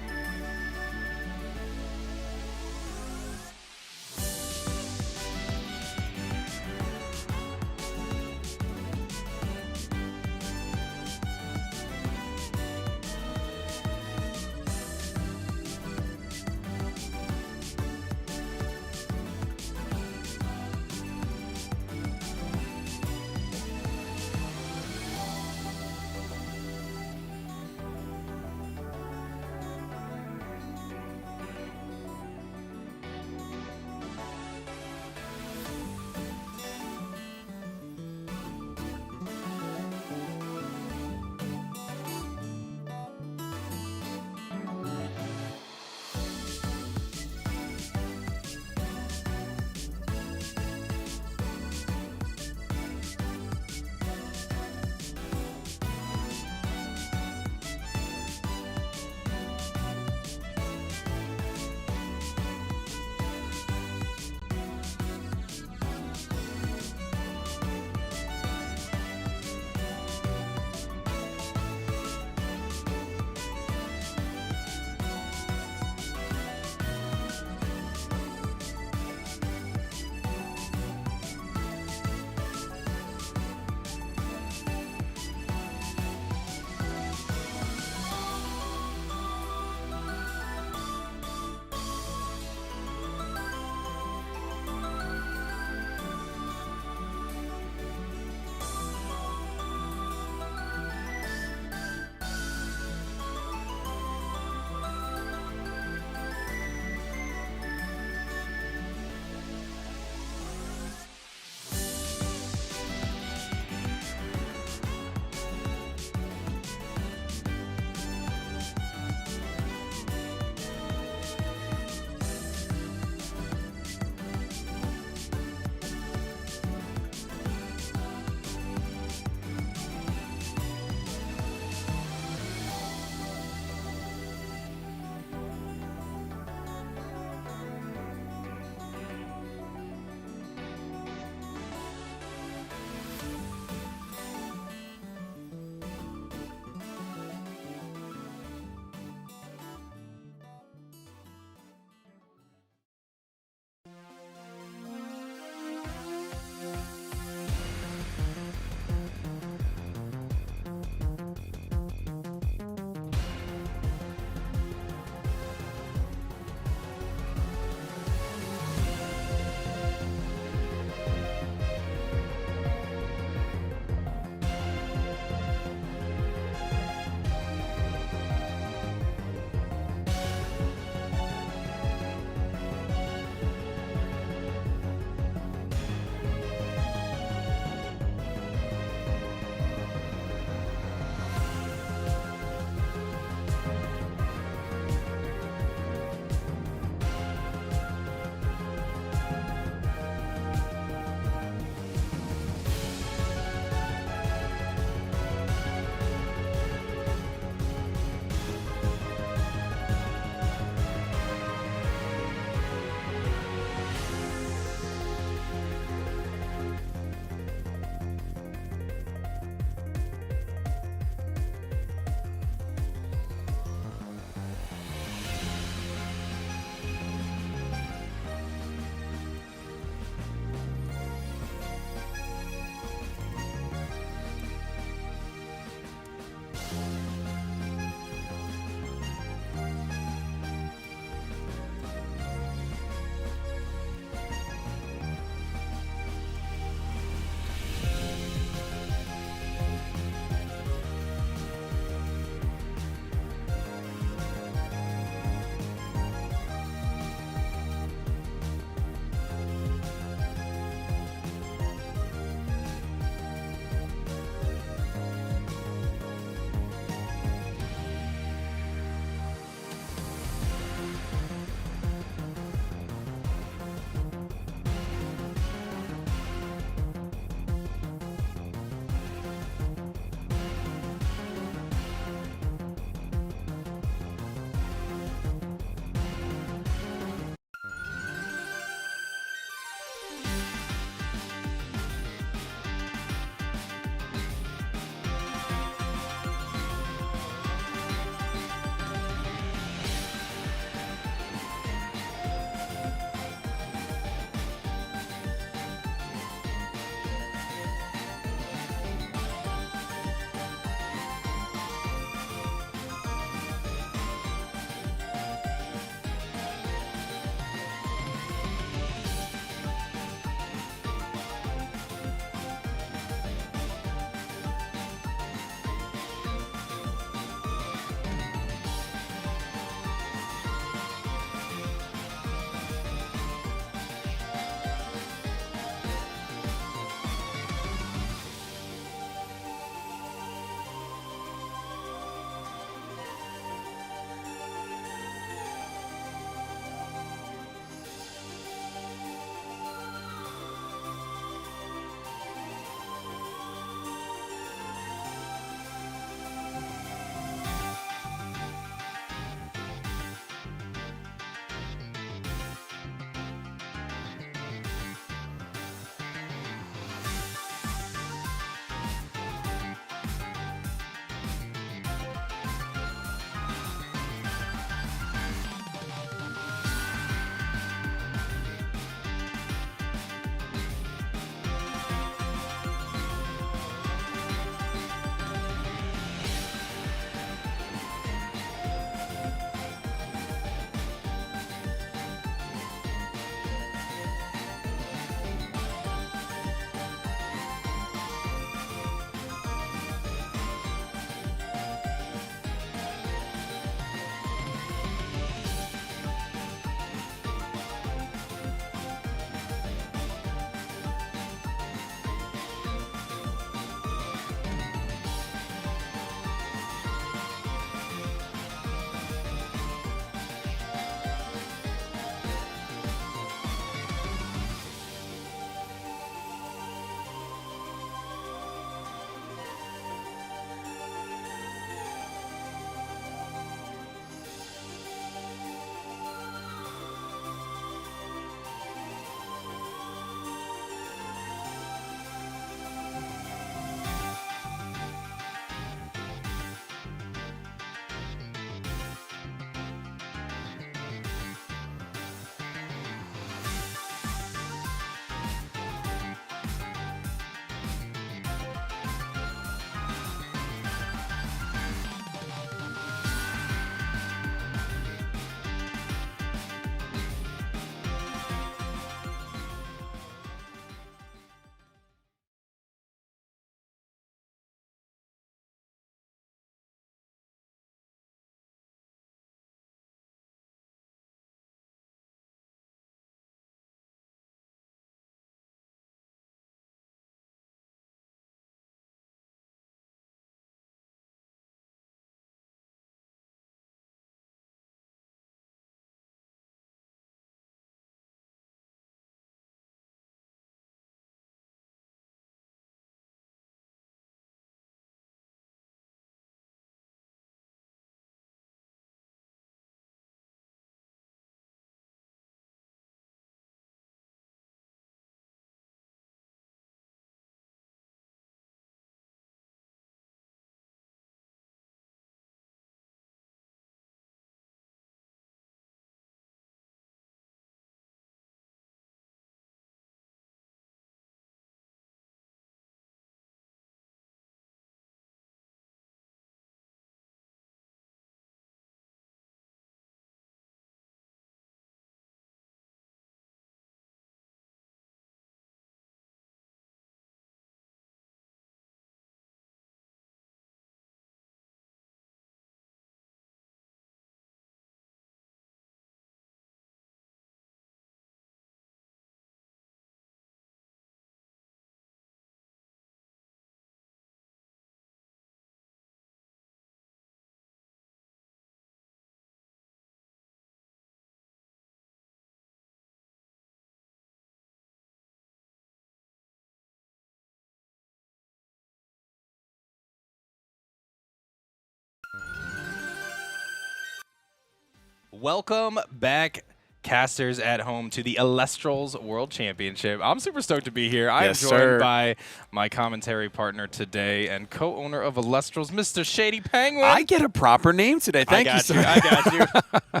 Welcome back, casters at home, to the Elestrals World Championship. I'm super stoked to be here. I am joined by my commentary partner today and co-owner of Elestrals, Mr. Shady Penguin. I get a proper name today. Thank you, sir. I got you.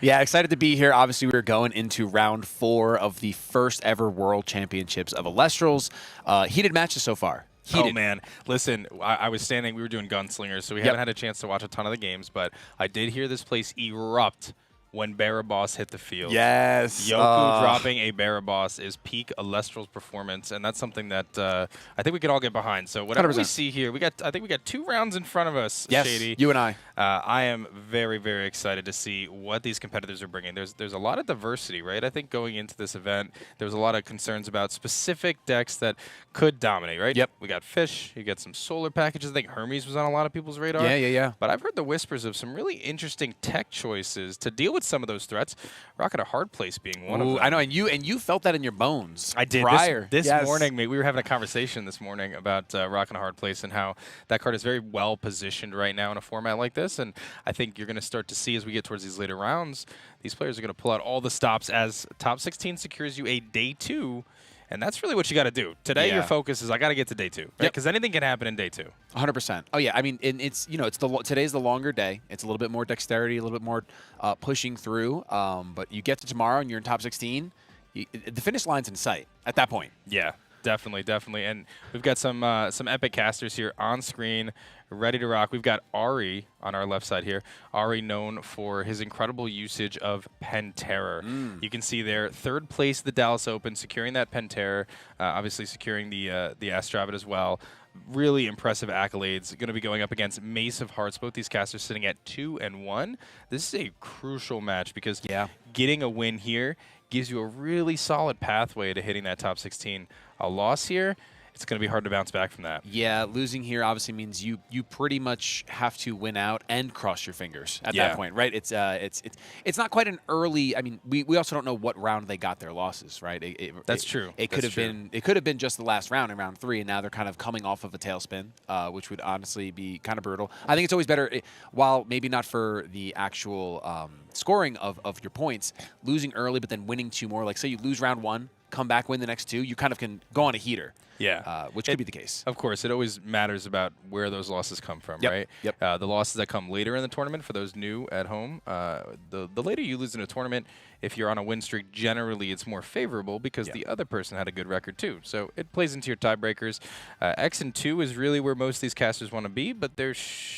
Yeah, excited to be here. Obviously, we're going into round 4 of the first ever World Championships of Elestrals. Heated matches so far. Heated. Oh, man. Listen, I was standing, we were doing Gunslingers, so we haven't had a chance to watch a ton of the games, but I did hear this place erupt when Barabas hit the field. Yes. Yoku dropping a Barabas is peak Elestrals performance, and that's something that I think we can all get behind. So whatever 100%. we see here, I think we got 2 rounds in front of us, Yes, Shady. you and I. I am very, very excited to see what these competitors are bringing. There's a lot of diversity, right? I think going into this event, there was a lot of concerns about specific decks that could dominate, right? Yep. We got Fish, you got some solar packages. I think Hermes was on a lot of people's radar. Yeah. But I've heard the whispers of some really interesting tech choices to deal with some of those threats. Rocket a Hard Place being one of them. I know, and you felt that in your bones. I did. Prior. This Yes. morning, we were having a conversation this morning about Rockin' a Hard Place and how that card is very well positioned right now in a format like this. And I think you're going to start to see as we get towards these later rounds, these players are going to pull out all the stops as top 16 secures you a day 2. And that's really what you got to do. Today, your focus is I got to get to day 2, right? Because anything can happen in day 2. 100%. Oh yeah, I mean, and it's today's the longer day. It's a little bit more dexterity, a little bit more pushing through. But you get to tomorrow and you're in top 16. The finish line's in sight at that point. Yeah, definitely. And we've got some epic casters here on screen, ready to rock. We've got Ari on our left side here. Ari, known for his incredible usage of Pen Terror. You can see there, 3rd place at the Dallas Open, securing that Pen Terror, obviously securing the Astravid as well. Really impressive accolades. Going to be going up against Mace of Hearts. Both these casters sitting at 2 and 1. This is a crucial match because getting a win here gives you a really solid pathway to hitting that top 16. A loss here, it's going to be hard to bounce back from that. Yeah, losing here obviously means you pretty much have to win out and cross your fingers at that point, right? It's not quite an early. I mean, we also don't know what round they got their losses, right? That's true. It could have been just the last round in round 3, and now they're kind of coming off of a tailspin, which would honestly be kind of brutal. I think it's always better, while maybe not for the actual scoring of your points, losing early but then winning 2 more. Like say you lose round 1, come back, win the next 2, you kind of can go on a heater. Yeah. Which could be the case. Of course, it always matters about where those losses come from, right? Yep. The losses that come later in the tournament, for those new at home, the later you lose in a tournament, if you're on a win streak, generally it's more favorable because the other person had a good record too. So it plays into your tiebreakers. X and 2 is really where most of these casters want to be, but there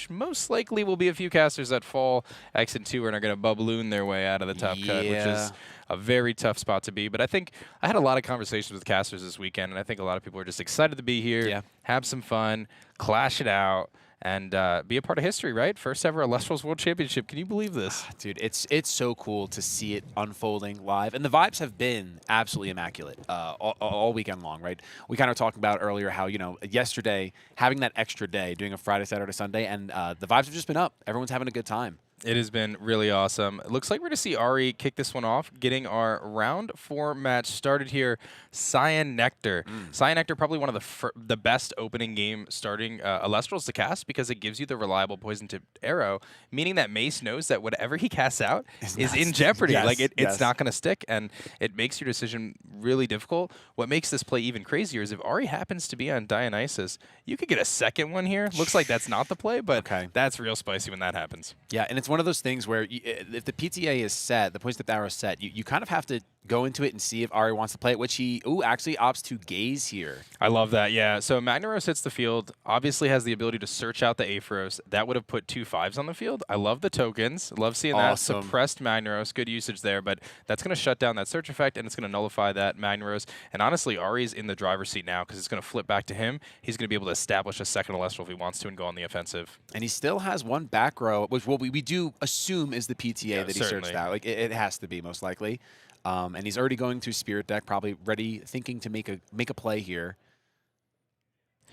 most likely will be a few casters that fall X and 2 and are going to balloon their way out of the top cut, which is a very tough spot to be. But I think I had a lot of conversations with casters this weekend, and I think a lot of people are just excited to be here, have some fun, clash it out, and be a part of history, right? First ever Elestrals World Championship. Can you believe this? Dude, it's so cool to see it unfolding live. And the vibes have been absolutely immaculate all weekend long, right? We kind of talked about earlier how, yesterday, having that extra day, doing a Friday, Saturday, Sunday, and the vibes have just been up. Everyone's having a good time. It has been really awesome. It looks like we're going to see Ari kick this one off, getting our round 4 match started here. Cyan Nectar. Cyan Nectar, probably one of the best opening game starting Elestrals to cast because it gives you the reliable poison-tipped arrow, meaning that Mace knows that whatever he casts out is in jeopardy. It's not going to stick, and it makes your decision really difficult. What makes this play even crazier is if Ari happens to be on Dionysus, you could get a second one here. Looks like that's not the play, but that's real spicy when that happens. Yeah, and it's one of those things where if the PTA is set, the poison-tipped arrow is set, you kind of have to go into it and see if Ari wants to play it, which he actually opts to gaze here. I love that, yeah. So Magnaros hits the field, obviously has the ability to search out the Aphros. That would have put 2 5s on the field. I love the tokens. Love seeing that. Suppressed Magnaros. Good usage there, but that's going to shut down that search effect, and it's going to nullify that Magnaros. And honestly, Ari's in the driver's seat now because it's going to flip back to him. He's going to be able to establish a second Elestral if he wants to and go on the offensive. And he still has 1 back row, which we do assume is the PTA that he searched out. Like it has to be, most likely. And he's already going to Spirit Deck, probably ready, thinking to make a play here.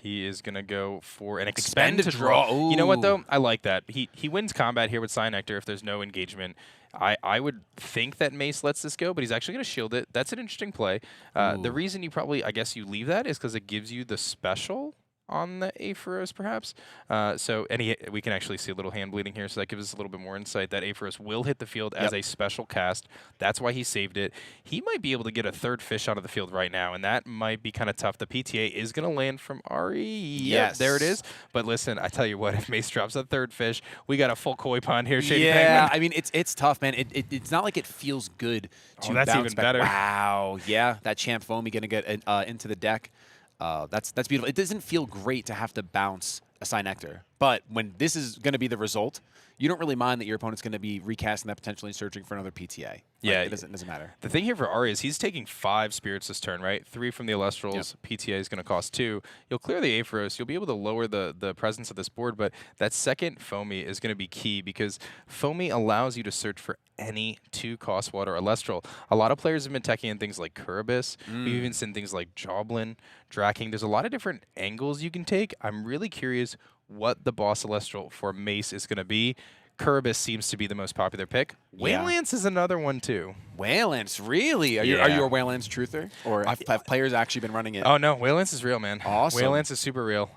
He is going to go for an expend to draw. Ooh. You know what, though? I like that. He wins combat here with Cyan Nectar if there's no engagement. I would think that Mace lets this go, but he's actually going to shield it. That's an interesting play. The reason you probably, I guess, you leave that is because it gives you the special on the Aepharos, perhaps. We can actually see a little hand bleeding here, so that gives us a little bit more insight that Aepharos will hit the field as a special cast. That's why he saved it. He might be able to get a third fish out of the field right now, and that might be kind of tough. The PTA is going to land from Ari. Yes. Yep, there it is. But listen, I tell you what, if Mace drops a third fish, we got a full koi pond here, Shady Yeah, Penguin. I mean, it's tough, man. It's not like it feels good to that's bounce even back. better. Wow, yeah, that Champ Foamy going to get into the deck. That's beautiful. It doesn't feel great to have to bounce a Cynectar, but when this is going to be the result, you don't really mind that your opponent's going to be recasting that potentially and searching for another PTA. Like, Yeah, it doesn't matter. The thing here for Ari is he's taking 5 spirits this turn, right? 3 from the Elestrals. Yep. PTA is going to cost 2. You'll clear the Aepharos. You'll be able to lower the presence of this board, but that second Foamy is going to be key because Foamy allows you to search for any 2-cost water Elestral. A lot of players have been teching in things like Kuribus. We've even seen things like Joblin, Draking. There's a lot of different angles you can take. I'm really curious what the boss Elestral for Mace is going to be. Kuribus seems to be the most popular pick. Yeah. Waylands is another one too. Waylands, really? Are you a Waylands truther? Or have players actually been running it? Oh no, Waylands is real, man. Awesome. Waylands is super real.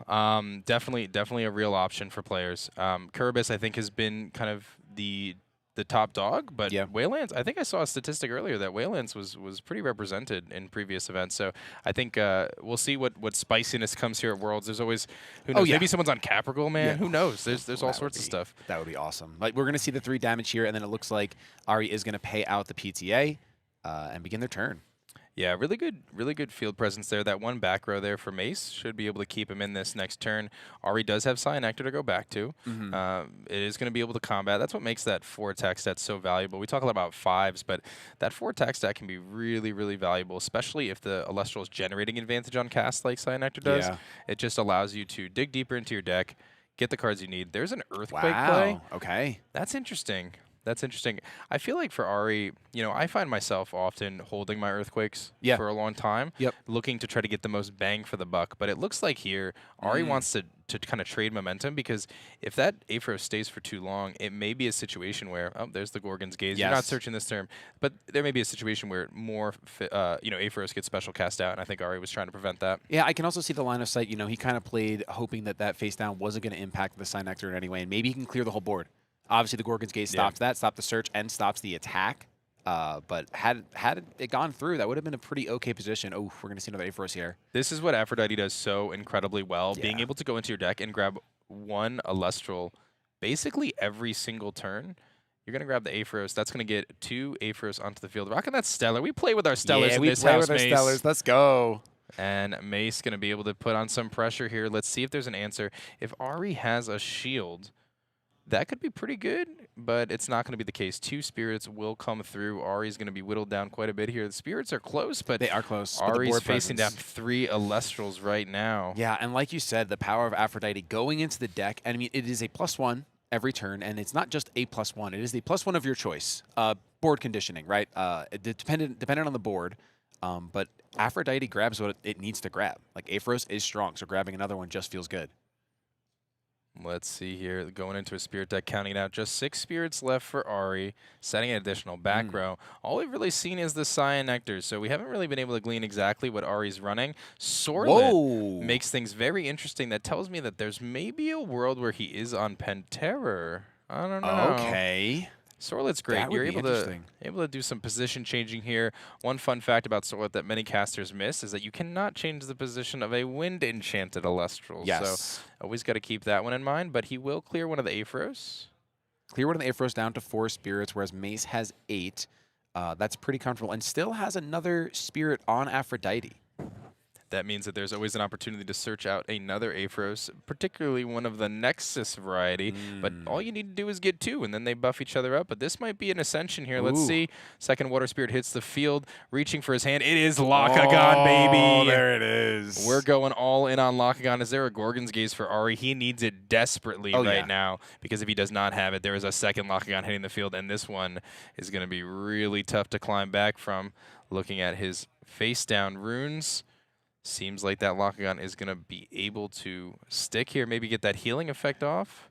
Definitely a real option for players. Kuribus, I think, has been kind of the top dog, but Waylands, I think I saw a statistic earlier that Waylands was pretty represented in previous events. So I think we'll see what spiciness comes here at Worlds. There's always, who knows, maybe someone's on Capricorn, man. Yeah. Who knows? There's all sorts of stuff. That would be awesome. Like, we're going to see the 3 damage here, and then it looks like Ari is going to pay out the PTA and begin their turn. Yeah, really good field presence there. That one back row there for Mace should be able to keep him in this next turn. Ari does have Cyanectar to go back to. It is going to be able to combat. That's what makes that 4 attack stat so valuable. We talk a lot about 5s, but that 4 attack stat can be really valuable, especially if the Elestral is generating advantage on casts like Cyanectar does. Yeah. It just allows you to dig deeper into your deck, get the cards you need. There's an Earthquake play. Okay. That's interesting. That's interesting. I feel like for Ari, I find myself often holding my Earthquakes for a long time, looking to try to get the most bang for the buck. But it looks like here, Ari wants to kind of trade momentum, because if that Aepharos stays for too long, it may be a situation where, oh, there's the Gorgon's Gaze. You're not searching this term, but there may be a situation where more, Aepharos gets special cast out, and I think Ari was trying to prevent that. Yeah, I can also see the line of sight. He kind of played hoping that face down wasn't going to impact the Cynectar in any way, and maybe he can clear the whole board. Obviously, the Gorgon's Gaze stops that, stopped the search, and stops the attack. But had it gone through, that would have been a pretty okay position. Oh, we're going to see another Aepharos here. This is what Aphrodite does so incredibly well, being able to go into your deck and grab one Elestral basically every single turn. You're going to grab the Aepharos. That's going to get 2 Aepharos onto the field. Rocking that Stellar. We play with our Stellars in this house, Mace. Stellars. Let's go. And Mace going to be able to put on some pressure here. Let's see if there's an answer. If Ari has a shield, that could be pretty good, but it's not going to be the case. 2 spirits will come through. Ari's going to be whittled down quite a bit here. The spirits are close, but they are close. Ari's facing down 3 Elestrals right now. Yeah, and like you said, the power of Aphrodite going into the deck, and I mean, it is a +1 every turn, and it's not just a +1. It is the +1 of your choice. Board conditioning, right? Dependent on the board, but Aphrodite grabs what it needs to grab. Like, Aepharos is strong, so grabbing another one just feels good. Let's see here. Going into a spirit deck, counting it out. Just 6 spirits left for Ari, setting an additional back row. All we've really seen is the Cyanectar, so we haven't really been able to glean exactly what Ari's running. Sorlet makes things very interesting. That tells me that there's maybe a world where he is on Penterror. I don't know. Okay. Sorlet's great. You're able to do some position changing here. One fun fact about Sorlet that many casters miss is that you cannot change the position of a wind enchanted Elestral. Yes. So always got to keep that one in mind, but he will clear one of the Aepharos. Clear one of the Aepharos down to 4 spirits, whereas Mace has 8. That's pretty comfortable, and still has another spirit on Aphrodite. That means that there's always an opportunity to search out another Aepharos, particularly one of the Nexus variety. But all you need to do is get 2, and then they buff each other up. But this might be an Ascension here. Let's see. Second Water Spirit hits the field, reaching for his hand. It is Lockagon, baby. Oh, there it is. We're going all in on Lockagon. Is there a Gorgon's Gaze for Ari? He needs it desperately right now, because if he does not have it, there is a second Lockagon hitting the field, and this one is going to be really tough to climb back from. Looking at his face-down runes, seems like that Lockagon is going to be able to stick here, maybe get that healing effect off.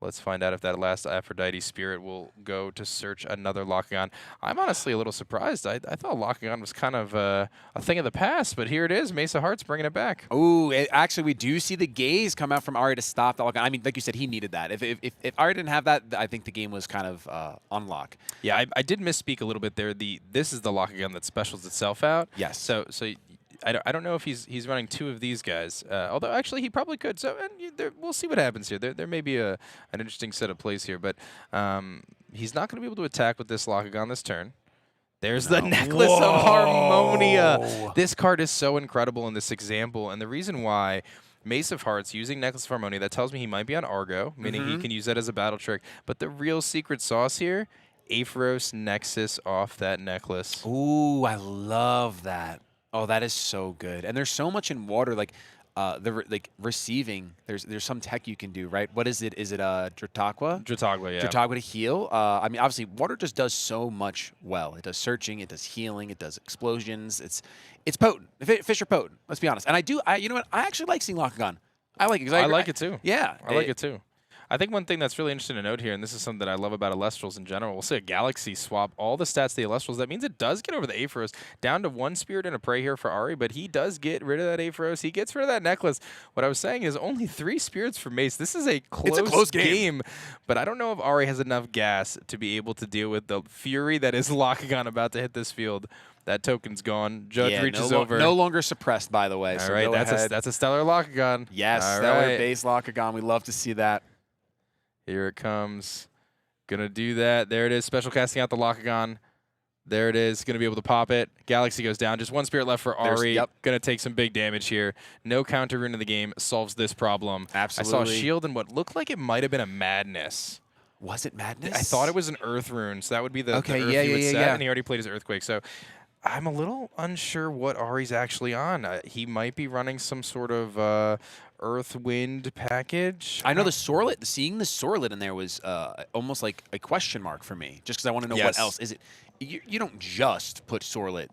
Let's find out if that last Aphrodite spirit will go to search another Lockagon. I'm honestly a little surprised. I thought Lockagon was kind of a thing of the past, but here it is. Mesa Hearts bringing it back. Ooh, actually, we do see the gaze come out from Ari to stop the Lockagon. I mean, like you said, he needed that. If Ari didn't have that, I think the game was kind of on lock. Yeah, I did misspeak a little bit there. This is the Lockagon that specials itself out. Yes. So I don't know if he's running 2 of these guys. Although actually he probably could. So we'll see what happens here. There may be an interesting set of plays here, but he's not going to be able to attack with this Lockagon this turn. There's the Necklace of Harmonia. This card is so incredible in this example, and the reason why Mace of Hearts using Necklace of Harmonia, that tells me he might be on Argo, meaning he can use that as a battle trick. But the real secret sauce here, Aphros Nexus off that necklace. Ooh, I love that. Oh, that is so good. And there's so much in water, like receiving. There's some tech you can do, right? What is it? Is it Dratagua? Dratagua, yeah. Dratagua to heal. I mean, obviously, water just does so much well. It does searching, it does healing, it does explosions. It's potent. Fish are potent. Let's be honest. And you know what? I actually like seeing Lockagon. I like it. I like it too. Yeah, I like it too. I think one thing that's really interesting to note here, and this is something that I love about Elestrals in general, we'll see a Galaxy swap all the stats to the Elestrals. That means it does get over the Aphros, down to 1 Spirit and a Prey here for Ari, but he does get rid of that Aphros. He gets rid of that necklace. What I was saying is only 3 Spirits for Mace. This is a close game, but I don't know if Ari has enough gas to be able to deal with the fury that is Lockagon about to hit this field. That token's gone. Judge reaches over. No longer suppressed, by the way. All so right, go ahead. that's a stellar Lockagon. Yes, all stellar right. base Lockagon. We love to see that. Here it comes. Gonna do that. There it is. Special casting out the Lockagon. There it is. Gonna be able to pop it. Galaxy goes down. Just 1 Spirit left for Ari. Gonna take some big damage here. No counter rune in the game. Solves this problem. Absolutely. I saw a shield and what looked like it might have been a Madness. Was it Madness? I thought it was an Earth rune, so that would be the Earth he would set, and he already played his Earthquake. So I'm a little unsure what Ari's actually on. He might be running some sort of Earth Wind package. I know the Sorlet. Seeing the Sorlet in there was almost like a question mark for me, just because I want to know what else is it. You don't just put Sorlet.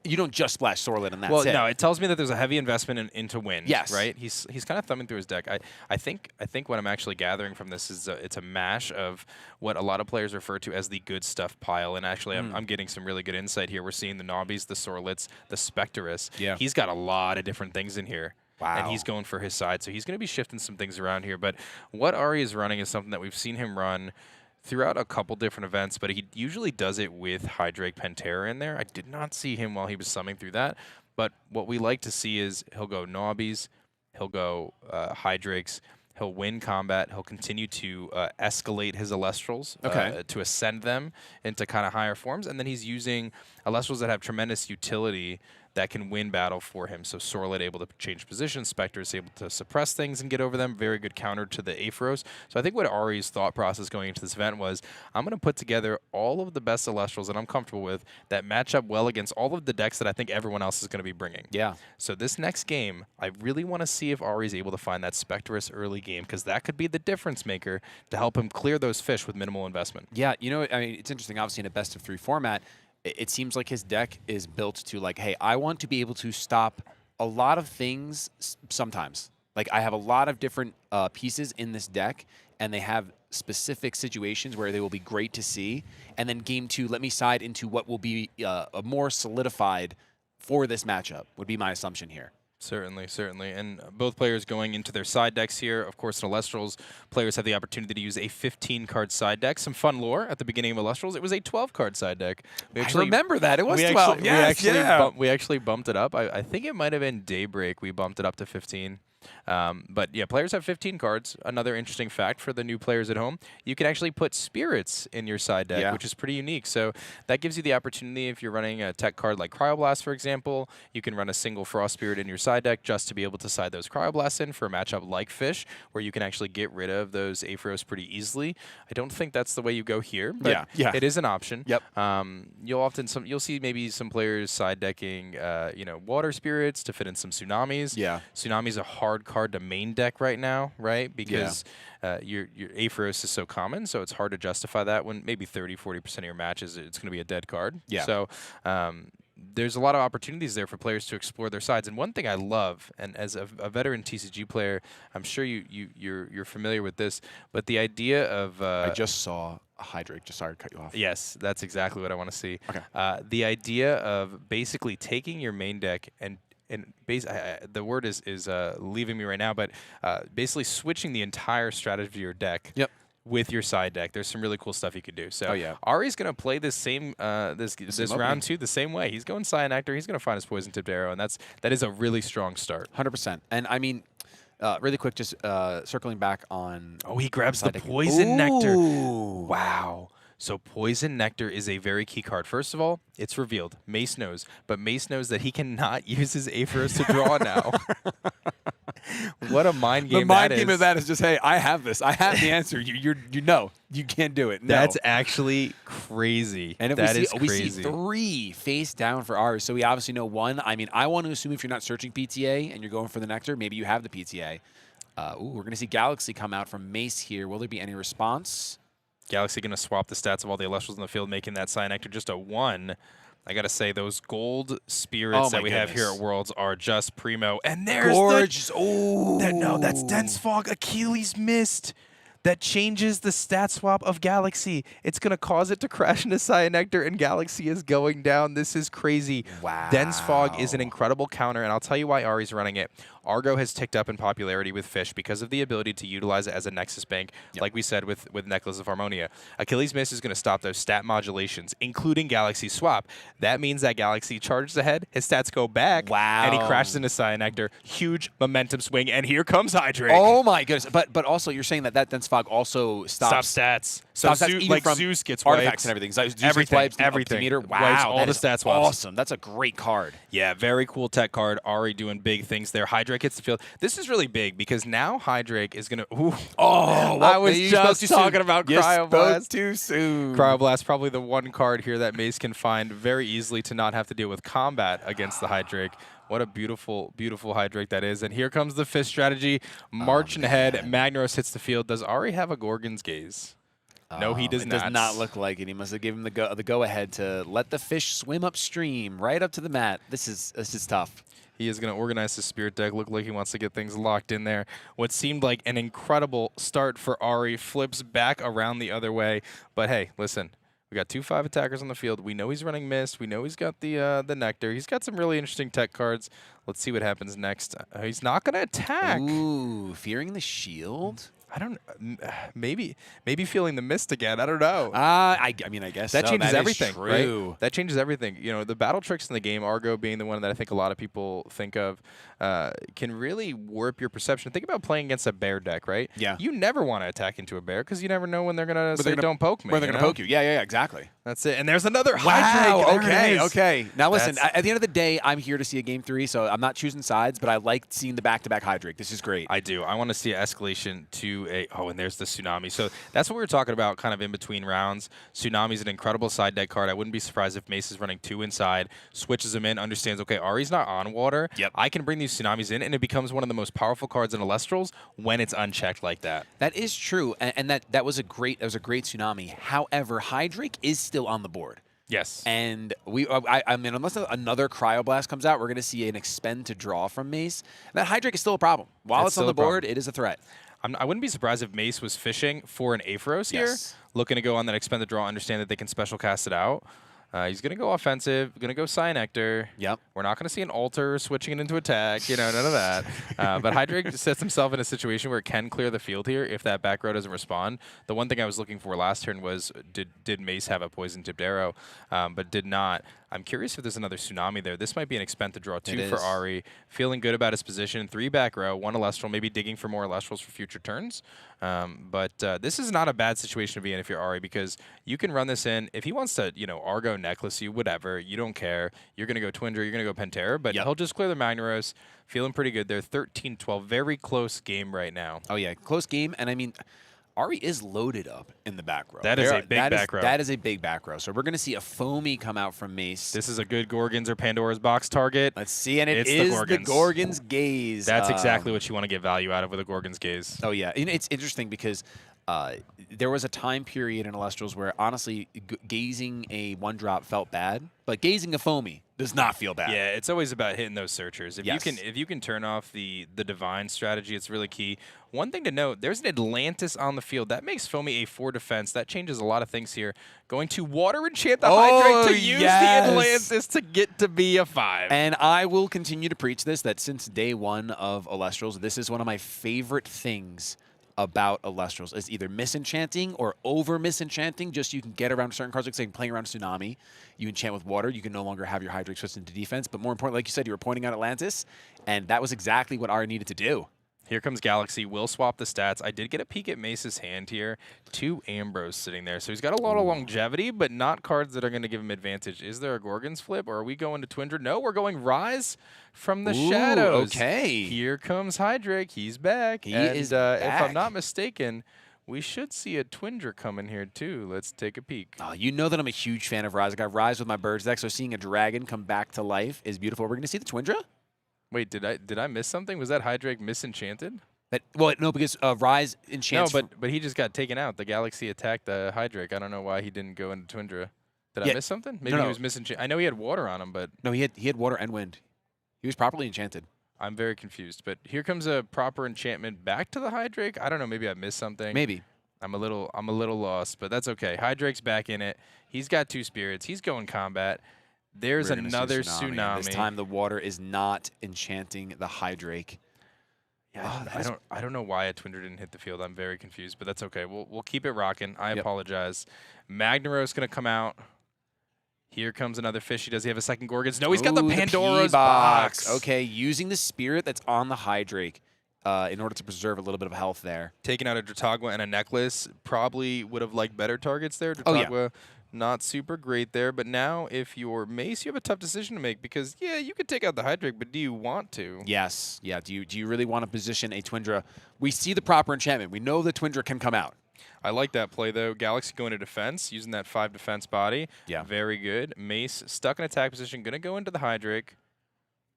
You don't just splash Sorlet and that's it. Well, no, it tells me that there's a heavy investment into Wind. Yes. Right? He's kind of thumbing through his deck. I think what I'm actually gathering from this is it's a mash of what a lot of players refer to as the good stuff pile. And actually, I'm getting some really good insight here. We're seeing the Nobbies, the Sorlets, the Spectrus. Yeah. He's got a lot of different things in here. Wow. And he's going for his side. So he's going to be shifting some things around here. But what Ari is running is something that we've seen him run throughout a couple different events, but he usually does it with Hydrake Pantera in there. I did not see him while he was summing through that, but what we like to see is he'll go Nobbies, he'll go Hydrakes, he'll win combat, he'll continue to escalate his Elestrals to ascend them into kind of higher forms, and then he's using Elestrals that have tremendous utility that can win battle for him. So Sorlet able to change position, Spectre is able to suppress things and get over them. Very good counter to the Aphros. So I think what Ari's thought process going into this event was, I'm going to put together all of the best Elestrals that I'm comfortable with that match up well against all of the decks that I think everyone else is going to be bringing. Yeah. So this next game, I really want to see if Ari's able to find that Spectrus early game, because that could be the difference maker to help him clear those fish with minimal investment. Yeah, you know, I mean, it's interesting. Obviously, in a best-of-3 format, it seems like his deck is built to, like, hey, I want to be able to stop a lot of things sometimes. Like, I have a lot of different pieces in this deck, and they have specific situations where they will be great to see. And then game 2, let me side into what will be a more solidified for this matchup, would be my assumption here. Certainly, certainly. And both players going into their side decks here. Of course, in Elestrals, players have the opportunity to use a 15-card side deck. Some fun lore at the beginning of Elestrals. It was a 12-card side deck. I remember that. It was 12. We actually bumped it up. I think it might have been Daybreak. We bumped it up to 15. But yeah, players have 15 cards. Another interesting fact for the new players at home, you can actually put spirits in your side deck, which is pretty unique. So that gives you the opportunity, if you're running a tech card like Cryoblast, for example, you can run a single Frost Spirit in your side deck just to be able to side those Cryoblasts in for a matchup like Fish, where you can actually get rid of those Aphros pretty easily. I don't think that's the way you go here, but it is an option. Yep. You'll see maybe some players side decking, Water Spirits to fit in some Tsunamis. Yeah. Tsunami's a hard card to main deck right now, right? Because your Aphros is so common, so it's hard to justify that when maybe 30-40% of your matches it's going to be a dead card. Yeah. So there's a lot of opportunities there for players to explore their sides. And one thing I love, and as a veteran TCG player, I'm sure you're familiar with this, but the idea of I just saw a Hydrake. Just sorry to cut you off. yes, that's exactly what I want to see. Okay. The idea of basically taking your main deck and the word is leaving me right now, but basically switching the entire strategy of your deck. Yep. With your side deck, there's some really cool stuff you could do. So yeah. Ari's going to play this same this opening. round 2 the same way. He's going Cyanectar. He's going to find his poison tipped arrow, and that is a really strong start. 100%. And I mean, really quick, just circling back on. Oh, he grabs the side deck. poison nectar. Ooh. Wow. So Poison Nectar is a very key card. First of all, it's revealed. Mace knows, but Mace knows that he cannot use his Aetheros to draw now. What a mind game The mind that game is. of that is just, hey, I have this. I have the answer. You know, you can't do it. No. That's actually crazy. And if that is we crazy. see 3 face down for Ari, so we obviously know 1. I mean, I want to assume if you're not searching PTA and you're going for the Nectar, maybe you have the PTA. We're going to see Galaxy come out from Mace here. Will there be any response? Galaxy going to swap the stats of all the Elestrals in the field, making that Cyanectar just a 1. I got to say, those gold spirits that we have here at Worlds are just primo. And there's gorgeous. Oh, no, that's Dense Fog. Achilles missed. That changes the stat swap of Galaxy. It's going to cause it to crash into Cyanectar, and Galaxy is going down. This is crazy. Wow. Dense Fog is an incredible counter, and I'll tell you why Ari's running it. Argo has ticked up in popularity with Fish because of the ability to utilize it as a Nexus bank, like we said with Necklace of Harmonia. Achilles Miss is going to stop those stat modulations, including Galaxy Swap. That means that Galaxy charges ahead, his stats go back, and he crashes into Cyanectar. Huge momentum swing, and here comes Hydrake. Oh my goodness! But also, you're saying that Dense Fog also stops stats. Stops So stats even like from Zeus gets artifacts wiped. and everything. Zeus Everything, gets wiped, everything. Meter. Wipes Wow, all that the is stat swaps. awesome. That's a great card. Yeah, very cool tech card. Ari doing big things there. Hydrake hits the field. This is really big because now Hydrake is going to... Oh, I was just talking about You Cryoblast. spoke too soon. Cryoblast, probably the one card here that Mace can find very easily to not have to deal with combat against the Hydrake. What a beautiful, beautiful Hydrake that is. And here comes the Fist strategy. Marching ahead. Magnaros hits the field. Does Ari have a Gorgon's Gaze? No, he does not. It does not look like it. He must have given him the go ahead to let the fish swim upstream, right up to the mat. This is tough. He is going to organize his Spirit deck. Look like he wants to get things locked in there. What seemed like an incredible start for Ari flips back around the other way. But hey, listen, we got 2/5 attackers on the field. We know he's running Mist. We know he's got the Nectar. He's got some really interesting tech cards. Let's see what happens next. He's not going to attack. Ooh, fearing the shield? I don't. Maybe feeling the Mist again. I don't know. I mean, I guess that so. changes That is everything, true. right? That changes everything. You know, the battle tricks in the game, Argo being the one that I think a lot of people think of, can really warp your perception. Think about playing against a bear deck, right? Yeah. You never want to attack into a bear because you never know when they're gonna say don't poke me. Where they're gonna poke you? Yeah, exactly. That's it. And there's another Wow. Hydrake. Okay. Now listen. At the end of the day, I'm here to see a game 3, so I'm not choosing sides, but I like seeing the back-to-back Hydrake. This is great. I do. I want to see an escalation to a... Oh, and there's the Tsunami. So that's what we were talking about kind of in between rounds. Tsunami's an incredible side deck card. I wouldn't be surprised if Mace is running 2 inside, switches them in, understands, okay, Ari's not on water. Yep. I can bring these Tsunamis in, and it becomes one of the most powerful cards in Elestrals when it's unchecked like that. That is true, and that was a great Tsunami. However, Hydrake is still on the board. Yes. And I mean, unless another Cryoblast comes out, we're going to see an expend to draw from Mace. That Hydrake is still a problem. While it's on the board, it is a threat. I wouldn't be surprised if Mace was fishing for an Aetheros here, looking to go on that expend to draw, understand that they can special cast it out. He's going to go offensive, going to go Cyanectar. Yep. We're not going to see an altar switching it into attack, you know, none of that. But Hydrake sets himself in a situation where it can clear the field here if that back row doesn't respond. The one thing I was looking for last turn was did Mace have a poison-tipped arrow, but did not. I'm curious if there's another Tsunami there. This might be an expend to draw 2 for Ari. Feeling good about his position. 3 back row, 1 Elestral, maybe digging for more Elestrals for future turns. But this is not a bad situation to be in if you're Ari, because you can run this in. If he wants to, you know, Argo Necklace you, whatever, you don't care. You're going to go Twinder, you're going to go Pantera, but he'll just clear the Magnaros. Feeling pretty good there. 13-12, very close game right now. Oh, yeah, close game. And I mean, Ari is loaded up in the back row. That is a big back row. That is a big back row. So we're going to see a Foamy come out from Mace. This is a good Gorgons or Pandora's Box target. Let's see, and it's is the Gorgon's Gaze. That's exactly what you want to get value out of with a Gorgon's Gaze. Oh, yeah. And it's interesting because there was a time period in Elestrals where, honestly, gazing a 1-drop felt bad, but gazing a Foamy does not feel bad. Yeah, it's always about hitting those searchers. Yes. If you can turn off the divine strategy, it's really key. One thing to note, there's an Atlantis on the field. That makes Foamy a 4 defense. That changes a lot of things here. Going to water enchant the Hydrate to use the Atlantis to get to be a 5. And I will continue to preach this, that since day one of Elestrals, this is one of my favorite things about Elestrals, is either misenchanting or over misenchanting, just you can get around certain cards, like say playing around Tsunami, you enchant with water, you can no longer have your Hydrate switch into defense, but more importantly, like you said, you were pointing out Atlantis, and that was exactly what Ari needed to do. Here comes Galaxy. We'll swap the stats. I did get a peek at Mace's hand here. 2 Ambrose sitting there. So he's got a lot of longevity, but not cards that are going to give him advantage. Is there a Gorgon's flip, or are we going to Twindra? No, we're going Rise from the Shadows. Okay. Here comes Hydrake. He's back. He and, is If back. I'm not mistaken, we should see a Twindra come in here too. Let's take a peek. You know that I'm a huge fan of Rise. I got Rise with my Birds deck, so seeing a dragon come back to life is beautiful. We're going to see the Twindra? Wait, did I miss something? Was that Hydrake misenchanted? Well, no, because Rise enchants. No, but he just got taken out. The Galaxy attacked the Hydrake. I don't know why he didn't go into Twindra. Did I miss something? Maybe he was misenchanted. I know he had water on him, but no, he had water and wind. He was properly enchanted. I'm very confused. But here comes a proper enchantment back to the Hydrake. I don't know. Maybe I missed something. Maybe. I'm a little lost, but that's okay. Hydrake's back in it. He's got 2 spirits. He's going combat. There's We're gonna see another Tsunami. Tsunami. This time the water is not enchanting the Hydrake. Yeah, I don't know why a Twindra didn't hit the field. I'm very confused, but that's okay. We'll keep it rocking. I apologize. Magnaros going to come out. Here comes another fishy. Does he have a second Gorgons? No, he's got the Pandora's box. Okay, using the spirit that's on the Hydrake in order to preserve a little bit of health there. Taking out a Dratagua and a Necklace. Probably would have liked better targets there. Oh, yeah. Dratagua, not super great there. But now, if you're Mace, you have a tough decision to make because, yeah, you could take out the Hydrake, but do you want to? Yes. Yeah. Do you really want to position a Twindra? We see the proper enchantment. We know the Twindra can come out. I like that play, though. Galaxy going to defense, using that 5 defense body. Yeah. Very good. Mace stuck in attack position, going to go into the Hydrake.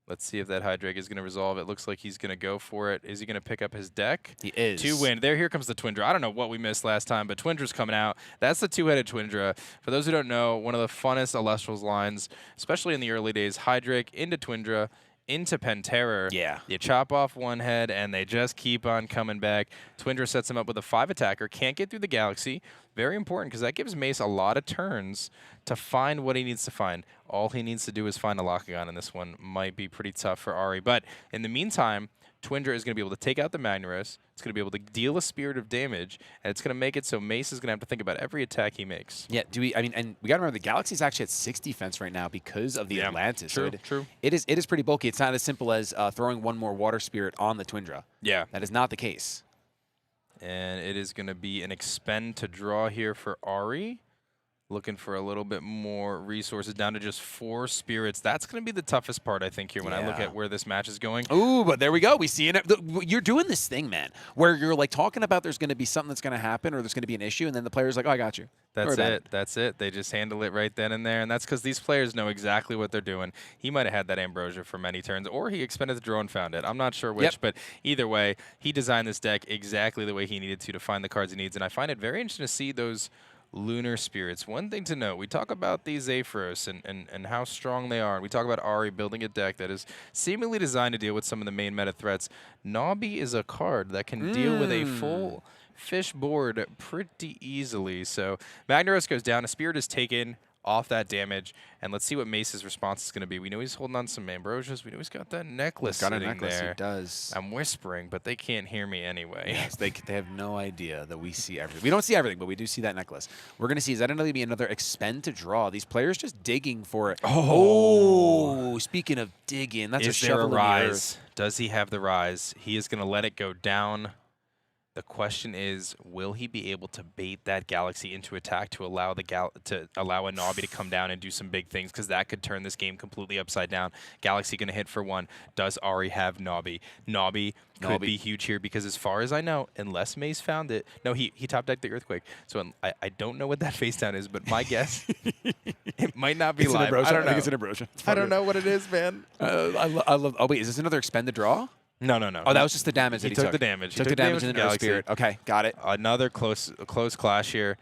Let's see if that Hydrake is going to resolve. It looks like he's going to go for it. Is he going to pick up his deck? He is. 2 win. Here comes the Twindra. I don't know what we missed last time, but Twindra's coming out. That's the 2-headed Twindra. For those who don't know, one of the funnest Elestrals lines, especially in the early days, Hydrake into Twindra, into Penterror. Yeah. You chop off one head, and they just keep on coming back. Twindra sets him up with a 5 attacker. Can't get through the Galaxy. Very important, because that gives Mace a lot of turns to find what he needs to find. All he needs to do is find a Lockagon, and this one might be pretty tough for Ari. But in the meantime, Twindra is going to be able to take out the Magnaros. It's going to be able to deal a Spirit of damage, and it's going to make it so Mace is going to have to think about every attack he makes. Yeah, and we got to remember the Galaxy's actually at 6 defense right now because of the Atlantis. True, so true. It is pretty bulky. It's not as simple as throwing one more Water Spirit on the Twindra. Yeah. That is not the case. And it is going to be an expend to draw here for Ari. Looking for a little bit more resources, down to just 4 spirits. That's going to be the toughest part, I think, here when I look at where this match is going. Ooh, but there we go. We see it. You're doing this thing, man, where you're like talking about there's going to be something that's going to happen or there's going to be an issue, and then the player's like, oh, I got you. That's it. That's it. They just handle it right then and there, and that's because these players know exactly what they're doing. He might have had that Ambrosia for many turns, or he expended the draw and found it. I'm not sure which, but either way, he designed this deck exactly the way he needed to find the cards he needs, and I find it very interesting to see those lunar spirits. One thing to note, we talk about these Aphros and how strong they are. And we talk about Ari building a deck that is seemingly designed to deal with some of the main meta threats. Nobby is a card that can deal with a full fish board pretty easily. So Magnaros goes down, a spirit is taken off that damage, and let's see what Mace's response is going to be. We know he's holding on some Ambrosias. We know he's got that necklace sitting there. He does. I'm whispering, but they can't hear me anyway. Yes, they have no idea that we see everything. We don't see everything, but we do see that necklace. We're going to see, is that going to be another expend to draw? These players just digging for it. Oh, speaking of digging, that's a shovel in the earth. Does he have the rise? He is going to let it go down. The question is, will he be able to bait that Galaxy into attack to allow a Nobby to come down and do some big things? Because that could turn this game completely upside down. Galaxy going to hit for 1. Does Ari have Nobby? Nobby could be huge here because, as far as I know, unless Mace found it, no, he top decked the Earthquake. So I don't know what that face down is, but my guess, it might not be live. I don't know. I think it's an Ambrosia. I don't know what it is, man. I love. Oh wait, is this another expend to draw? No. Oh, that was just the damage that he took. He took the damage. Took the damage in the Spirit. Okay, got it. Another close clash here.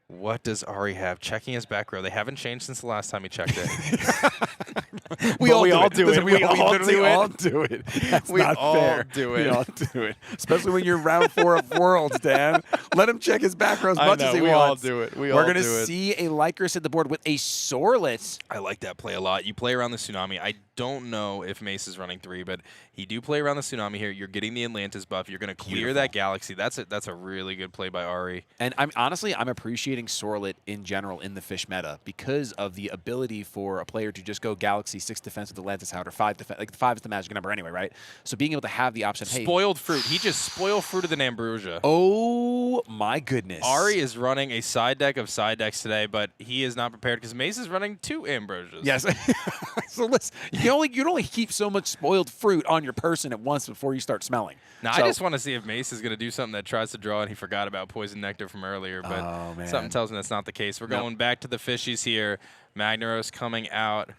What does Ari have? Checking his back row. They haven't changed since the last time he checked it. We all do it. We all do it. That's We not all fair. do We it. all do it. Especially when you're round 4 of Worlds, Dan. Let him check his back row as much as he we all wants. do it. We're going to see a Lycris hit the board with a Sorlet. I like that play a lot. You play around the Tsunami. I don't know if Mace is running 3, but he do play around the Tsunami here. You're getting the Atlantis buff. You're going to clear that Galaxy. That's a really good play by Ari. And I'm appreciating Sorlet in general in the Fish meta because of the ability for a player to just go Galaxy 6 defense with Atlantis out or 5 defense. Like 5 is the magic number anyway, right? So being able to have the option, hey, Spoiled fruit. He just spoiled fruited an Ambrosia. oh my goodness. Ari is running a side deck of side decks today, but he is not prepared because Mace is running 2 Ambrosias. Yes. So listen, you can only keep so much spoiled fruit on your person at once before you start smelling. Now, So- I just want to see if Mace is going to do something that tries to draw and he forgot about Poison Nectar from earlier, but Oh, man. something tells me that's not the case. We're Nope. going back to the fishies here. Magnaros coming out.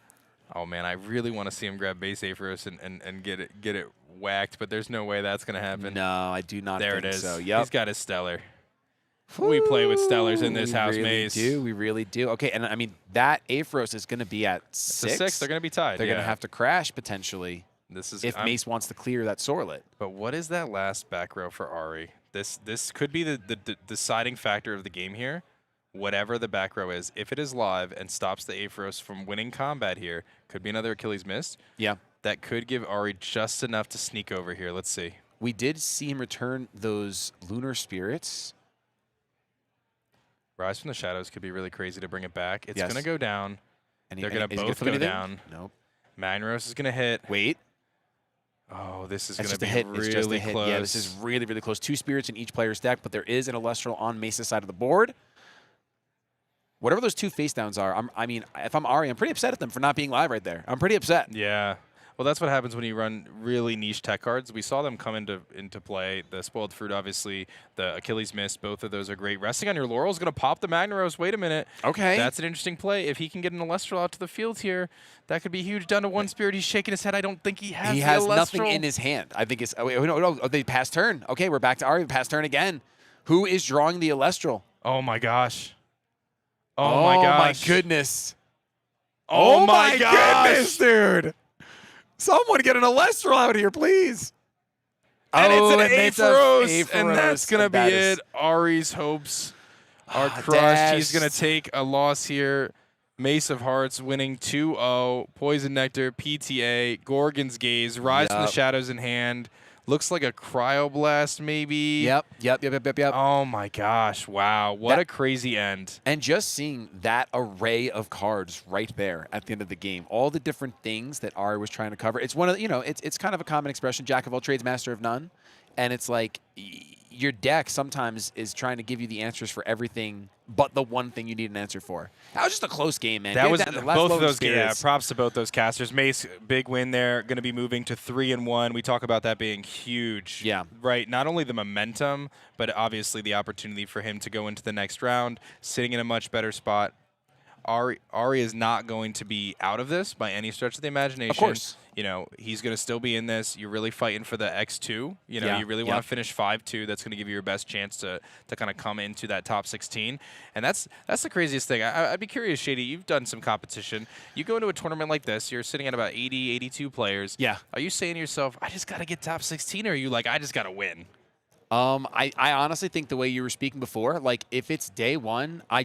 Oh, man, I really want to see him grab base Aphros and get it whacked, but there's no way that's going to happen. No, I do not There think it is. so. Yep. He's got his Stellar. We play with Stellars in this house, We really Mace. do. We really do. Okay, and I mean, that Aphros is going to be at 6. It's a 6. They're going to be tied. They're yeah. going to have to crash potentially This is if Mace wants to clear that Sorlet. But what is that last back row for Ari? This could be the deciding factor of the game here. Whatever the back row is, if it is live and stops the Aphros from winning combat here, could be another Achilles miss. Yeah. That could give Ari just enough to sneak over here. Let's see. We did see him return those Lunar Spirits. Rise from the Shadows could be really crazy to bring it back. It's Yes. going to go down. And They're going to both flip go anything? down. Nope. Magnaros is going to hit. Wait. Oh, this is That's going to just a be hit. really It's just a hit. close. Yeah, this is really, really close. 2 spirits in each player's deck, but there is an Elestral on Mesa's side of the board. Whatever those 2 face downs are, I mean, if I'm Ari, I'm pretty upset at them for not being live right there. I'm pretty upset. Yeah. Well, that's what happens when you run really niche tech cards. We saw them come into play. The Spoiled Fruit, obviously, the Achilles Mist, both of those are great. Resting on your laurels is going to pop the Magnaros. Wait a minute. Okay. That's an interesting play. If he can get an Elestral out to the field here, that could be huge. Down to 1 spirit. He's shaking his head. I don't think he has He the has Elestral. nothing in his hand. I think it's no, they pass turn. Okay, we're back to Ari. Pass turn again. Who is drawing the Elestral? Oh, my gosh. Oh, my gosh. my goodness. Oh, my goodness, dude. Someone get an Elestral out here, please. And it's an Aphros, Aphros, and that's going to be that is- it. Ari's hopes are crushed. Dashed. He's going to take a loss here. Mace of Hearts winning 2-0. Poison Nectar, PTA, Gorgon's Gaze, Rise from the Yup. Shadows in hand. Looks like a Cryoblast, maybe. Yep. Oh, my gosh. Wow. What a crazy end. And just seeing that array of cards right there at the end of the game, all the different things that Ari was trying to cover. It's one of it's kind of a common expression, jack of all trades, master of none. And it's like your deck sometimes is trying to give you the answers for everything but the one thing you need an answer for. That was just a close game, man. That Get was down to the last both low of those. Yeah, spirits. props to both those casters. Mace, big win there. Going to be moving to 3-1. We talk about that being huge. Yeah. Right. Not only the momentum, but obviously the opportunity for him to go into the next round, sitting in a much better spot. Ari is not going to be out of this by any stretch of the imagination. Of course. You know, he's going to still be in this. You're really fighting for the X2. You know, Yeah, you really want to finish 5-2. That's going to give you your best chance to kind of come into that top 16. And that's the craziest thing. I'd be curious, Shady, you've done some competition. You go into a tournament like this, you're sitting at about 80, 82 players. Yeah. Are you saying to yourself, I just got to get top 16, or are you like, I just got to win? I honestly think the way you were speaking before, like if it's day 1, I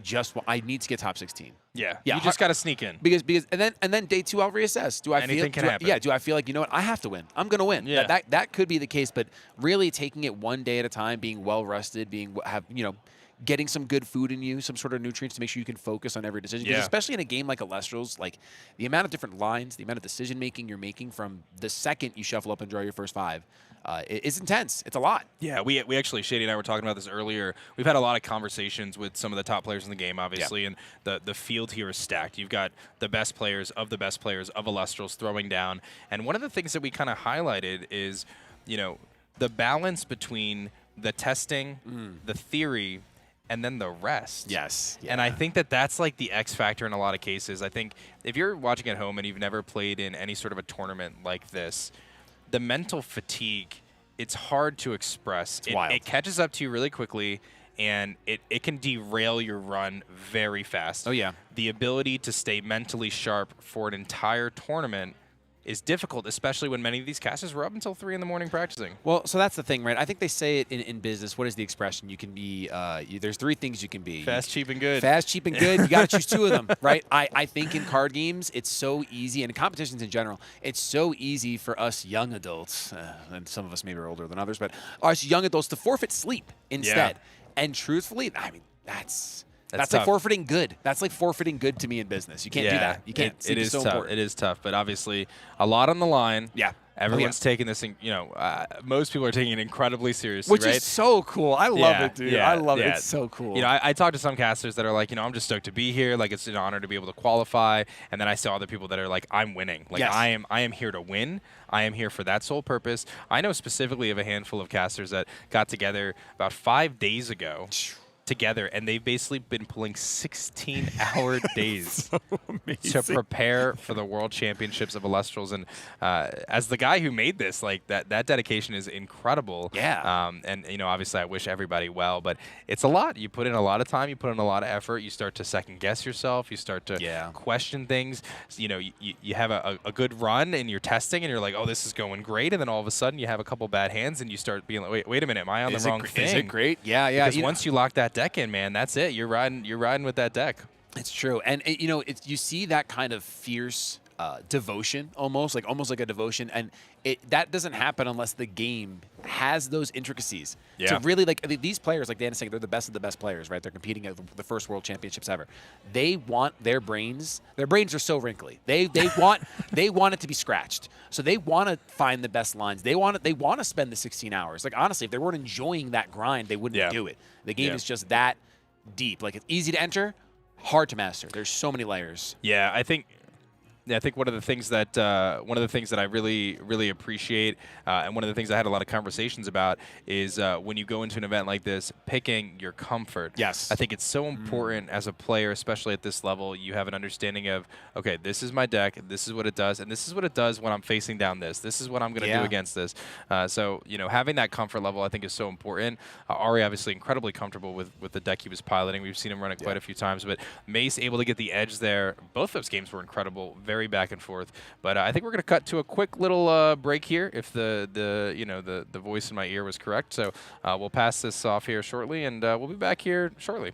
need to get top 16. Yeah. Yeah, You just got to sneak in. Because and then day 2 I'll reassess. Do I Anything can happen. Yeah, do I feel like, you know what, I have to win. I'm going to win. Yeah. That could be the case, but really taking it one day at a time, being well rested, getting some good food in you, some sort of nutrients to make sure you can focus on every decision. Because Yeah. especially in a game like Elestrals, like the amount of different lines, the amount of decision making you're making from the second you shuffle up and draw your first 5, it's intense. It's a lot. Yeah, we actually, Shady and I were talking about this earlier. We've had a lot of conversations with some of the top players in the game, obviously, and the field here is stacked. You've got the best players of Elestrals throwing down. And one of the things that we kind of highlighted is, you know, the balance between the testing, the theory, and then the rest. Yes. And I think that that's like the X factor in a lot of cases. I think if you're watching at home and you've never played in any sort of a tournament like this, the mental fatigue, it's hard to express. Wild. It catches up to you really quickly, and it can derail your run very fast. Oh, yeah. The ability to stay mentally sharp for an entire tournament is difficult, especially when many of these casters were up until 3 in the morning practicing. Well, so that's the thing, right? I think they say it in business. What is the expression? You can be, there's 3 things you can be. Fast, cheap, and good. Fast, cheap, and good. You got to choose 2 of them, right? I think in card games, it's so easy, and in competitions in general, it's so easy for us young adults, and some of us maybe are older than others, but us young adults to forfeit sleep instead. Yeah. And truthfully, I mean, that's like forfeiting good. That's like forfeiting good to me in business. You can't do that. You can't. It is so tough. important. It is tough, but obviously a lot on the line. Yeah. Everyone's taking this, most people are taking it incredibly seriously, Which right? is so cool. I love it, dude. I love it. It's so cool. I talk to some casters that are like, I'm just stoked to be here. Like, it's an honor to be able to qualify. And then I saw other people that are like, I'm winning. Like, yes. I am here to win. I am here for that sole purpose. I know specifically of a handful of casters that got together about 5 days ago. Together, and they've basically been pulling 16-hour days to prepare for the World Championships of Elestrals. And as the guy who made this, like that dedication is incredible. Yeah. And obviously, I wish everybody well, but it's a lot. You put in a lot of time. You put in a lot of effort. You start to second guess yourself. You start to question things. You have a good run, and you're testing, and you're like, oh, this is going great. And then all of a sudden, you have a couple bad hands, and you start being like, wait a minute, am I on the wrong thing? Is it great? Yeah, yeah. Because once you lock that deck in, man, that's it. You're riding with that deck. It's true, and you see that kind of fierce devotion, almost like a devotion, and that doesn't happen unless the game has those intricacies. Yeah. To really these players, like Dan is saying, they're the best of the best players, right? They're competing at the first World Championships ever. They want their brains. Their brains are so wrinkly. They want it to be scratched. So they want to find the best lines. They want to spend the 16 hours. Like honestly, if they weren't enjoying that grind, they wouldn't do it. The game is just that deep. Like it's easy to enter, hard to master. There's so many layers. Yeah, I think one of the things that I really appreciate, and one of the things I had a lot of conversations about is when you go into an event like this, picking your comfort. Yes. I think it's so important as a player, especially at this level. You have an understanding of, okay, this is my deck, this is what it does, and this is what it does when I'm facing down this. This is what I'm going to do against this. So having that comfort level, I think, is so important. Ari obviously incredibly comfortable with the deck he was piloting. We've seen him run it quite a few times, but Mace able to get the edge there. Both those games were incredible. Very back and forth, but I think we're going to cut to a quick little break here, if the voice in my ear was correct. So we'll pass this off here shortly, and we'll be back here shortly.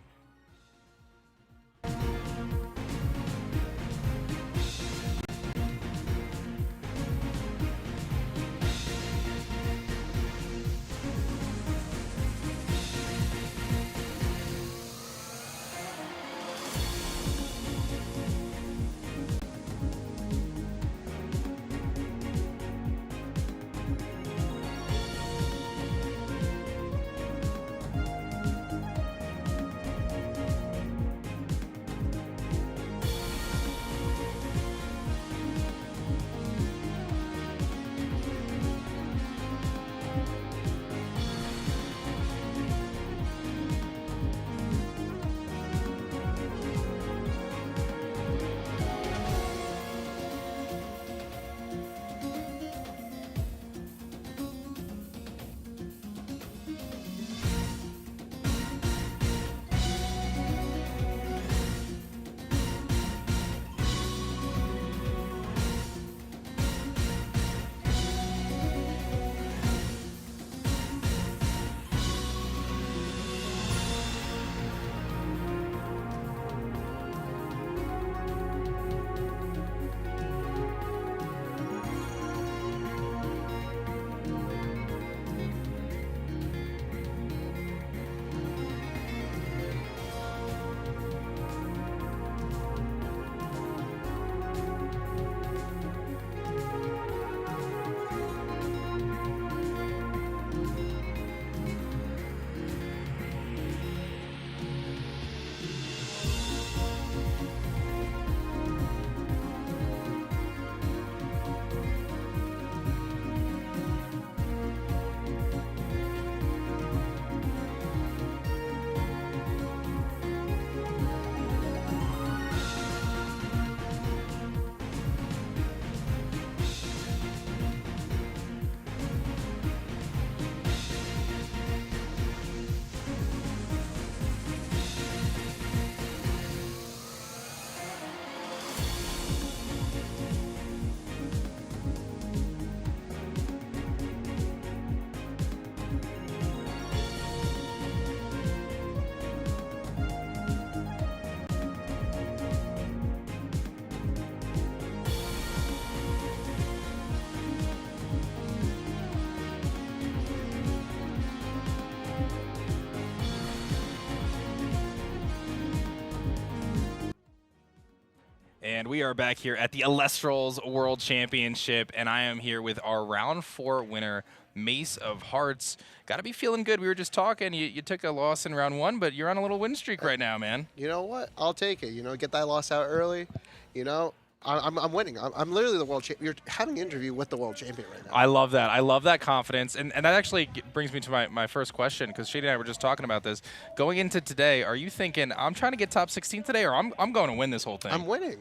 man. We are back here at the Elestrals World Championship, and I am here with our round 4 winner, Mace of Hearts. Got to be feeling good. We were just talking. You took a loss in round 1, but you're on a little win streak right now, man. You know what? I'll take it. You know, get that loss out early. You know, I'm winning. I'm literally the world champion. You're having an interview with the world champion right now. I love that. I love that confidence. And that actually brings me to my first question, because Shady and I were just talking about this. Going into today, are you thinking, I'm trying to get top 16 today, or I'm going to win this whole thing? I'm winning.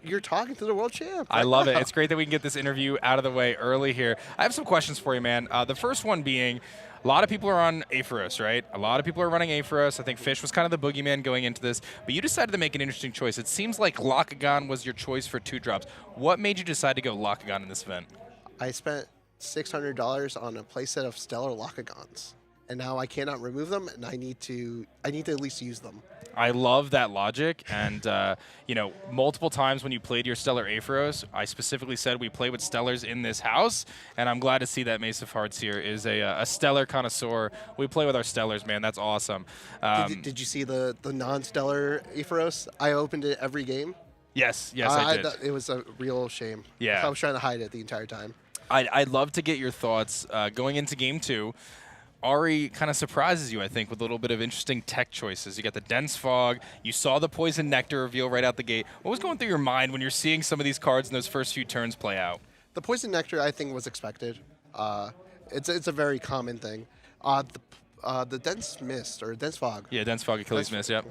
You're talking to the world champ. I love it. It's great that we can get this interview out of the way early here. I have some questions for you, man. The first one being, a lot of people are on Aephoros, right? A lot of people are running Aephoros. I think Fish was kind of the boogeyman going into this, but you decided to make an interesting choice. It seems like Lakagon was your choice for 2 drops. What made you decide to go Lakagon in this event? I spent $600 on a playset of Stellar Lakagons, and now I cannot remove them, and I need to at least use them. I love that logic, and you know, multiple times when you played your Stellar Aephoros, I specifically said we play with Stellars in this house, and I'm glad to see that Mace of Hearts here is a Stellar connoisseur. We play with our Stellars, man. That's awesome. Did you see the non-Stellar Aephoros? I opened it every game. Yes, I did. It was a real shame. Yeah. I was trying to hide it the entire time. I'd love to get your thoughts going into Game 2. Ari kind of surprises you, I think, with a little bit of interesting tech choices. You got the Dense Fog. You saw the Poison Nectar reveal right out the gate. What was going through your mind when you're seeing some of these cards in those first few turns play out? The Poison Nectar, I think, was expected. It's a very common thing. The Dense Mist, or Dense Fog. Yeah, Dense Fog, Achilles Mist, yep.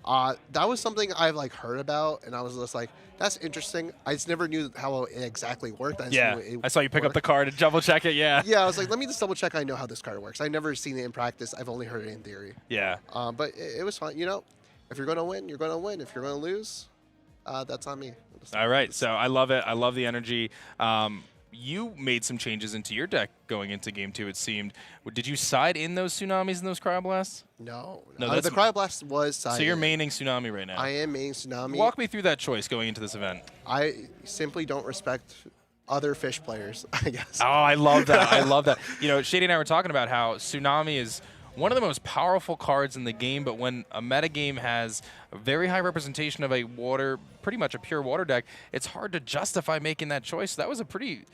That was something I've heard about, and I was just like, that's interesting. I just never knew how it exactly worked. I saw you pick up the card and double check it, yeah. Yeah, I was like, let me just double check I know how this card works. I've never seen it in practice. I've only heard it in theory. Yeah. But it was fun. You know, if you're going to win, you're going to win. If you're going to lose, that's on me. All right, so I love it. I love the energy. You made some changes into your deck going into Game 2, it seemed. Did you side in those Tsunamis and those Cryoblasts? No. No, the Cryoblast was sided. So you're maining Tsunami right now? I am maining Tsunami. Walk me through that choice going into this event. I simply don't respect other Fish players, I guess. Oh, I love that. I love that. You know, Shady and I were talking about how Tsunami is one of the most powerful cards in the game, but when a metagame has a very high representation of a water, pretty much a pure water deck, it's hard to justify making that choice. That was a pretty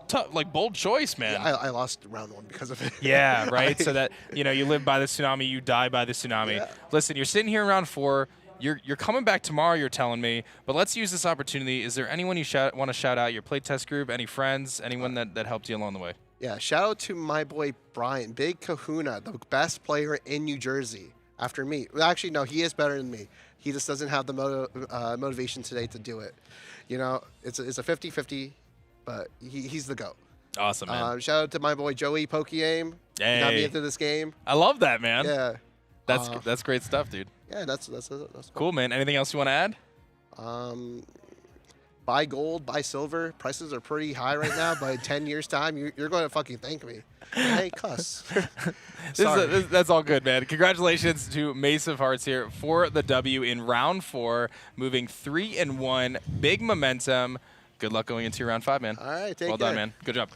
tough, bold choice, man. Yeah, I lost round 1 because of it. Yeah, right? So that, you know, you live by the Tsunami, you die by the Tsunami. Yeah. Listen, you're sitting here in round 4. You're coming back tomorrow, you're telling me, but let's use this opportunity. Is there anyone you want to shout out, your playtest group, any friends, anyone that helped you along the way? Yeah, shout out to my boy Brian, Big Kahuna, the best player in New Jersey after me. Well, actually, no, he is better than me. He just doesn't have the motivation today to do it. You know, it's a 50-50, but he's the GOAT. Awesome, man. Shout out to my boy Joey Pokieaim. Hey. He got me into this game. I love that, man. Yeah. That's great stuff, dude. Yeah, that's Cool, man. Anything else you want to add? Buy gold, buy silver. Prices are pretty high right now, but in 10 years' time, you're going to fucking thank me. Hey, cuss. That's all good, man. Congratulations to Mace of Hearts here for the W in round 4, moving 3-1. Big momentum. Good luck going into round 5, man. All right, take care. Well done, man. Good job.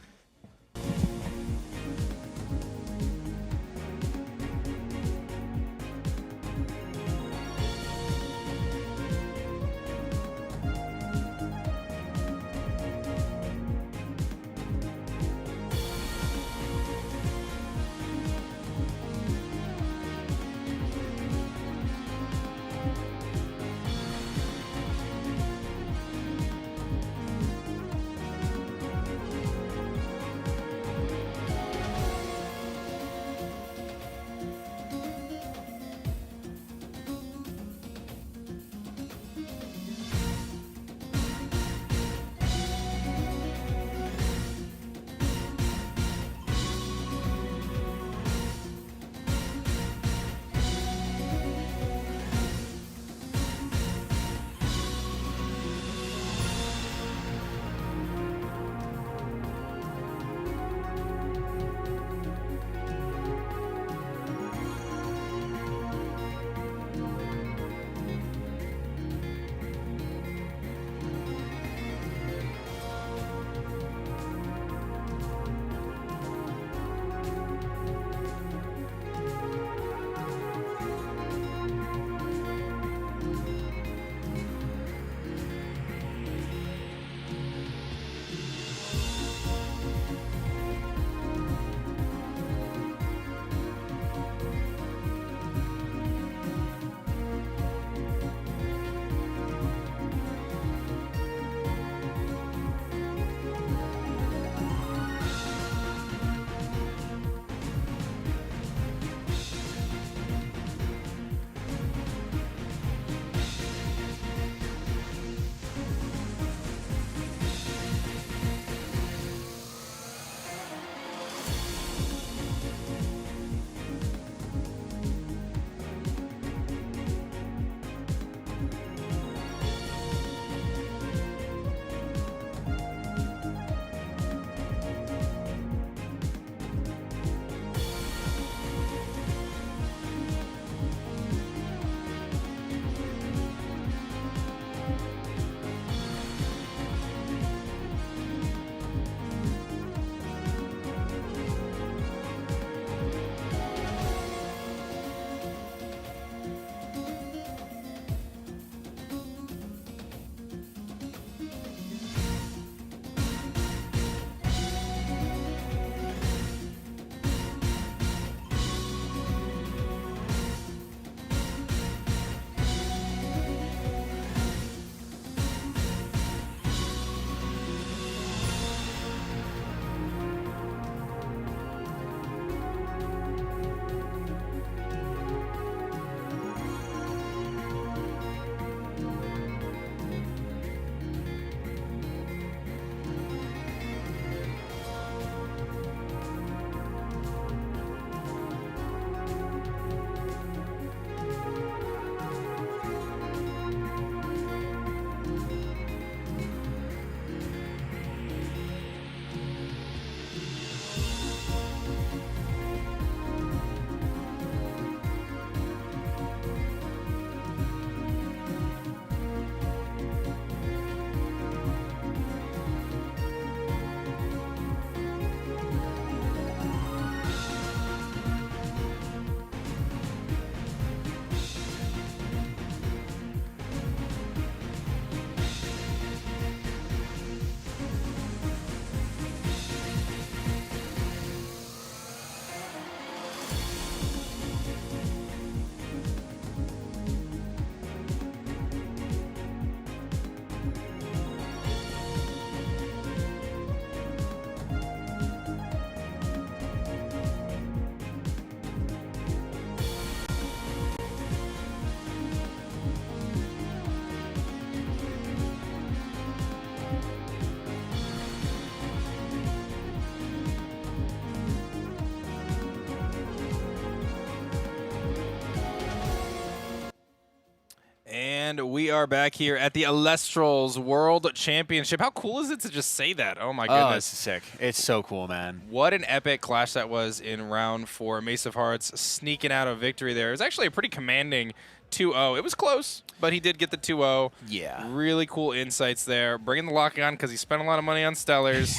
And we are back here at the Elestrals World Championship. How cool is it to just say that? Oh my Oh, goodness. it's sick. It's so cool, man. What an epic clash that was in round 4. Mace of Hearts sneaking out a victory there. It was actually a pretty commanding 2-0. It was close, but he did get the 2-0. Yeah. Really cool insights there. Bringing the lock on because he spent a lot of money on Stellars.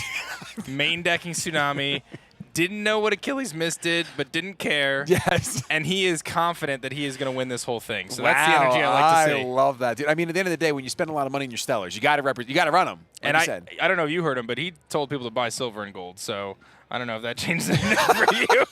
Main decking Tsunami. Didn't know what Achilles Mist did, but didn't care. Yes. And he is confident that he is going to win this whole thing. So Wow, that's the energy I like to see. I love that, dude. I mean, at the end of the day, when you spend a lot of money in your Stellars, you got to you got to run them. Like And you said. I don't know if you heard him, but he told people to buy silver and gold. So I don't know if that changes anything for you.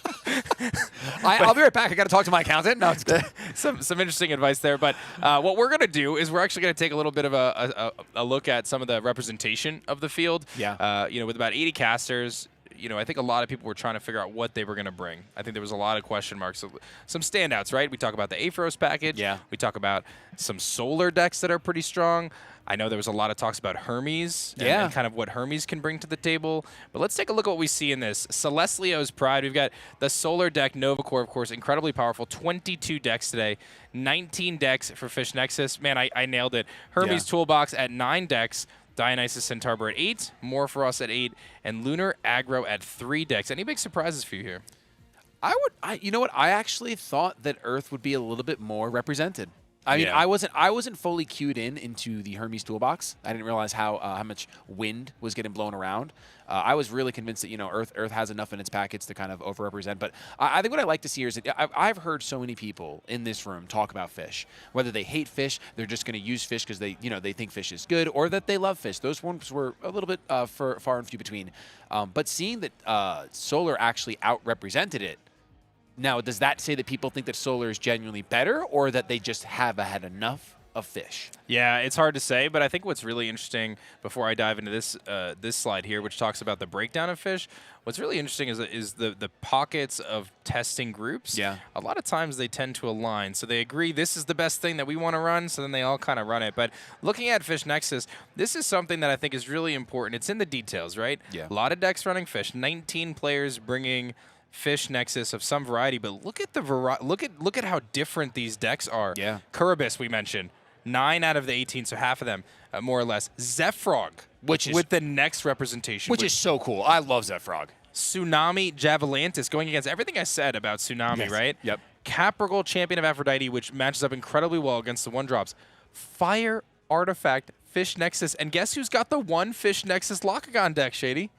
I'll be right back. I got to talk to my accountant. No, it's good. some interesting advice there. But what we're going to do is we're actually going to take a little bit of a look at some of the representation of the field. Yeah. With about 80 casters, I think a lot of people were trying to figure out what they were going to bring. I think there was a lot of question marks. Some standouts, right? We talk about the Aphros package. Yeah. We talk about some solar decks that are pretty strong. I know there was a lot of talks about Hermes and kind of what Hermes can bring to the table. But let's take a look at what we see in this. Celestlio's Pride. We've got the solar deck, Novacore, of course, incredibly powerful. 22 decks today. 19 decks for Fish Nexus. Man, I nailed it. Hermes Toolbox at 9 decks. Dionysus Centaur at 8, Morphoros at 8, and Lunar Aggro at 3 decks. Any big surprises for you here? You know what? I actually thought that Earth would be a little bit more represented. I mean, I wasn't fully cued into the Hermes toolbox. I didn't realize how much wind was getting blown around. I was really convinced that Earth has enough in its packets to kind of overrepresent. But I think what I like to see here is that I've heard so many people in this room talk about fish. Whether they hate fish, they're just going to use fish because they think fish is good, or that they love fish. Those ones were a little bit far and few between. But seeing that Solar actually outrepresented it. Now, does that say that people think that Solar is genuinely better, or that they just have had enough of fish? Yeah, it's hard to say, but I think what's really interesting, before I dive into this slide here, which talks about the breakdown of fish, what's really interesting is the pockets of testing groups. Yeah. A lot of times they tend to align. So they agree this is the best thing that we want to run, so then they all kind of run it. But looking at Fish Nexus, this is something that I think is really important. It's in the details, right? Yeah. A lot of decks running fish, 19 players bringing Fish Nexus of some variety, but look at the look at how different these decks are. Yeah. Kuribus, we mentioned, 9 out of the 18, so half of them, more or less. Zephyrog, Which is with the next representation, which is so cool. I love Zephyrog. Tsunami Javelantis, going against everything I said about Tsunami, Yes. right? Yep. Capricorn, Champion of Aphrodite, which matches up incredibly well against the 1-drops. Fire Artifact, Fish Nexus, and guess who's got the 1 Fish Nexus Locagon deck, Shady?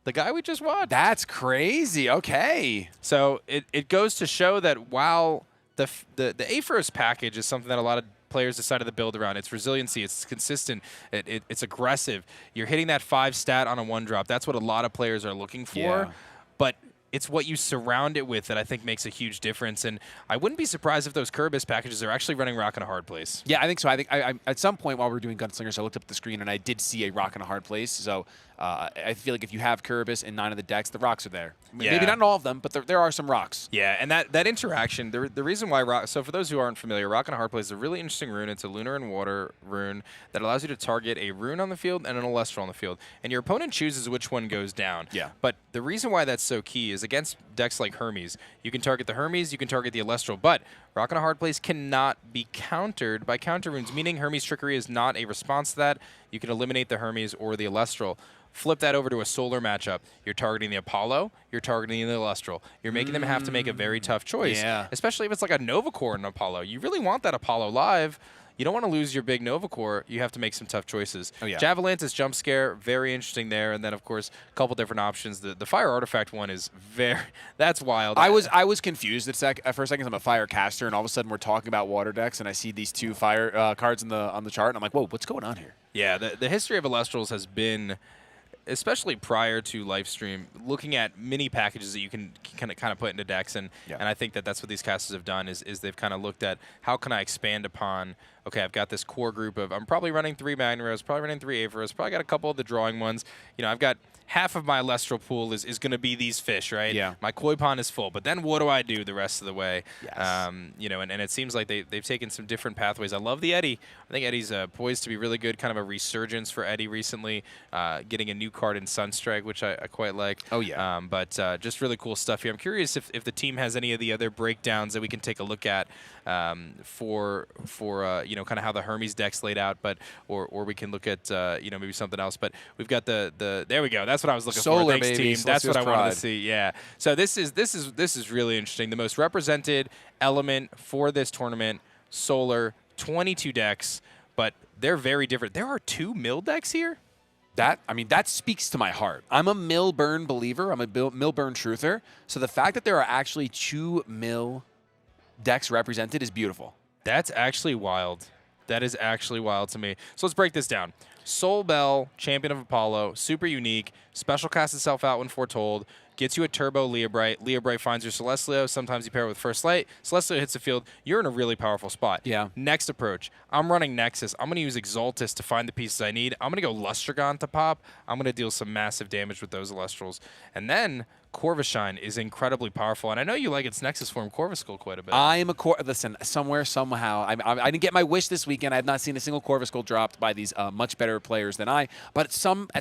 The guy we just watched. That's crazy. Okay. So it goes to show that while the Aphros package is something that a lot of players decided to build around, its resiliency, it's consistent, it's aggressive. You're hitting that 5 stat on a 1-drop. That's what a lot of players are looking for. Yeah. But it's what you surround it with that I think makes a huge difference. And I wouldn't be surprised if those Kuribus packages are actually running Rock and a Hard Place. Yeah, I think so. I think I at some point while we were doing Gunslingers, I looked up at the screen and I did see a Rock and a Hard Place. So I feel like if you have Kuribus in 9 of the decks, the rocks are there. Yeah. Maybe not in all of them, but there are some rocks. Yeah, and that interaction, the reason why Rock, so for those who aren't familiar, Rock and a Hard Place is a really interesting rune. It's a lunar and water rune that allows you to target a rune on the field and an Elestral on the field. And your opponent chooses which one goes down. Yeah. But the reason why that's so key is against decks like Hermes, you can target the Hermes, you can target the Elestral, but Rock and a Hard Place cannot be countered by counter runes, meaning Hermes Trickery is not a response to that. You can eliminate the Hermes or the Elestral. Flip that over to a solar matchup. You're targeting the Apollo, you're targeting the Elestral. You're making them have to make a very tough choice, especially if it's like a Novacore and Apollo. You really want that Apollo live. You don't want to lose your big Novacore. You have to make some tough choices. Oh, yeah. Javelantis Jump Scare, very interesting there. And then, of course, a couple different options. The Fire Artifact one is that's wild. I was confused for a second. I'm a fire caster, and all of a sudden we're talking about water decks, and I see these 2 fire cards on the chart, and I'm like, whoa, what's going on here? Yeah, the history of Elestrals has been, especially prior to Lifestream, looking at mini packages that you can kind of put into decks, and I think that's what these casters have done is they've kind of looked at how can I expand upon. Okay, I've got this core group of I'm probably running 3 Magneros, probably running 3 Aphros, probably got a couple of the drawing ones. I've got half of my Elestral pool is going to be these fish, right? Yeah. My koi pond is full, but then what do I do the rest of the way? Yes. You know, and it seems like they've taken some different pathways. I love the Eddie. I think Eddie's poised to be really good, kind of a resurgence for Eddie recently, getting a new card in Sunstrike, which I quite like. Oh, yeah. But just really cool stuff here. I'm curious if the team has any of the other breakdowns that we can take a look at for you know, kind of how the Hermes deck's laid out, but or we can look at you know, maybe something else. But we've got the there we go. That's what I was looking Solar, for. Thanks, baby. team. That's what I wanted Pride. to see. Yeah. So this is really interesting. The most represented element for this tournament, Solar, 22 decks, but they're very different. There are 2 mill decks here. That speaks to my heart. I'm a Milburn believer. I'm a Milburn truther. So the fact that there are actually 2 mill decks represented is beautiful. That's actually wild. That is actually wild to me. So let's break this down. Soul Bell, Champion of Apollo, super unique, special casts itself out when foretold, gets you a turbo Leobright. Leobright finds your Celestlio. Sometimes you pair it with First Light. Celestlio hits the field. You're in a really powerful spot. Yeah. Next approach. I'm running Nexus. I'm going to use Exaltus to find the pieces I need. I'm going to go Lustragon to pop. I'm going to deal some massive damage with those Elestrals. And then Corvishine is incredibly powerful. And I know you like its Nexus form, Corviskull, quite a bit. I am listen, somewhere, somehow, I didn't get my wish this weekend. I have not seen a single Corviskull dropped by these much better players than I. But at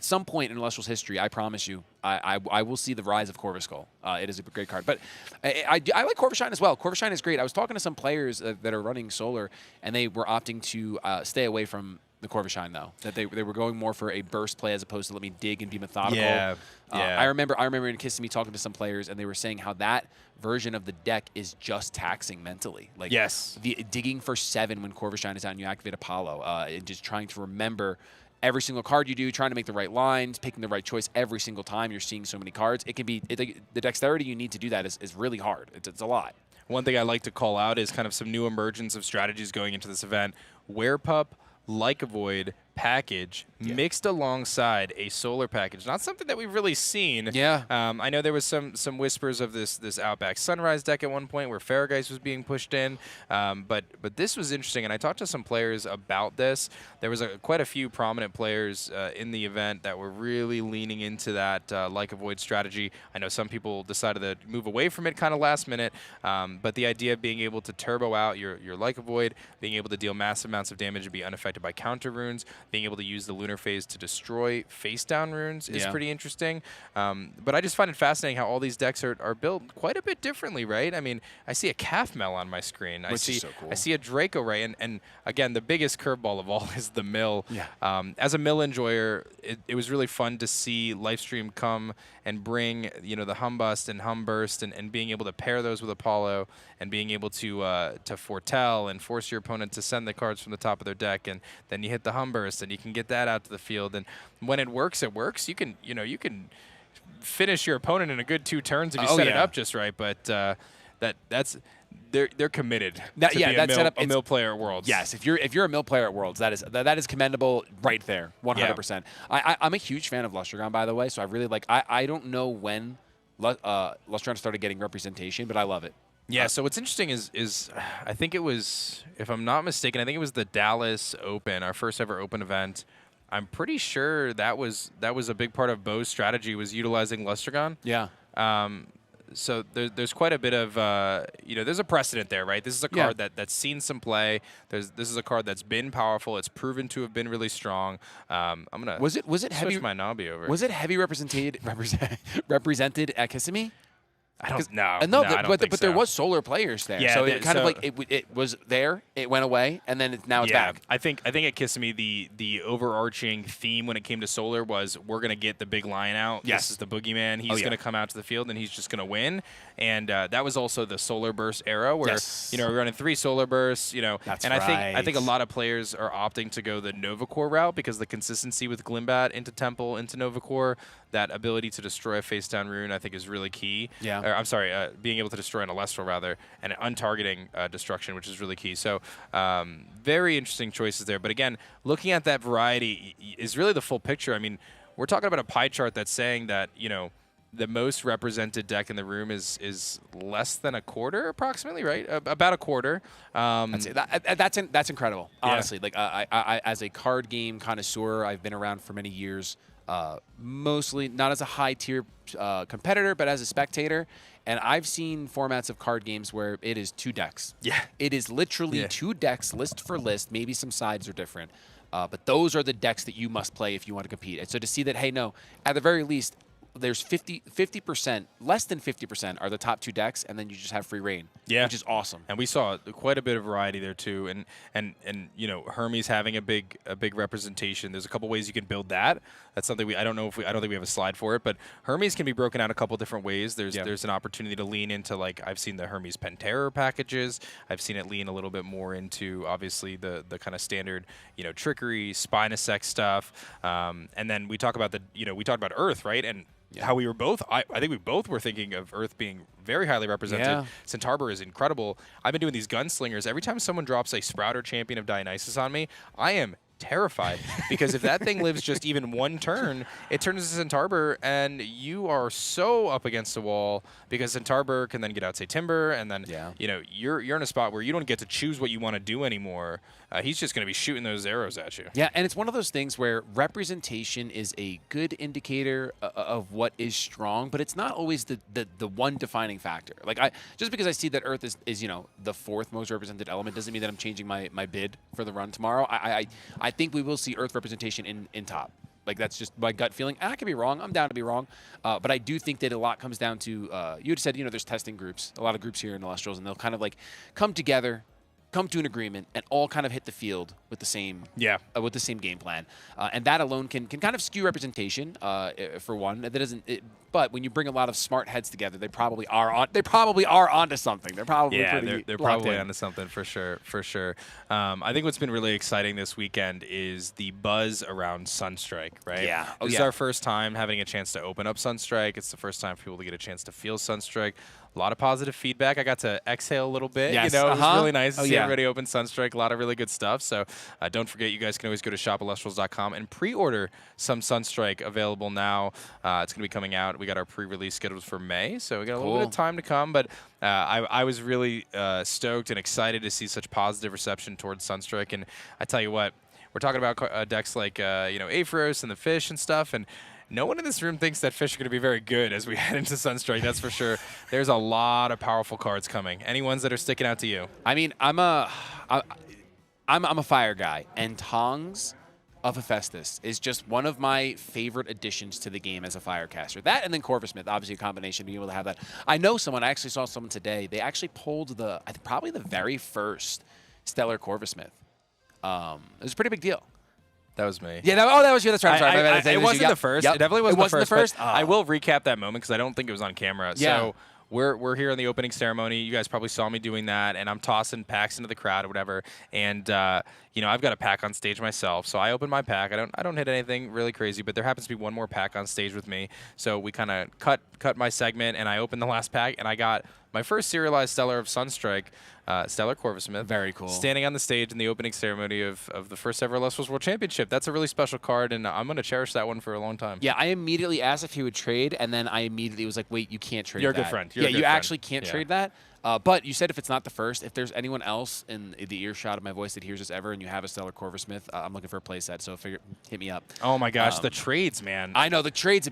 some point in Elestrals history, I promise you, I will see the rise of Corviskull. It is a great card. But I like Corvishine as well. Corvishine is great. I was talking to some players that are running Solar, and they were opting to stay away from the Corvishine, though. That they were going more for a burst play as opposed to let me dig and be methodical. Yeah. I remember in Kissimmee talking to some players, and they were saying how that version of the deck is just taxing mentally. Like, yes. The digging for 7 when Corvishine is out and you activate Apollo, and just trying to remember every single card you do, trying to make the right lines, picking the right choice every single time you're seeing so many cards. It can be the dexterity you need to do that is really hard. It's a lot. One thing I like to call out is kind of some new emergence of strategies going into this event. Werepup, Like a Void, package mixed alongside a Solar package. Not something that we've really seen. Yeah. I know there was some whispers of this Outback Sunrise deck at one point where Farrageist was being pushed in, but this was interesting, and I talked to some players about this. There was quite a few prominent players in the event that were really leaning into that Like a Void strategy. I know some people decided to move away from it kind of last minute, but the idea of being able to turbo out your Like a Void, being able to deal massive amounts of damage and be unaffected by counter runes, being able to use the Lunar Phase to destroy face-down runes is pretty interesting. But I just find it fascinating how all these decks are built quite a bit differently, right? I mean, I see a Calf Mel on my screen. Which is so cool. I see a Draco Ray, and again, the biggest curveball of all is the mill. Yeah. As a mill enjoyer, it was really fun to see Lifestream come and bring, you know, the Humbust and Humburst and being able to pair those with Apollo and being able to foretell and force your opponent to send the cards from the top of their deck, and then you hit the Humburst and you can get that out to the field. And when it works, it works. You can finish your opponent in a good 2 turns if you set it up just right. But that's they're committed to be a mill player at Worlds. Yes, if you're a mill player at Worlds, that is commendable right there, 100%. I'm a huge fan of Lustragon, by the way, so I really like. I don't know when Lustragon started getting representation, but I love it. Yeah, so what's interesting is I think it was, if I'm not mistaken, I think it was the Dallas Open, our first ever Open event. I'm pretty sure that was a big part of Bo's strategy, was utilizing Lustragon. Yeah. So there's quite a bit of, there's a precedent there, right? This is a card that's seen some play. This is a card that's been powerful. It's proven to have been really strong. I'm gonna was it switch heavy my Nobby over. Was it heavy represented at Kissimmee? I don't know. No, I don't but think there so. was Solar players there. Yeah, so it kind of like it was there, it went away, and then now it's back. I think at Kissimmee the overarching theme when it came to Solar was, we're gonna get the big lion out. Yes. This is the boogeyman. He's gonna come out to the field and he's just gonna win. And that was also the Solar Burst era where we're running 3 Solar Bursts. That's and right. I think a lot of players are opting to go the Nova Core route because the consistency with Glimbat into Temple into Nova Core, that ability to destroy a face down rune, I think is really key. Yeah. Or, I'm sorry, being able to destroy an Elestral rather, and untargeting destruction, which is really key. So very interesting choices there. But again, looking at that variety is really the full picture. I mean, we're talking about a pie chart that's saying that, the most represented deck in the room is less than a quarter, approximately, right? About a quarter. That's incredible. Honestly, like I as a card game connoisseur, I've been around for many years. mostly not as a high-tier competitor, but as a spectator. And I've seen formats of card games where it is 2 decks. Yeah. It is literally 2 decks, list for list. Maybe some sides are different. But those are the decks that you must play if you want to compete. And so to see that, hey, no, at the very least, there's 50%, less than 50% are the top 2 decks, and then you just have free reign, which is awesome. And we saw quite a bit of variety there too. And you know, Hermes having a big representation. There's a couple ways you can build that. That's something I don't think we have a slide for it, but Hermes can be broken out a couple different ways. There's an opportunity to lean into, like, I've seen the Hermes Pentarer packages. I've seen it lean a little bit more into obviously the kind of standard, you know, trickery, Spinasect stuff. And then we talk about Earth, right? And how we were both, I think we both were thinking of Earth being very highly represented. Yeah. Centaur is incredible. I've been doing these gunslingers. Every time someone drops a Sprout or Champion of Dionysus on me, I am terrified because if that thing lives just even one turn, it turns into Centaur, and you are so up against the wall because Centaur can then get out, say, Timber, and then you know you're in a spot where you don't get to choose what you want to do anymore. He's just going to be shooting those arrows at you. Yeah, and it's one of those things where representation is a good indicator of what is strong, but it's not always the one defining factor. Like, just because I see that Earth is you know, the 4th most represented element doesn't mean that I'm changing my bid for the run tomorrow. I think we will see Earth representation in top. Like, that's just my gut feeling. And I could be wrong. I'm down to be wrong. But I do think that a lot comes down to, you had said, you know, there's testing groups, a lot of groups here in Elestrals, and they'll kind of like come together, come to an agreement, and all kind of hit the field with the same game plan. And that alone can kind of skew representation for one. That doesn't. But when you bring a lot of smart heads together, they probably are onto something. They're probably they're probably onto something for sure. I think what's been really exciting this weekend is the buzz around Sunstrike, right? Yeah. This is our first time having a chance to open up Sunstrike. It's the first time for people to get a chance to feel Sunstrike. A lot of positive feedback. I got to exhale a little bit. Yes. You know, it was really nice to see everybody open Sunstrike. A lot of really good stuff. So don't forget, you guys can always go to shopelestrals.com and pre-order some Sunstrike available now. It's going to be coming out. We got our pre-release scheduled for May, so we got a little bit of time to come. But I was really stoked and excited to see such positive reception towards Sunstrike. And I tell you what, we're talking about decks like you know, Aphros and the Fish and stuff, and no one in this room thinks that Fish are going to be very good as we head into Sunstrike, that's for sure. There's a lot of powerful cards coming. Any ones that are sticking out to you? I mean, I'm a fire guy, and Tongs of Hephaestus is just one of my favorite additions to the game as a firecaster. That and then Corvusmith, obviously a combination, being able to have that. I know someone, I actually saw someone today, they actually pulled probably the very first Stellar Corvusmith. It was a pretty big deal. That was me. Yeah, that was you. That's right. I'm sorry. It wasn't the first. Yep. It definitely wasn't the first. I will recap that moment because I don't think it was on camera. Yeah. So we're here in the opening ceremony. You guys probably saw me doing that, and I'm tossing packs into the crowd or whatever. And you know, I've got a pack on stage myself, so I open my pack. I don't hit anything really crazy, but there happens to be one more pack on stage with me. So we kind of cut my segment, and I opened the last pack, and I got my first serialized Stellar of Sunstrike, Stellar Corvusmith. Very cool. Standing on the stage in the opening ceremony of the first ever Elestrals World Championship. That's a really special card, and I'm going to cherish that one for a long time. Yeah, I immediately asked if he would trade, and then I immediately was like, wait, you can't trade that. You're a good friend. You actually can't trade that. But you said if it's not the first, if there's anyone else in the earshot of my voice that hears this ever and you have a Stellar Corvusmith, I'm looking for a playset, so hit me up. Oh my gosh, the trades, man. I know, the trades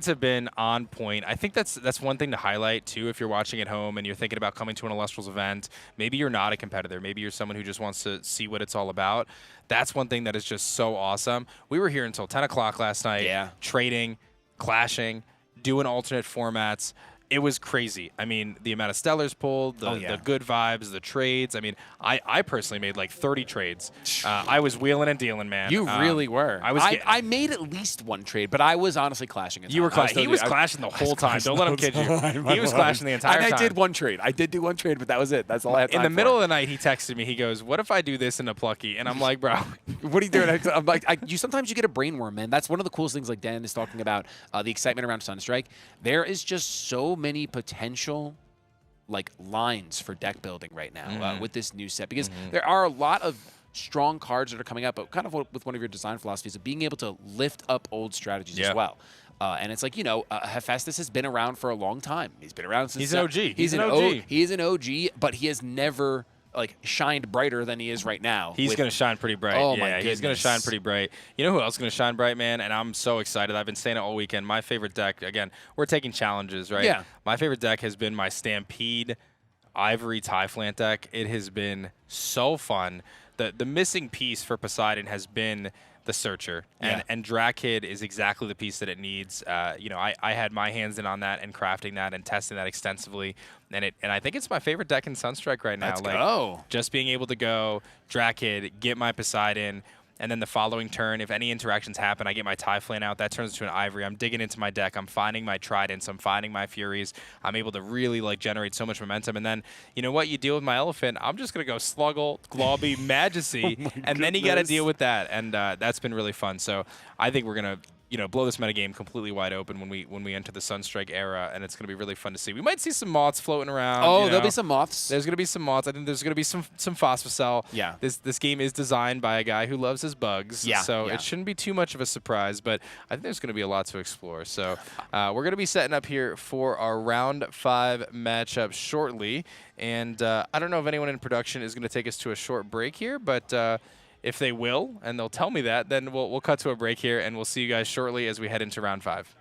have been on point. I think that's one thing to highlight too if you're watching at home and you're thinking about coming to an Elestrals event. Maybe you're not a competitor. Maybe you're someone who just wants to see what it's all about. That's one thing that is just so awesome. We were here until 10 o'clock last night, trading, clashing, doing alternate formats. It was crazy. I mean, the amount of Stellars pulled, the good vibes, the trades. I mean, I personally made like 30 trades. I was wheeling and dealing, man. You really were. I made at least one trade, but I was honestly clashing. You were clashing. He was clashing the whole time. Don't let him kid you. He was clashing the entire time. I did one trade. I did do one trade, but that was it. That's all I had time In the middle of the night, he texted me. He goes, "What if I do this in a Plucky?" And I'm like, "Bro, what are you doing?" I'm like, sometimes you get a brainworm, man. That's one of the coolest things. Like Dan is talking about the excitement around Sunstrike. There is just so many potential like lines for deck building right now with this new set, because there are a lot of strong cards that are coming up, but kind of with one of your design philosophies of being able to lift up old strategies as well. And it's like, you know, Hephaestus has been around for a long time. He's been around since he's an OG. He is an OG, but he has never like shined brighter than he is right now. He's with- going to shine pretty bright. Oh, yeah, my he's going to shine goodness. pretty bright. You know who else is going to shine bright, man? And I'm so excited. I've been saying it all weekend. My favorite deck, again, we're taking challenges, right? Yeah. My favorite deck has been my Stampede Ivory Typhlant deck. It has been so fun. The missing piece for Poseidon has been the Searcher, and Drakid is exactly the piece that it needs. You know, I had my hands in on that and crafting that and testing that extensively, and I think it's my favorite deck in Sunstrike right now. Let's go. Just being able to go Drakid, get my Poseidon, and then the following turn, if any interactions happen, I get my Typhlant out. That turns into an Ivory. I'm digging into my deck. I'm finding my Tridents. I'm finding my Furies. I'm able to really like generate so much momentum. And then, you know what? You deal with my Elephant. I'm just going to go Sluggle, Globby, Majesty, and then you got to deal with that. And that's been really fun. So I think we're going to, you know, blow this metagame completely wide open when we enter the Sunstrike era, and it's going to be really fun to see. We might see some moths floating around. Oh, you know. there'll be some moths. There's going to be some moths. I think there's going to be some Phosphocell. Yeah. This game is designed by a guy who loves his bugs. Yeah, So yeah. it shouldn't be too much of a surprise, but I think there's going to be a lot to explore. So we're going to be setting up here for our round 5 matchup shortly. And I don't know if anyone in production is going to take us to a short break here, but if they will, and they'll tell me that, then we'll cut to a break here, and we'll see you guys shortly as we head into round 5.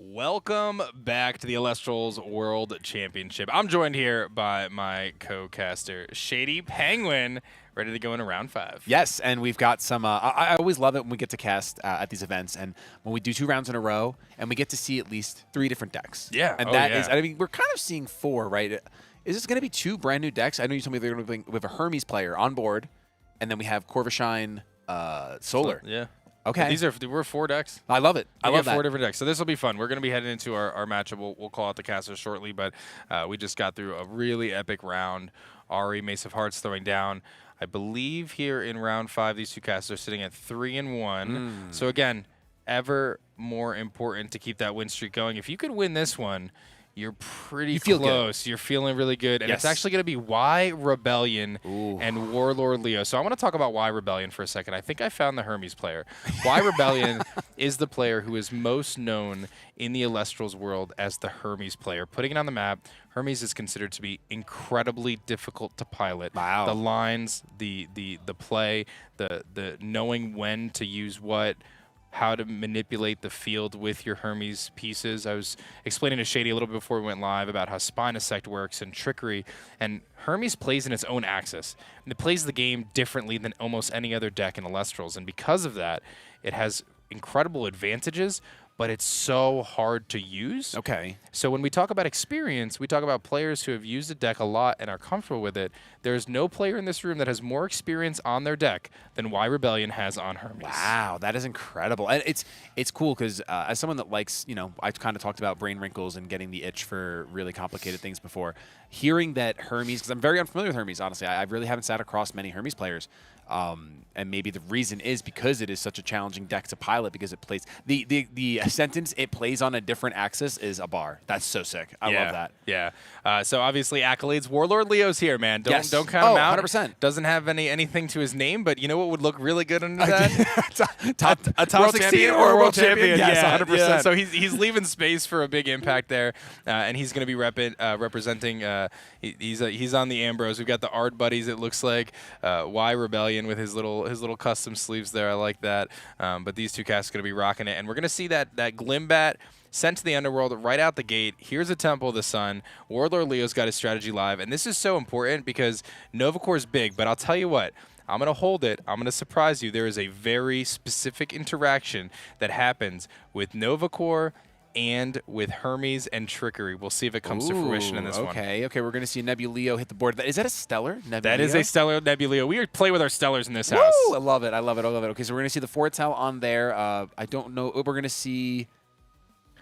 Welcome back to the Elestrals World Championship. I'm joined here by my co-caster, Shady Penguin, ready to go into round 5. Yes, and we've got some, I always love it when we get to cast at these events, and when we do 2 rounds in a row, and we get to see at least 3 different decks. Yeah. And that is, I mean, we're kind of seeing 4, right? Is this going to be 2 brand new decks? I know you told me they're going to be with a Hermes player on board, and then we have Corvishine Solar. Yeah. Okay. We're 4 decks. I love it. I We love got 4 that. different decks. So this will be fun. We're going to be heading into our matchup. We'll call out the casters shortly, but we just got through a really epic round. Ari, Mace of Hearts throwing down. I believe here in round 5, these 2 casters are sitting at 3-1. So again, ever more important to keep that win streak going. If you could win this one, you're pretty feel close. You're feeling really good. And it's actually going to be Y Rebellion and Warlord Leo. So I want to talk about Y Rebellion for a second. I think I found the Hermes player. Y Rebellion is the player who is most known in the Elestrals world as the Hermes player. Putting it on the map, Hermes is considered to be incredibly difficult to pilot. Wow. The lines, the play, the knowing when to use what, how to manipulate the field with your Hermes pieces. I was explaining to Shady a little bit before we went live about how Spinasect works and Trickery, and Hermes plays in its own axis. And it plays the game differently than almost any other deck in Elestrals, and because of that, it has incredible advantages, but it's so hard to use. Okay. So when we talk about experience, we talk about players who have used a deck a lot and are comfortable with it. There's no player in this room that has more experience on their deck than Y Rebellion has on Hermes. Wow, that is incredible. And it's cool because as someone that likes, I've kind of talked about brain wrinkles and getting the itch for really complicated things before. Hearing that Hermes, because I'm very unfamiliar with Hermes, honestly. I really haven't sat across many Hermes players. And maybe the reason is because it is such a challenging deck to pilot, because it plays the sentence "it plays on a different axis" is a bar. That's so sick. I love that. Yeah. So obviously accolades. Warlord Leo's here, man. Don't count him out. 100%. Doesn't have anything to his name, but you know what would look really good under that? a top World 16 champion or a or world champion. Yes, 100%. Yeah. So he's leaving space for a big impact there, and he's going to be representing. He's on the Ambrose. We've got the Ard buddies. It looks like Y Rebellion with his little custom sleeves there. I like that. But these 2 casts are going to be rocking it, and we're going to see that Glimbat sent to the underworld right out the gate. Here's a Temple of the Sun. Warlord Leo's got his strategy live, and this is so important because Novacore's big, but I'll tell you what. I'm going to hold it. I'm going to surprise you. There is a very specific interaction that happens with Novacore and with Hermes and Trickery. We'll see if it comes to fruition in this one. Okay, we're going to see Nebuleo hit the board. Is that a Stellar Nebuleo? That is a Stellar Nebuleo. We play with our Stellars in this house. I love it. Okay, so we're going to see the Fortel on there. I don't know. We're going to see...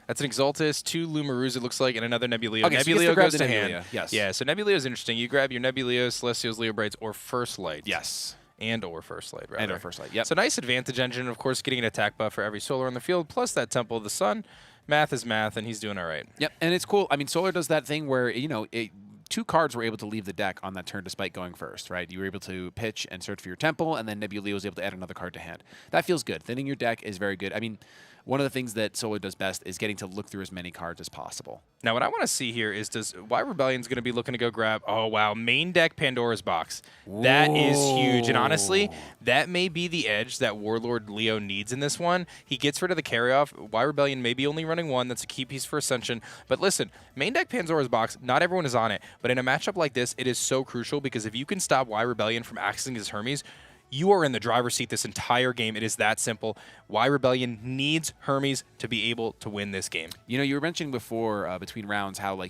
That's an Exaltus, 2 Lumarus, it looks like, and another Nebuleo. Okay, so you Nebuleo grab goes the to Nebuleo, hand. yes. Yeah, so Nebuleo is interesting. You grab your Nebuleo, Celestials, Leo Brights, or First Light. Yes. And/or First Light, rather. And/or First Light, yep. So nice advantage engine, of course, getting an attack buff for every Solar on the field, plus that Temple of the Sun. Math is math, and he's doing all right. Yep, and it's cool. I mean, Solar does that thing where, 2 cards were able to leave the deck on that turn despite going first, right? You were able to pitch and search for your Temple, and then Nebuleo was able to add another card to hand. That feels good. Thinning your deck is very good. I mean, one of the things that Solar does best is getting to look through as many cards as possible. Now, what I want to see here is does Y Rebellion's going to be looking to go grab, oh, wow, main deck Pandora's Box. That is huge. And honestly, that may be the edge that Warlord Leo needs in this one. He gets rid of the carry-off. Y Rebellion may be only running 1. That's a key piece for Ascension. But listen, main deck Pandora's Box, not everyone is on it. But in a matchup like this, it is so crucial because if you can stop Y Rebellion from accessing his Hermes, you are in the driver's seat this entire game. It is that simple. Y Rebellion needs Hermes to be able to win this game. You were mentioning before between rounds how,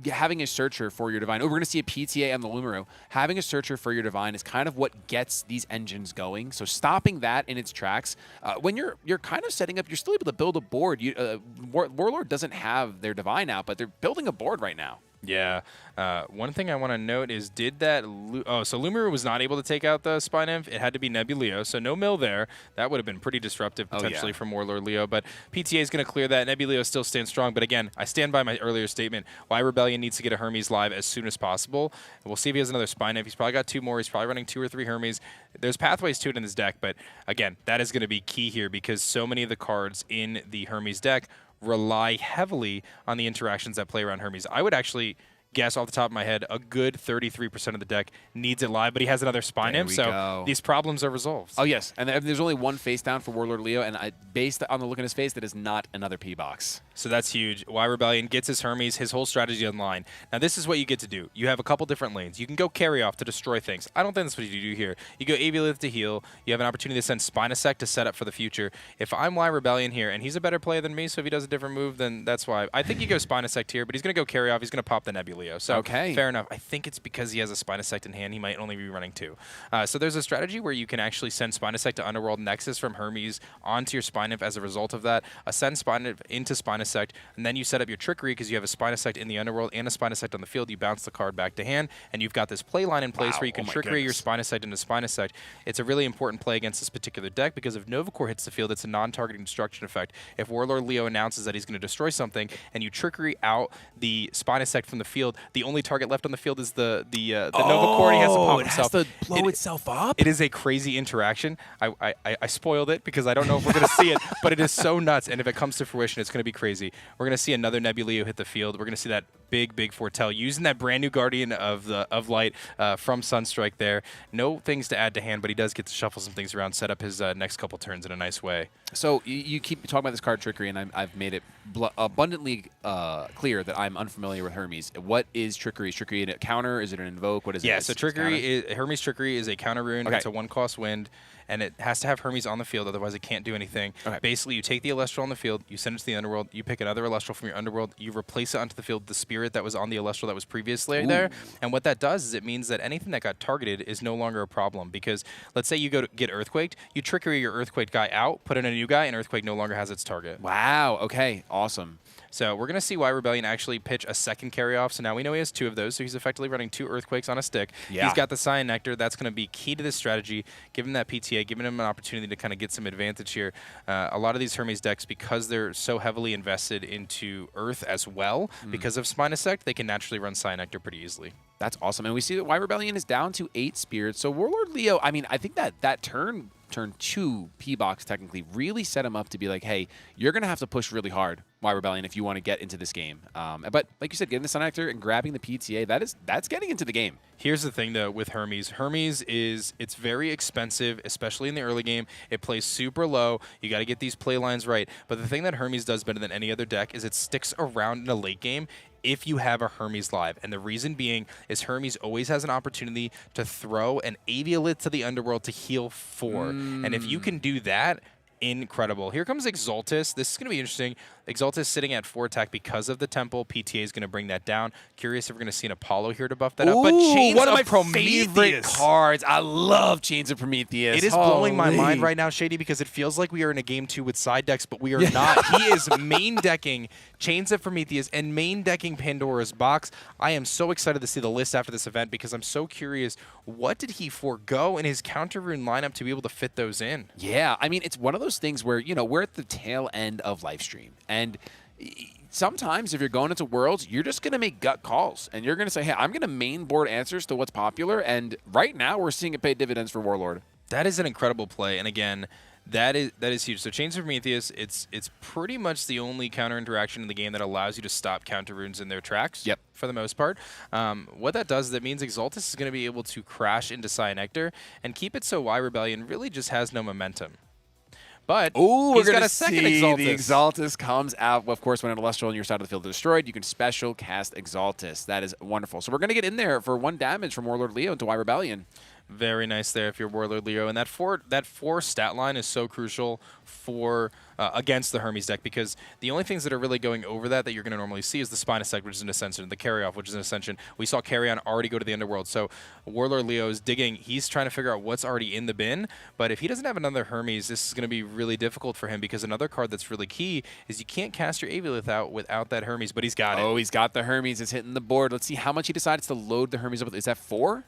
having a searcher for your Divine. We're going to see a PTA on the Lumaru. Having a searcher for your Divine is kind of what gets these engines going. So stopping that in its tracks, when you're kind of setting up, you're still able to build a board. Warlord doesn't have their Divine out, but they're building a board right now. Yeah. One thing I want to note is so Lumaru was not able to take out the Spy Nymph. It had to be Nebuleo, so no mill there. That would have been pretty disruptive potentially from Warlord Leo, but PTA is going to clear that. Nebuleo still stands strong, but again, I stand by my earlier statement. Y Rebellion needs to get a Hermes live as soon as possible. We'll see if he has another Spy Nymph. He's probably got 2 more. He's probably running 2 or 3 Hermes. There's pathways to it in his deck, but again, that is going to be key here because so many of the cards in the Hermes deck rely heavily on the interactions that play around Hermes. I would actually guess off the top of my head, a good 33% of the deck needs it live, but he has another Spine Imp, so these problems are resolved. Oh, yes. And there's only one face down for Warlord Leo, and based on the look in his face, that is not another P-Box. So that's huge. Y Rebellion gets his Hermes, his whole strategy online. Now, this is what you get to do. You have a couple different lanes. You can go carry off to destroy things. I don't think that's what you do here. You go Aviolith to heal. You have an opportunity to send Spinasect to set up for the future. If I'm Y Rebellion here, and he's a better player than me, so if he does a different move, then that's why. I think you go Spinasect here, but he's going to go carry off. He's going to pop the Nebuleo. So fair enough. I think it's because he has a Spinasect in hand. He might only be running 2. So there's a strategy where you can actually send Spinasect to Underworld Nexus from Hermes onto your Spine Imp as a result of that. Send Spine Imp into Spinasect, and then you set up your Trickery because you have a Spinasect in the Underworld and a Spinasect on the field. You bounce the card back to hand, and you've got this play line in place where you can Trickery your Spinasect into Spinasect. It's a really important play against this particular deck because if Novacore hits the field, it's a non-targeting destruction effect. If Warlord Leo announces that he's going to destroy something, and you Trickery out the Spinasect from the field, the only target left on the field is the Novacore, and he has to pop himself. It has to blow itself up? It is a crazy interaction. I spoiled it because I don't know if we're going to see it, but it is so nuts, and if it comes to fruition, it's going to be crazy. We're going to see another Nebuleo hit the field. We're going to see that big foretell using that brand new Guardian of Light from Sunstrike there. No things to add to hand, but he does get to shuffle some things around, set up his next couple turns in a nice way. So you keep talking about this card Trickery, and I've made it abundantly clear that I'm unfamiliar with Hermes. What is Trickery? Is Trickery a counter? Is it an invoke? What is it? Yeah, so Hermes Trickery is a counter rune. Okay. It's a 1-cost wind, and it has to have Hermes on the field, otherwise it can't do anything. Okay. Basically, you take the Elestral on the field, you send it to the Underworld, you pick another Elestral from your Underworld, you replace it onto the field with the Spirit that was on the Elestral that was previously there, and what that does is it means that anything that got targeted is no longer a problem, because let's say you go to get Earthquaked, you Trickery your Earthquake guy out, put in a new guy, and Earthquake no longer has its target. Wow, okay, awesome. So we're going to see Y Rebellion actually pitch a second carry-off. So now we know he has 2 of those, so he's effectively running 2 Earthquakes on a stick. Yeah. He's got the Cyan Nectar. That's going to be key to this strategy, give him that PTA, giving him an opportunity to kind of get some advantage here. A lot of these Hermes decks, because they're so heavily invested into Earth as well, because of Spinasect, they can naturally run Cyan Nectar pretty easily. That's awesome. And we see that Y Rebellion is down to 8 spirits. So Warlord Leo, I mean, I think that turn 2 P-Box technically really set him up to be like, hey, you're going to have to push really hard, Y Rebellion, if you want to get into this game. But like you said, getting the Sun Nectar and grabbing the PTA, that's getting into the game. Here's the thing, though, with Hermes. Hermes it's very expensive, especially in the early game. It plays super low. You got to get these play lines right. But the thing that Hermes does better than any other deck is it sticks around in a late game if you have a Hermes live. And the reason being is Hermes always has an opportunity to throw an Aviolith to the Underworld to heal 4. And if you can do that, incredible. Here comes Exaltus. This is going to be interesting. Exaltus sitting at 4 attack because of the Temple. PTA is going to bring that down. Curious if we're going to see an Apollo here to buff that up. But Chains one of my Prometheus. favorite cards. I love Chains of Prometheus. It is blowing my mind right now, Shady, because it feels like we are in a game 2 with side decks, but we are not. He is main decking Chains of Prometheus and main decking Pandora's Box. I am so excited to see the list after this event because I'm so curious, what did he forego in his counter rune lineup to be able to fit those in? Yeah, I mean, it's one of those things where, you know, we're at the tail end of Lifestream. And sometimes if you're going into Worlds, you're just going to make gut calls. And you're going to say, hey, I'm going to main board answers to what's popular. And right now we're seeing it pay dividends for Warlord. That is an incredible play. And again, that is huge. So Chains of Prometheus, it's pretty much the only counter interaction in the game that allows you to stop counter runes in their tracks. Yep. For the most part. What that does is that means Exaltus is going to be able to crash into Cyan Nectar and keep it so Y Rebellion really just has no momentum. But he's got a second Exaltus. The Exaltus comes out. Well, of course, when an Elestral on your side of the field is destroyed, you can special cast Exaltus. That is wonderful. So we're going to get in there for 1 damage from Warlord Leo into Y Rebellion. Very nice there if you're Warlord Leo. And that 4 stat line is so crucial for against the Hermes deck because the only things that are really going over that you're going to normally see is the Spinasect, which is an Ascension, the Carry-Off, which is an Ascension. We saw Carry-On already go to the Underworld. So Warlord Leo is digging. He's trying to figure out what's already in the bin. But if he doesn't have another Hermes, this is going to be really difficult for him because another card that's really key is you can't cast your Aviolith out without that Hermes, but he's got it. Oh, he's got the Hermes. It's hitting the board. Let's see how much he decides to load the Hermes up with. Is that 4?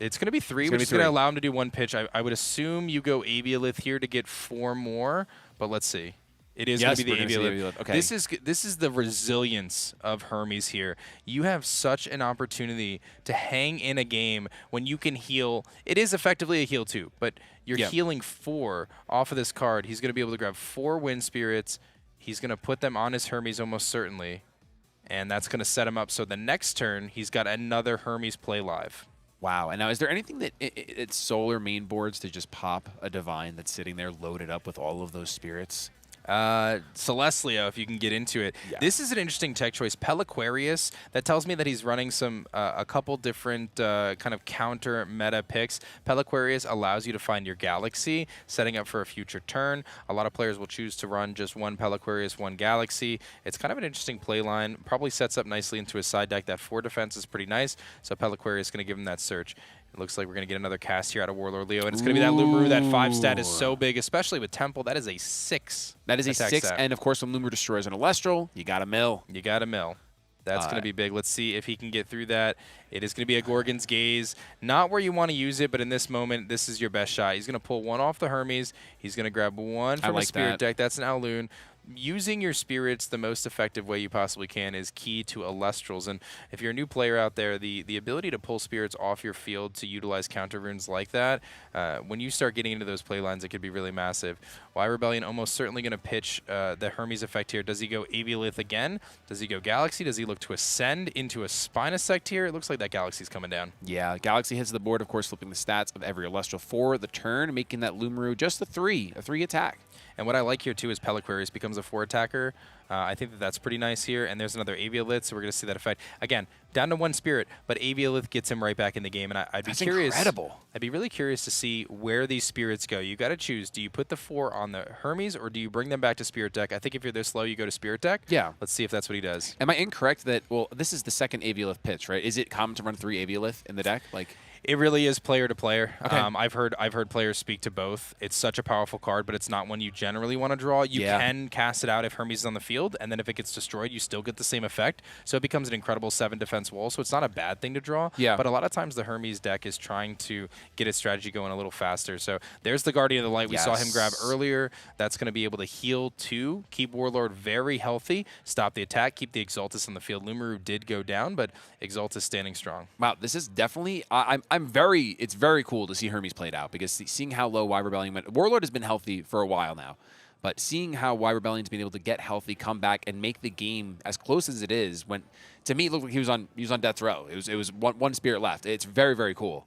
It's going to be 3, which is going to allow him to do 1 pitch. I would assume you go Aviolith here to get 4 more, but let's see. It is going to be the Aviolith. Okay. This is the resilience of Hermes here. You have such an opportunity to hang in a game when you can heal. It is effectively a heal too, but you're healing 4 off of this card. He's going to be able to grab 4 Wind Spirits. He's going to put them on his Hermes almost certainly. and that's going to set him up so the next turn he's got another Hermes play live. Wow. And now, is there anything that it's solar main boards to just pop a Divine that's sitting there loaded up with all of those spirits? Celestlio, if you can get into it. Yeah. This is an interesting tech choice. Peliquarius, that tells me that he's running some a couple different kind of counter meta picks. Peliquarius allows you to find your Galaxy, setting up for a future turn. A lot of players will choose to run just one Peliquarius, one Galaxy. It's kind of an interesting play line. Probably sets up nicely into his side deck. That 4 defense is pretty nice, so Peliquarius is going to give him that search. It looks like we're going to get another cast here out of Warlord Leo, and it's going to be that Lumaru. That 5 stat is so big, especially with Temple. That is a 6. That is a attack 6, stat. and of course, when Lumaru destroys an Elestral, you got a mill. You got a mill. That's going to be big. Let's see if he can get through that. It is going to be a Gorgon's Gaze. Not where you want to use it, but in this moment, this is your best shot. He's going to pull 1 off the Hermes. He's going to grab 1 from a Spirit deck. That's an Alloon. Using your spirits the most effective way you possibly can is key to Elestrals. And if you're a new player out there, the ability to pull spirits off your field to utilize counter runes like that, when you start getting into those play lines, it could be really massive. Y Rebellion almost certainly going to pitch the Hermes effect here. Does he go Aviolith again? Does he go Galaxy? Does he look to ascend into a Spinosect here? It looks like that Galaxy's coming down. Yeah, Galaxy hits the board, of course, flipping the stats of every Elestral for the turn, making that Lumaru just a 3 attack. And what I like here, too, is Peliquarius becomes a 4 attacker. I think that that's pretty nice here. And there's another Aviolith, so we're going to see that effect. Again, down to 1 spirit, but Aviolith gets him right back in the game. And I'd be curious. Incredible. I'd be really curious to see where these spirits go. You got to choose. Do you put the 4 on the Hermes, or do you bring them back to Spirit deck? I think if you're this low, you go to Spirit deck. Yeah. Let's see if that's what he does. Am I incorrect that, well, this is the second Aviolith pitch, right? Is it common to run 3 Aviolith in the deck? Like, it really is player to player. Okay. I've heard players speak to both. It's such a powerful card, but it's not one you generally want to draw. You can cast it out if Hermes is on the field, and then if it gets destroyed, you still get the same effect. So it becomes an incredible 7 defense wall. So it's not a bad thing to draw. Yeah. But a lot of times the Hermes deck is trying to get its strategy going a little faster. So there's the Guardian of the Light we saw him grab earlier. That's going to be able to heal 2, keep Warlord very healthy, stop the attack, keep the Exaltus on the field. Lumaru did go down, but Exaltus standing strong. Wow, this is definitely, it's very cool to see Hermes played out, because seeing how low Y Rebellion went, Warlord has been healthy for a while now, but seeing how Y Rebellion's been able to get healthy, come back, and make the game as close as it is, when to me it looked like he was on death row. It was one spirit left. It's very, very cool.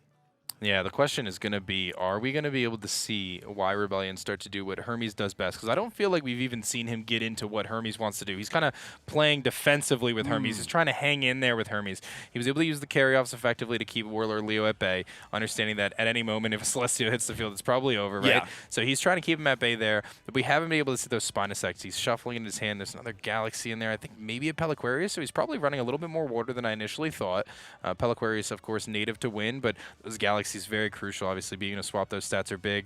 Yeah, the question is going to be, are we going to be able to see Y Rebellion start to do what Hermes does best? Because I don't feel like we've even seen him get into what Hermes wants to do. He's kind of playing defensively with Hermes. He's trying to hang in there with Hermes. He was able to use the carry-offs effectively to keep Warlord Leo at bay, understanding that at any moment, if a Celestial hits the field, it's probably over, right? Yeah. So he's trying to keep him at bay there, but we haven't been able to see those Spinosects. He's shuffling in his hand. There's another Galaxy in there. I think maybe a Peliquarius, so he's probably running a little bit more water than I initially thought. Peliquarius, of course, native to win, but those Galaxies very crucial. Obviously, being able to swap those stats are big.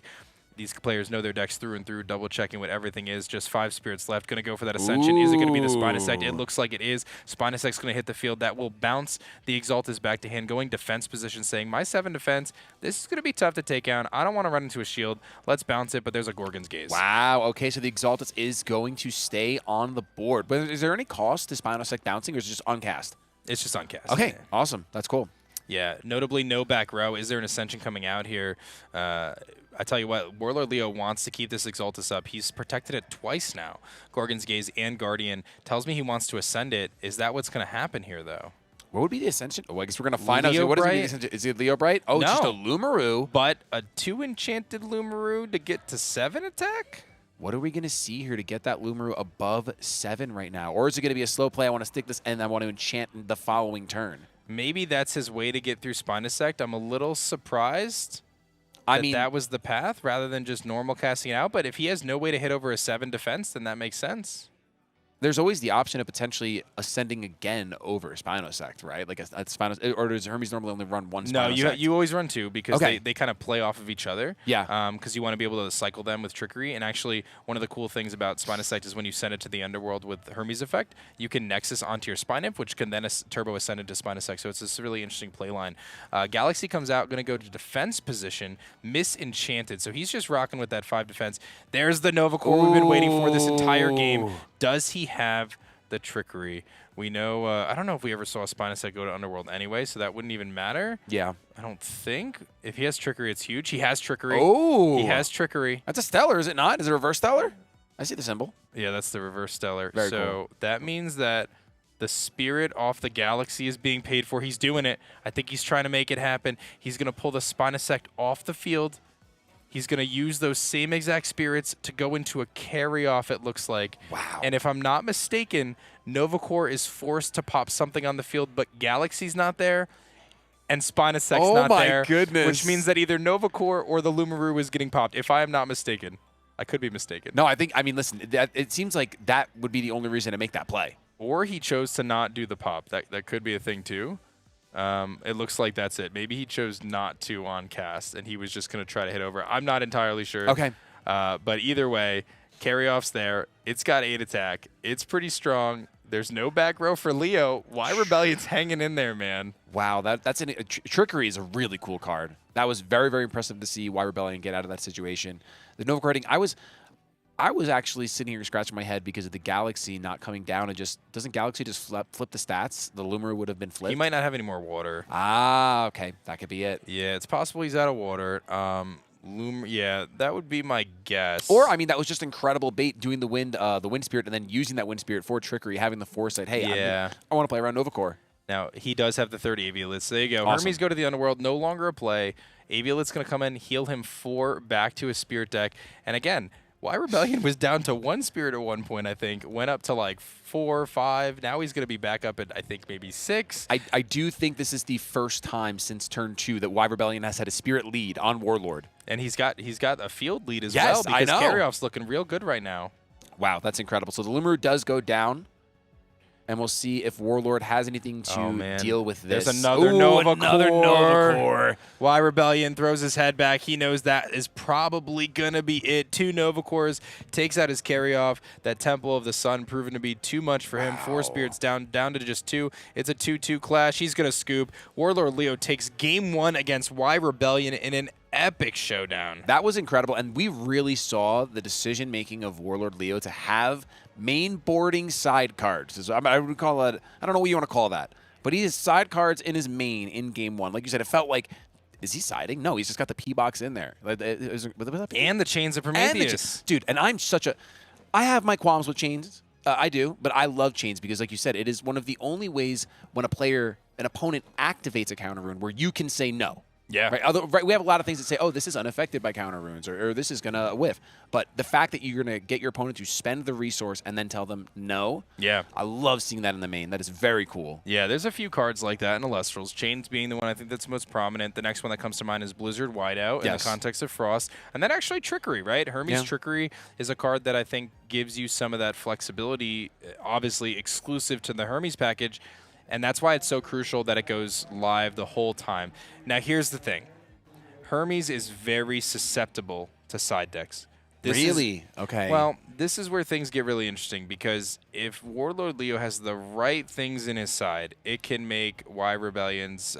These players know their decks through and through, double-checking what everything is. Just 5 spirits left. Going to go for that Ascension. Is it going to be the Spinosect? It looks like it is. Spinosect's going to hit the field. That will bounce the Exaltus back to hand, going defense position, saying, my 7 defense, this is going to be tough to take down. I don't want to run into a shield. Let's bounce it, but there's a Gorgon's Gaze. Wow, okay, so the Exaltus is going to stay on the board. But is there any cost to Spinosect bouncing, or is it just uncast? It's just uncast. Okay, Yeah. awesome. That's cool. Yeah, notably no back row. Is there an Ascension coming out here? I tell you what, Warlord Leo wants to keep this Exaltus up. He's protected it twice now. Gorgon's Gaze and Guardian tells me he wants to ascend it. Is that what's going to happen here, though? What would be the Ascension? Oh, I guess we're going to find out. Leo What is Bright? the Ascension? Is it Leo Bright? Oh, No. just a Lumaru. But a 2 enchanted Lumaru to get to 7 attack? What are we going to see here to get that Lumaru above 7 right now? Or is it going to be a slow play? I want to stick this, and I want to enchant the following turn. Maybe that's his way to get through Spinosect. I'm a little surprised that was the path rather than just normal casting it out. But if he has no way to hit over a 7 defense, then that makes sense. There's always the option of potentially ascending again over Spinosect, right? Like a Spinosect, or does Hermes normally only run 1 Spinosect? No, you always run 2 because Okay. they kind of play off of each other. Yeah. Because you want to be able to cycle them with trickery. And actually, one of the cool things about Spinosect is when you send it to the Underworld with Hermes effect, you can Nexus onto your Spinimp, which can then turbo ascend into Spinosect. So it's this really interesting play line. Galaxy comes out, going to go to defense position, misenchanted. So he's just rocking with that 5 defense. There's the Nova Core we've been waiting for this entire game. Does he have the trickery? We know, I don't know if we ever saw a Spinosect go to Underworld anyway, so that wouldn't even matter. Yeah. I don't think. If he has trickery, it's huge. He has trickery. Oh. He has trickery. That's a Stellar, is it not? Is it a reverse Stellar? I see the symbol. Yeah, that's the reverse stellar. Very so cool. that means that The spirit off the Galaxy is being paid for. He's doing it. I think he's trying to make it happen. He's going to pull the Spinosect off the field. He's going to use those same exact spirits to go into a carry-off, it looks like. Wow. And if I'm not mistaken, Novacore is forced to pop something on the field, but Galaxy's not there, and Spinosect's not there. Oh, my goodness. Which means that either Novacore or the Lumaroo is getting popped, if I am not mistaken. I could be mistaken. No, I mean, listen, it seems like that would be the only reason to make that play. Or he chose to not do the pop. That could be a thing, too. It looks like that's it. Maybe he chose not to on cast, and he was just going to try to hit over. I'm not entirely sure. Okay. But either way, carry-off's there. It's got 8 attack. It's pretty strong. There's no back row for Leo. Why Rebellion's hanging in there, man? Wow, that's Trickery is a really cool card. That was very, very impressive to see why Rebellion get out of that situation. The Nova carding, I was actually sitting here scratching my head because of the Galaxy not coming down. And just doesn't Galaxy just flip the stats? The Lumaroo would have been flipped. He might not have any more water. Ah, okay, that could be it. Yeah, it's possible he's out of water. Yeah, that would be my guess. Or I mean, that was just incredible bait doing the wind spirit, and then using that wind spirit for Trickery, having the foresight. Hey, yeah. I want to play around Novacore. Now, he does have the 3rd Aviolets. There you go. Awesome. Hermes go to the Underworld, no longer a play. Aviolets going to come in, heal him 4 back to his Spirit deck. And again, why Rebellion was down to 1 Spirit at one point, I think. Went up to like 4, 5. Now he's going to be back up at, I think, maybe 6. I do think this is the first time since turn 2 that Y Rebellion has had a Spirit lead on Warlord. And he's got a field lead as Yes, well, I because know. carry-off's looking real good right now. Wow, that's incredible. So the Lumaroo does go down. And we'll see if Warlord has anything to deal with this. There's another Nova another Novacore. Why Rebellion throws his head back. He knows that is probably going to be it. 2 Novacores, takes out his carry-off. That Temple of the Sun proven to be too much for him. 4 spirits down to just 2. It's a 2-2 clash. He's going to scoop. Warlord Leo takes game 1 against Y Rebellion in an epic showdown. That was incredible, and we really saw the decision-making of Warlord Leo to have main boarding side cards. I would call that, I don't know what you want to call that, but he has side cards in his main in game 1. Like you said, it felt like, is he siding? No, he's just got the P box in there. And the Chains of Prometheus. Dude, and I'm I have my qualms with Chains. I do, but I love Chains because, like you said, it is one of the only ways when an opponent activates a counter rune where you can say no. Yeah. Right. We have a lot of things that say, oh, this is unaffected by counter runes, or this is going to whiff. But the fact that you're going to get your opponent to spend the resource and then tell them no, yeah, I love seeing that in the main. That is very cool. Yeah, there's a few cards like that in Elestrals. Chains being the one I think that's most prominent. The next one that comes to mind is Blizzard Whiteout in the context of Frost. And then actually Trickery, right? Hermes Trickery is a card that I think gives you some of that flexibility, obviously exclusive to the Hermes package. And that's why it's so crucial that it goes live the whole time. Now, here's the thing. Hermes is very susceptible to side decks. Really? Okay. Well, this is where things get really interesting because if Warlord Leo has the right things in his side, it can make Y Rebellion's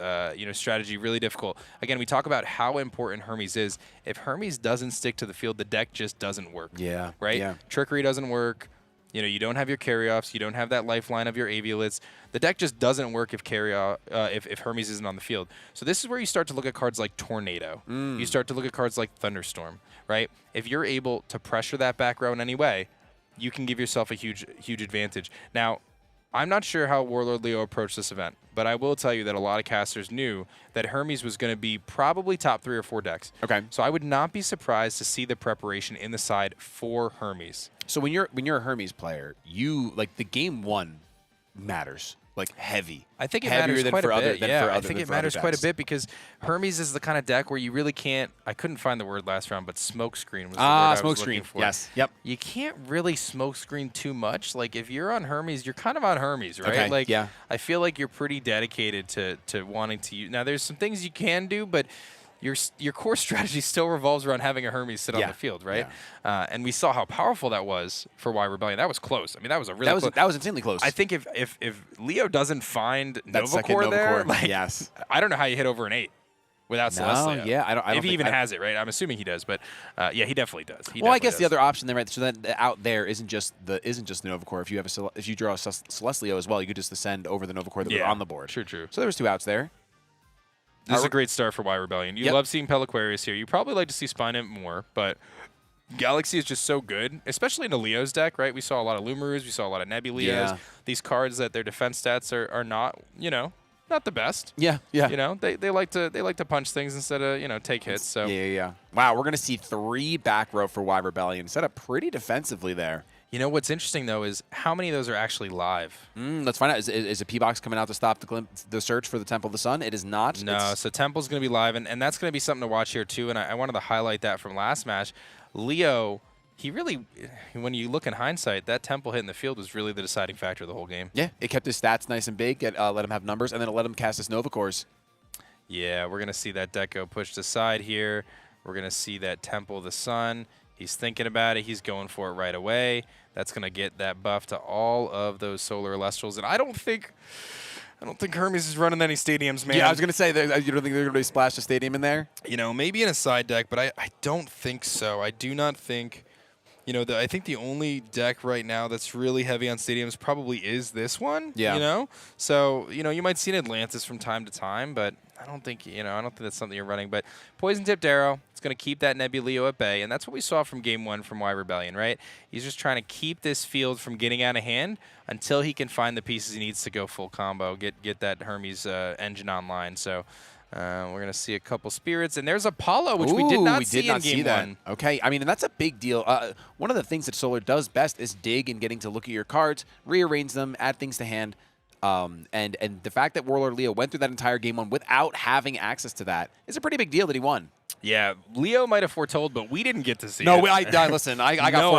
strategy really difficult. Again, we talk about how important Hermes is. If Hermes doesn't stick to the field, the deck just doesn't work. Yeah. Right? Yeah. Trickery doesn't work. You don't have your carry-offs. You don't have that lifeline of your Aviolets. The deck just doesn't work if if Hermes isn't on the field. So this is where you start to look at cards like Tornado. You start to look at cards like Thunderstorm, right? If you're able to pressure that back row in any way, you can give yourself a huge advantage. Now, I'm not sure how Warlord Leo approached this event, but I will tell you that a lot of casters knew that Hermes was going to be probably top 3 or 4 decks. Okay. So I would not be surprised to see the preparation in the side for Hermes. So when you're a Hermes player, you like the game 1 matters. Like heavy. I think it Heavier matters than quite for a other- bit. than Yeah, for I other- think than it for other matters quite a decks. bit because Hermes is the kind of deck where you really can't. I couldn't find the word last round, but smokescreen was the word I was looking smokescreen. for. Yes. Yep. You can't really smokescreen too much. Like if you're on Hermes, you're kind of on Hermes, right? Okay, Like yeah. I feel like you're pretty dedicated to wanting to use. Now there's some things you can do, but your core strategy still revolves around having a Hermes sit on the field, right? And we saw how powerful that was for Y Rebellion. That was close. I mean, that was a really close. That was insanely close. I think if Leo doesn't find That second Novacore there, Novacore, like, yes. I don't know how you hit over an 8 without Celestia. Yeah, I don't if he think- even has it, right? I'm assuming he does, but yeah, he definitely does. Well, I guess the other option then, right? So then out there isn't just the Novacore. If you draw a Celestleo as well, you could just ascend over the Novacore that were on the board. True. So there was 2 outs there. This is a great start for Y Rebellion. You Yep. love seeing Peliquarius here. You probably like to see Spine Imp more, but Galaxy is just so good, especially in a Leo's deck, right? We saw a lot of Lumarus, we saw a lot of Nebuleos. Yeah. These cards that their defense stats are not, not the best. Yeah, yeah. They like to punch things instead of, take hits. So Yeah. Wow, we're going to see 3 back row for Y Rebellion. Set up pretty defensively there. what's interesting though is how many of those are actually live. Let's find out. Is a P-Box coming out to stop the search for the Temple of the Sun? It is not. No, so Temple's going to be live, and that's going to be something to watch here too. And I wanted to highlight that from last match. Leo, he really, when you look in hindsight, that Temple hit in the field was really the deciding factor of the whole game. Yeah, it kept his stats nice and big, let him have numbers, and then it let him cast his Nova Cores. Yeah, we're going to see that deck go pushed aside here. We're going to see that Temple of the Sun. He's thinking about it. He's going for it right away. That's going to get that buff to all of those Solar Elestrals. And I don't think Hermes is running any stadiums, man. Yeah, I was going to say, you don't think they're going to splash a stadium in there? Maybe in a side deck, but I don't think so. I do not think, I think the only deck right now that's really heavy on stadiums probably is this one. Yeah. So, you might see an Atlantis from time to time, but I don't think, I don't think that's something you're running. But Poison Tipped Arrow, it's going to keep that Nebuleo at bay, and that's what we saw from Game 1 from Y Rebellion, right? He's just trying to keep this field from getting out of hand until he can find the pieces he needs to go full combo, get that Hermes engine online. So we're going to see a couple Spirits, and there's Apollo, which we did not see in Game 1. Okay, I mean, and that's a big deal. One of the things that Solar does best is dig and getting to look at your cards, rearrange them, add things to hand. And the fact that Warlord Leo went through that entire Game 1 without having access to that is a pretty big deal that he won. Yeah, Leo might have foretold, but we didn't get to see no, it. Listen, I got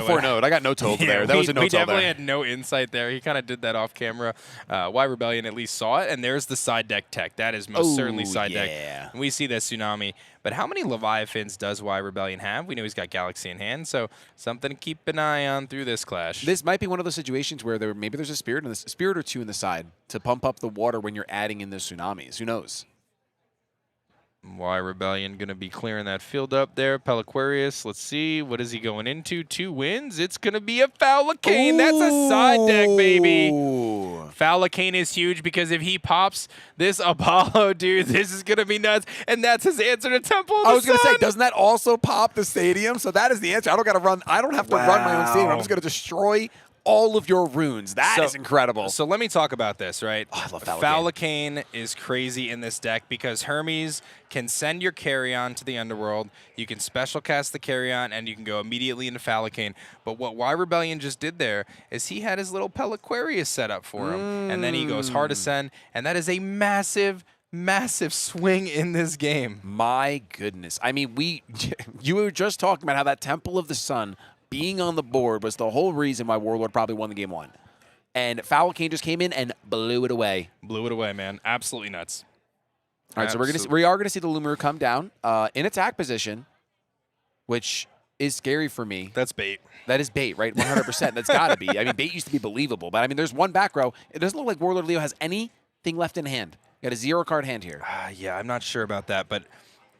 foreknowed. I got no told there. That was a no We told definitely there. had no insight there. He kind of did that off camera. Y Rebellion at least saw it, and there's the side deck tech. That is most certainly side deck. And we see that Tsunami. But how many Leviathans does Y Rebellion have? We know he's got Galaxy in hand, so something to keep an eye on through this clash. This might be one of those situations where maybe there's a spirit or two in the side to pump up the water when you're adding in the Tsunamis. Who knows? Y Rebellion going to be clearing that field up there. Peliquarius, let's see. What is he going into? 2 wins. It's going to be a Falacane. That's a side deck, baby. Falacane is huge because if he pops this Apollo, dude, this is going to be nuts. And that's his answer to Temple of the I was going to Sun. say, doesn't that also pop the stadium? So that is the answer. I don't have to run my own stadium. I'm just going to destroy all of your runes. That is incredible. So let me talk about this, right? Oh, I love Falacane. Falacane is crazy in this deck because Hermes can send your Carrion to the Underworld. You can special cast the Carrion, and you can go immediately into Falacane. But what Y Rebellion just did there is he had his little Peliquarius set up for him, and then he goes Hard Ascend, and that is a massive swing in this game. My goodness. I mean, you were just talking about how that Temple of the Sun being on the board was the whole reason why Warlord probably won the Game 1. And Falacane just came in and blew it away. Blew it away, man. Absolutely nuts. All right, so we are gonna see the Lumiru come down in attack position, which is scary for me. That's bait. That is bait, right? 100%. That's got to be. I mean, bait used to be believable, but I mean, there's one back row. It doesn't look like Warlord Leo has anything left in hand. Got a 0-card hand here. Yeah, I'm not sure about that, but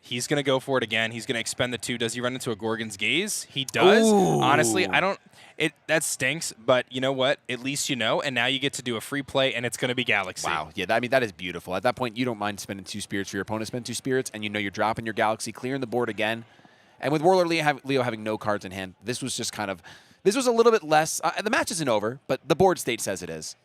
he's going to go for it again. He's going to expend the 2. Does he run into a Gorgon's Gaze? He does. Ooh. Honestly, that stinks, but you know what? At least you know, and now you get to do a free play, and it's going to be Galaxy. Wow. Yeah, I mean, that is beautiful. At that point, you don't mind spending 2 spirits for your opponent. Spend 2 spirits, and you know you're dropping your Galaxy, clearing the board again. And with Warlord Leo having no cards in hand, this was just this was a little bit less. The match isn't over, but the board state says it is.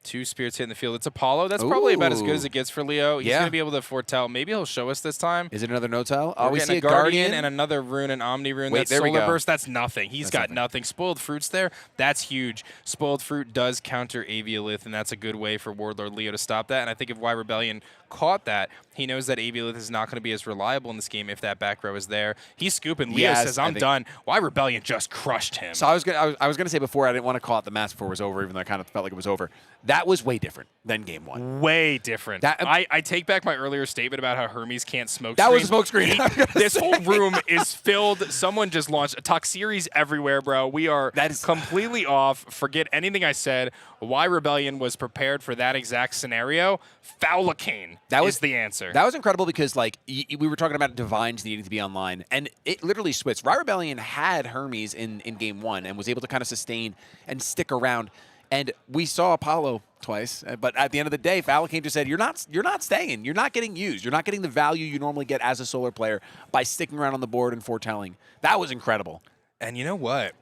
2 spirits hitting the field. It's Apollo. That's probably about as good as it gets for Leo. He's going to be able to foretell. Maybe he'll show us this time. Is it another no-tell? We see a Guardian and another rune, an Omni rune. Wait, that's there we Solar go. Burst. That's nothing. He's got nothing. Spoiled Fruit's there. That's huge. Spoiled Fruit does counter Aviolith, and that's a good way for Warlord Leo to stop that. And I think if Y Rebellion caught that, he knows that Aviolith is not going to be as reliable in this game if that back row is there. He's scooping. Leo says, I'm done. Y Rebellion just crushed him. So I was gonna say before, I didn't want to call it the match before it was over, even though I kind of felt like it was over. That was way different than Game 1. Way different. I take back my earlier statement about how Hermes can't smoke That screen. was a smoke screen. This whole room is filled. Someone just launched a Toxeries everywhere, bro. We are completely off. Forget anything I said. Y Rebellion was prepared for that exact scenario. Falacane is the answer. That was incredible because, like, we were talking about Divines needing to be online, and it literally switched. Y Rebellion had Hermes in Game 1 and was able to kind of sustain and stick around. And we saw Apollo twice, but at the end of the day, Falacane just said, you're not staying. You're not getting used. You're not getting the value you normally get as a Solar player by sticking around on the board and foretelling. That was incredible. And you know what?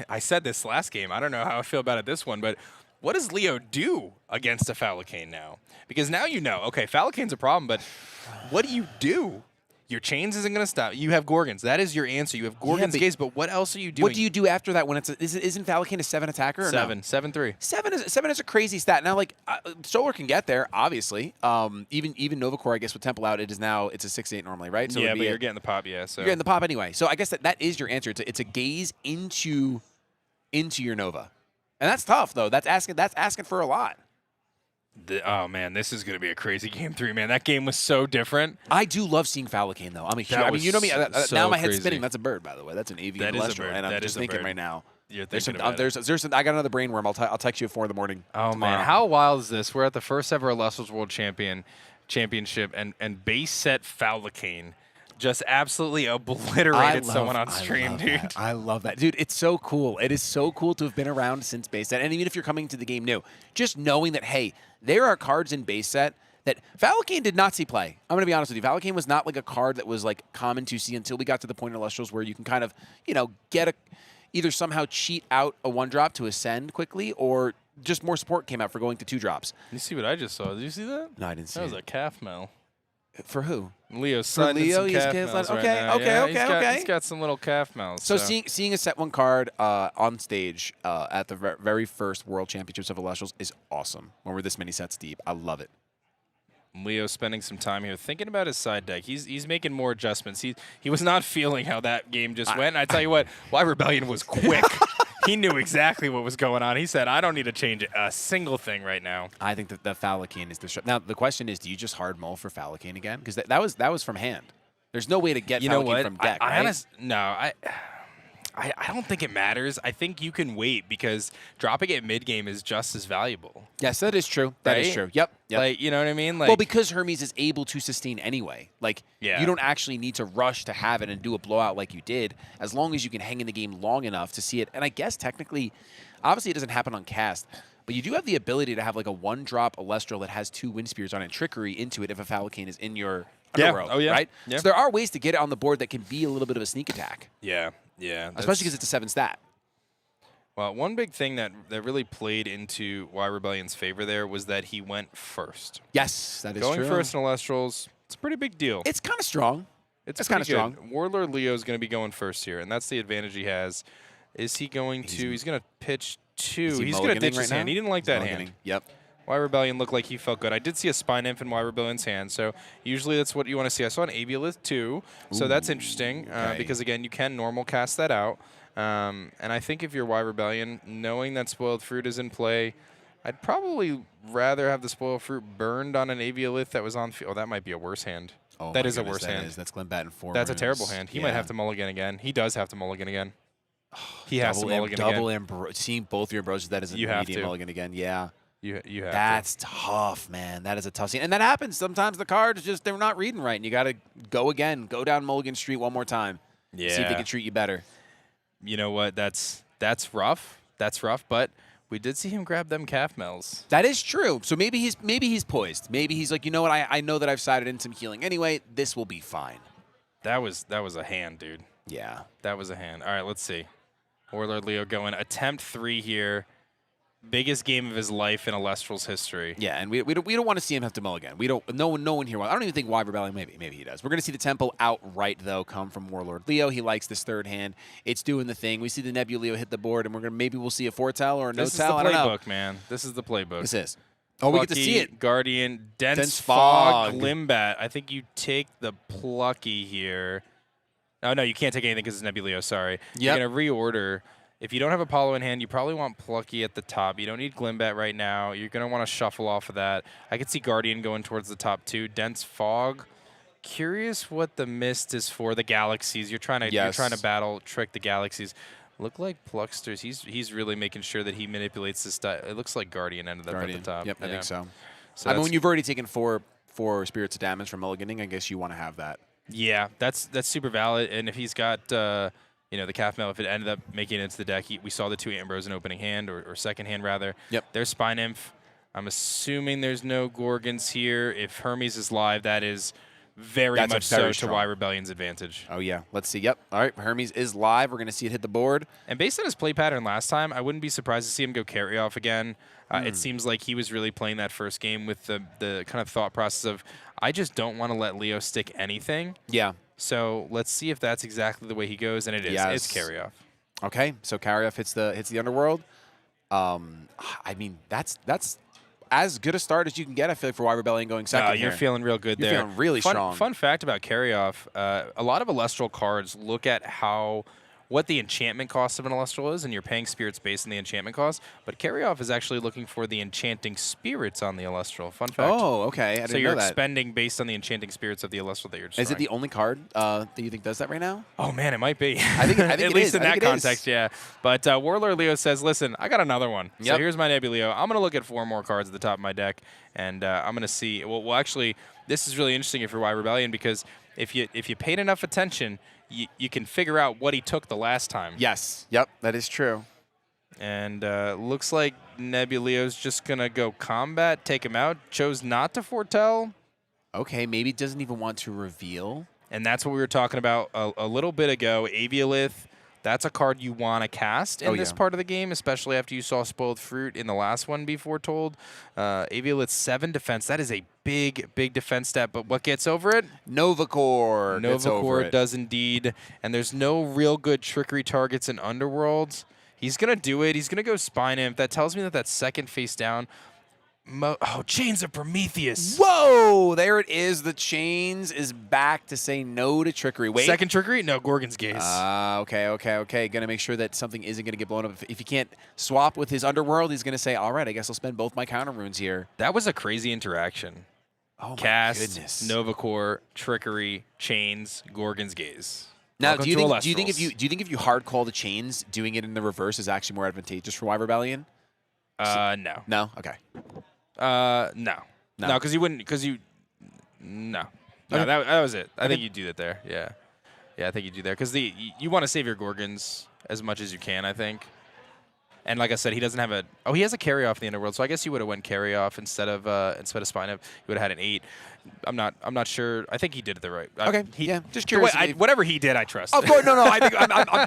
I said this last game. I don't know how I feel about it this one, but what does Leo do against a Falcane now? Because now you know, okay, Falcane's a problem, but what do you do? Your chains isn't going to stop. You have Gorgons. That is your answer. You have Gorgon's Gaze, but what else are you doing? What do you do after that when it's isn't Falcane a 7 attacker or 7, no? 7-3. 7 is a crazy stat. Now, like, Solar can get there, obviously. Even Novacore, I guess, with Temple out, it's a 6-8 normally, right? So Yeah, but you're getting the pop, yeah. So. You're getting the pop anyway. So I guess that is your answer. It's a gaze into your Nova. And that's tough, though. That's asking for a lot. Oh, man, this is going to be a crazy game 3, man. That game was so different. I do love seeing Falcane, though. You know me. So now my head's crazy. spinning. That's a bird, by the way. That's an avian That is a Elestral, bird. and I'm That just is a thinking bird. right now. You're There's thinking some. about it. There's. I got another brain worm. I'll text you at 4 in the morning. Oh, tomorrow. man. How wild is this? We're at the first ever Elestrals World Championship, and base set Falcane just absolutely obliterated someone on stream, dude. I love that. Dude, it's so cool. It is so cool to have been around since base set. And even if you're coming to the game new, just knowing that, hey, there are cards in base set that Falcane did not see play. I'm going to be honest with you. Falcane was not like a card that was like common to see until we got to the point in Elestrals where you can kind of, get either somehow cheat out a 1-drop to ascend quickly, or just more support came out for going to 2-drops. You see what I just saw? Did you see that? No, I didn't see That was it. a calf mel. For who? Leo's For sliding Leo, some he's calf calf mels slide- right okay, now. okay, Yeah, okay. He's got some little calf mels. So seeing a set 1 card on stage at the very first World Championships of Elestrals is awesome. When we're this many sets deep, I love it. Leo spending some time here thinking about his side deck. He's making more adjustments. He was not feeling how that game just went. And I tell you what, Why Rebellion was quick. He knew exactly what was going on. He said, I don't need to change a single thing right now. I think that the Falcane is the Now, the question is, do you just hard mull for Falcane again? Because that was from hand. There's no way to get Falcane from deck, right? I don't think it matters. I think you can wait because dropping it mid-game is just as valuable. Yes, that is true. That is Right? true. Yep. Like, you know what I mean? Like, Well, because Hermes is able to sustain anyway. Like, Yeah. you don't actually need to rush to have it and do a blowout like you did, as long as you can hang in the game long enough to see it. And I guess technically, obviously it doesn't happen on cast, but you do have the ability to have like a 1-drop Elestral that has 2 Wind Spears on it, trickery into it if a Falcane is in your Yeah. underworld, Oh, yeah. right? Yeah. So there are ways to get it on the board that can be a little bit of a sneak attack, yeah. especially because it's a 7 stat. Well, one big thing that really played into Why Rebellion's favor there was that he went first. Yes, that is Going true. first in Elestrals, it's a pretty big deal. It's kind of strong. It's kind of pretty strong. good. Warlord Leo is going to be going first here, and that's the advantage he has. Is he going to? He's going to pitch 2. Is he He's going to ditch mulliganing his right hand. now? He didn't like that Mulliganing. hand. Yep. Why Rebellion looked like he felt good. I did see a Spine Nymph in Why Rebellion's hand, so usually that's what you want to see. I saw an Aviolith too, so that's interesting okay. because, again, you can normal cast that out. And I think if you're Why Rebellion, knowing that Spoiled Fruit is in play, I'd probably rather have the Spoiled Fruit burned on an Aviolith that was on field. Oh, that might be a worse hand. Oh, that my is a goodness, worse that hand. is. That's Glenbat and 4 That's a runes. terrible hand. He might have to mulligan again. He does have to mulligan again. He has to mulligan again. Seeing both your Ambrosias, that is a You have medium to. mulligan again. Yeah. You have That's tough, man. That is a tough scene. And that happens. Sometimes the cards just, they're not reading right, and you got to go again. Go down Mulligan Street one more time. to. See if they can treat you better. You know what? That's rough. That's rough, but we did see him grab them calf mells. That is true. So maybe he's poised. Maybe he's like, you know what? I know that I've sided in some healing. Anyway, this will be fine. That was a hand, dude. Yeah. That was a hand. All right, let's see. Warlord Leo going attempt 3 here. Biggest game of his life in Elestrals history. Yeah, and we don't want to see him have to mulligan. We don't. No one here. I don't even think Why Rebellion. Maybe he does. We're going to see the tempo outright though come from Warlord Leo. He likes this 3rd hand. It's doing the thing. We see the Nebuleo hit the board, and maybe we'll see a foretell or a This is no-tell. the I don't know. playbook, man. This is the playbook. This is. Oh, we get to see Plucky, it. Guardian, Dense, Dense Fog, Fog. Limbat. I think you take the Plucky here. Oh, no, you can't take anything because it's Nebuleo. Sorry. Yep. You're going to reorder. If you don't have Apollo in hand, you probably want Plucky at the top. You don't need Glimbat right now. You're going to want to shuffle off of that. I could see Guardian going towards the top 2. Dense Fog. Curious what the mist is for. The Galaxies. You're trying to battle, trick the Galaxies. Look like Plucksters. He's really making sure that he manipulates this stuff. It looks like Guardian ended up at the top. Yep, I think so. So I mean, that's- when you've already taken four Spirits of Damage from mulliganing, I guess you want to have that. Yeah, that's super valid. And if he's got the calf mail, if it ended up making it into the deck, we saw the 2 Ambrose in opening hand or second hand rather. Yep. There's Spine Nymph. I'm assuming there's no Gorgons here. If Hermes is live, that is very That's a much very so strong. to Y Rebellion's advantage. Oh, yeah. Let's see. Yep. All right. Hermes is live. We're going to see it hit the board. And based on his play pattern last time, I wouldn't be surprised to see him go carry off again. Hmm. It seems like he was really playing that first game with the kind of thought process of, I just don't want to let Leo stick anything. Yeah. So let's see if that's exactly the way he goes, and it is. Yes. It's carry off. Okay. So carry off hits the underworld. I mean, that's as good a start as you can get, I feel like, for Y Rebellion going second You're here. feeling real good You're there. feeling really strong. Fun fact about carry off, a lot of Elestral cards look at what the enchantment cost of an Elestral is, and you're paying spirits based on the enchantment cost, but carry off is actually looking for the enchanting spirits on the Elestral. Fun fact. Oh, okay. I didn't So you're know that. expending based on the enchanting spirits of the Elestral that you're destroying. Is it the only card that you think does that right now? Oh man, it might be. I think at it least is. in I that think it is. context, yeah. But Warlord Leo says, "Listen, I got another one. So Yep. here's my Nebuleo. I'm gonna look at 4 more cards at the top of my deck, and I'm gonna see. Well, actually, this is really interesting if you're Y Rebellion because if you paid enough attention, you can figure out what he took the last time. Yes. Yep. That is true. And looks like Nebuleo's just gonna go combat, take him out. Chose not to foretell. Okay. Maybe doesn't even want to reveal. And that's what we were talking about a little bit ago. Aviolith, that's a card you want to cast in this part of the game, especially after you saw Spoiled Fruit in the last one be foretold. Aviolith 7 defense, that is a big defense stat, but what gets over it? Novacore. gets over Novacore it. does indeed, and there's no real good trickery targets in Underworlds. He's going to do it. He's going to go Spine Imp. That tells me that second face down. Chains of Prometheus. Whoa! There it is. The Chains is back to say no to trickery. Wait. Second trickery? No, Gorgon's Gaze. Okay. Gonna make sure that something isn't gonna get blown up. If he can't swap with his Underworld, he's gonna say, all right, I guess I'll spend both my counter runes here. That was a crazy interaction. Oh, Cast, my goodness. Novacore, Trickery, Chains, Gorgon's Gaze. Now, Welcome do you to think Elestrals. if you hard call the Chains, doing it in the reverse is actually more advantageous for Y Rebellion? No. No? Okay. No, because you wouldn't. No, Okay. that was it. I think you do that there. Yeah, I think you do there because you want to save your Gorgons as much as you can. I think. And like I said, he doesn't have he has a carry off in the Underworld, so I guess he would have went carry off instead of Spine Up. He would have had an 8. I'm not sure. I think he did it the right. Okay. Just curious. Whatever he did, I trust. Of course, no. I think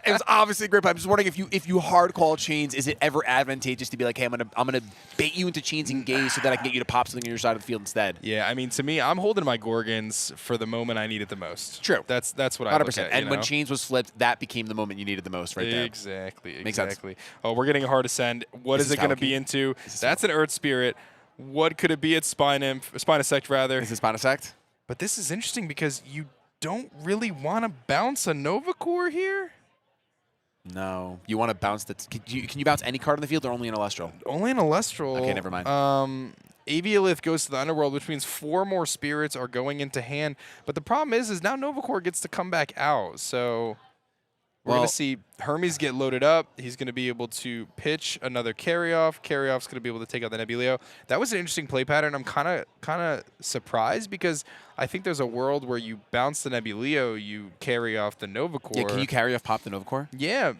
it was obviously a great play. I'm just wondering if you hard call Chains, is it ever advantageous to be like, hey, I'm gonna bait you into Chains and Gaze so that I can get you to pop something on your side of the field instead? Yeah, I mean, to me, I'm holding my Gorgons for the moment I need it the most. True. That's what I look 100%. at. And you when know? Chains was flipped, that became the moment you needed the most right there. Exactly. Makes sense. Oh, we're getting a hard ascend. What is it going to be into? That's an Earth Spirit. What could it be at Spinosect, rather? Is it Spinosect? But this is interesting because you don't really want to bounce a Novacore here. No. You want to bounce can you bounce any card on the field or only an Elestral? Only an Elestral. Okay, never mind. Aviolith goes to the Underworld, which means 4 more spirits are going into hand. But the problem is now Novacore gets to come back out. So we're going to see Hermes get loaded up. He's going to be able to pitch another carry-off. Carry-off's going to be able to take out the Nebuleo. That was an interesting play pattern. I'm kind of surprised because I think there's a world where you bounce the Nebuleo, you carry off the Novacore. Yeah, can you carry off pop the Novacore? Yeah,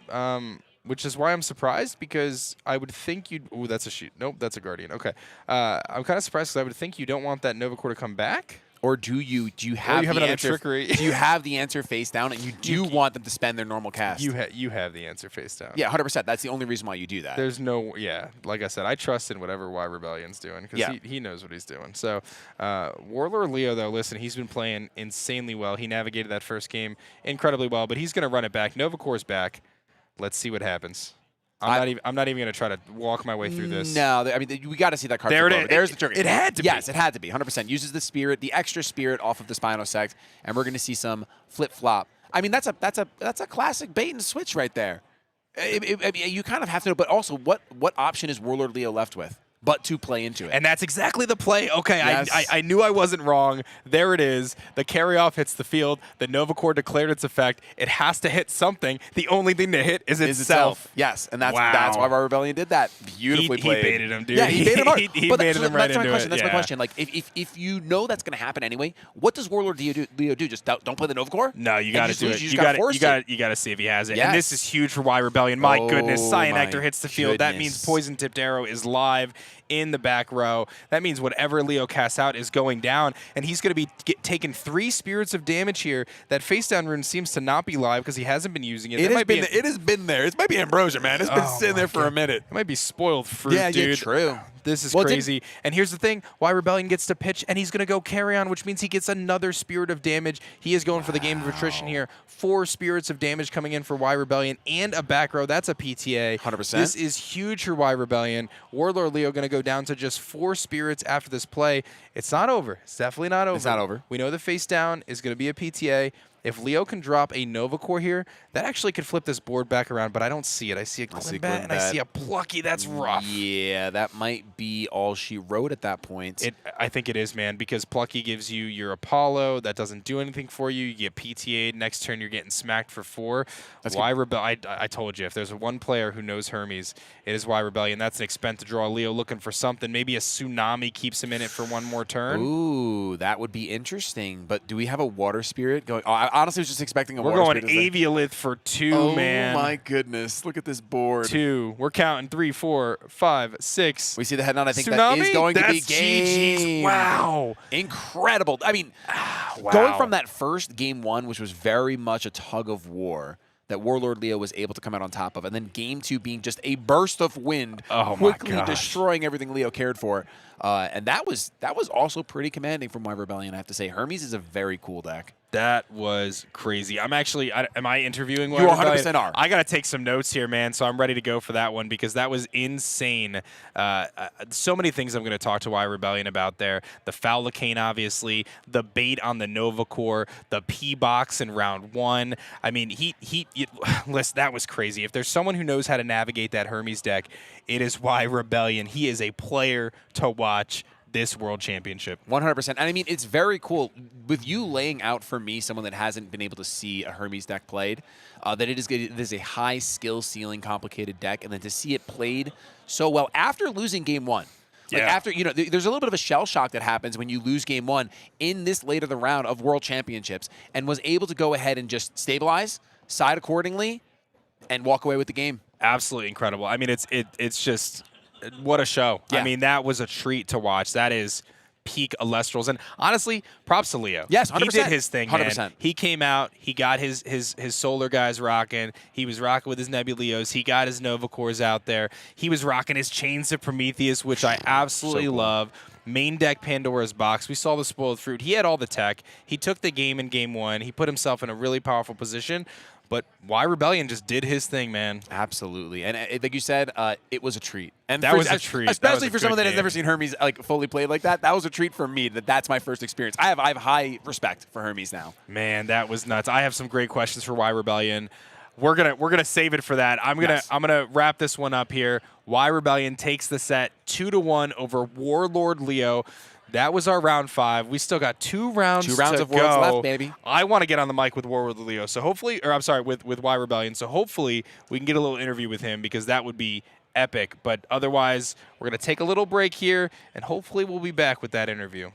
which is why I'm surprised because I would think you'd... Ooh, that's a shoot. Nope, that's a Guardian. Okay. I'm kind of surprised because I would think you don't want that Novacore to come back. Or do you have have the another answer, trickery. Do you have the answer face down and you want them to spend their normal cast? You have the answer face down. Yeah, 100%. That's the only reason why you do that. There's no, like I said, I trust in whatever Y Rebellion's doing because he knows what he's doing. So Warlord Leo, though, listen, he's been playing insanely well. He navigated that first game incredibly well, but he's going to run it back. Novacore's back. Let's see what happens. I'm not even going to try to walk my way through this. No, I mean, we got to see that card. There it is. There's the trigger. It had to be. Yes, it had to be. 100%. Uses the spirit, the extra spirit off of the Spinosect, and we're going to see some flip-flop. I mean, that's a classic bait and switch right there. I mean, you kind of have to know, but also, what option is Warlord Leo left with but to play into it? And that's exactly the play. Okay, Yes. I knew I wasn't wrong. There it is. The carry-off hits the field. The Novacore declared its effect. It has to hit something. The only thing to hit is itself. Yes, and that's Wow. why our Rebellion did that. Beautifully He played. baited him, dude. Yeah, he baited him hard. He But baited him right that's my into question. it. That's my Yeah. question. Like, if you know that's going to happen anyway, what does Warlord Leo do? Just don't play the Novacore? No, you got to do it. You got to You got to see if he has it. Yes. And this is huge for Y Rebellion. My goodness, Oh, Cyanectar my hits the field. That means goodness. Poison Tipped Arrow is live. in the back row. That means whatever Leo casts out is going down, and he's going to be taking 3 spirits of damage here. That face down rune seems to not be live because he hasn't been using it. It has been there. It might be ambrosia, man. It's been sitting there for a minute. It might be spoiled fruit, dude. Yeah, true. This is crazy. And here's the thing. Y Rebellion gets to pitch, and he's going to go carry on, which means he gets another spirit of damage. He is going for the game of attrition here. 4 spirits of damage coming in for Y Rebellion and a back row. That's a PTA. 100%. This is huge for Y Rebellion. Warlord Leo going to go down to just 4 spirits after this play. It's not over. It's definitely not over. It's not over. We know the face down is going to be a PTA. If Leo can drop a Nova Core here, that actually could flip this board back around, but I don't see it. I see a Glimbat and I see a Plucky. That's rough. Yeah, that might be all she wrote at that point. I think it is, man, because Plucky gives you your Apollo. That doesn't do anything for you. You get PTA'd. Next turn, you're getting smacked for 4. Y Rebellion. I told you, if there's one player who knows Hermes, it is Y Rebellion. That's an expense to draw. Leo looking for something. Maybe a Tsunami keeps him in it for one more turn. Ooh, that would be interesting. But do we have a Water Spirit going? Oh, I honestly was just expecting a Water Spirit. We're going Aviolith for 2, man. Oh, my goodness. Look at this board. 2. We're counting 3, 4, 5, 6. We see the head nod. I think Tsunami? that is going to be That's game. GG's. Wow. Incredible. I mean, wow. Going from that first game 1, which was very much a tug of war, that Warlord Leo was able to come out on top of, and then game 2 being just a burst of wind, quickly destroying everything Leo cared for. And that was also pretty commanding from Y Rebellion, I have to say. Hermes is a very cool deck. That was crazy. I'm actually, am I interviewing? You 100% are. I got to take some notes here, man, so I'm ready to go for that one because that was insane. So many things I'm going to talk to Y Rebellion about there. The Fowlicane, obviously, the bait on the Nova Core, the P-Box in round 1. I mean, listen, that was crazy. If there's someone who knows how to navigate that Hermes deck, it is Y Rebellion. He is a player to watch this World Championship. 100%. And I mean, it's very cool. With you laying out for me, someone that hasn't been able to see a Hermes deck played, that it is a high skill ceiling, complicated deck, and then to see it played so well after losing game 1. Like after, there's a little bit of a shell shock that happens when you lose game 1 in this late of the round of World Championships, and was able to go ahead and just stabilize, side accordingly, and walk away with the game. Absolutely incredible. I mean, it's just, what a show. Yeah. I mean, that was a treat to watch. That is peak Elestrals. And honestly, props to Leo. Yes, 100%. He did his thing, 100%. man. He came out. He got his solar guys rocking. He was rocking with his Nebuleos. He got his Nova Cores out there. He was rocking his Chains of Prometheus, which I absolutely love. Main deck Pandora's Box. We saw the spoiled fruit. He had all the tech. He took the game in game 1. He put himself in a really powerful position. But Y Rebellion just did his thing, man. Absolutely. And like you said, it was a treat. And that was a treat. Especially for someone that has never seen Hermes like fully played like that. That was a treat for me. That's my first experience. I have high respect for Hermes now. Man, that was nuts. I have some great questions for Y Rebellion. We're gonna save it for that. I'm gonna wrap this one up here. Y Rebellion takes the set 2-1 over Warlord Leo. That was our round 5. We still got 2 rounds of Worlds left, baby. I want to get on the mic with Warlord Leo. So hopefully, or I'm sorry, with Y Rebellion. So hopefully we can get a little interview with him because that would be epic. But otherwise, we're going to take a little break here, and hopefully we'll be back with that interview.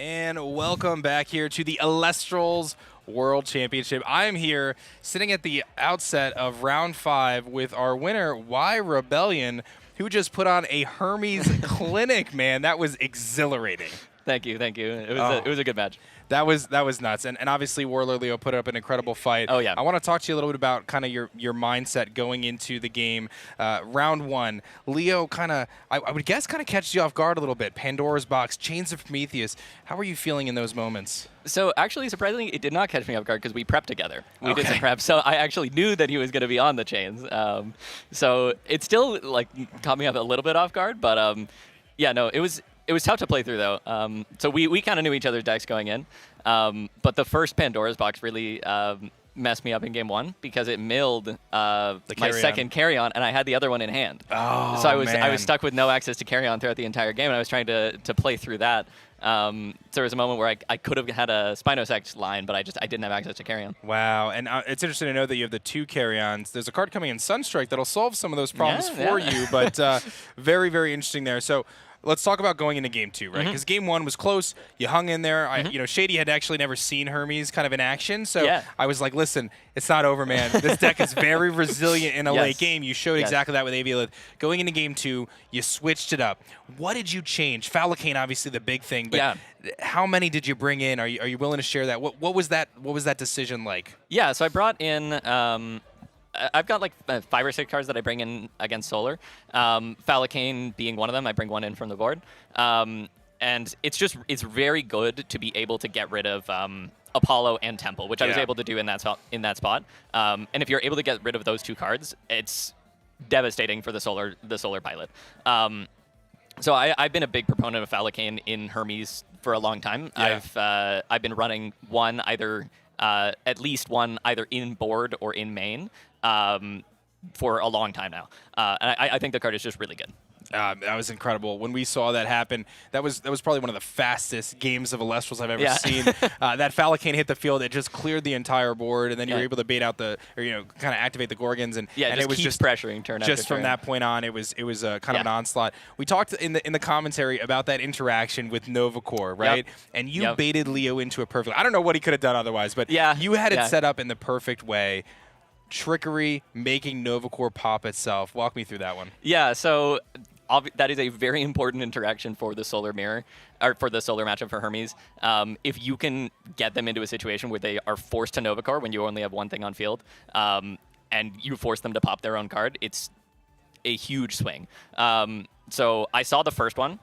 And welcome back here to the Elestrals World Championship. I am here sitting at the outset of round 5 with our winner, Y Rebellion, who just put on a Hermes clinic, man. That was exhilarating. Thank you. It was a good match. That was nuts. And obviously Warlord Leo put up an incredible fight. Oh, yeah. I want to talk to you a little bit about kind of your mindset going into the game. Round 1, Leo kind of, I would guess, kind of catches you off guard a little bit. Pandora's Box, Chains of Prometheus. How were you feeling in those moments? So actually, surprisingly, it did not catch me off guard because we prepped together. We did some prep, so I actually knew that he was going to be on the chains. So it still like caught me up a little bit off guard, but yeah, no, it was tough to play through though. So we kind of knew each other's decks going in, but the first Pandora's Box really messed me up in game 1 because it milled my second carry-on, and I had the other one in hand. Oh, so I man. was stuck with no access to carry-on throughout the entire game, and I was trying to play through that. So there was a moment where I could have had a Spinosect line, but I didn't have access to carry-on. Wow, and it's interesting to know that you have the 2 carry-ons. There's a card coming in Sunstrike that'll solve some of those problems for you, but very, very interesting there. So let's talk about going into game 2, right? Because game 1 was close. You hung in there. Shady had actually never seen Hermes kind of in action, so I was like, listen, it's not over, man. This deck is very resilient in a late game. You showed exactly that with Aviolith. Going into game 2, you switched it up. What did you change? Falcane, obviously the big thing, but how many did you bring in? Are you willing to share that? What was that decision like? Yeah, so I brought in I've got like 5 or 6 cards that I bring in against Solar. Falcane being one of them. I bring one in from the board. And it's very good to be able to get rid of Apollo and Temple, which I was able to do in that spot. And if you're able to get rid of those 2 cards, it's devastating for the Solar pilot. So I've been a big proponent of Falcane in Hermes for a long time. I've been running one at least one either in board or in main for a long time now. And I think the card is just really good. That was incredible. When we saw that happen, that was probably one of the fastest games of Elestrals I've ever seen. That Falcane hit the field, it just cleared the entire board, and then you were able to bait out kind of activate the Gorgons, and it was just pressuring turn after just from turn. That point on, it was kind of an onslaught. We talked in the commentary about that interaction with Novacore, right? And you baited Leo into a perfect. I don't know what he could have done otherwise, but you had it set up in the perfect way. Trickery, making Novacore pop itself. Walk me through that one. Yeah, so that is a very important interaction for the Solar Mirror, or for the Solar matchup for Hermes. If you can get them into a situation where they are forced to Novacore when you only have one thing on field, and you force them to pop their own card, it's a huge swing. So I saw the first one,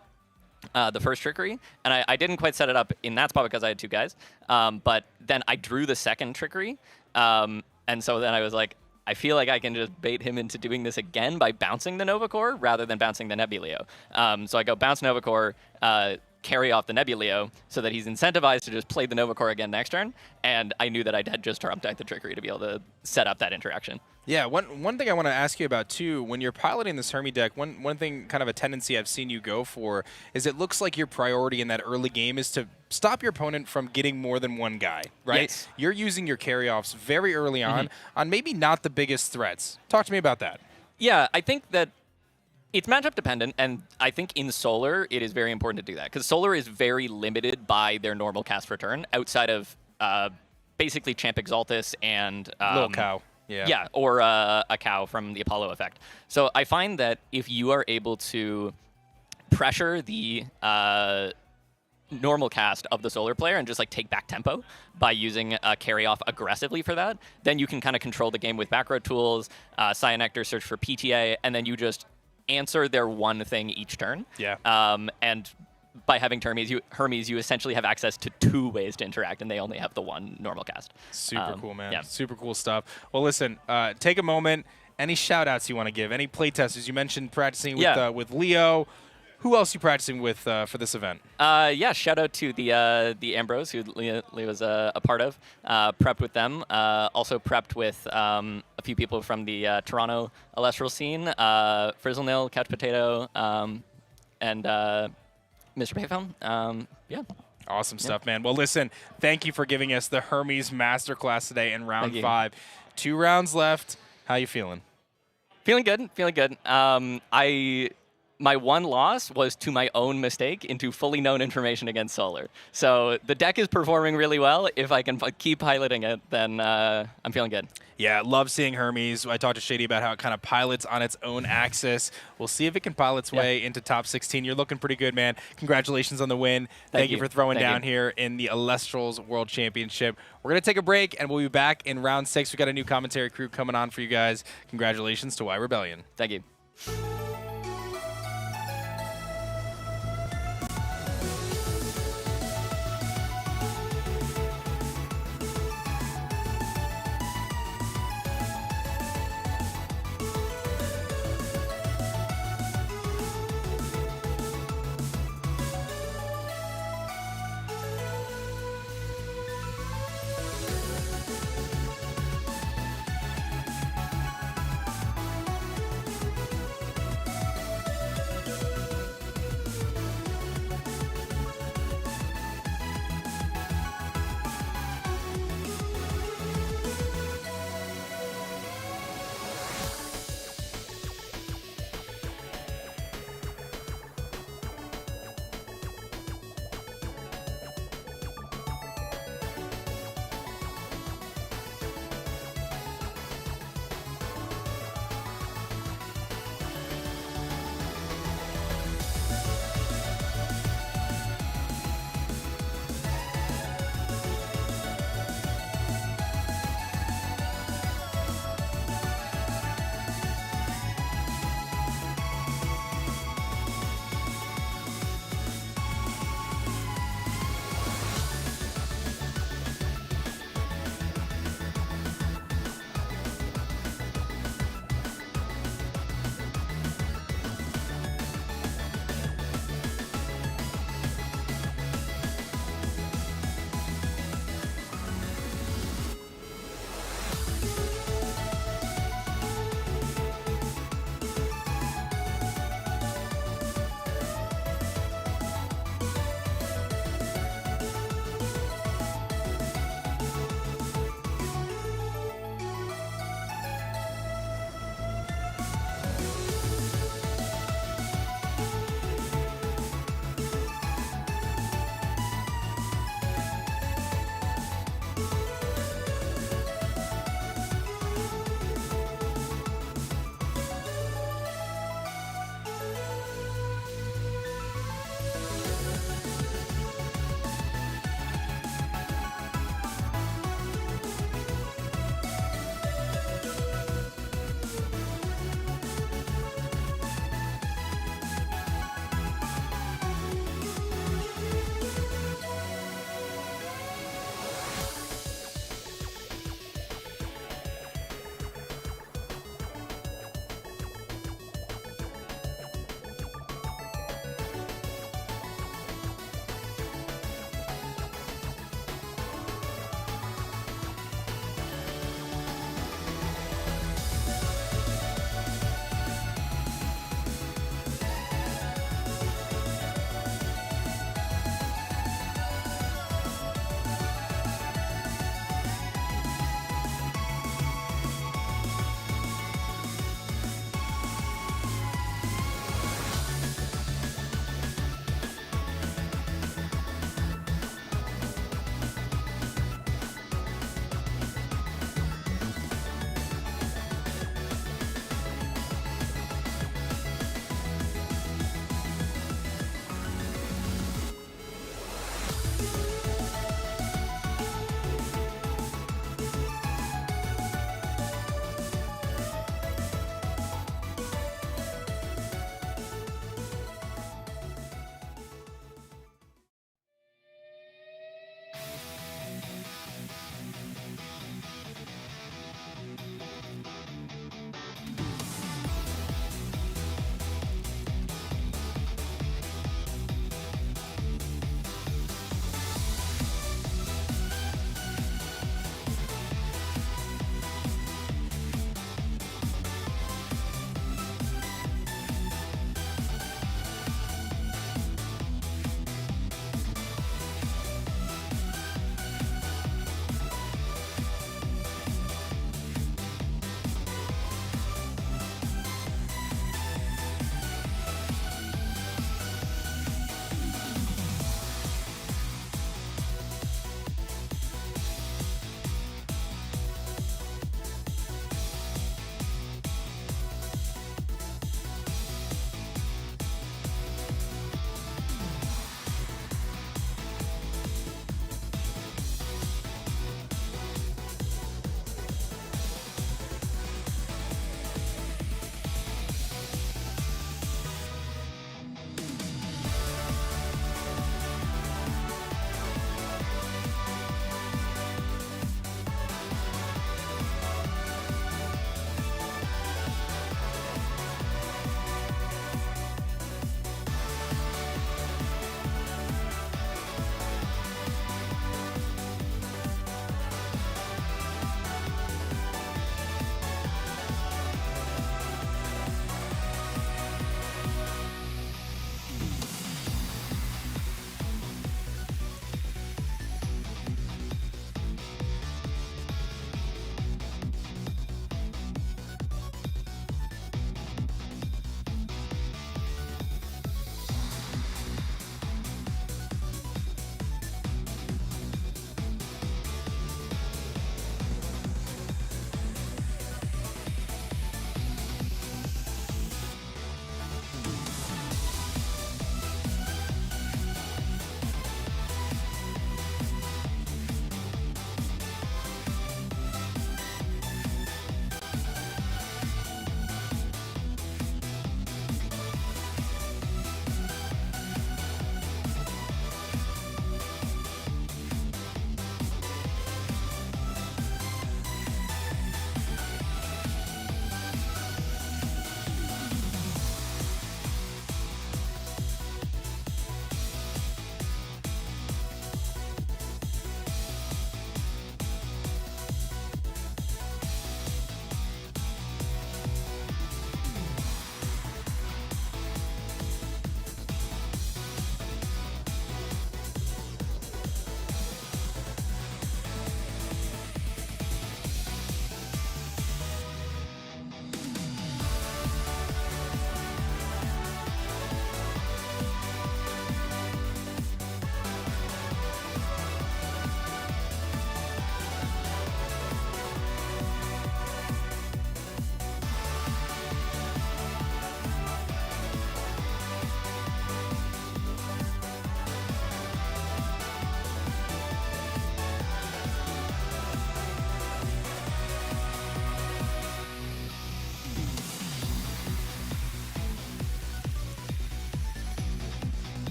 the first Trickery, and I didn't quite set it up in that spot because I had 2 guys. But then I drew the second Trickery, and so then I was like, I feel like I can just bait him into doing this again by bouncing the Novacore rather than bouncing the Nebuleo. So I go bounce Novacore, carry off the Nebuleo so that he's incentivized to just play the Novacore again next turn, and I knew that I had just trumped the Trickery to be able to set up that interaction. Yeah, one thing I want to ask you about too, when you're piloting this Hermes deck, one thing, kind of a tendency I've seen you go for, is it looks like your priority in that early game is to stop your opponent from getting more than one guy, right? Yes. You're using your carry-offs very early on maybe not the biggest threats. Talk to me about that. Yeah, I think that it's matchup dependent, and I think in Solar it is very important to do that, because Solar is very limited by their normal cast return outside of basically Champ Exaltus and Little Cow. Yeah, or a cow from the Apollo effect. So I find that if you are able to pressure the normal cast of the Solar player and just like take back tempo by using a carry off aggressively for that, then you can kind of control the game with back row tools, Cyanectar, search for PTA, and then you just answer their one thing each turn. And by having Hermes, you essentially have access to 2 ways to interact, and they only have the one normal cast. Super cool, man. Yeah. Super cool stuff. Well, listen, take a moment. Any shout-outs you want to give? Any playtesters? You mentioned practicing with Leo. Who else you practicing with for this event? Shout out to the Ambrose, who Leo was a part of. Prepped with them. Also prepped with a few people from the Toronto Elestrals scene. Frizzlenil, Couch Potato, and Mr. Payphone. Awesome stuff, man. Well, listen, thank you for giving us the Hermes Masterclass today in round 5. 2 rounds left. How you feeling? Feeling good. my one loss was to my own mistake into fully known information against Solar. So the deck is performing really well. If I can keep piloting it, then I'm feeling good. Yeah, love seeing Hermes. I talked to Shady about how it kind of pilots on its own axis. We'll see if it can pilot its way into top 16. You're looking pretty good, man. Congratulations on the win. Thank you for throwing down here in the Elestrals World Championship. We're going to take a break, and we'll be back in round 6. We got a new commentary crew coming on for you guys. Congratulations to Y Rebellion. Thank you.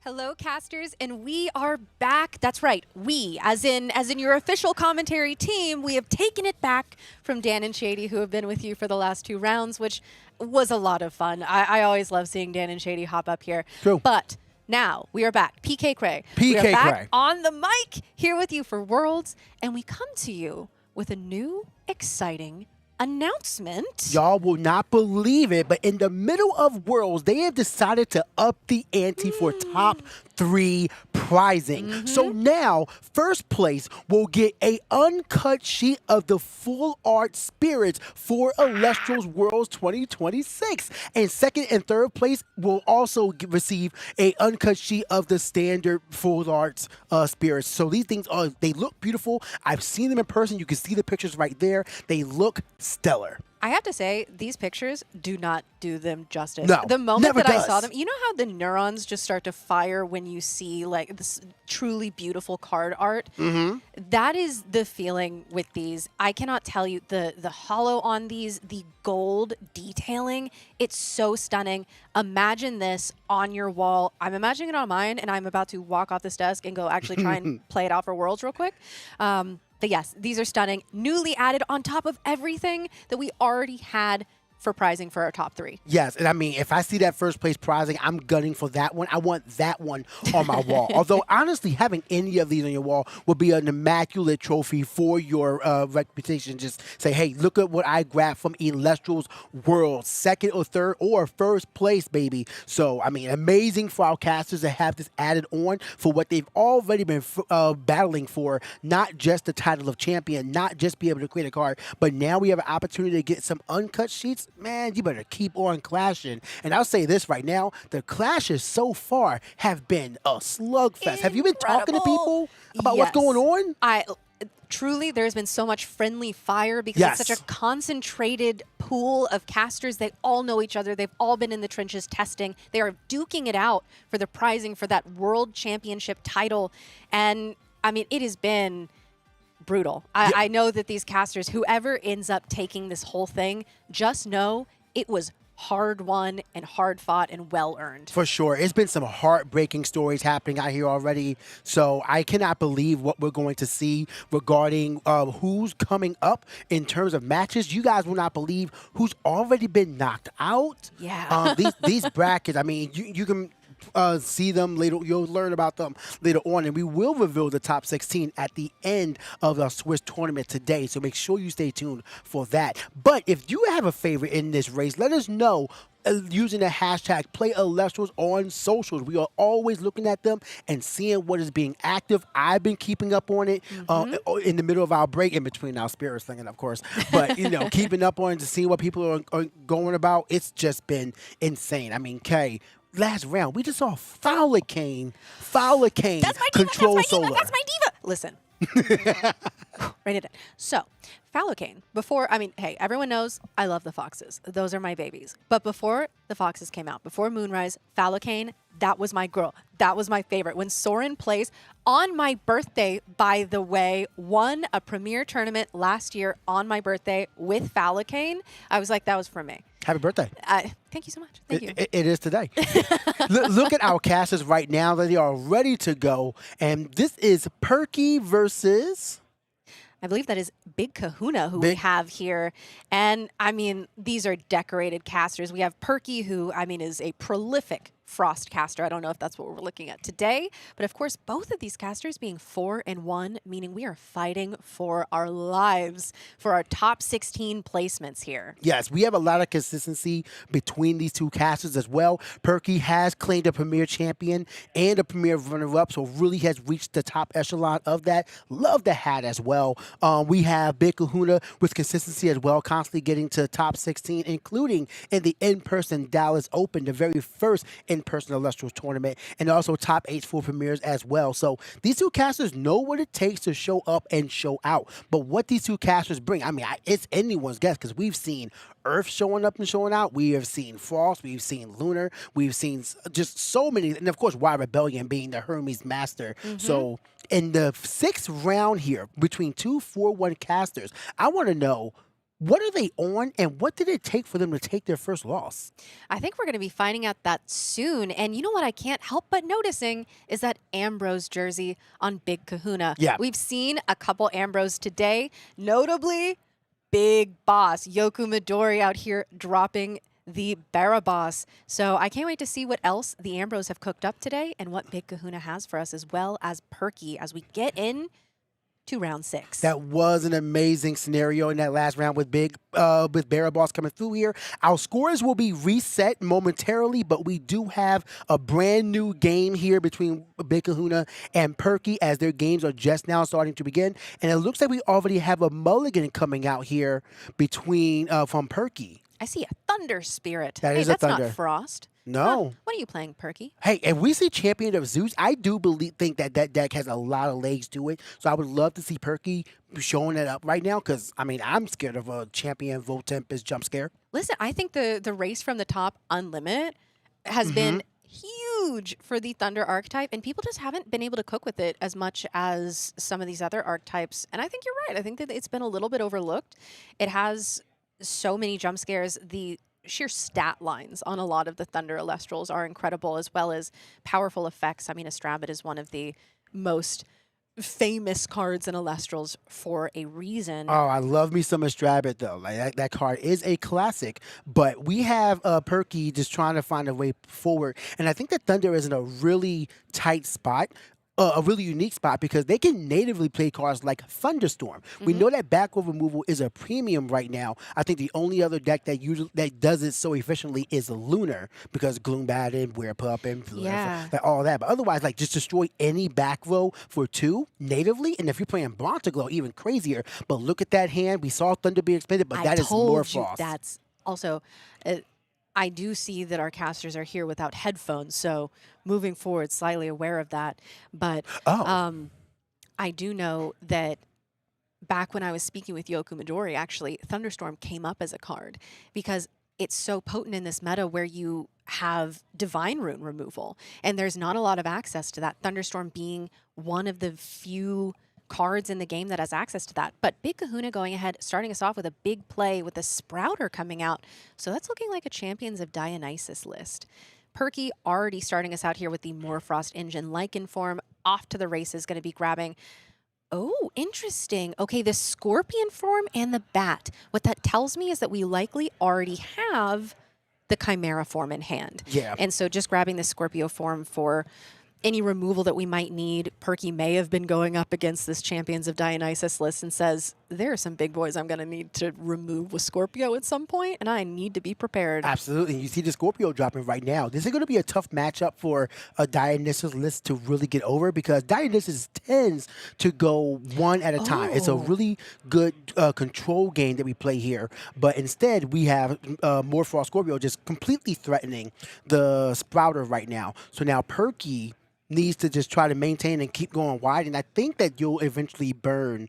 Hello, casters, and we are back. That's right, we, as in your official commentary team, we have taken it back from Dan and Shady, who have been with you for the last 2 rounds, which was a lot of fun. I always love seeing Dan and Shady hop up here. True. But now we are back. PK Cray. PK we are back Cray. on the mic here with you for Worlds, and we come to you with a new, exciting announcement. Y'all will not believe it, but in the middle of Worlds, they have decided to up the ante for top 3 prizing. So now, first place will get a uncut sheet of the full art spirits for Elestrals Worlds 2026. And second and third place will also receive a uncut sheet of the standard full art spirits. So these things they look beautiful. I've seen them in person. You can see the pictures right there. They look stellar. I have to say, these pictures do not do them justice. No, the moment never that I does. saw them, you know how the neurons just start to fire when you see like this truly beautiful card art? That is the feeling with these. I cannot tell you, the hollow on these, the gold detailing, it's so stunning. Imagine this on your wall. I'm imagining it on mine, and I'm about to walk off this desk and go actually try and play it out for Worlds real quick. But yes, these are stunning. Newly added on top of everything that we already had for prizing for our top 3. Yes, and I mean, if I see that first place prizing, I'm gunning for that one. I want that one on my wall. Although, honestly, having any of these on your wall would be an immaculate trophy for your reputation. Just say, hey, look at what I grabbed from Elestrals World, second or third or first place, baby. So, I mean, amazing for our casters to have this added on for what they've already been battling for, not just the title of champion, not just be able to create a card, but now we have an opportunity to get some uncut sheets. Man, you better keep on clashing. And I'll say this right now, the clashes so far have been a slugfest. Have you been talking to people about what's going on? Truly, there's been so much friendly fire because it's such a concentrated pool of casters. They all know each other. They've all been in the trenches testing. They are duking it out for the prizing for that World Championship title. And, I mean, it has been brutal. I know that these casters, whoever ends up taking this whole thing, just know it was hard won and hard fought and well earned. For sure. It's been some heartbreaking stories happening out here already. So I cannot believe what we're going to see regarding who's coming up in terms of matches. You guys will not believe who's already been knocked out. Yeah. These brackets, I mean, you can see them later. You'll learn about them later on, and we will reveal the top 16 at the end of our Swiss tournament today, so make sure you stay tuned for that. But if you have a favorite in this race, let us know using the hashtag #PlayElestrals on socials. We are always looking at them and seeing what is being active. I've been keeping up on it in the middle of our break, in between our spirits thing, of course. But, you know, keeping up on it to see what people are going about. It's just been insane. I mean, Kay, last round, we just saw Falcon control Solar. That's my diva. Listen. Write it down. So, Falcon, before, I mean, hey, everyone knows I love the Foxes. Those are my babies. But before the Foxes came out, before Moonrise, Falcon, that was my girl. That was my favorite. When Soren plays, on my birthday, by the way, won a premier tournament last year on my birthday with Falcon. I was like, that was for me. Happy birthday. Thank you so much. Thank you. It is today. Look at our casters right now. They are ready to go. And this is Perky versus... I believe that is Big Kahuna who we have here. And, I mean, these are decorated casters. We have Perky, who, I mean, is a prolific Frost caster. I don't know if that's what we're looking at today. But, of course, both of these casters being 4-1, meaning we are fighting for our lives for our top 16 placements here. Yes, we have a lot of consistency between these two casters as well. Perky has claimed a premier champion and a premier runner-up, so really has reached the top echelon of that. Love the hat as well. We have Big Kahuna with consistency as well, constantly getting to top 16, including in the in-person Dallas Open, the very first in-person Elestrals tournament, and also top 8 full premieres as well. So these two casters know what it takes to show up and show out. But what these two casters bring, I mean, it's anyone's guess, because we've seen Earth showing up and showing out. We have seen Frost. We've seen Lunar. We've seen just so many. And, of course, Wild Rebellion being the Hermes master. So in the 6th round here, between two 4-1 casters, I want to know, What are they on, and what did it take for them to take their first loss? I think we're going to be finding out that soon. And you know what I can't help but noticing is that Ambrose jersey on Big Kahuna. Yeah. We've seen a couple Ambrose today, notably Big Boss Yoku Midori out here dropping the Baraboss. So I can't wait to see what else the Ambrose have cooked up today and what Big Kahuna has for us, as well as Perky, as we get in to round 6. That was an amazing scenario in that last round with Baraboss coming through here. Our scores will be reset momentarily, but we do have a brand new game here between Big Kahuna and Perky, as their games are just now starting to begin. And it looks like we already have a mulligan coming out here between from Perky. I see a Thunder Spirit. That hey, is a that's Thunder. not Frost. No. Huh. What are you playing, Perky? Hey, if we see Champion of Zeus, I do think that deck has a lot of legs to it. So I would love to see Perky showing it up right now, because, I mean, I'm scared of a Champion Voltempest jump scare. Listen, I think the race from the top, Unlimited, has been huge for the Thunder archetype, and people just haven't been able to cook with it as much as some of these other archetypes. And I think you're right. I think that it's been a little bit overlooked. It has so many jump scares. The sheer stat lines on a lot of the Thunder Elestrals are incredible, as well as powerful effects. I mean, Astrabid is one of the most famous cards in Elestrals for a reason. Oh, I love me some Astrabid, though. Like that card is a classic, but we have Perky just trying to find a way forward. And I think that Thunder is in a really tight spot. A really unique spot, because they can natively play cards like Thunderstorm. We know that back row removal is a premium right now. I think the only other deck that does it so efficiently is Lunar, because Gloom Batten, Wear Pup, and all that. But otherwise, like, just destroy any back row for 2 natively. And if you're playing Bronteglow, even crazier. But look at that hand. We saw Thunder be expended, but that is more Frost. That's also... I do see that our casters are here without headphones, so moving forward, slightly aware of that. But I do know that back when I was speaking with Yoku Midori, actually, Thunderstorm came up as a card because it's so potent in this meta where you have Divine Rune removal, and there's not a lot of access to that. Thunderstorm being one of the few cards in the game that has access to that. But Big Kahuna going ahead, starting us off with a big play with a Sprouter coming out. So that's looking like a Champions of Dionysus list. Perky already starting us out here with the Morfrost Engine Lycan form. Off to the races, going to be grabbing... Oh, interesting. Okay, the Scorpion form and the Bat. What that tells me is that we likely already have the Chimera form in hand. Yeah. And so just grabbing the Scorpio form for any removal that we might need. Perky may have been going up against this Champions of Dionysus list and says, there are some big boys I'm going to need to remove with Scorpio at some point, and I need to be prepared. Absolutely. You see the Scorpio dropping right now. This is going to be a tough matchup for a Dionysus list to really get over, because Dionysus tends to go one at a time. It's a really good control game that we play here, but instead we have Morfrost Scorpio just completely threatening the Sprouter right now. So now Perky needs to just try to maintain and keep going wide, and I think that you'll eventually burn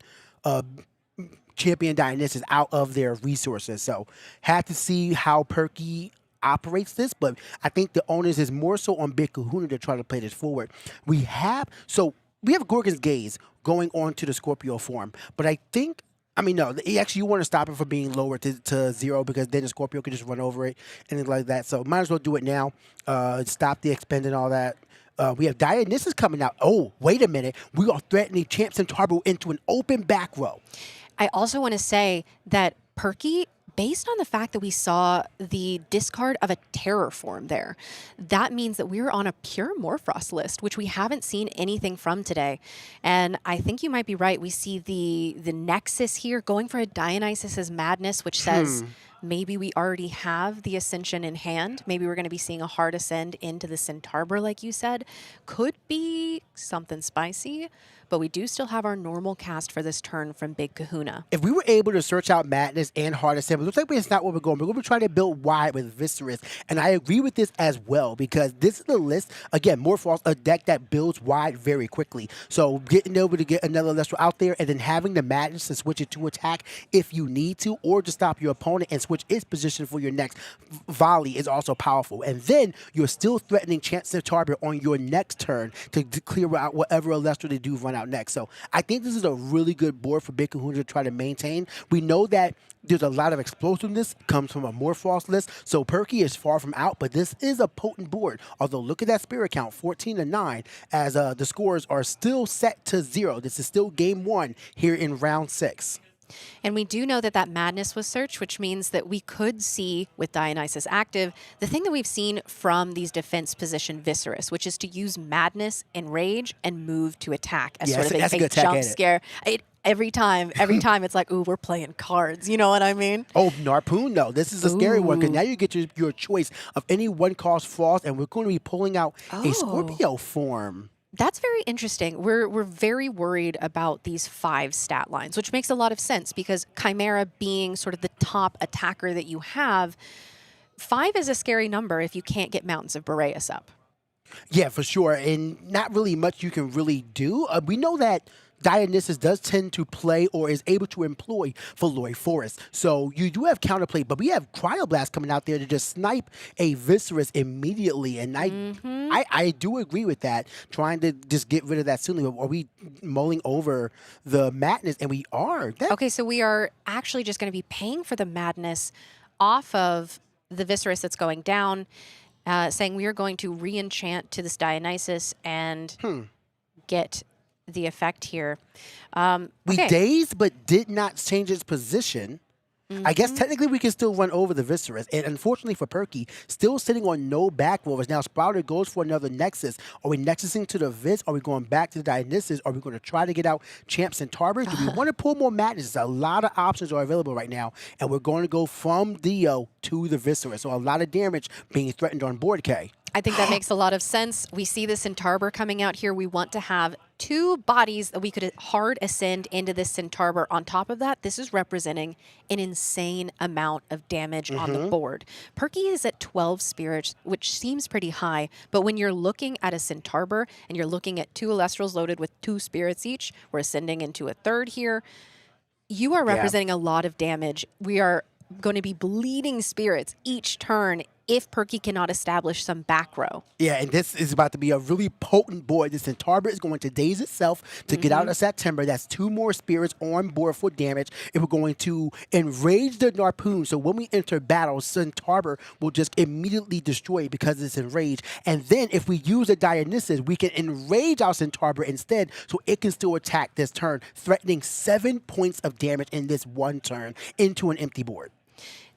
Champion Dionysus out of their resources. So have to see how Perky operates this, but I think the onus is more so on Big Kahuna to try to play this forward. We have Gorgon's Gaze going on to the Scorpio form, but I think, I mean, no, actually you want to stop it from being lower to 0, because then the Scorpio can just run over it and things like that. So might as well do it now. Stop the expend and all that. We have Dionysus coming out. Oh, wait a minute. We are threatening Champ Centauro into an open back row. I also want to say that Perky, based on the fact that we saw the discard of a Terror form there, that means that we're on a pure Morfrost list, which we haven't seen anything from today. And I think you might be right. We see the Nexus here going for a Dionysus's Madness, which says... Maybe we already have the Ascension in hand. Maybe we're going to be seeing a hard ascend into the Centaur, like you said. Could be something spicy, but we do still have our normal cast for this turn from Big Kahuna. If we were able to search out Madness and Hard Ascend, it looks like it's not what we're going. We're going to try to build wide with Viscerus, and I agree with this as well, because this is the list, again, Morfrost, a deck that builds wide very quickly. So getting able to get another Lestral out there and then having the Madness to switch it to attack if you need to, or to stop your opponent and switch its position for your next volley is also powerful. And then you're still threatening Chance Centaur on your next turn to clear out whatever Elestral they do run out next. So I think this is a really good board for Big Kahuna to try to maintain. We know that there's a lot of explosiveness comes from a Morphos list, so Perky is far from out, but this is a potent board. Although look at that spirit count, 14-9, as the scores are still set to 0. This is still game 1 here in round 6. And we do know that that Madness was searched, which means that we could see, with Dionysus active, the thing that we've seen from these defense position Viserys, which is to use Madness and Rage and move to attack as sort of a big jump scare. Every time it's like, ooh, we're playing cards. You know what I mean? Oh, Narpoon, though. This is a scary one, because now you get your choice of any one-cost frost, and we're going to be pulling out a Scorpio form. That's very interesting. We're very worried about these 5 stat lines, which makes a lot of sense because Chimera being sort of the top attacker that you have, 5 is a scary number if you can't get Mountains of Boreas up. Yeah, for sure, and not really much you can really do. We know that Dionysus does tend to play or is able to employ Feloy Forest. So you do have counterplay, but we have Cryoblast coming out there to just snipe a Viserys immediately. And I do agree with that, trying to just get rid of that soon. Are we mulling over the Madness? And we are. Okay, so we are actually just going to be paying for the Madness off of the Viserys that's going down, saying we are going to re-enchant to this Dionysus and get the effect here. We dazed, but did not change its position. I guess technically we can still run over the Viserys. And unfortunately for Perky, still sitting on no back rovers. Now Sprouter goes for another Nexus. Are we Nexusing to the Vis? Are we going back to the Dionysus? Are we going to try to get out Champs and Tarbers? Do we want to pull more Madness? A lot of options are available right now. And we're going to go from Dio to the Viserys. So a lot of damage being threatened on board, K. I think that makes a lot of sense. We see this Centaur coming out here. We want to have 2 bodies that we could hard ascend into this Centaur. On top of that, this is representing an insane amount of damage on the board. Perky is at 12 spirits, which seems pretty high, but when you're looking at a Centaur and you're looking at 2 Elestrals loaded with 2 spirits each, we're ascending into a 3rd here, you are representing a lot of damage. We are going to be bleeding spirits each turn if Perky cannot establish some back row. Yeah, and this is about to be a really potent board. This Centaur is going to daze itself to get out of September. That's 2 more spirits on board for damage. And we're going to enrage the Narpoon. So when we enter battle, Centaur will just immediately destroy it because it's enraged. And then if we use the Dionysus, we can enrage our Centaur instead so it can still attack this turn, threatening 7 points of damage in this one turn into an empty board.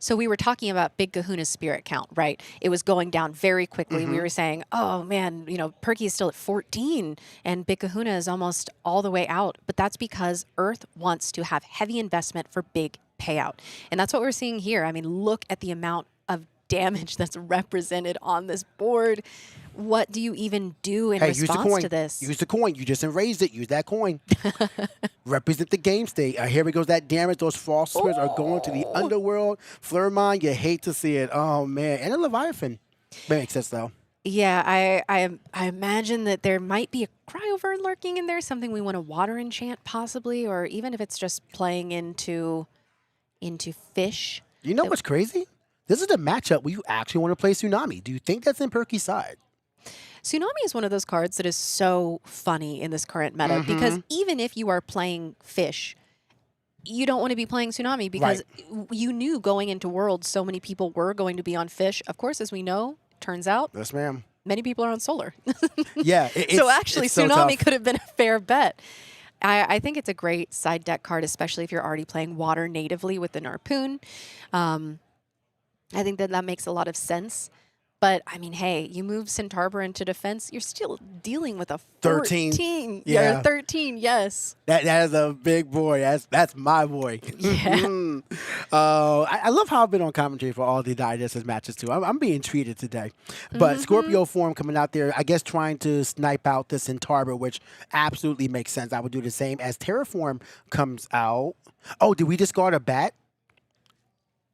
So we were talking about Big Kahuna's spirit count, right? It was going down very quickly. We were saying, oh man, you know, Perky is still at 14 and Big Kahuna is almost all the way out. But that's because Earth wants to have heavy investment for big payout. And that's what we're seeing here. I mean, look at the amount of damage that's represented on this board. What do you even do in response to this? Use the coin. You just enraged it. Use that coin. Represent the game state. Here we goes that damage. Those frost spirits are going to the underworld. Fleurmon, you hate to see it. Oh, man. And a Leviathan. That makes sense, though. Yeah, I imagine that there might be a Cryovern lurking in there, something we want to water enchant possibly, or even if it's just playing into fish. You know what's crazy? This is the matchup where you actually want to play Tsunami. Do you think that's in Perky's side? Tsunami is one of those cards that is so funny in this current meta because even if you are playing fish, you don't want to be playing Tsunami because you knew going into Worlds so many people were going to be on fish. Of course, as we know, turns out yes, ma'am. Many people are on Solar. Yeah. So actually, Tsunami so could have been a fair bet. I think it's a great side deck card, especially if you're already playing Water natively with the Narpoon. I think that makes a lot of sense. But, I mean, hey, you move Centaur into defense, you're still dealing with a 14. Yeah, 13, yes. That is a big boy. That's my boy. Yeah. I love how I've been on commentary for all the Dionysus matches, too. I'm being treated today. But Scorpio form coming out there, I guess trying to snipe out the Centaur, which absolutely makes sense. I would do the same as Terraform comes out. Oh, did we discard a bat?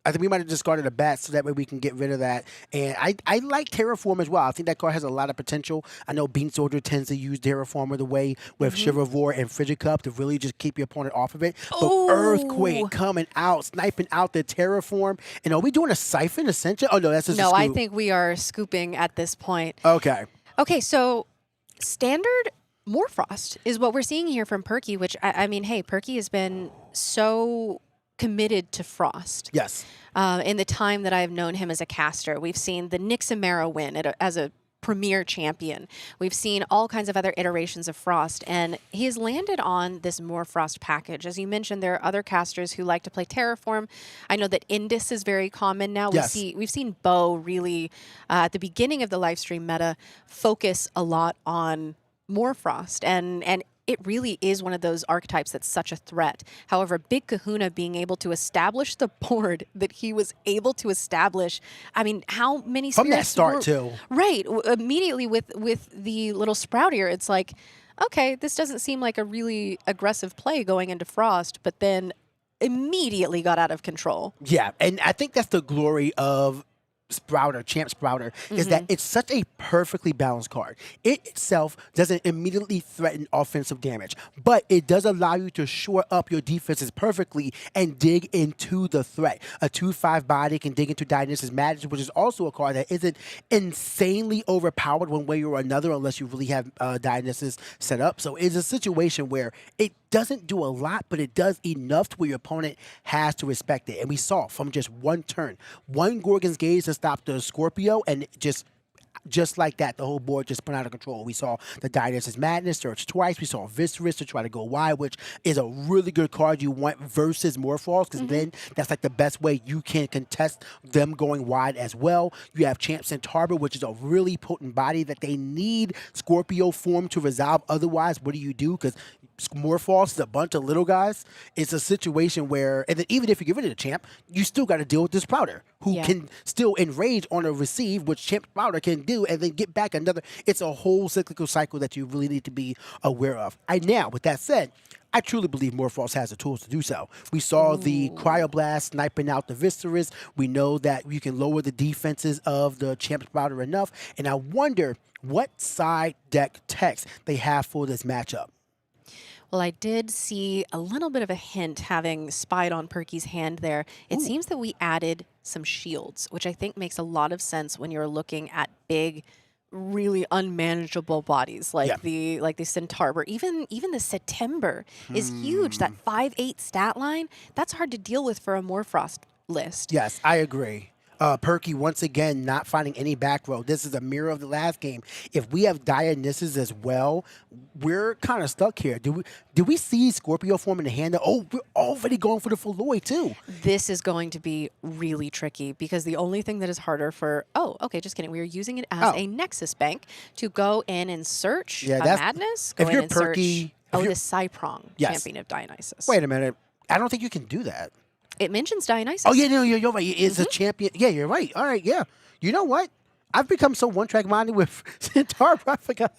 I think we might have discarded a bat so that way we can get rid of that. And I like Terraform as well. I think that card has a lot of potential. I know Bean Soldier tends to use Terraformer the way with Shiver of War and Frigid Cup to really just keep your opponent off of it. But Earthquake coming out, sniping out the Terraform. And are we doing a Siphon Ascension? Oh, no, that's just a scoop. I think we are scooping at this point. Okay. Okay, so Standard Morfrost is what we're seeing here from Perky, which, I mean, hey, Perky has been so committed to Frost. Yes. In the time that I've known him as a caster, we've seen the Nixamera win as a premier champion. We've seen all kinds of other iterations of Frost, and he has landed on this Morfrost package. As you mentioned, there are other casters who like to play Terraform. I know that Indus is very common now. Yes. We've seen Bo really, at the beginning of the Lifestream meta, focus a lot on Morfrost, and it really is one of those archetypes that's such a threat. However, Big Kahuna being able to establish the board that he was able to establish, I mean, how many From that spirits start, too. Right. Immediately with the little Sproutier, it's like, okay, this doesn't seem like a really aggressive play going into Frost, but then immediately got out of control. Yeah, and I think that's the glory of Sprouter, Champ Sprouter, is that it's such a perfectly balanced card. It itself doesn't immediately threaten offensive damage, but it does allow you to shore up your defenses perfectly and dig into the threat. A 2/5 body can dig into Dionysus Madness, which is also a card that isn't insanely overpowered one way or another unless you really have Dionysus set up. So it's a situation where it doesn't do a lot, but it does enough to where your opponent has to respect it. And we saw from just one turn, one Gorgon's Gaze to stop the Scorpio, and just like that, the whole board just spun out of control. We saw the Dionysus Madness search twice. We saw Viscerus to try to go wide, which is a really good card you want versus Morphos, because then that's like the best way you can contest them going wide as well. You have Champ Centaur, which is a really potent body that they need Scorpio form to resolve. Otherwise, what do you do? Because Morphos is a bunch of little guys. It's a situation where, and then even if you get rid of the Champ, you still got to deal with this Sprouter, who can still enrage on a receive, which Champ Sprouter can do, and then get back another. It's a whole cyclical cycle that you really need to be aware of. Now, with that said, I truly believe Morphos has the tools to do so. We saw the Cryoblast sniping out the Viscerus. We know that you can lower the defenses of the Champ Sprouter enough, and I wonder what side deck text they have for this matchup. Well, I did see a little bit of a hint having spied on Perky's hand there. It seems that we added some shields, which I think makes a lot of sense when you're looking at big, really unmanageable bodies like the Centaur, or even the September is huge. That 5/8 stat line, that's hard to deal with for a Morfrost list. Yes, I agree. Perky, once again, not finding any back row. This is a mirror of the last game. If we have Dionysus as well, we're kind of stuck here. Do we see Scorpio form in the hand? Oh, we're already going for the Feloy, too. This is going to be really tricky because the only thing that is harder for... Oh, okay, just kidding. We are using it as a Nexus bank to go in and search a Madness. Go if in you're and Perky... search, the Cyprong, Champion of Dionysus. Wait a minute. I don't think you can do that. It mentions Dionysus. Oh, yeah, no, you're right. It's a champion. Yeah, you're right. All right, yeah. You know what? I've become so one-track minded with Centaur. I forgot.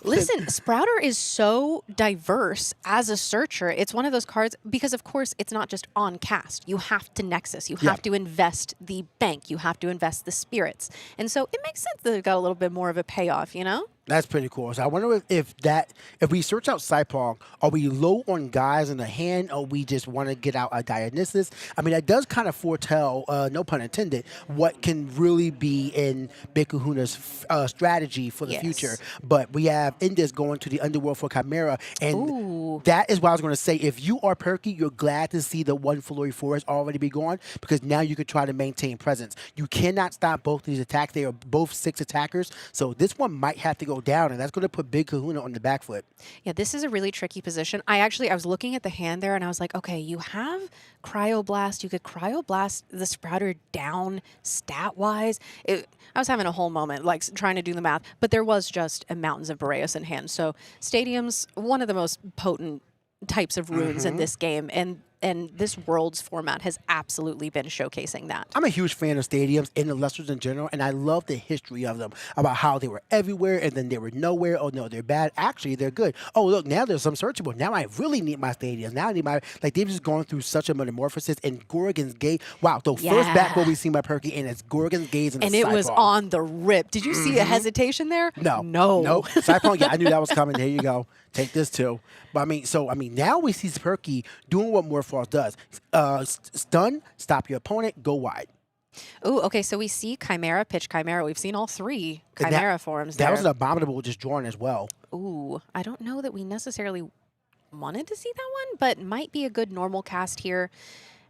Listen, Sprouter is so diverse as a searcher. It's one of those cards, because of course it's not just on cast. You have to Nexus. You have to invest the bank. You have to invest the spirits. And so it makes sense that they've got a little bit more of a payoff, you know? That's pretty cool. So I wonder if we search out Cyprong, are we low on guys in the hand, or we just want to get out a Dionysus? I mean, that does kind of foretell, no pun intended, what can really be in Big Kahuna's strategy for the future. But we have Indus going to the Underworld for Chimera, and that is what I was going to say. If you are Perky, you're glad to see the one Feloy Forest already be gone, because now you can try to maintain presence. You cannot stop both these attacks. They are both 6 attackers, so this one might have to go down, and that's going to put Big Kahuna on the back foot. Yeah, this is a really tricky position. I was looking at the hand there, and I was like, okay, you have Cryoblast. You could Cryoblast the Sprouter down stat-wise. I was having a whole moment, like, trying to do the math, but there was just a Mountains of Boreas in hand. So Stadium's one of the most potent types of runes in this game, and this Worlds format has absolutely been showcasing that. I'm a huge fan of stadiums and the Elestrals in general, and I love the history of them, about how they were everywhere and then they were nowhere. Oh, no, they're bad. Actually, they're good. Oh, look, now there's some searchable. Now I really need my stadiums. Now I need my... Like, they've just gone through such a metamorphosis. And Gorgon's Gate... Wow, the first back row we see by Perky, and it's Gorgon's Gaze and it was on the rip. Did you see a hesitation there? No. Nope. Cyprong, yeah, I knew that was coming. There you go. Take this, too. But, I mean, now we see Perky doing what Morphos does. Stun, stop your opponent, go wide. Ooh, okay, so we see Chimera, Pitch Chimera. We've seen all 3 And Chimera forms That there. was an Abominable just drawn as well. Ooh, I don't know that we necessarily wanted to see that one, but might be a good normal cast here,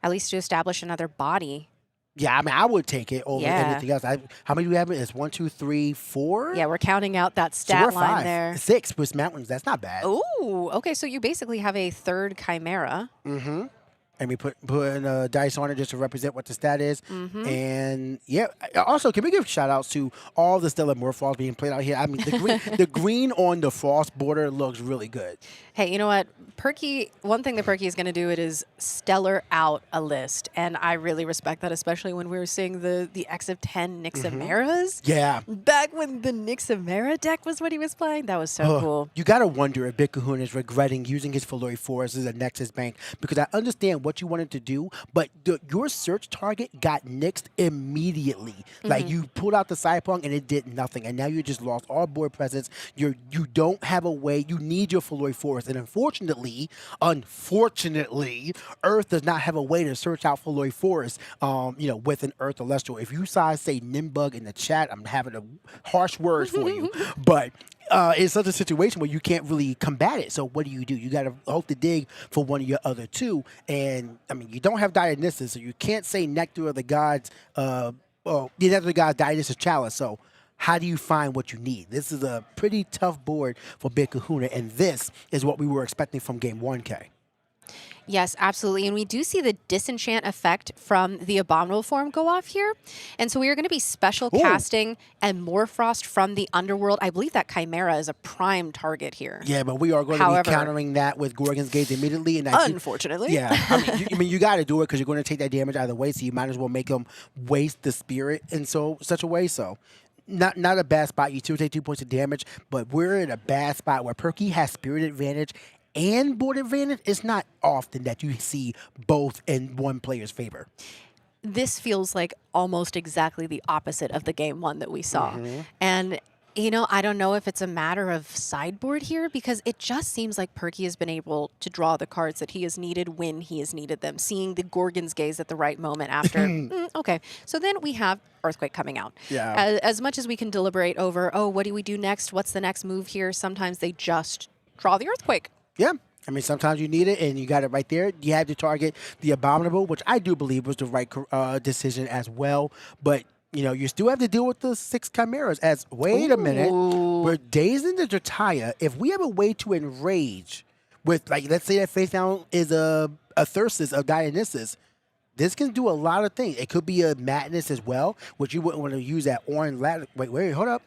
at least to establish another body. Yeah, I mean, I would take it over anything else. How many do we have? It's 1, 2, 3, 4. Yeah, we're counting out that So stat we're line 5. there. 6 with mountains. That's not bad. Ooh, okay, so you basically have a 3rd Chimera. Mm-hmm. And we put a dice on it just to represent what the stat is. And yeah, also, can we give shout outs to all the Stellar Morphos being played out here? I mean, the green on the frost border looks really good. Hey, you know what? Perky, one thing that Perky is going to do, it is stellar out a list. And I really respect that, especially when we were seeing the X of 10 Nixameras. Yeah. Back when the Nixamera deck was what he was playing. That was so cool. You got to wonder if Big Kahuna is regretting using his Filori Forest as a Nexus Bank, because I understand what you wanted to do, but your search target got nixed immediately. Like, you pulled out the Cypong and it did nothing, and now you just lost all board presence. You don't have a way. You need your Filori Forest, and unfortunately, Earth does not have a way to search out Filori Forest, with an Earth Celestial. If you saw, say, Nimbug in the chat, I'm having a harsh words for you, but it's such a situation where you can't really combat it. So what do? You got to hope to dig for one of your other 2. And, I mean, you don't have Dionysus, so you can't say Nectar of the Gods, Nectar of the Gods, Dionysus Chalice. So how do you find what you need? This is a pretty tough board for Big Kahuna, and this is what we were expecting from Game 1K. Yes, absolutely. And we do see the disenchant effect from the Abominable form go off here. And so we are going to be special casting and Morfrost from the Underworld. I believe that Chimera is a prime target here. Yeah, but we are going to be countering that with Gorgon's Gaze immediately. And unfortunately. Yeah. I mean, you got to do it because you're going to take that damage either way, so you might as well make them waste the spirit in such a way. So not a bad spot. You still take 2 points of damage, but we're in a bad spot where Perky has spirit advantage and board advantage. It's not often that you see both in one player's favor. This feels like almost exactly the opposite of the Game 1 that we saw. And, I don't know if it's a matter of sideboard here, because it just seems like Perky has been able to draw the cards that he has needed when he has needed them, seeing the Gorgon's Gaze at the right moment after. Okay, so then we have Earthquake coming out. Yeah. As much as we can deliberate over, what do we do next? What's the next move here? Sometimes they just draw the Earthquake. Yeah. I mean, sometimes you need it, and you got it right there. You had to target the Abominable, which I do believe was the right decision as well. But, you still have to deal with the 6 Chimeras as, wait a minute, we're dazed into Jataya. If we have a way to enrage with, like, let's say that face down is a Thyrsus of Dionysus, this can do a lot of things. It could be a Madness as well, which you wouldn't want to use that orange ladder. Wait, hold up.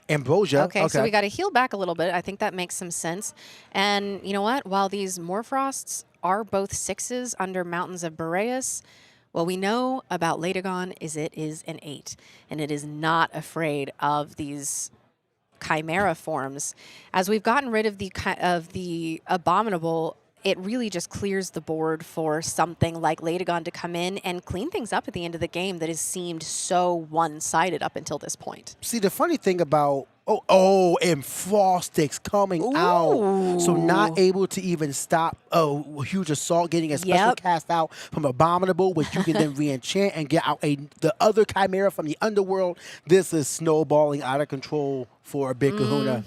Ambrosia. Okay, so we got to heal back a little bit. I think that makes some sense. And you know what? While these Morfrosts are both 6s under Mountains of Boreas, what we know about Latagon is it is an 8, and it is not afraid of these Chimera forms. As we've gotten rid of the Abominable, it really just clears the board for something like Latagon to come in and clean things up at the end of the game that has seemed so one-sided up until this point. See, the funny thing about and Frostix coming out. So not able to even stop Huge Assault getting a special cast out from Abominable, which you can then re-enchant and get out the other Chimera from the Underworld. This is snowballing out of control for Big Kahuna.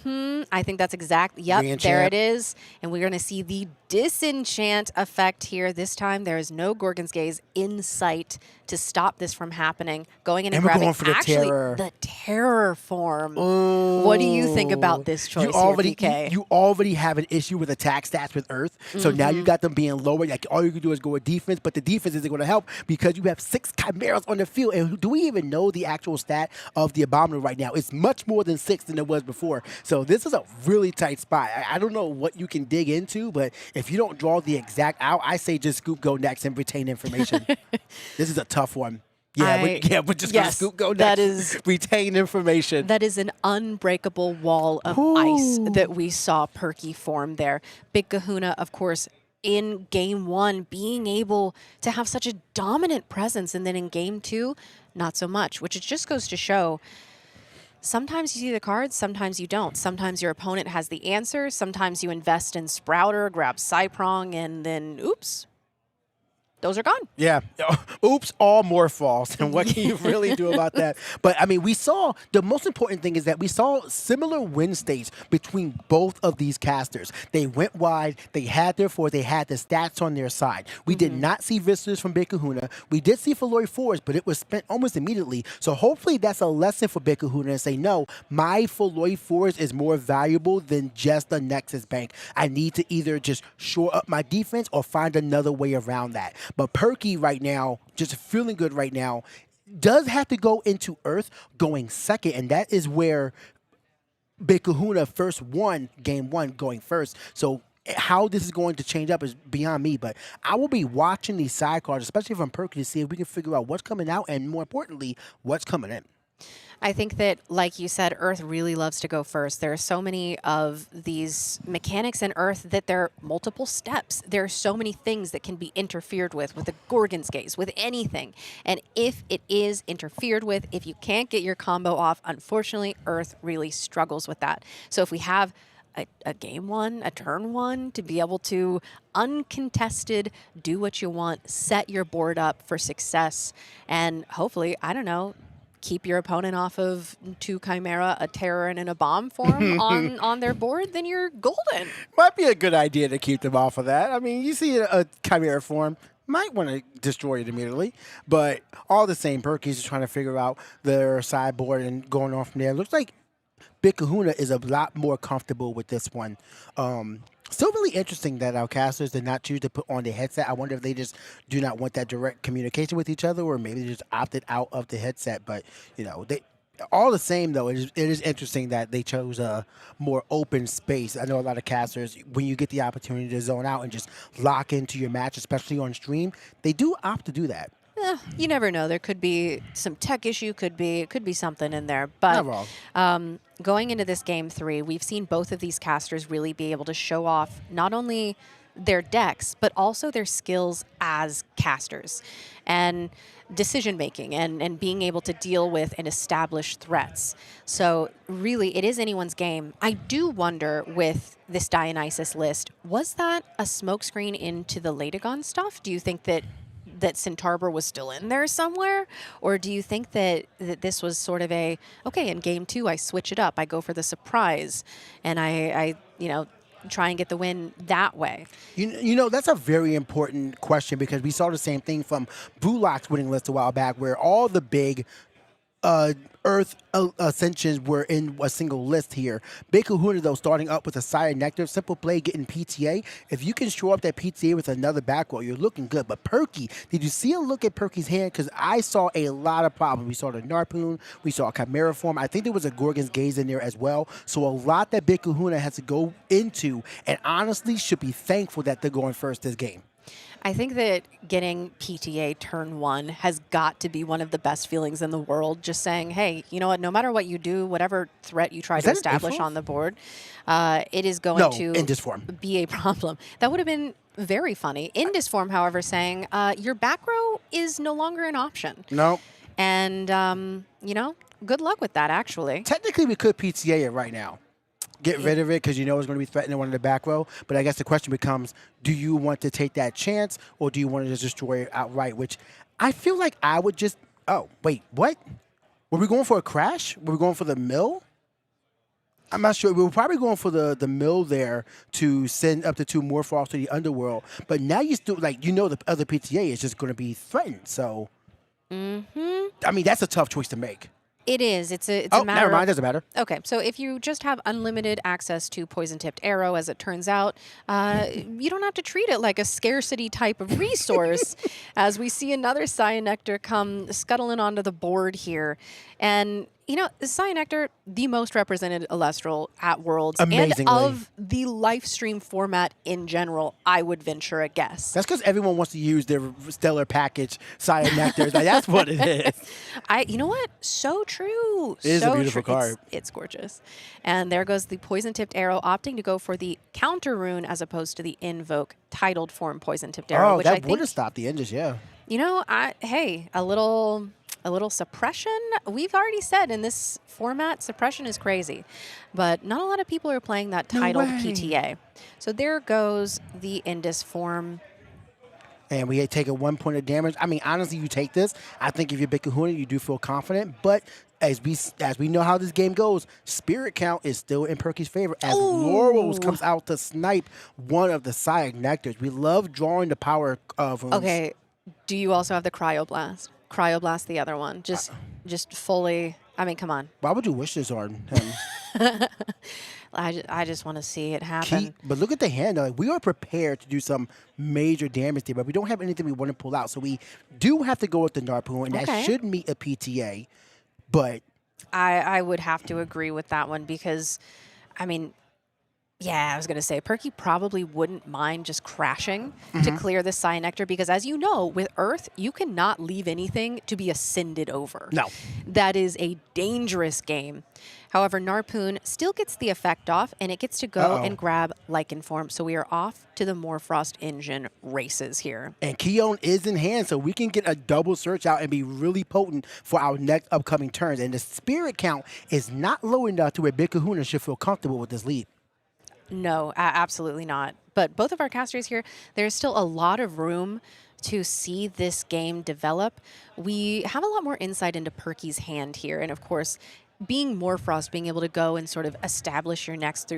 I think that's exactly, there it is. And we're going to see the disenchant effect here. This time there is no Gorgon's Gaze in sight to stop this from happening. Going in and we're grabbing going for the terror. The terror form. What do you think about this choice PK? You already have an issue with attack stats with Earth, so now you got them being lower. Like, all you can do is go with defense, but the defense isn't going to help because you have 6 Chimeras on the field. And do we even know the actual stat of the Abominable right now? It's much more than 6 than it was before. So this is a really tight spot. I don't know what you can dig into, but if you don't draw the exact out, I say just scoop go next and retain information. This is a tough one. We're just going to scoop go next. That is retain information. That is an unbreakable wall of ice that we saw Perky form there. Big Kahuna, of course, in Game 1, being able to have such a dominant presence, and then in Game 2, not so much, which it just goes to show sometimes you see the cards, sometimes you don't. Sometimes your opponent has the answer. Sometimes you invest in Sprouter, grab Cyprong, and then, oops. those are gone. Yeah. Oops, all more falls. And what can you really do about that? But, I mean, we saw the most important thing is that we saw similar win states between both of these casters. They went wide. They had their fours. They had the stats on their side. We did not see visitors from Big Kahuna. We did see Falori fours, but it was spent almost immediately. So hopefully that's a lesson for Big Kahuna and say, no, my Falori fours is more valuable than just a Nexus Bank. I need to either just shore up my defense or find another way around that. But Perky right now, just feeling good right now, does have to go into Earth going second, and that is where Big Kahuna first won game one going first. So how this is going to change up is beyond me, but I will be watching these sidecars, especially from Perky, to see if we can figure out what's coming out and, more importantly, what's coming in. I think that, like you said, Earth really loves to go first. There are so many of these mechanics in Earth that there are multiple steps. There are so many things that can be interfered with the Gorgon's Gaze, with anything. And if it is interfered with, if you can't get your combo off, unfortunately, Earth really struggles with that. So if we have a game one, a turn one, to be able to uncontested do what you want, set your board up for success, and hopefully, I don't know, keep your opponent off of 2 Chimera, a Terror, and a Bomb form on their board, then you're golden. Might be a good idea to keep them off of that. I mean, you see a Chimera form, might want to destroy it immediately, but all the same, Perky's just trying to figure out their sideboard and going on from there. Looks like Big Kahuna is a lot more comfortable with this one. Still really interesting that our casters did not choose to put on the headset. I wonder if they just do not want that direct communication with each other, or maybe they just opted out of the headset. But, you know, they all the same, though, it is interesting that they chose a more open space. I know a lot of casters, when you get the opportunity to zone out and just lock into your match, especially on stream, they do opt to do that. You never know. There could be some tech issue, could be something in there. But Not wrong. Going into this game 3, we've seen both of these casters really be able to show off not only their decks, but also their skills as casters and decision making and being able to deal with and establish threats. So really, it is anyone's game. I do wonder with this Dionysus list, was that a smokescreen into the Latagon stuff? Do you think that Centaur was still in there somewhere? Or do you think that this was sort of a, okay, in game 2, I switch it up. I go for the surprise and I you know, try and get the win that way? You know, that's a very important question, because we saw the same thing from Brulock's winning list a while back, where all the big Earth Ascensions were in a single list here. Big Kahuna, though, starting up with a Sire Nectar, simple play, getting PTA. If you can shore up that PTA with another back row, you're looking good. But Perky, did you see a look at Perky's hand? Because I saw a lot of problems. We saw the Narpoon, we saw a Chimera form. I think there was a Gorgon's Gaze in there as well. So a lot that Big Kahuna has to go into, and honestly should be thankful that they're going first this game. I think that getting PTA turn 1 has got to be one of the best feelings in the world. Just saying, hey, you know what, no matter what you do, whatever threat you try to establish on the board, it is going to in this form be a problem. That would have been very funny. In this form, however, saying your back row is no longer an option. No. And, you know, good luck with that, actually. Technically, we could PTA it right now. Get rid of it because you know it's going to be threatening one in the back row. But I guess the question becomes, do you want to take that chance, or do you want to just destroy it outright? Which I feel like I would just... Oh, wait, what? Were we going for a crash? Were we going for the mill? I'm not sure. We were probably going for the mill there to send up to 2 more falls to the underworld. But now you still, like, you know the other PTA is just going to be threatened. So, I mean, that's a tough choice to make. It is. It's a matter never mind. Doesn't matter. Okay, so if you just have unlimited access to poison-tipped arrow, as it turns out, you don't have to treat it like a scarcity type of resource, as we see another Cyanectar come scuttling onto the board here. And, you know, Cyanectar, the most represented Elestral at Worlds, and of the Lifestream format in general, I would venture a guess. That's because everyone wants to use their stellar package Cyanectars. Like, that's what it is. You know what? So true. It is a beautiful card. It's gorgeous. And there goes the poison-tipped arrow, opting to go for the counter rune as opposed to the invoke titled form poison-tipped arrow. Which that would have stopped the Enders, yeah. You know, hey, a little suppression. We've already said in this format, suppression is crazy, but not a lot of people are playing that titled PTA. So there goes the Indus form. And we had taken 1 point of damage. I mean, honestly, you take this. I think if you're Big Kahuna, you do feel confident. But as we know how this game goes, spirit count is still in Perky's favor as Laurels comes out to snipe one of the Psychic Nectars. We love drawing the power of runes. Okay, do you also have the Cryoblast? Cryoblast, the other one. Just fully, I mean, come on. Why would you wish this on him? I just want to see it happen. But look at the hand. Like, we are prepared to do some major damage there, but we don't have anything we want to pull out. So we do have to go with the Narpoon, and that should meet a PTA. But I would have to agree with that one because, I mean, yeah, I was going to say Perky probably wouldn't mind just crashing to clear the Psy Nectar because, as you know, with Earth, you cannot leave anything to be ascended over. No. That is a dangerous game. However, Narpoon still gets the effect off, and it gets to go and grab Lichen Form. So we are off to the Morfrost Engine races here. And Keon is in hand, so we can get a double search out and be really potent for our next upcoming turns. And the spirit count is not low enough to where Big Kahuna should feel comfortable with this lead. No, absolutely not. But both of our casters here, there's still a lot of room to see this game develop. We have a lot more insight into Perky's hand here. And of course, being Morfrost, being able to go and sort of establish your next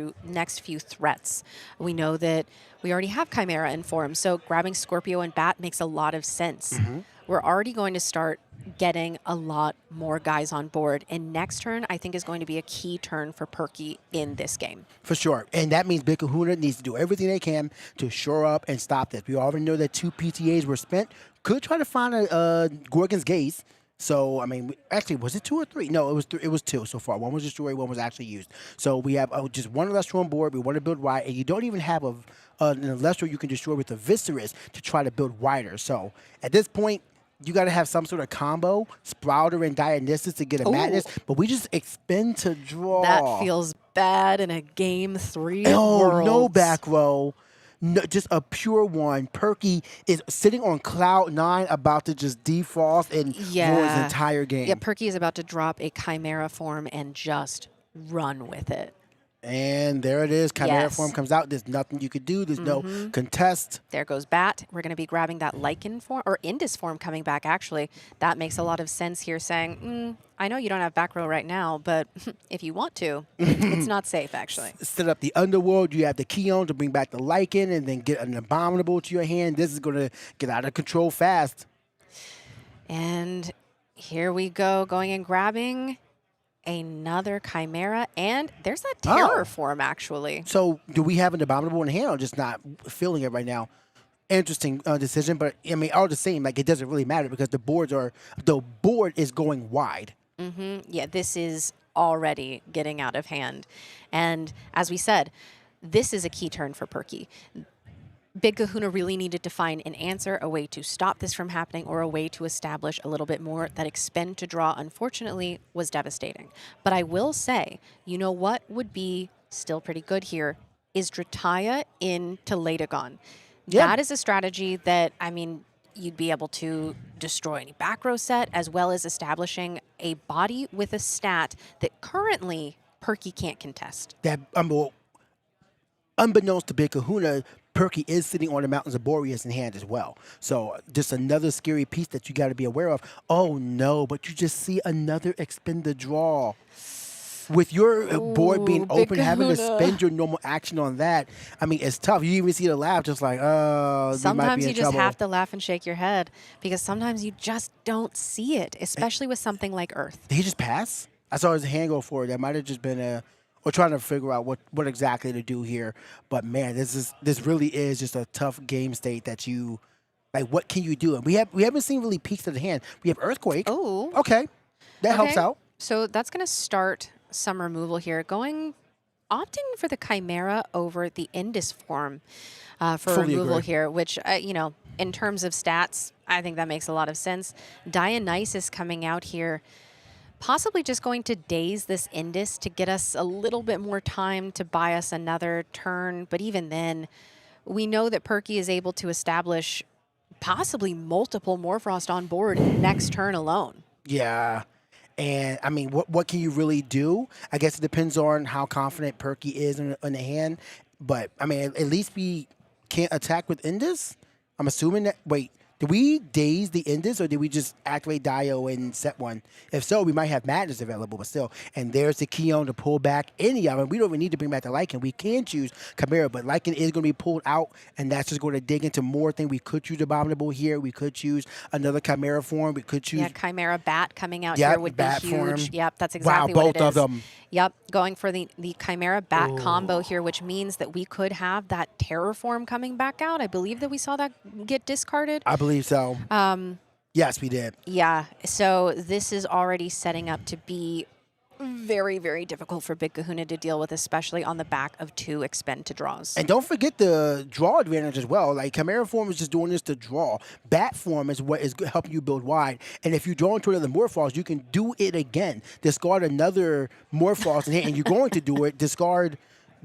few threats. We know that we already have Chimera in form, so grabbing Scorpio and Bat makes a lot of sense. We're already going to start getting a lot more guys on board, and next turn I think is going to be a key turn for Perky in this game. For sure, and that means Big Kahuna needs to do everything they can to shore up and stop this. We already know that 2 PTAs were spent. Could try to find a Gorgon's Gaze. So, I mean, actually, was it 2 or 3? No, it was 2 so far. One was destroyed, one was actually used. So we have just one Elestral on board. We want to build wide, and you don't even have an Elestral you can destroy with a Viscerus to try to build wider. So at this point, you got to have some sort of combo, Sprouter and Dionysus to get a Madness, but we just expend to draw. That feels bad in a game 3 world. No back row. No, just a pure one. Perky is sitting on cloud 9 about to just defrost and roar his entire game. Yeah, Perky is about to drop a Chimera form and just run with it. And there it is. Chimera form comes out. There's nothing you could do. There's no contest. There goes Bat. We're going to be grabbing that Lichen form, or Indus form coming back, actually. That makes a lot of sense here, saying, I know you don't have back row right now, but if you want to, it's not safe, actually. Set up the Underworld. You have the Keon to bring back the Lichen and then get an Abominable to your hand. This is going to get out of control fast. And here we go, going and grabbing another Chimera, and there's that Terror form, actually. So do we have an Abominable in hand or just not feeling it right now? Interesting decision, but I mean, all the same, like, it doesn't really matter because the board is going wide. Yeah, this is already getting out of hand. And as we said, this is a key turn for Perky. Big Kahuna really needed to find an answer, a way to stop this from happening, or a way to establish a little bit more. That expend to draw, unfortunately, was devastating. But I will say, you know what would be still pretty good here is Drataya into Latagon. Yeah. That is a strategy that, I mean, you'd be able to destroy any back row set, as well as establishing a body with a stat that currently Perky can't contest. That unbeknownst to Big Kahuna, Perky is sitting on the Mountains of Boreas in hand as well. So just another scary piece that you got to be aware of. Oh, no, but you just see another expend the draw. With your board being open, having to spend your normal action on that, I mean, it's tough. You even see the laugh just like, oh, sometimes you just trouble. have to laugh and shake your head because sometimes you just don't see it, especially with something like Earth. Did he just pass? I saw his hand go forward. That might have just been we're trying to figure out what exactly to do here. But man, this really is just a tough game state that you, like, what can you do? And we haven't seen really peaks of the hand. We have Earthquake. Oh. Okay. That helps out. So that's going to start some removal here. Opting for the Chimera over the Indus form for Fully removal agree. here, which, you know, in terms of stats, I think that makes a lot of sense. Dionysus coming out here, possibly just going to daze this Indus to get us a little bit more time to buy us another turn. But even then, we know that Perky is able to establish possibly multiple Morfrost on board next turn alone. Yeah. And, I mean, what can you really do? I guess it depends on how confident Perky is in the hand. But, I mean, at least we can't attack with Indus. I'm assuming that. Wait, did we daze the Indus or did we just activate Dio in set 1? If so, we might have Madness available, but still. And there's the Keon to pull back any of them. We don't even need to bring back the Lycan. We can choose Chimera, but Lycan is going to be pulled out, and that's just going to dig into more things. We could choose Abominable here. We could choose another Chimera form. We could choose. Yeah, Chimera Bat coming out here would be Bat huge. form. Yep, that's exactly wow, what it both is. of them. Yep, going for the Chimera Bat combo here, which means that we could have that Terror form coming back out. I believe that we saw that get discarded. I believe so. Yes, we did. Yeah, so this is already setting up to be very, very difficult for Big Kahuna to deal with, especially on the back of 2 expend to draws. And don't forget the draw advantage as well. Like, Chimera form is just doing this to draw. Bat form is what is helping you build wide. And if you draw into another Morphos, you can do it again. Discard another Morphos in hand, and you're going to do it. Discard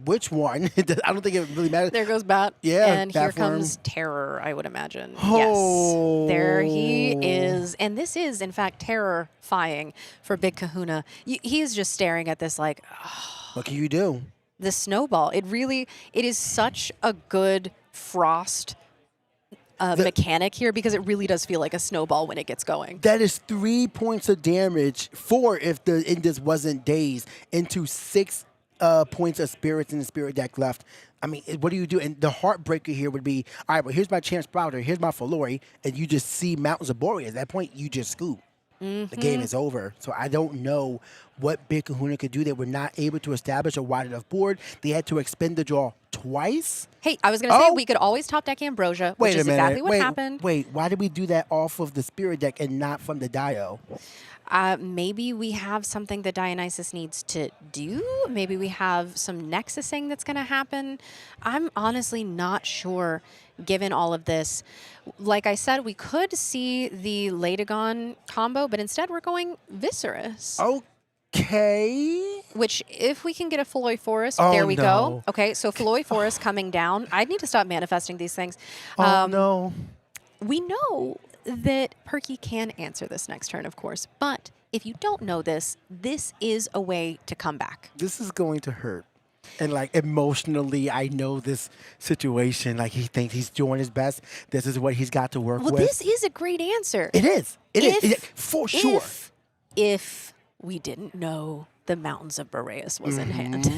which one? I don't think it really matters. There goes Bat. Yeah, and here Bat form. comes Terror, I would imagine. Oh. Yes, there he is. And this is, in fact, terrifying for Big Kahuna. He's just staring at this like, What can you do? the snowball. It is such a good Frost mechanic here because it really does feel like a snowball when it gets going. That is 3 points of damage, 4 if the Indus wasn't dazed, into 6 points of spirits in the spirit deck left. I mean, what do you do? And the heartbreaker here would be, all right, well, here's my Champ Sprouter, here's my Falori, and you just see Mountains of Boreas. At that point, you just scoop. The game is over. So I don't know what Big Kahuna could do. They were not able to establish a wide enough board. They had to expend the draw twice. Hey, I was going to say we could always top deck Ambrosia, which is exactly what happened. Wait, why did we do that off of the spirit deck and not from the Dio? Maybe we have something that Dionysus needs to do. Maybe we have some nexusing that's going to happen. I'm honestly not sure, given all of this. Like I said, we could see the Latagon combo, but instead we're going Viscerus. Okay. Which, if we can get a Floy Forest, Oh, there we no. go. Okay, so Floy Forest coming down. I need to stop manifesting these things. Oh, no. We know that Perky can answer this next turn, of course, but if you don't know this, this is a way to come back. This is going to hurt. And, like, emotionally, I know this situation. Like, he thinks he's doing his best. This is what he's got to work Well, with. this is a great answer. It is. It is. For sure. If we didn't know the Mountains of Boreas was in hand.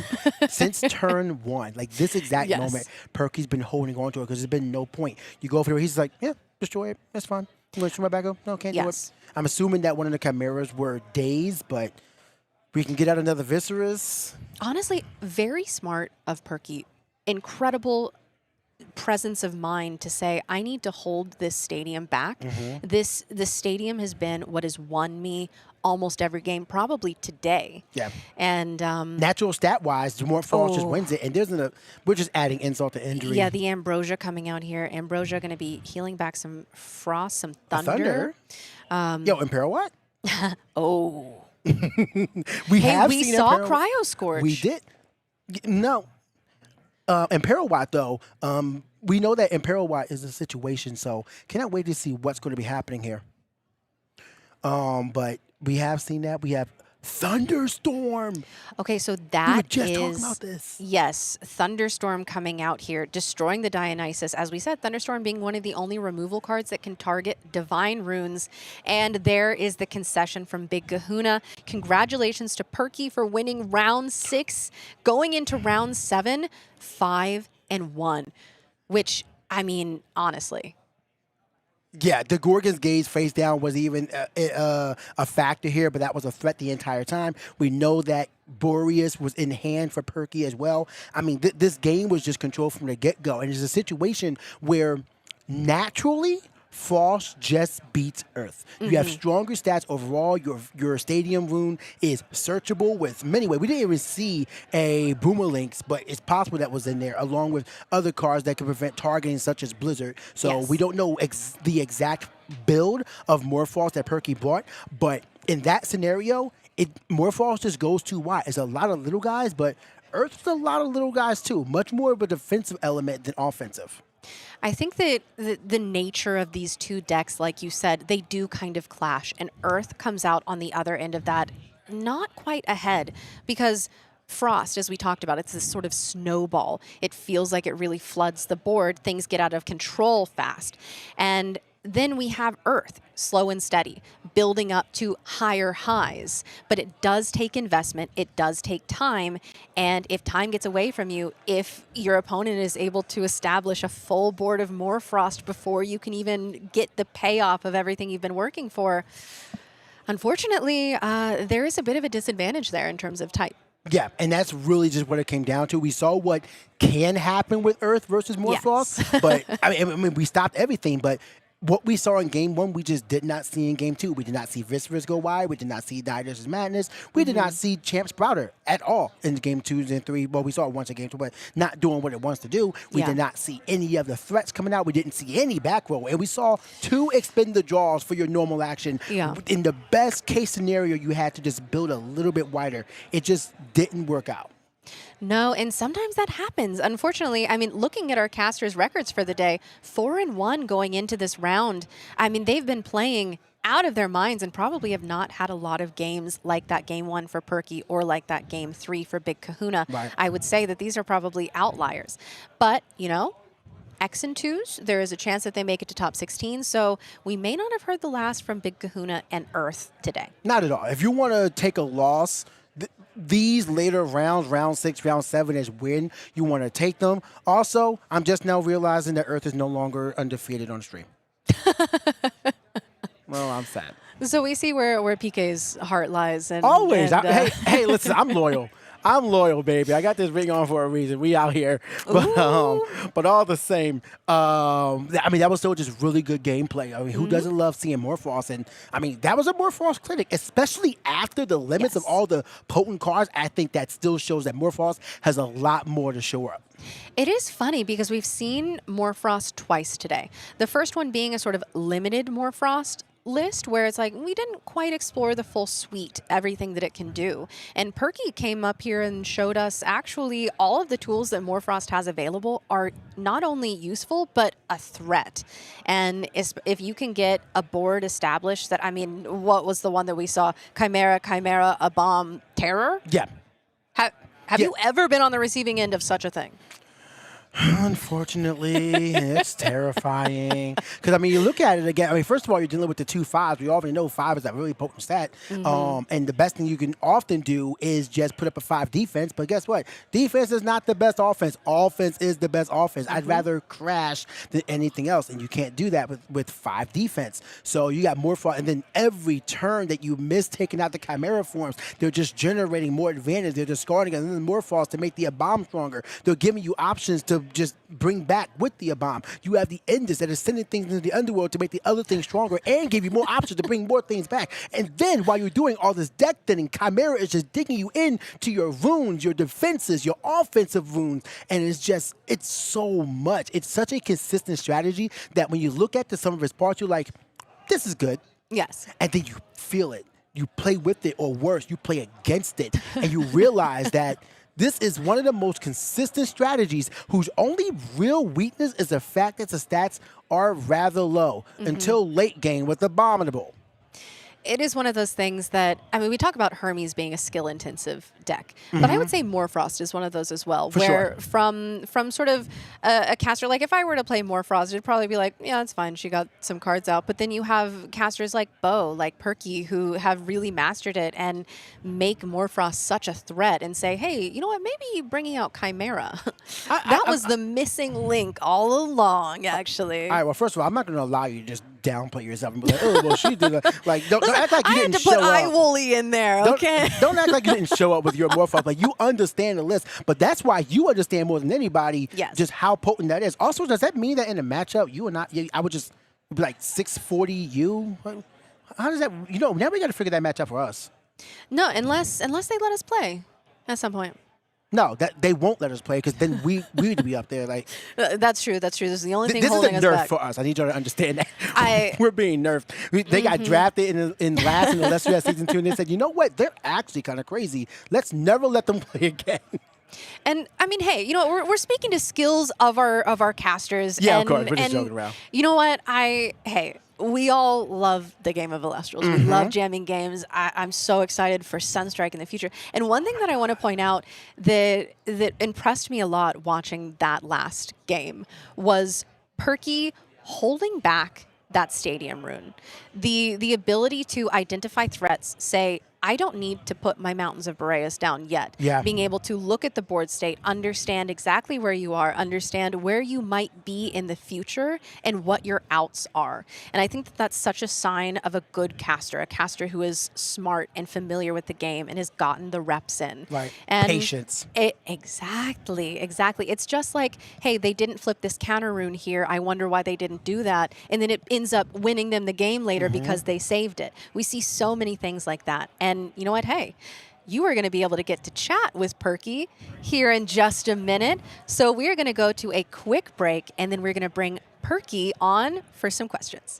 Since turn 1, like this exact Yes. moment, Perky's been holding on to it because there's been no point. You go for it, he's like, yeah, destroy it. That's fine. You want to destroy my back up? No, can't do Yes. it. I'm assuming that one of the Chimeras were dazed, but we can get out another Viscerus. Honestly, very smart of Perky. Incredible presence of mind to say, I need to hold this stadium back. This stadium has been what has won me almost every game, probably today. Yeah. And Natural stat-wise, the more Frost just wins it, and we're just adding insult to injury. yeah, the Ambrosia coming out here. Ambrosia going to be healing back some Frost, some Thunder. Yo, Imperial what? Oh. We Hey, have we seen saw Imperial. Cryo Scorch. We did. No. Imperial Watt, though, we know that Imperial Watt is a situation, so cannot wait to see what's going to be happening here. But we have seen that. We have Thunderstorm. Okay, so We were that just is talking about this. yes, Thunderstorm coming out here, destroying the Dionysus. As we said, Thunderstorm being one of the only removal cards that can target Divine Runes. And there is the concession from Big Kahuna. Congratulations to Perky for winning round 6, going into round 7, 5-1. Which, I mean, honestly. Yeah, the Gorgon's Gaze face down was even a factor here, but that was a threat the entire time. We know that Boreas was in hand for Perky as well. I mean, this game was just controlled from the get-go, and it's a situation where naturally Frost just beats Earth. You have stronger stats overall. Your stadium rune is searchable with many ways. We didn't even see a Boomerlinks, but it's possible that was in there, along with other cards that can prevent targeting, such as Blizzard. So we don't know the exact build of Morphos that Perky bought, but in that scenario, Morphos just goes too wide. It's a lot of little guys, but Earth's a lot of little guys too. Much more of a defensive element than offensive. I think that the nature of these two decks, like you said, they do kind of clash. And Earth comes out on the other end of that not quite ahead because Frost, as we talked about, it's this sort of snowball. It feels like it really floods the board. Things get out of control fast. And then we have Earth, slow and steady, building up to higher highs. But it does take investment. It does take time. And if time gets away from you, if your opponent is able to establish a full board of Morfrost before you can even get the payoff of everything you've been working for, unfortunately, there is a bit of a disadvantage there in terms of type. Yeah, and that's really just what it came down to. We saw what can happen with Earth versus Morfrost, Yes. but I mean, we stopped everything, but what we saw in Game 1, we just did not see in Game 2. We did not see Viscerous go wide. We did not see Dider's Madness. We did not see Champ Sprouter at all in Game 2 and 3. Well, we saw it once in Game 2, but not doing what it wants to do. We did not see any of the threats coming out. We didn't see any back row. And we saw 2 expend the draws for your normal action. Yeah. In the best case scenario, you had to just build a little bit wider. It just didn't work out. No, and sometimes that happens. Unfortunately, I mean, looking at our casters' records for the day, 4-1 going into this round. I mean, they've been playing out of their minds and probably have not had a lot of games like that Game 1 for Perky or like that Game 3 for Big Kahuna. Right. I would say that these are probably outliers. But, you know, X and 2s, there is a chance that they make it to top 16. So we may not have heard the last from Big Kahuna and Earth today. Not at all. If you want to take a loss, these later rounds, round 6, round 7, is when you want to take them. Also, I'm just now realizing that Earth is no longer undefeated on stream. Well, I'm sad. So we see where PK's heart lies. And, Always. and, Hey, listen, I'm loyal. I'm loyal, baby. I got this ring on for a reason. We out here. But all the same, I mean, that was still just really good gameplay. I mean, who doesn't love seeing Morfrost? And, I mean, that was a Morfrost clinic, especially after the limits of all the potent cards. I think that still shows that Morfrost has a lot more to show up. It is funny because we've seen Morfrost twice today. The first one being a sort of limited Morfrost list where it's like we didn't quite explore the full suite, everything that it can do. And Perky came up here and showed us actually all of the tools that Morfrost has available are not only useful but a threat. And if you can get a board established that, I mean, what was the one that we saw? Chimera, a bomb, Terror? Yeah. Have you ever been on the receiving end of such a thing? Unfortunately, it's terrifying. Because, I mean, you look at it again. I mean, first of all, you're dealing with the 2 5s. We already know 5 is a really potent stat. And the best thing you can often do is just put up a 5 defense. But guess what? Defense is not the best offense. Offense is the best offense. I'd rather crash than anything else. And you can't do that with 5 defense. So you got more fun. And then every turn that you miss taking out the Chimera forms, they're just generating more advantage. They're discarding and then more falls to make the bomb stronger. They're giving you options to just bring back with the bomb. You have the Enders that are sending things into the underworld to make the other things stronger and give you more options to bring more things back. And then while you're doing all this deck thinning, Chimera is just digging you into your runes, your defenses, your offensive runes. And it's so much. It's such a consistent strategy that when you look at the sum of its parts, you're like, this is good. Yes. And then you feel it. You play with it, or worse, you play against it. And you realize that this is one of the most consistent strategies whose only real weakness is the fact that the stats are rather low until late game with Abominable. It is one of those things that, I mean, we talk about Hermes being a skill-intensive deck, but I would say Morfrost is one of those as well, where from sort of a caster, like if I were to play Morfrost, it'd probably be like, yeah, it's fine, she got some cards out. But then you have casters like Bo, like Perky, who have really mastered it and make Morfrost such a threat and say, hey, you know what, maybe bringing out Chimera. That was the missing link all along, actually. All right, well, first of all, I'm not going to allow you to just downplay yourself and be like, oh, well, she did that. Like, don't act like you I didn't had to put show up. Iwooly in there, okay? Don't act like you didn't show up with your Morph. Like, you understand the list, but that's why you understand more than anybody just how potent that is. Also, does that mean that in a matchup, you and I would just be like 640 you? How does that, now we got to figure that match out for us. No, unless they let us play at some point. No, that they won't let us play because then we need to be up there. Like that's true. That's true. This is the only thing this holding is a us nerf back for us. I need you to understand that. We're being nerfed. They got drafted in last in the Elestrals season 2, and they said, you know what? They're actually kind of crazy. Let's never let them play again. And I mean, hey, we're speaking to skills of our casters. Yeah, and, of course. We're just joking around. You know what? we all love the game of Elestrals. We love jamming games. I'm so excited for Sunstrike in the future. And one thing that I want to point out that impressed me a lot watching that last game was Perky holding back that stadium rune. The ability to identify threats, say, I don't need to put my Mountains of Boreas down yet. Yeah. Being able to look at the board state, understand exactly where you are, understand where you might be in the future, and what your outs are. And I think that that's such a sign of a good caster, a caster who is smart and familiar with the game and has gotten the reps in. Right. And Patience. Exactly. It's just like, hey, they didn't flip this counter rune here. I wonder why they didn't do that. And then it ends up winning them the game later because they saved it. We see so many things like that. And you know what? Hey, you are going to be able to get to chat with Perky here in just a minute. So we are going to go to a quick break, and then we're going to bring Perky on for some questions.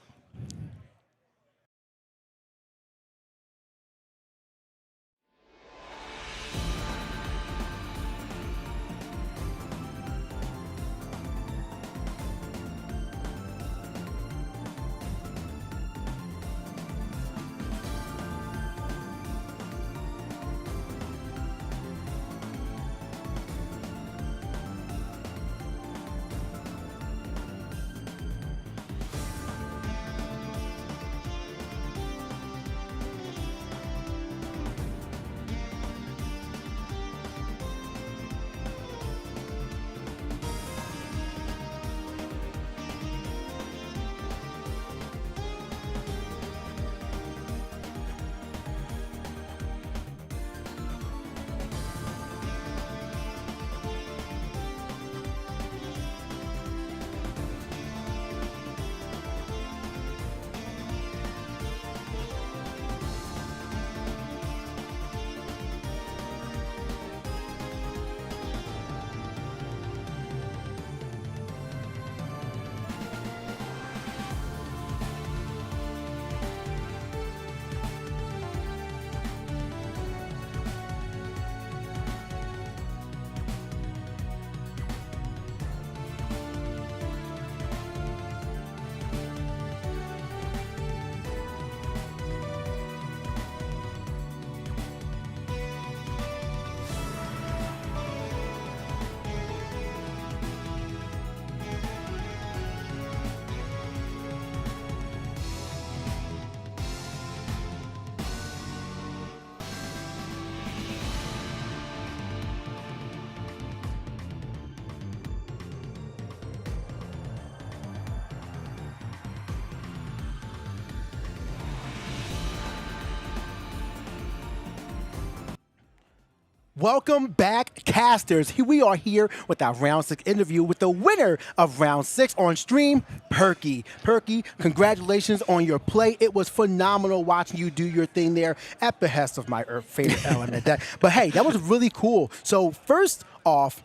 Welcome back, casters. Here we are here with our round 6 interview with the winner of round 6 on stream, Perky. Perky, congratulations on your play. It was phenomenal watching you do your thing there at behest of my favorite element. But hey, that was really cool. So first off,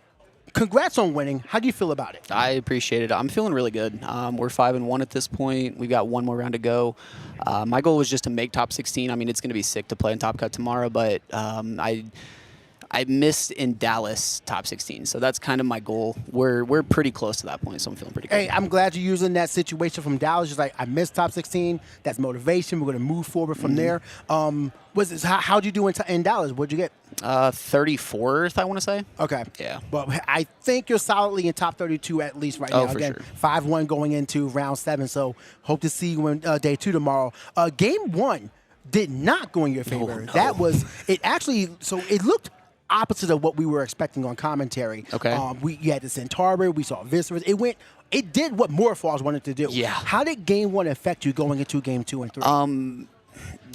congrats on winning. How do you feel about it? I appreciate it. I'm feeling really good. We're 5-1 at this point. We've got one more round to go. My goal was just to make top 16. I mean, it's going to be sick to play in Top Cut tomorrow, but I missed in Dallas top 16, so that's kind of my goal. We're pretty close to that point, so I'm feeling pretty good. Hey, I'm glad you're using that situation from Dallas. Just like, I missed top 16. That's motivation. We're going to move forward from there. How'd you do in Dallas? What'd you get? 34th, I want to say. Okay. Yeah. Well, I think you're solidly in top 32 at least right now. For Again, sure. 5-1 going into round 7, so hope to see you in day 2 tomorrow. Game 1 did not go in your favor. No. That was, it actually, so it looked opposite of what we were expecting on commentary. Okay. You had the Centaur, we saw Viscerous. It did what Morphars wanted to do. Yeah. How did game 1 affect you going into game 2 and 3?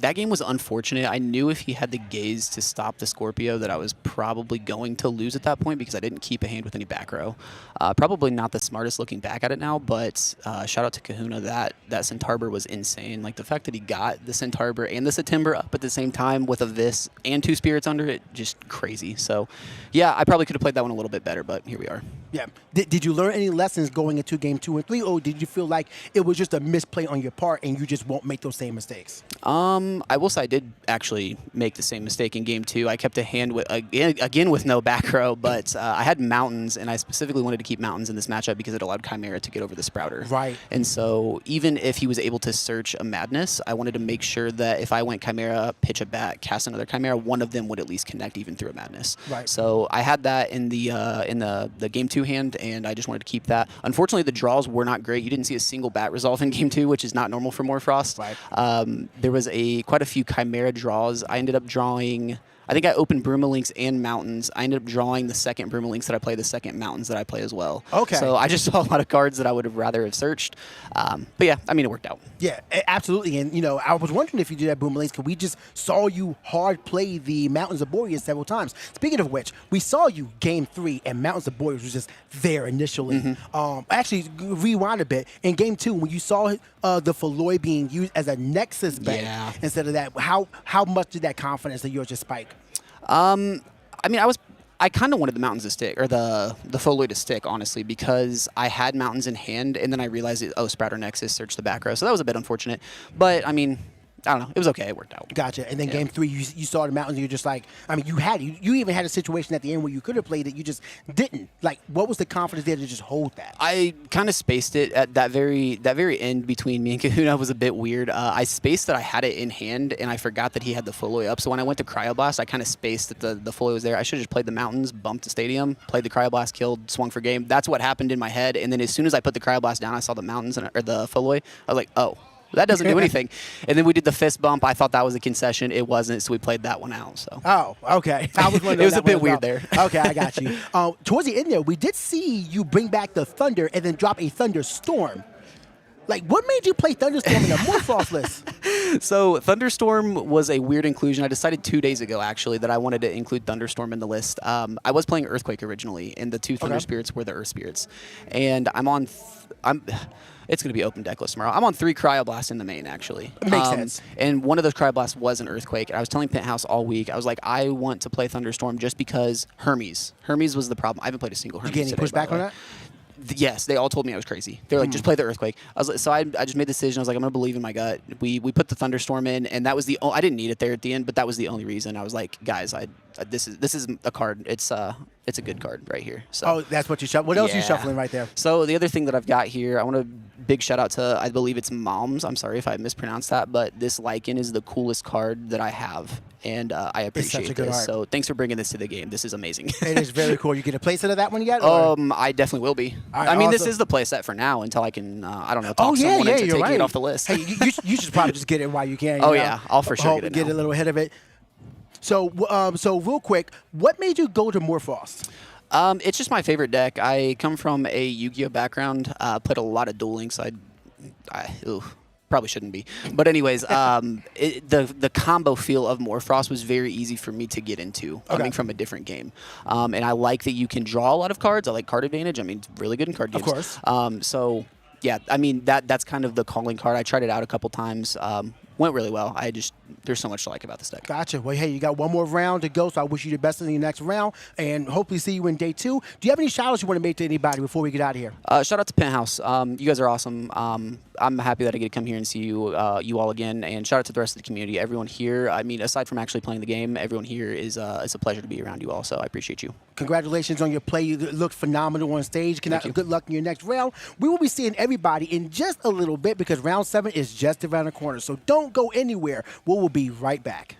That game was unfortunate. I knew if he had the gaze to stop the Scorpio that I was probably going to lose at that point because I didn't keep a hand with any back row. Probably not the smartest looking back at it now, but shout out to Kahuna. That Centaur was insane. Like the fact that he got the Centaur and the September up at the same time with a Vis and 2 Spirits under it, just crazy. So yeah, I probably could have played that one a little bit better, but here we are. Yeah. Did you learn any lessons going into game 2 and 3, or did you feel like it was just a misplay on your part and you just won't make those same mistakes? I will say I did actually make the same mistake in game 2. I kept a hand with again with no back row, but I had mountains, and I specifically wanted to keep mountains in this matchup because it allowed Chimera to get over the Sprouter. Right. And so even if he was able to search a Madness, I wanted to make sure that if I went Chimera, pitch a bat, cast another Chimera, one of them would at least connect even through a Madness. Right. So I had that in the game 2 hand, and I just wanted to keep that. Unfortunately, the draws were not great. You didn't see a single bat resolve in game 2, which is not normal for Morfrost. Right. There was quite a few Chimera draws. I ended up drawing, I think I opened Broomalinks and Mountains. I ended up drawing the second Broomalinks that I play, the second Mountains that I play as well. Okay. So I just saw a lot of cards that I would have rather have searched. But yeah, I mean, it worked out. Yeah, absolutely. And, I was wondering if you did that Broomalinks because we just saw you hard play the Mountains of Boreas several times. Speaking of which, we saw you game 3 and Mountains of Boreas was just there initially. Actually, rewind a bit. In game 2, when you saw the Feloy being used as a Nexus bank instead of that, how much did that confidence of yours just spike? I mean, I kind of wanted the Mountains to stick, or the Feloy to stick, honestly, because I had Mountains in hand, and then I realized, Sprouter Nexus, search the back row. So that was a bit unfortunate. But, I mean, I don't know. It was okay. It worked out. Gotcha. And then game 3, you saw the Mountains, and you're just like, I mean, you even had a situation at the end where you could have played it, you just didn't. Like, what was the confidence there to just hold that? I kind of spaced it at that very end between me and Kahuna was a bit weird. I spaced that I had it in hand, and I forgot that he had the Feloy up. So when I went to Cryoblast, I kind of spaced that the Feloy was there. I should have just played the Mountains, bumped the Stadium, played the Cryoblast, killed, swung for game. That's what happened in my head. And then as soon as I put the Cryoblast down, I saw the Mountains or the Feloy. I was like, oh. That doesn't do anything. And then we did the fist bump. I thought that was a concession. It wasn't, so we played that one out. So. Oh, okay. I was it was a bit weird there. Okay, I got you. Towards the end there, we did see you bring back the Thunder and then drop a Thunderstorm. Like, what made you play Thunderstorm in a Morfrost list? So Thunderstorm was a weird inclusion. I decided 2 days ago, actually, that I wanted to include Thunderstorm in the list. I was playing Earthquake originally, and the 2 Thunder Spirits were the Earth Spirits. And it's going to be open deck list tomorrow. I'm on 3 Cryoblasts in the main, actually. Makes sense. And one of those Cryoblasts was an Earthquake. I was telling Penthouse all week, I was like, I want to play Thunderstorm just because Hermes. Hermes was the problem. I haven't played a single Hermes You get any pushback on that? Yes, they all told me I was crazy. They were like, just play the Earthquake. I just made the decision. I was like, I'm going to believe in my gut. We put the Thunderstorm in, and that was I didn't need it there at the end, but that was the only reason. I was like, guys, this is a card. It's a good card right here. So. Oh, that's what you shuffle. What else are you shuffling right there? So the other thing that I've got here, I want to big shout out to, I believe it's Moms. I'm sorry if I mispronounced that, but this Lycan is the coolest card that I have, and I appreciate this. So thanks for bringing this to the game. This is amazing. It is very cool. You get a playset of that one yet? I definitely will be. Right, I mean, this is the playset for now until I can, I don't know, talk someone into taking it off the list. Hey, you should probably just get it while you can. Yeah, I'll for sure get it Get a little ahead of it. So, real quick, what made you go to Morfrost? It's just my favorite deck. I come from a Yu-Gi-Oh background. Played a lot of Duel Links. Probably shouldn't be. But anyways, the combo feel of Morfrost was very easy for me to get into, coming from a different game. And I like that you can draw a lot of cards. I like card advantage. I mean, it's really good in card games. Of course. So, yeah, I mean, that's kind of the calling card. I tried it out a couple times. Went really well. There's so much to like about this deck. Gotcha. Well, hey, you got one more round to go, so I wish you the best in the next round, and hopefully see you in day 2. Do you have any shout-outs you want to make to anybody before we get out of here? Shout out to Penthouse. You guys are awesome. I'm happy that I get to come here and see you all again, and shout out to the rest of the community. Everyone here, I mean, aside from actually playing the game, everyone here it's a pleasure to be around you all, so I appreciate you. Congratulations on your play. You looked phenomenal on stage. Good luck in your next round. We will be seeing everybody in just a little bit because round 7 is just around the corner, so don't go anywhere. We will be right back.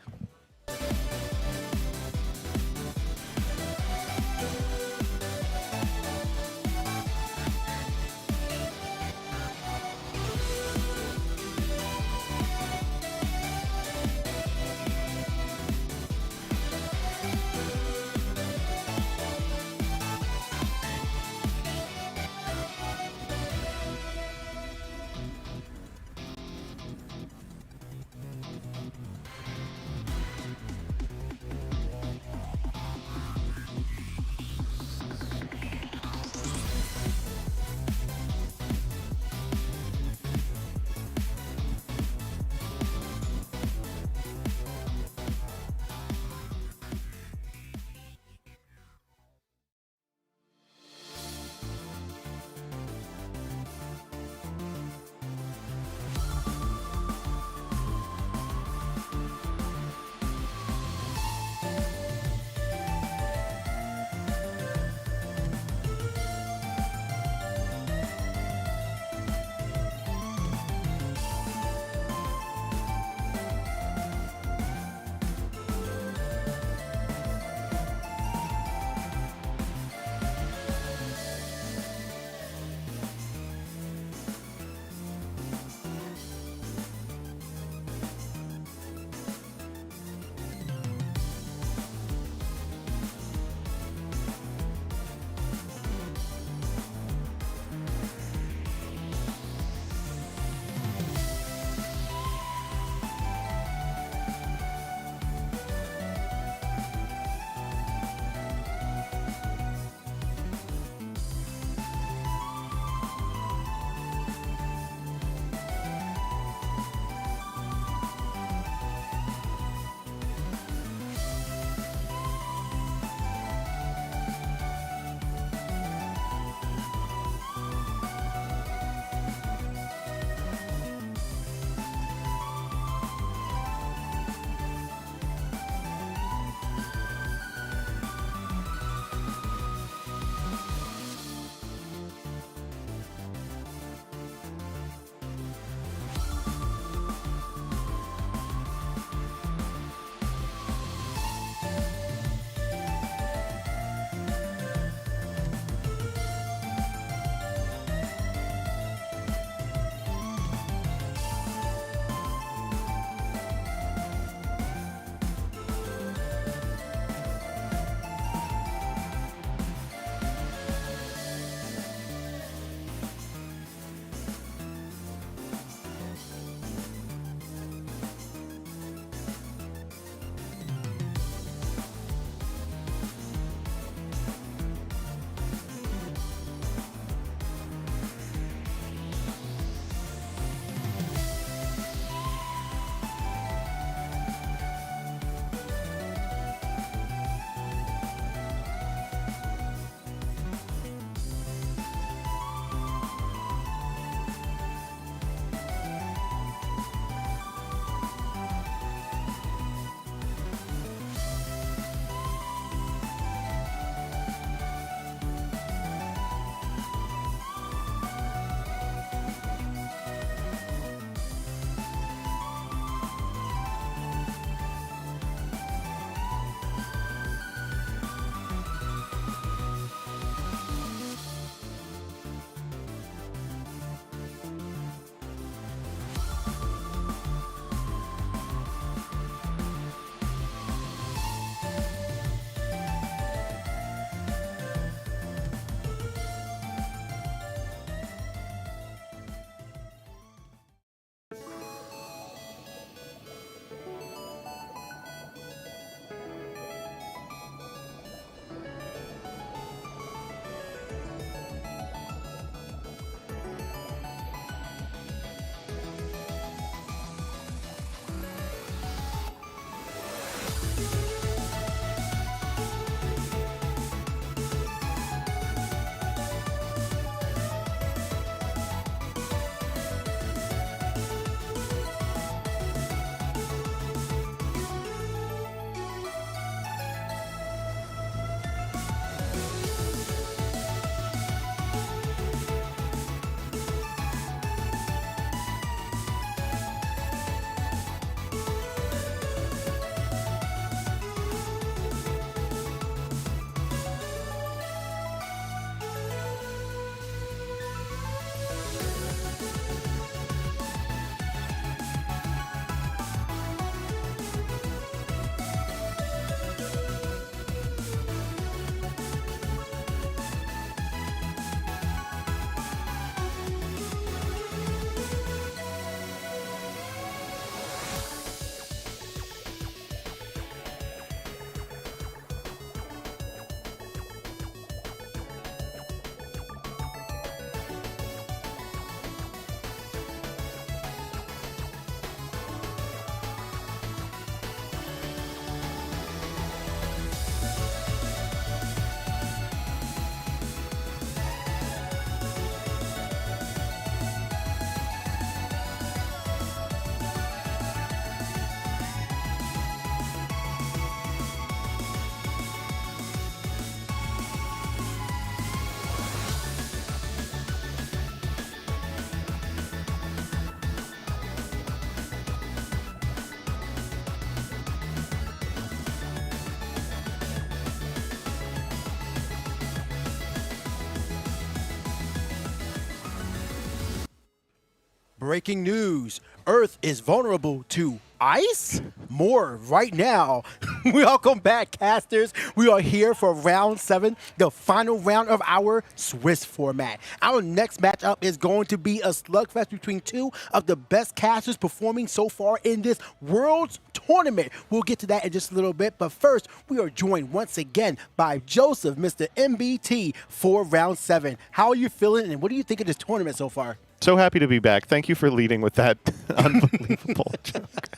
Breaking news. Earth is vulnerable to ice? More right now. Welcome back, casters. We are here for round 7, the final round of our Swiss format. Our next matchup is going to be a slugfest between 2 of the best casters performing so far in this World's Tournament. We'll get to that in just a little bit, but first, we are joined once again by Joseph, Mr. MBT, for round 7. How are you feeling, and what do you think of this tournament so far? So happy to be back. Thank you for leading with that unbelievable joke.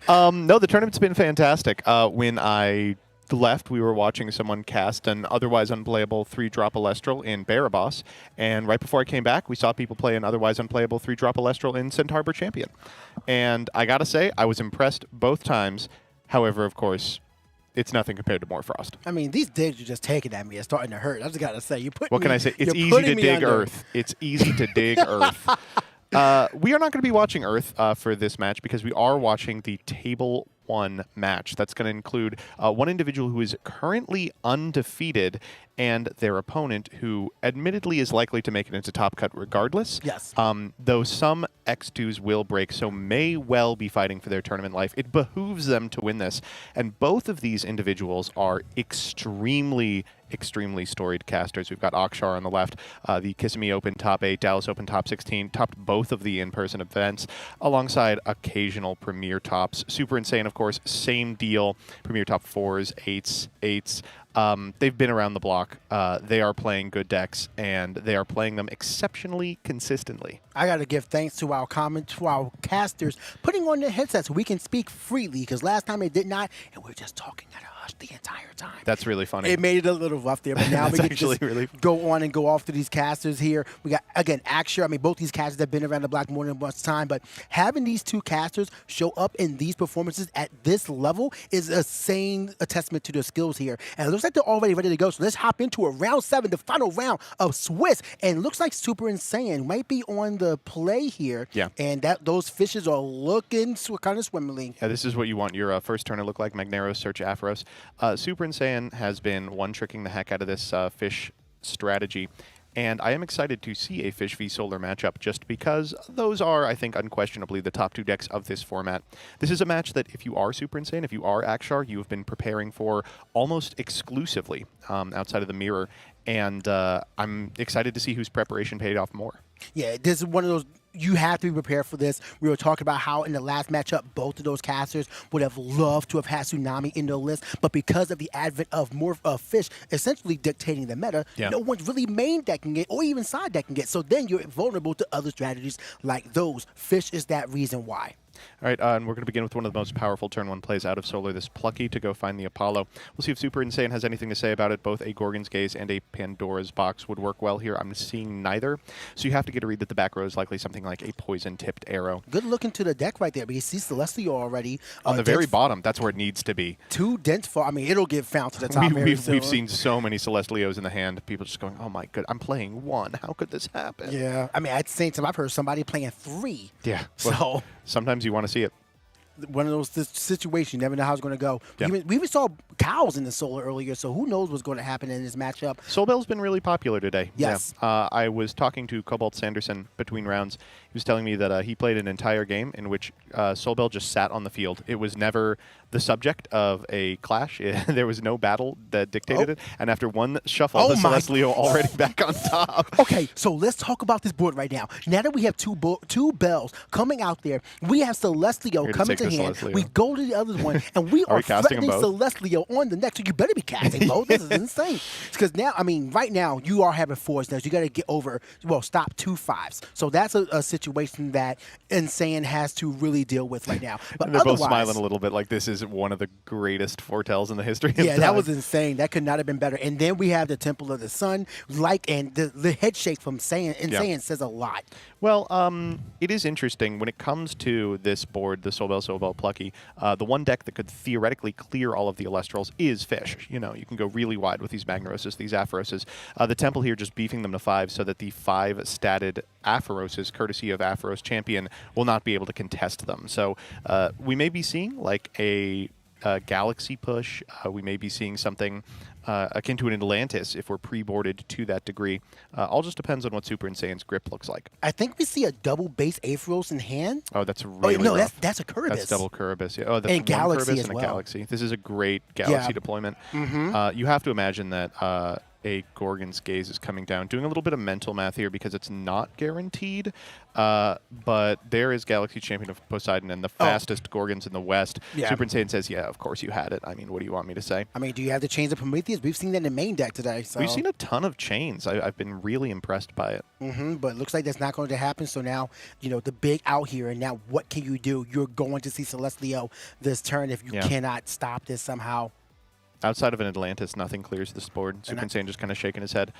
No, the tournament's been fantastic. When I left, we were watching someone cast an otherwise unplayable 3-drop Elestral in Baraboss, and right before I came back, we saw people play an otherwise unplayable 3-drop Elestral in Centaur World Champion. And I gotta say, I was impressed both times. However, of course, it's nothing compared to Morfrost. I mean, these digs are just taking at me. It's starting to hurt. I just got to say, what can I say? It's easy to dig Earth. It's easy to dig Earth. We are not going to be watching Earth for this match because we are watching the Table 1 match. That's going to include one individual who is currently undefeated and their opponent who admittedly is likely to make it into top cut regardless. Yes. Though some X2s will break, so may well be fighting for their tournament life. It behooves them to win this. And both of these individuals are extremely storied casters. We've got Akshar on the left, the Kissimmee Open top 8, Dallas Open top 16, topped both of the in-person events, alongside occasional Premier tops. Super Insane, of course, same deal. Premier top 4s, 8s. They've been around the block. They are playing good decks, and they are playing them exceptionally consistently. I got to give thanks to our casters putting on their headsets so we can speak freely, because last time they did not, and we're just talking at us the entire time. That's really funny. It made it a little rough there, but now we can just really go on and go off to these casters here. We got, again, Akshar. I mean, both these casters have been around the block more than once time, but having these two casters show up in these performances at this level is a testament to their skills here. And it looks like they're already ready to go. So let's hop into a round 7, the final round of Swiss. And it looks like Super Insane might be on the play here. Yeah. And those fishes are looking kind of swimmingly. Yeah, this is what you want your first turn to look like. Magneros, Search Aphros. Super Insane has been one-tricking the heck out of this fish strategy. And I am excited to see a Fish v Solar matchup just because those are, I think, unquestionably the top 2 decks of this format. This is a match that if you are Super Insane, if you are Akshar, you have been preparing for almost exclusively outside of the mirror. And I'm excited to see whose preparation paid off more. Yeah, this is one of those, you have to be prepared for this. We were talking about how in the last matchup, both of those casters would have loved to have had Tsunami in their list, but because of the advent of more Fish essentially dictating the meta, no one's really main decking it or even side decking it. So then you're vulnerable to other strategies like those. Fish is that reason why. All right, and we're going to begin with one of the most powerful turn 1 plays out of Solar, this Plucky to go find the Apollo. We'll see if Super Insane has anything to say about it. Both a Gorgon's Gaze and a Pandora's Box would work well here. I'm seeing neither. So you have to get a read that the back row is likely something like a Poison-tipped Arrow. Good look into the deck right there, but you see Celestial already. On the very bottom, that's where it needs to be. 2 dense for, I mean, it'll get found to the top. We've seen so many Celestios in the hand. People just going, oh my god, I'm playing 1. How could this happen? Yeah, I mean, at the same time, I've heard somebody playing 3. Yeah. So sometimes you want to see it. One of those situations, you never know how it's going to go. Yeah. We even saw cows in the Solar earlier, so who knows what's going to happen in this matchup. Soulbell's been really popular today. Yes. Yeah. I was talking to Cobalt Sanderson between rounds. He was telling me that he played an entire game in which Soulbell just sat on the field. It was never the subject of a clash. There was no battle that dictated it. And after one shuffle, the Celestial already back on top. Okay, so let's talk about this board right now. Now that we have two bells coming out there, we have Celestial coming to hand. Celestial. We go to the other one, and we are threatening Celestial on the next. So you better be casting both. This is insane. Because now, I mean, right now, you are having 4s now. So you got to get over, stop 2 5s. So that's a situation that Insane has to really deal with right now. But they're both smiling a little bit like this is one of the greatest foretells in the history of time. That was insane. That could not have been better. And then we have the Temple of the Sun, and the head shake from Insane says a lot. Well, it is interesting when it comes to this board, the Soulbell Plucky. The one deck that could theoretically clear all of the Elestrals is Fish. You know, you can go really wide with these Magneroses, these Aphroses. The Temple here just beefing them to 5 so that the 5 statted Aphroses, courtesy of Aphros Champion, will not be able to contest them. So we may be seeing like a Galaxy push. We may be seeing something akin to an Atlantis if we're pre-boarded to that degree. All just depends on what Super Insani's grip looks like. I think we see a double base Aetheros in hand. Oh, that's really no, rough. that's a Curibus. That's double Curibus. Yeah. Oh, that's And one Galaxy Curibus as and well. a Galaxy. This is a great Galaxy deployment. You have to imagine that a Gorgon's Gaze is coming down. Doing a little bit of mental math here because it's not guaranteed, but there is Galaxy Champion of Poseidon and the fastest Gorgons in the West. Yeah. Super Insane says, yeah, of course you had it. I mean, what do you want me to say? I mean, do you have the Chains of Prometheus? We've seen that in the main deck today. So. We've seen a ton of chains. I've been really impressed by it. But it looks like that's not going to happen. So now, the big out here, and now what can you do? You're going to see Celestleo this turn if you cannot stop this somehow. Outside of an Atlantis, nothing clears this board. Super Insane just kind of shaking his head.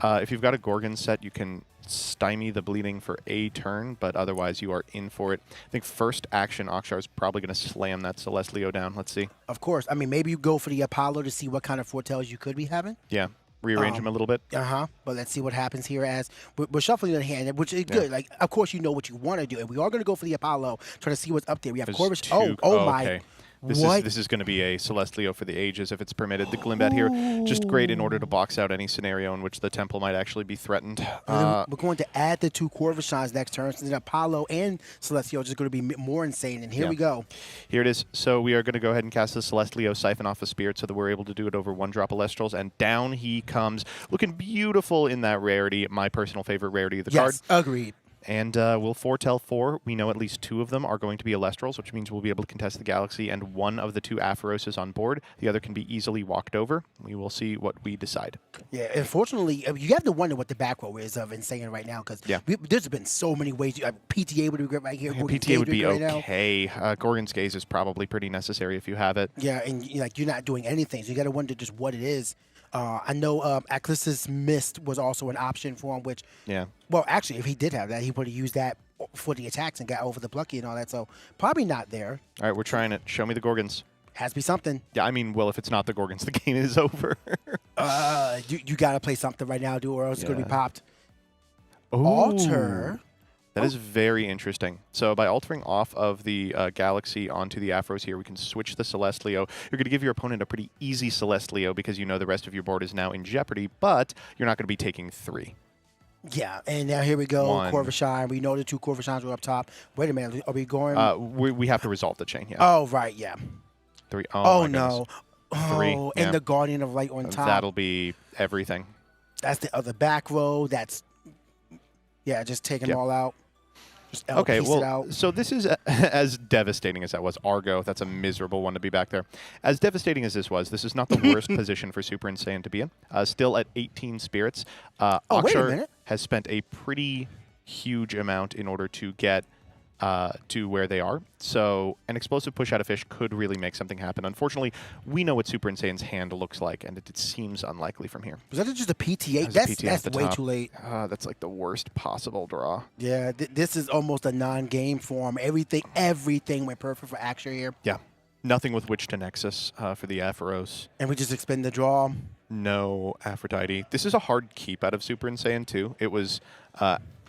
If you've got a Gorgon set, you can stymie the bleeding for a turn, but otherwise you are in for it. I think first action, Akshar is probably going to slam that Celestleo down. Let's see. Of course. I mean, maybe you go for the Apollo to see what kind of foretells you could be having. Yeah. Rearrange him a little bit. But let's see what happens here as we're shuffling the hand, which is good. Like, of course, you know what you want to do. And we are going to go for the Apollo, try to see what's up there. We have Corvus. Oh, my. Okay. This is going to be a Celestleo for the ages if it's permitted. The Glimbat here, just great in order to box out any scenario in which the temple might actually be threatened. We're going to add the two Corvushans next turn, so then Apollo and Celestial are just going to be more insane. And here we go. Here it is. So we are going to go ahead and cast the Celestleo, siphon off a Spirit so that we're able to do it over one drop Elestrals, and down he comes. Looking beautiful in that rarity, my personal favorite rarity of the card. Yes, agreed. And we'll foretell 4. We know at least 2 of them are going to be Elestrals, which means we'll be able to contest the Galaxy, and one of the 2 Aphoros is on board. The other can be easily walked over. We will see what we decide. Yeah, unfortunately, you have to wonder what the back row is of Insane right now, because there's been so many ways. PTA would be great right here. PTA would be okay. Gorgon's Gaze is probably pretty necessary if you have it. Yeah, and you're not doing anything, so you got to wonder just what it is. I know Aclis's Mist was also an option for him, which, well, actually, if he did have that, he would have used that for the attacks and got over the Plucky and all that, so probably not there. All right, we're trying it. Show me the Gorgons. Has to be something. Yeah, I mean, well, if it's not the Gorgons, the game is over. You got to play something right now, dude, or else it's going to be popped. Ooh. Alter. That is very interesting. So by altering off of the Galaxy onto the Aphoros here, we can switch the Celestleo. You're going to give your opponent a pretty easy Celestleo because you know the rest of your board is now in jeopardy, but you're not going to be taking 3. Yeah, and now here we go, 1. Corvushan. We know the 2 Corvushans were up top. Wait a minute, are we going? We have to resolve the chain, yeah. Oh, right, yeah. 3. Oh no. Goodness. 3. Oh, and the Guardian of Light on top. That'll be everything. That's the other back row. That's, just taking them all out. Okay, well, so this is as devastating as that was. Argo, that's a miserable one to be back there. As devastating as this was, this is not the worst position for Super Insane to be in. Still at 18 spirits. Akshar has spent a pretty huge amount in order to get to where they are. So an explosive push out of fish could really make something happen. Unfortunately, we know what Super Insane's hand looks like, and it seems unlikely from here. Was that just a PTA? That's way too late. That's like the worst possible draw. Yeah, this is almost a non-game form. Everything went perfect for Akshar here. Yeah. Nothing with which to Nexus for the Aphoros. And we just expend the draw. No Aphrodite. This is a hard keep out of Super Insane, too. It was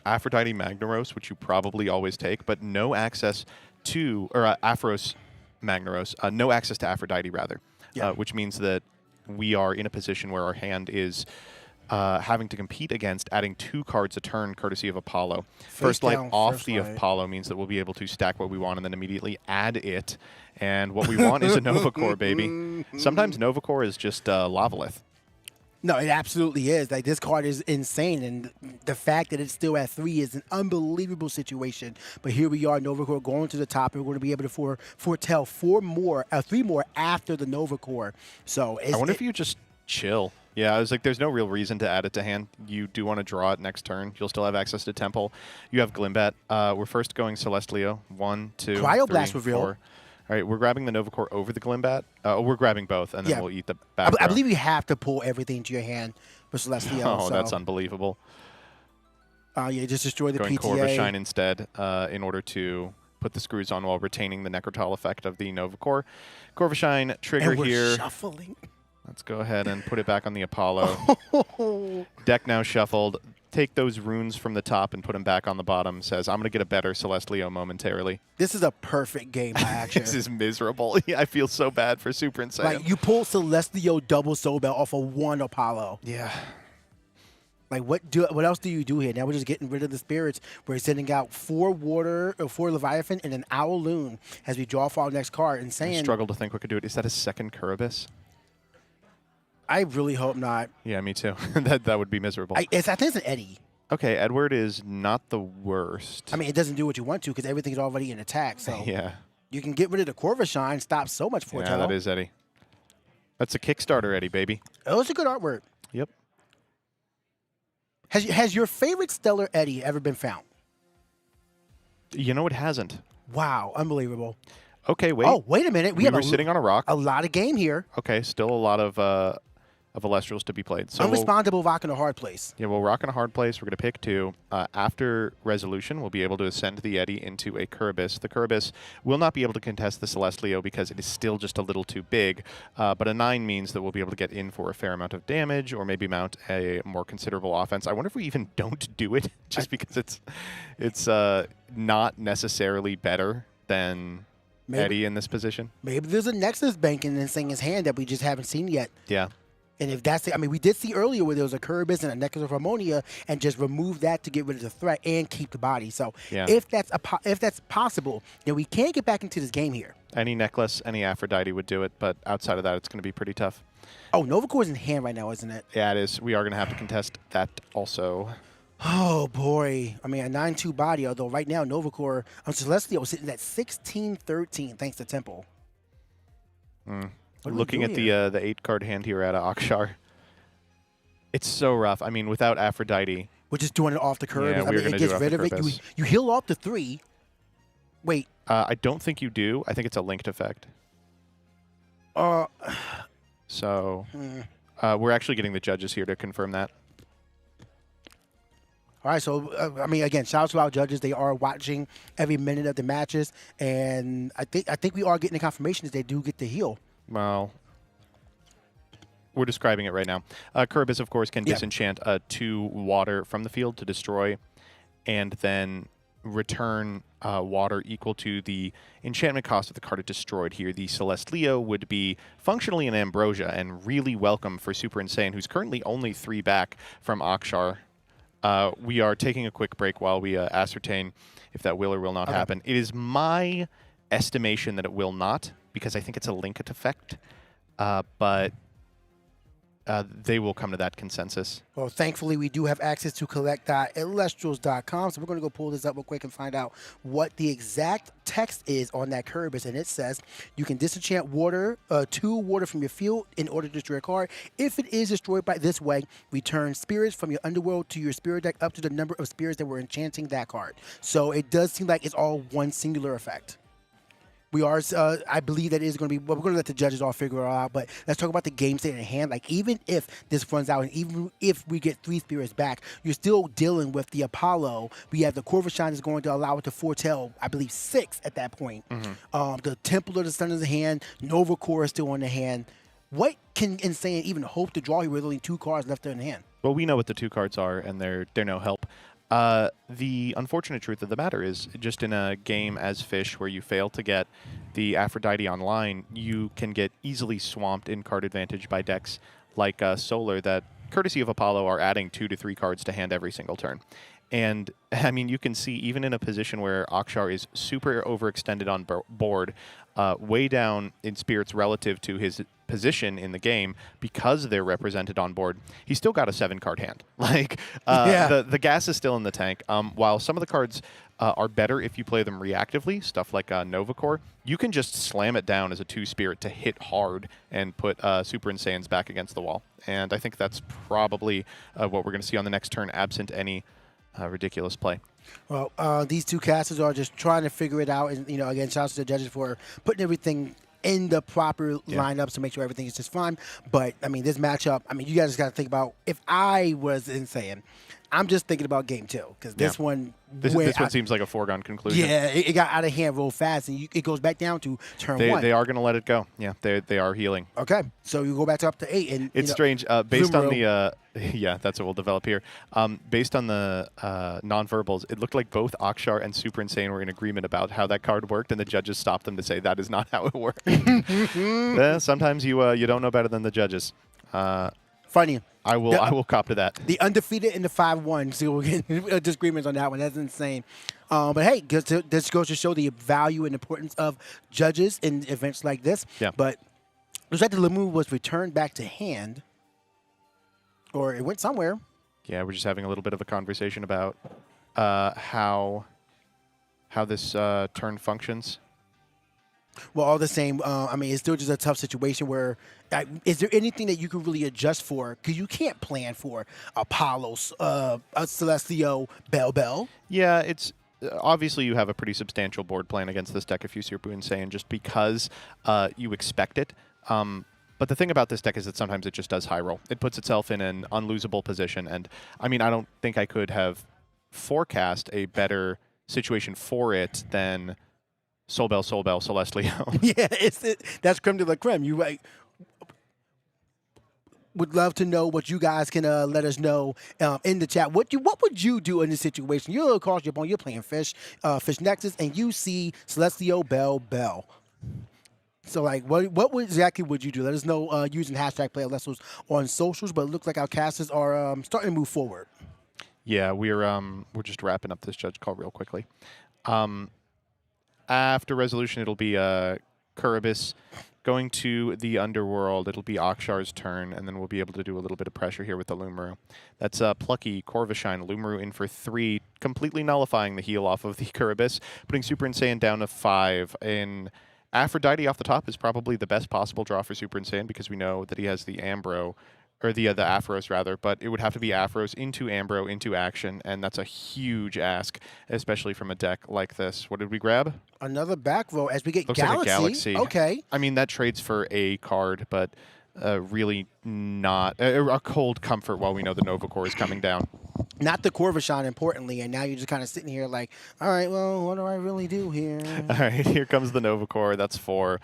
Aphrodite Magnaros, which you probably always take, but no access to, or Aphoros Magnaros, no access to Aphrodite, rather, which means that we are in a position where our hand is having to compete against adding 2 cards a turn, courtesy of Apollo. First light off the Apollo means that we'll be able to stack what we want and then immediately add it. And what we want is a Nova Core, baby. Sometimes Nova Core is just Lavalith. No, it absolutely is. Like, this card is insane, and the fact that it's still at 3 is an unbelievable situation. But here we are, Nova Core going to the top, and we're going to be able to foretell 3 more after the Nova Core. So I wonder if you just chill. Yeah, I was like, there's no real reason to add it to hand. You do want to draw it next turn. You'll still have access to Temple. You have Glimbat. We're first going Celestleo. 1, 2, Cryoblast 3, reveal. 4. All right, we're grabbing the Nova Core over the Glimbat. We're grabbing both, and then we'll eat the back. I believe you have to pull everything to your hand for Celestial. Oh, that's unbelievable. Just destroy the Going PTA. Corvushan instead in order to put the screws on while retaining the Necrotal effect of the Nova Core. Corvushan trigger and we're here. Shuffling. Let's go ahead and put it back on the Apollo. Deck now shuffled. take those runes from the top and put them back on the bottom. Says, I'm going to get a better Celestlio momentarily. This is a perfect game by action. This is miserable. I feel so bad for Super Insane. Like, you pull Celestlio double Soul Belt off of one Apollo. Yeah. Like, what else do you do here? Now we're just getting rid of the spirits. We're sending out 4 Water, or 4 Leviathan, and an Owl Loon as we draw for our next card. And saying, I struggle to think what could do it. Is that a second Kuribus? I really hope not. Yeah, me too. that would be miserable. I think it's an Eddie. Okay, Edward is not the worst. I mean, it doesn't do what you want to because everything's already in attack. So yeah. You can get rid of the Corvishine, stop so much for Yeah, that is Eddie. That's a Kickstarter Eddie, baby. It was a good artwork. Yep. Has your favorite Stellar Eddie ever been found? You know, it hasn't. Wow, unbelievable. Okay, wait. Oh, wait a minute. We were sitting on a rock. A lot of game here. Okay, still a lot of Elestrals to be played. So Unresponsible rock in a hard place. Yeah, we'll rock in a hard place. We're going to pick 2. After resolution, we'll be able to ascend the Eddie into a Kuribus. The Kuribus will not be able to contest the Celestlio because it is still just a little too big. But a 9 means that we'll be able to get in for a fair amount of damage or maybe mount a more considerable offense. I wonder if we even don't do it just because it's not necessarily better than Eddie in this position. Maybe there's a Nexus banking and in his hand that we just haven't seen yet. Yeah. And if that's it, I mean, we did see earlier where there was a Kuribus and a Necklace of Harmonia and just remove that to get rid of the threat and keep the body. So if that's possible, then we can get back into this game here. Any necklace, any Aphrodite would do it, but outside of that, it's going to be pretty tough. Oh, Novacore's in hand right now, isn't it? Yeah, it is. We are going to have to contest that also. Oh, boy. I mean, a 9-2 body, although right now Novacore on Celestlio is sitting at 16-13 thanks to Temple. Looking at the 8-card hand here at Akshar, it's so rough. I mean, without Aphrodite. We're just doing it off the curve. Yeah, I mean, it gets rid of it. You heal off the 3. Wait. I don't think you do. I think it's a linked effect. So we're actually getting the judges here to confirm that. All right, so I mean, again, shout out to our judges. They are watching every minute of the matches, and I think we are getting the confirmation that they do get the heal. Well, we're describing it right now. Kuribus, of course, can disenchant 2 water from the field to destroy, and then return water equal to the enchantment cost of the card it destroyed. Here, the Celestlio would be functionally an Ambrosia and really welcome for Super Insane, who's currently only 3 back from Akshar. We are taking a quick break while we ascertain if that will or will not happen. It is my estimation that it will not, because I think it's a linked effect, but they will come to that consensus. Well, thankfully, we do have access to collect.elestrals.com, so we're going to go pull this up real quick and find out what the exact text is on that Kuribus, and it says you can disenchant water, 2 water from your field in order to destroy a card. If it is destroyed by this way, return spirits from your underworld to your spirit deck up to the number of spirits that were enchanting that card. So it does seem like it's all one singular effect. We are, I believe that it is going to be, well, we're going to let the judges all figure it out, but let's talk about the game state in hand. Like, even if this runs out and even if we get 3 spirits back, you're still dealing with the Apollo. We have the Corvishine is going to allow it to foretell, I believe, 6 at that point. The Temple of the Sun is in hand. Novacore is still on the hand. What can Insane even hope to draw here with only 2 cards left in the hand? Well, we know what the 2 cards are, and they're no help. The unfortunate truth of the matter is, just in a game as Fish where you fail to get the Aphrodite online, you can get easily swamped in card advantage by decks like Solar that, courtesy of Apollo, are adding 2 to 3 cards to hand every single turn. And, I mean, you can see even in a position where Akshar is super overextended on board, way down in spirits relative to his position in the game, because they're represented on board, he's still got a 7-card hand. Like, the gas is still in the tank. While some of the cards are better if you play them reactively, stuff like Novacore, you can just slam it down as a 2-spirit to hit hard and put Super Insane's back against the wall. And I think that's probably what we're going to see on the next turn, absent any ridiculous play. Well, these 2 casters are just trying to figure it out. And, you know, again, shout out to the judges for putting everything in the proper lineups to make sure everything is just fine. But, I mean, this matchup, I mean, you guys got to think about, if I was Insane, I'm just thinking about game 2 because this one. This one seems like a foregone conclusion. Yeah, it got out of hand real fast, and it goes back down to turn 1. They are going to let it go. Yeah, they are healing. Okay, so you go back to up to 8, and it's strange. Based on the yeah, that's what we'll develop here. Based on the nonverbals, it looked like both Akshar and Super Insane were in agreement about how that card worked, and the judges stopped them to say that is not how it works. Sometimes you don't know better than the judges. Funny. I will cop to that. The undefeated in the 5-1. So we're getting disagreements on that one. That's insane. But hey, this goes to show the value and importance of judges in events like this. Yeah. But it looks like the Limu was returned back to hand, or it went somewhere. Yeah, we're just having a little bit of a conversation about how this turn functions. Well, all the same, I mean, it's still just a tough situation where is there anything that you could really adjust for? Because you can't plan for Apollo's, Celestio, Bell. Yeah, it's obviously you have a pretty substantial board plan against this deck if you Super Insane just because you expect it. But the thing about this deck is that sometimes it just does high roll. It puts itself in an unlosable position. And I mean, I don't think I could have forecast a better situation for it than Soul Bell, Celestio. Yeah, that's creme de la creme. You would love to know what you guys can let us know in the chat. What would you do in this situation? You're across your opponent, you're playing Fish Nexus, and you see Celestio, Bell. So, like, what exactly would you do? Let us know using hashtag #PlayElestrals on socials. But it looks like our casters are starting to move forward. Yeah, we're just wrapping up this judge call real quickly. After resolution, it'll be Kuribis going to the underworld. It'll be Akshar's turn, and then we'll be able to do a little bit of pressure here with the Lumaru. That's Plucky, Corvishine, Lumaru in for 3, completely nullifying the heal off of the Kuribis, putting Super Insane down to 5. And Aphrodite off the top is probably the best possible draw for Super Insane because we know that he has the Ambro, or the Aphros rather, but it would have to be Aphros into Ambro into action, and that's a huge ask, especially from a deck like this. What did we grab? Another back row as we get Looks Galaxy. like a Galaxy. Okay. I mean, that trades for a card, but really not a cold comfort while we know the Nova Core is coming down. Not the Corvishine, importantly, and now you're just kind of sitting here like, all right, well, what do I really do here? All right, here comes the Nova Core. That's 4.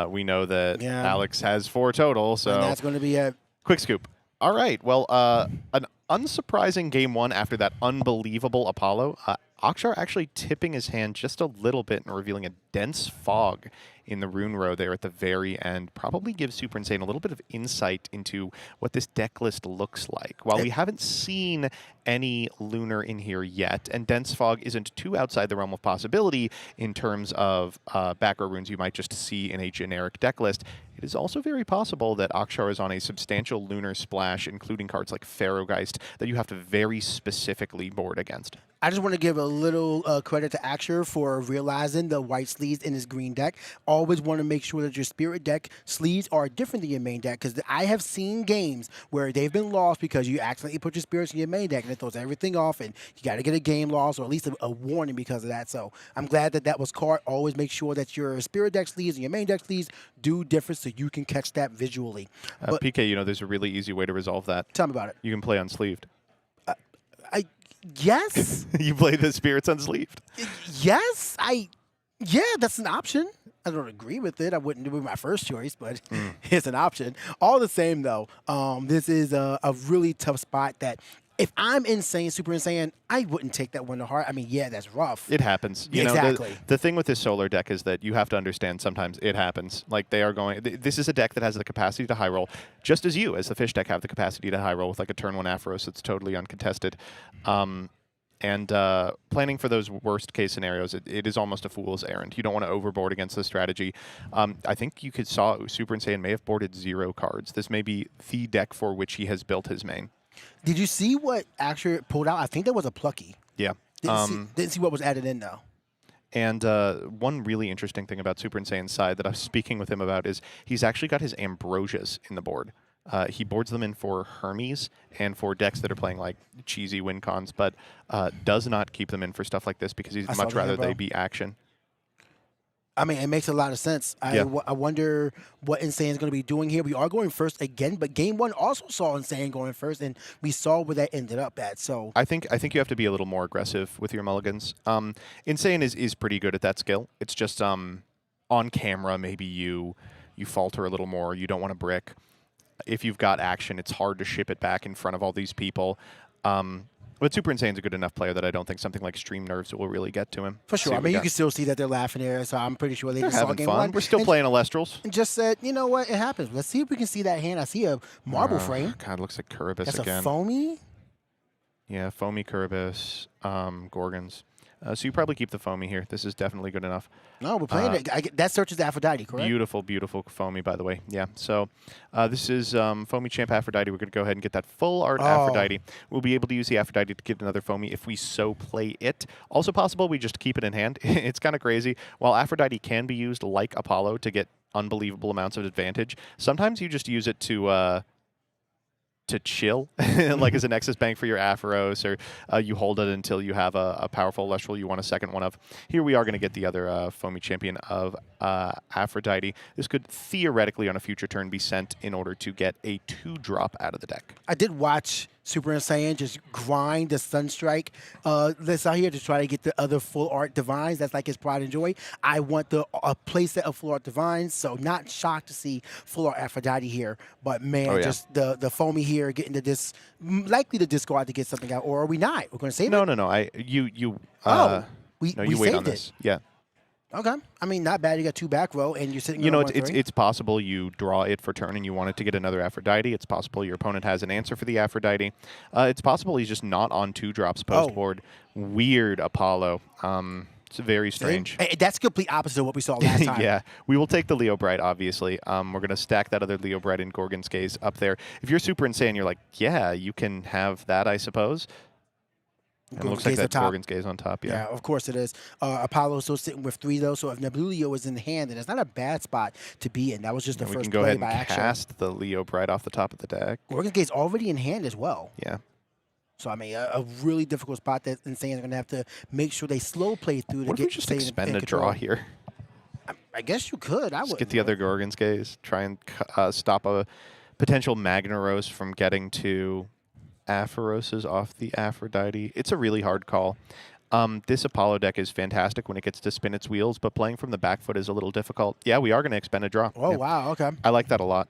We know that Alex has 4 total, so and that's going to be a quick scoop. All right, well, an unsurprising game 1 after that unbelievable Apollo. Akshar actually tipping his hand just a little bit and revealing a dense fog in the rune row there at the very end. Probably gives Super Insane a little bit of insight into what this deck list looks like. While we haven't seen any Lunar in here yet, and dense fog isn't too outside the realm of possibility in terms of back row runes you might just see in a generic deck list, it is also very possible that Akshar is on a substantial Lunar splash, including cards like Pharaohgeist, that you have to very specifically board against. I just want to give a little credit to Akshar for realizing the white sleeves in his green deck. Always want to make sure that your spirit deck sleeves are different than your main deck, because I have seen games where they've been lost because you accidentally put your spirits in your main deck and it throws everything off, and you got to get a game loss or at least a warning because of that. So I'm glad that was caught. Always make sure that your spirit deck sleeves and your main deck sleeves do different so you can catch that visually. PK, you know, there's a really easy way to resolve that. Tell me about it. You can play unsleeved. Yes. You play the spirits unsleeved. Yes. Yeah, that's an option. I don't agree with it. I wouldn't do it my first choice, but it's an option. All the same, though, this is a really tough spot that if I'm insane, Super Insane, I wouldn't take that one to heart. I mean, yeah, that's rough. It happens. You exactly. know, the thing with this solar deck is that you have to understand sometimes it happens. Like they are going, this is a deck that has the capacity to high roll, just as you, as the Fish deck, have the capacity to high roll with like a turn 1 Aphros that's totally uncontested. And planning for those worst case scenarios, it is almost a fool's errand. You don't want to overboard against this strategy. I think you saw Super Insane may have boarded 0 cards. This may be the deck for which he has built his main. Did you see what actually pulled out? I think there was a Plucky. Yeah. Didn't see what was added in, though. And one really interesting thing about Super Insane's side that I was speaking with him about is he's actually got his Ambrosias in the board. He boards them in for Hermes and for decks that are playing like cheesy win cons, but does not keep them in for stuff like this because he'd much rather they be action. I mean, it makes a lot of sense. Yeah. I wonder what Insane is going to be doing here. We are going first again, but game one also saw Insane going first, and we saw where that ended up at. So I think you have to be a little more aggressive with your mulligans. Insane is pretty good at that skill. It's just on camera, maybe you falter a little more. You don't want to brick. If you've got action, it's hard to ship it back in front of all these people. But Super Insane's a good enough player that I don't think something like Stream Nerves will really get to him. for sure. I mean, you can still see that they're laughing there, so I'm pretty sure they just saw having game fun. one. We're still and- playing Elestrals. And just said, you know what, it happens. Let's see if we can see that hand. I see a marble frame. God, looks like Kuribus That's again. a foamy. Yeah, foamy Kuribus, Gorgons. So you probably keep the foamy here. This is definitely good enough. No, we're playing it. That searches the Aphrodite, correct? Beautiful, beautiful foamy, by the way. Yeah, so this is foamy champ Aphrodite. We're going to go ahead and get that full art Aphrodite. We'll be able to use the Aphrodite to get another foamy if we so play it. Also possible we just keep it in hand. It's kind of crazy. While Aphrodite can be used like Apollo to get unbelievable amounts of advantage, sometimes you just use it to chill, like as a Nexus Bank for your Aphoros, or you hold it until you have a powerful Elestral you want a second one of. Here we are going to get the other foamy champion of Aphrodite. This could theoretically on a future turn be sent in order to get a 2-drop out of the deck. I did watch Super Insane just grind the Sunstrike list out here to try to get the other full art Divines. That's like his pride and joy. I want the playset of full art Divines, so not shocked to see full art Aphrodite here. But man, just the foamy here, getting the likely to discard to get something out, or are we not? We're going to save it? No. We you wait on saved it. this. Yeah. Okay. I mean, not bad. You got 2 back row, and you're sitting. You know, on 1-3. it's possible you draw it for turn and you want it to get another Aphrodite. It's possible your opponent has an answer for the Aphrodite. It's possible he's just not on 2-drops post board. Weird Apollo. It's very strange. That's complete opposite of what we saw last time. Yeah, we will take the Leo Bright, obviously. We're going to stack that other Leo Bright and Gorgon's Gaze up there. If you're Super Insane, you're like, yeah, you can have that, I suppose. And it looks like that Gorgon's Gaze on top, yeah. Yeah, of course it is. Apollo still sitting with 3, though, so if Nebulio is in hand, then it's not a bad spot to be in. That was just the And first we can go play ahead by and action. cast the Leo Bright off the top of the deck. Gorgon's Gaze already in hand as well. Yeah. So, I mean, a really difficult spot that Insane is going to have to make sure they slow play through to What if get we just Insane expend in a control. draw here? I guess you could. I Just would get the other Gorgon's Gaze. Try and stop a potential Magnaros from getting to Aphroses off the Aphrodite. It's a really hard call. This Apollo deck is fantastic when it gets to spin its wheels, but playing from the back foot is a little difficult. Yeah, we are going to expend a draw. Oh, Yeah. wow. Okay. I like that a lot.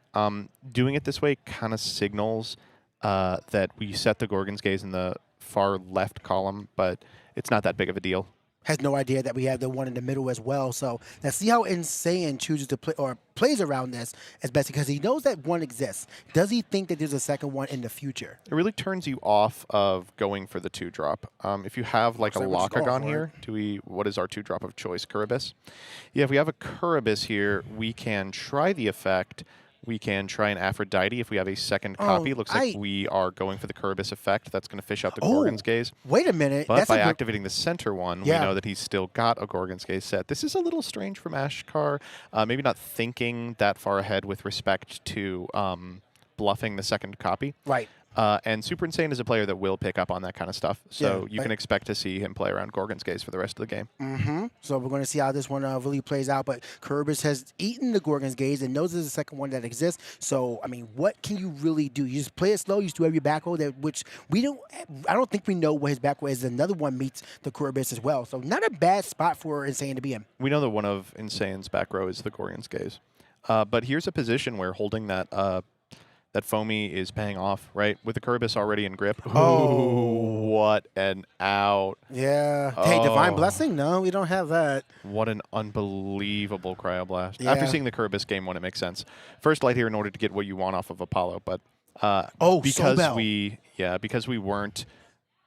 Doing it this way kind of signals that we set the Gorgon's Gaze in the far left column, but it's not that big of a deal. Has no idea that we have the one in the middle as well. So let's see how Insane chooses to play or plays around this as best, because he knows that one exists. Does he think that there's a second one in the future? It really turns you off of going for the 2-drop. If you have like a Lockagon here, what is our 2-drop of choice? Kuribus? Yeah, if we have a Kuribus here, we can try the effect. We can try an Aphrodite if we have a second copy. Looks like we are going for the Kuribus effect. That's going to fish out the Gorgon's Gaze. Wait a minute. But by activating the center one, Yeah. we know that he's still got a Gorgon's Gaze set. This is a little strange from Ashkar. Maybe not thinking that far ahead with respect to bluffing the second copy. Right. And Super Insane is a player that will pick up on that kind of stuff. So you can expect to see him play around Gorgon's Gaze for the rest of the game. So we're going to see how this one really plays out. But Kuribus has eaten the Gorgon's Gaze and knows there's a second one that exists. So, I mean, what can you really do? You just play it slow. You just do every back row, which I don't think we know what his back row is. Another one meets the Kuribus as well. So not a bad spot for Insane to be in. We know that one of Insane's back row is the Gorgon's Gaze. But here's a position where holding that that foamy is paying off, right? With the Kuribus already in grip. Ooh, what an out. Yeah. Hey, Divine Blessing? No, we don't have that. What an unbelievable Cryoblast. Yeah. After seeing the Kuribus game 1, it makes sense. First light here in order to get what you want off of Apollo, but because we weren't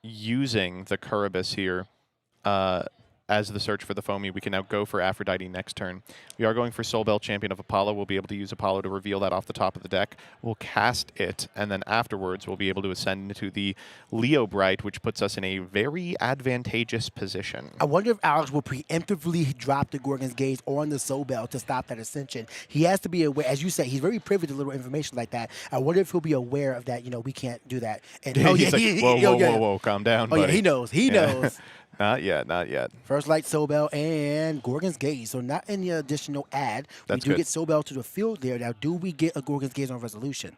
using the Kuribus here as the search for the foamy, we can now go for Aphrodite next turn. We are going for Soul Bell, Champion of Apollo. We'll be able to use Apollo to reveal that off the top of the deck. We'll cast it, and then afterwards we'll be able to ascend into the Leo Bright, which puts us in a very advantageous position. I wonder if Alex will preemptively drop the Gorgon's Gaze on the Soul Bell to stop that ascension. He has to be aware, as you say, he's very privy to little information like that. I wonder if he'll be aware of that, we can't do that. And He's like, whoa, calm down, buddy. Yeah, he knows. He knows. Not yet, not yet. First Light, Sobel, and Gorgon's Gaze. So not any additional ad. That's we do good. get Sobel to the field there. Now, do we get a Gorgon's Gaze on Resolution?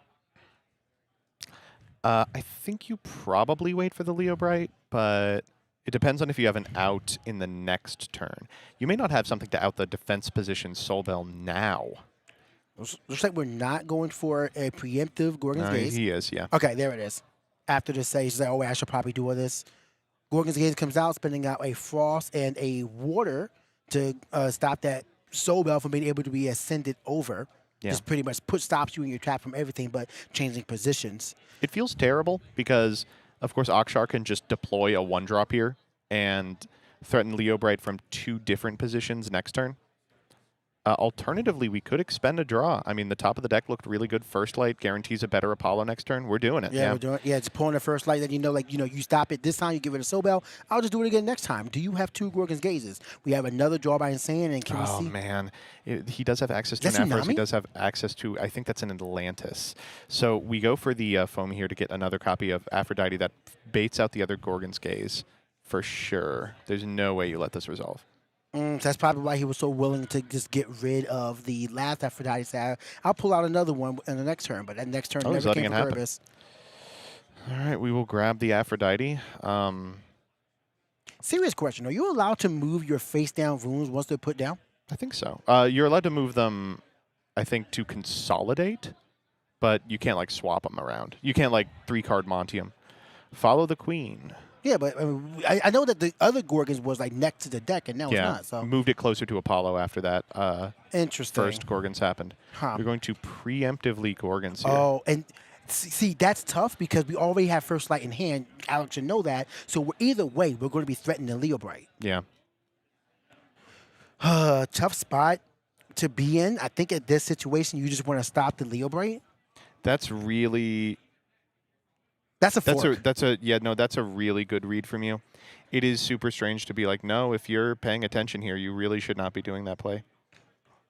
I think you probably wait for the Leo Bright, but it depends on if you have an out in the next turn. You may not have something to out the defense position Solbel now. Looks like we're not going for a preemptive Gorgon's Gaze. He is, yeah. Okay, there it is. After this say, she's like, oh, wait, I should probably do all this. Gorgon's Gaze comes out, spending out a Frost and a Water to stop that Sobel from being able to be ascended over. Yeah. Just pretty much stops you in your trap from everything but changing positions. It feels terrible because, of course, Akshar can just deploy a 1-drop here and threaten Leo Bright from 2 different positions next turn. Alternatively, we could expend a draw. I mean, the top of the deck looked really good. First Light guarantees a better Apollo next turn. We're doing it. Yeah, we're doing it. Yeah, it's pulling the First Light that you stop it this time, you get rid of Sobel. I'll just do it again next time. Do you have 2 Gorgon's Gazes? We have another draw by Insane, and can we see? Oh, man. He does have access to an Aphros. He does have access to, I think that's an Atlantis. So we go for the foam here to get another copy of Aphrodite that baits out the other Gorgon's Gaze for sure. There's no way you let this resolve. So that's probably why he was so willing to just get rid of the last Aphrodite. Say, I'll pull out another one in the next turn, but that next turn never came to purpose. All right, we will grab the Aphrodite. Serious question. Are you allowed to move your face-down runes once they're put down? I think so. You're allowed to move them, I think, to consolidate, but you can't, like, swap them around. You can't, like, 3-card Monty them. Follow the Queen. Yeah, but I know that the other Gorgons was like next to the deck, and now it's not. So moved it closer to Apollo after that. Interesting. First Gorgons happened. Huh. We're going to preemptively Gorgons here. Oh, and see, that's tough because we already have First Light in hand. Alex should know that. So either way, we're going to be threatening the Leo Bright. Yeah. Tough spot to be in. I think at this situation, you just want to stop the Leo Bright. That's really... That's a fork. That's a really good read from you. It is super strange to be like, no, if you're paying attention here, you really should not be doing that play.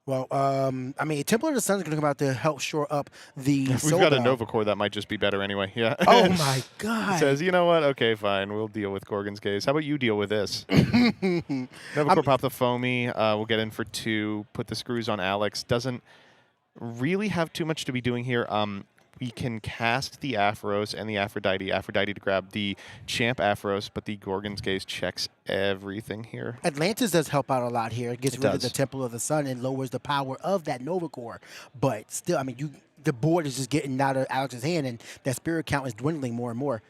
Well, I mean, Templar of the Sun is going to come out to help shore up the We've got a Nova Core that might just be better anyway. Yeah. Oh, my God. It says, you know what? Okay, fine. We'll deal with Gorgon's Gaze. How about you deal with this? Nova Core pop the Foamy. We'll get in for 2. Put the screws on Alex. Doesn't really have too much to be doing here. We can cast the Aphros and the Aphrodite. Aphrodite to grab the Champ Aphros, but the Gorgon's Gaze checks everything here. Atlantis does help out a lot here. It gets rid of the Temple of the Sun and lowers the power of that Nova Core. But still, I mean, the board is just getting out of Alex's hand, and that spirit count is dwindling more and more.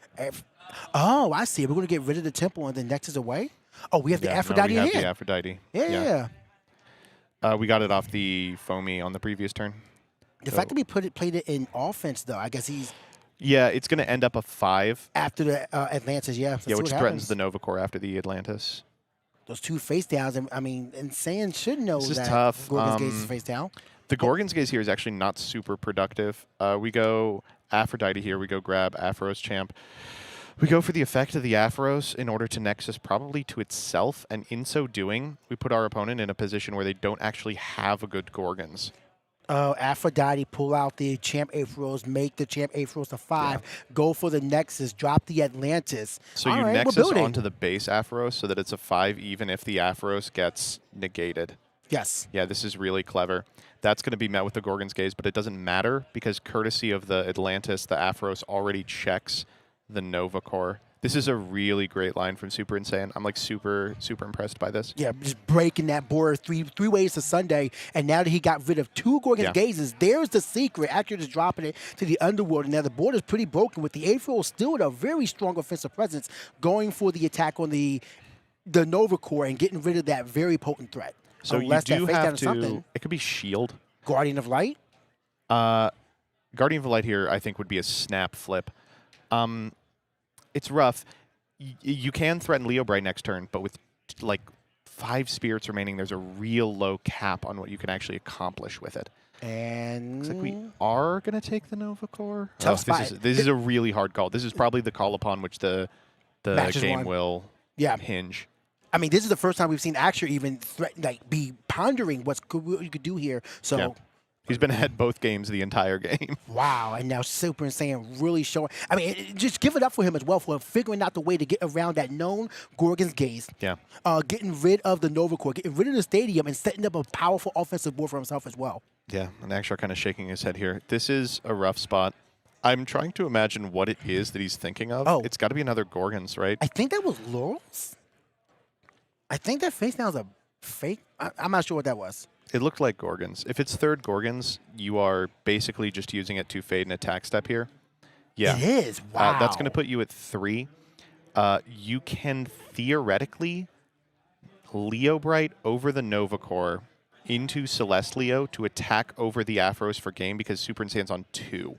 Oh, I see. We're going to get rid of the Temple and the Nexus away? Oh, we have the Aphrodite in hand. We have the Aphrodite. Yeah. We got it off the Foamy on the previous turn. The fact that we played it in offense, though, I guess he's... Yeah, it's going to end up a 5. After the Atlantis, yeah. Yeah, which threatens the Nova Core after the Atlantis. Those 2 face downs, I mean, Insane should know this that is tough. Gorgon's Gaze is face down. The Gorgon's Gaze here is actually not super productive. We go Aphrodite here. We go grab Aphros Champ. We go for the effect of the Aphros in order to Nexus probably to itself, and in so doing, we put our opponent in a position where they don't actually have a good Gorgons. Aphrodite, pull out the Champ Aphros, make the Champ Aphros a 5, go for the Nexus, drop the Atlantis. So you Nexus onto the base Aphros so that it's a 5 even if the Aphros gets negated. Yes. Yeah, this is really clever. That's going to be met with the Gorgon's Gaze, but it doesn't matter because courtesy of the Atlantis, the Aphros already checks the Nova Core. This is a really great line from Super Insane. I'm like super impressed by this. Yeah, just breaking that board three ways to Sunday, and now that he got rid of 2 Gorgon's Gazes, there's the secret. Actually just dropping it to the underworld, and now the board is pretty broken with the Aphro still with a very strong offensive presence, going for the attack on the Nova Core and getting rid of that very potent threat. So you do have to, it could be Shield. Guardian of Light? Guardian of Light here I think would be a snap flip. It's rough. You can threaten Leo Bright next turn, but with like 5 spirits remaining, there's a real low cap on what you can actually accomplish with it. And looks like we are going to take the Nova Core. Tough spot. This is a really hard call. This is probably the call upon which the game will hinge. I mean, this is the first time we've seen Axer even be pondering what you could do here. So He's been ahead both games the entire game. Wow, and now Super Saiyan really showing. I mean, just give it up for him as well for figuring out the way to get around that known Gorgon's Gaze. Yeah. Getting rid of the Nova Core, getting rid of the stadium, and setting up a powerful offensive board for himself as well. Yeah, and Akshar kind of shaking his head here. This is a rough spot. I'm trying to imagine what it is that he's thinking of. Oh. It's got to be another Gorgons, right? I think that was Laurel's. I think that face down is a fake. I'm not sure what that was. It looked like Gorgons. If it's third Gorgons, you are basically just using it to fade an attack step here. Yeah. It is. Wow. That's going to put you at 3. You can theoretically Leo Bright over the Nova Core into Celestleo to attack over the Afros for game because Super Saiyan's on 2.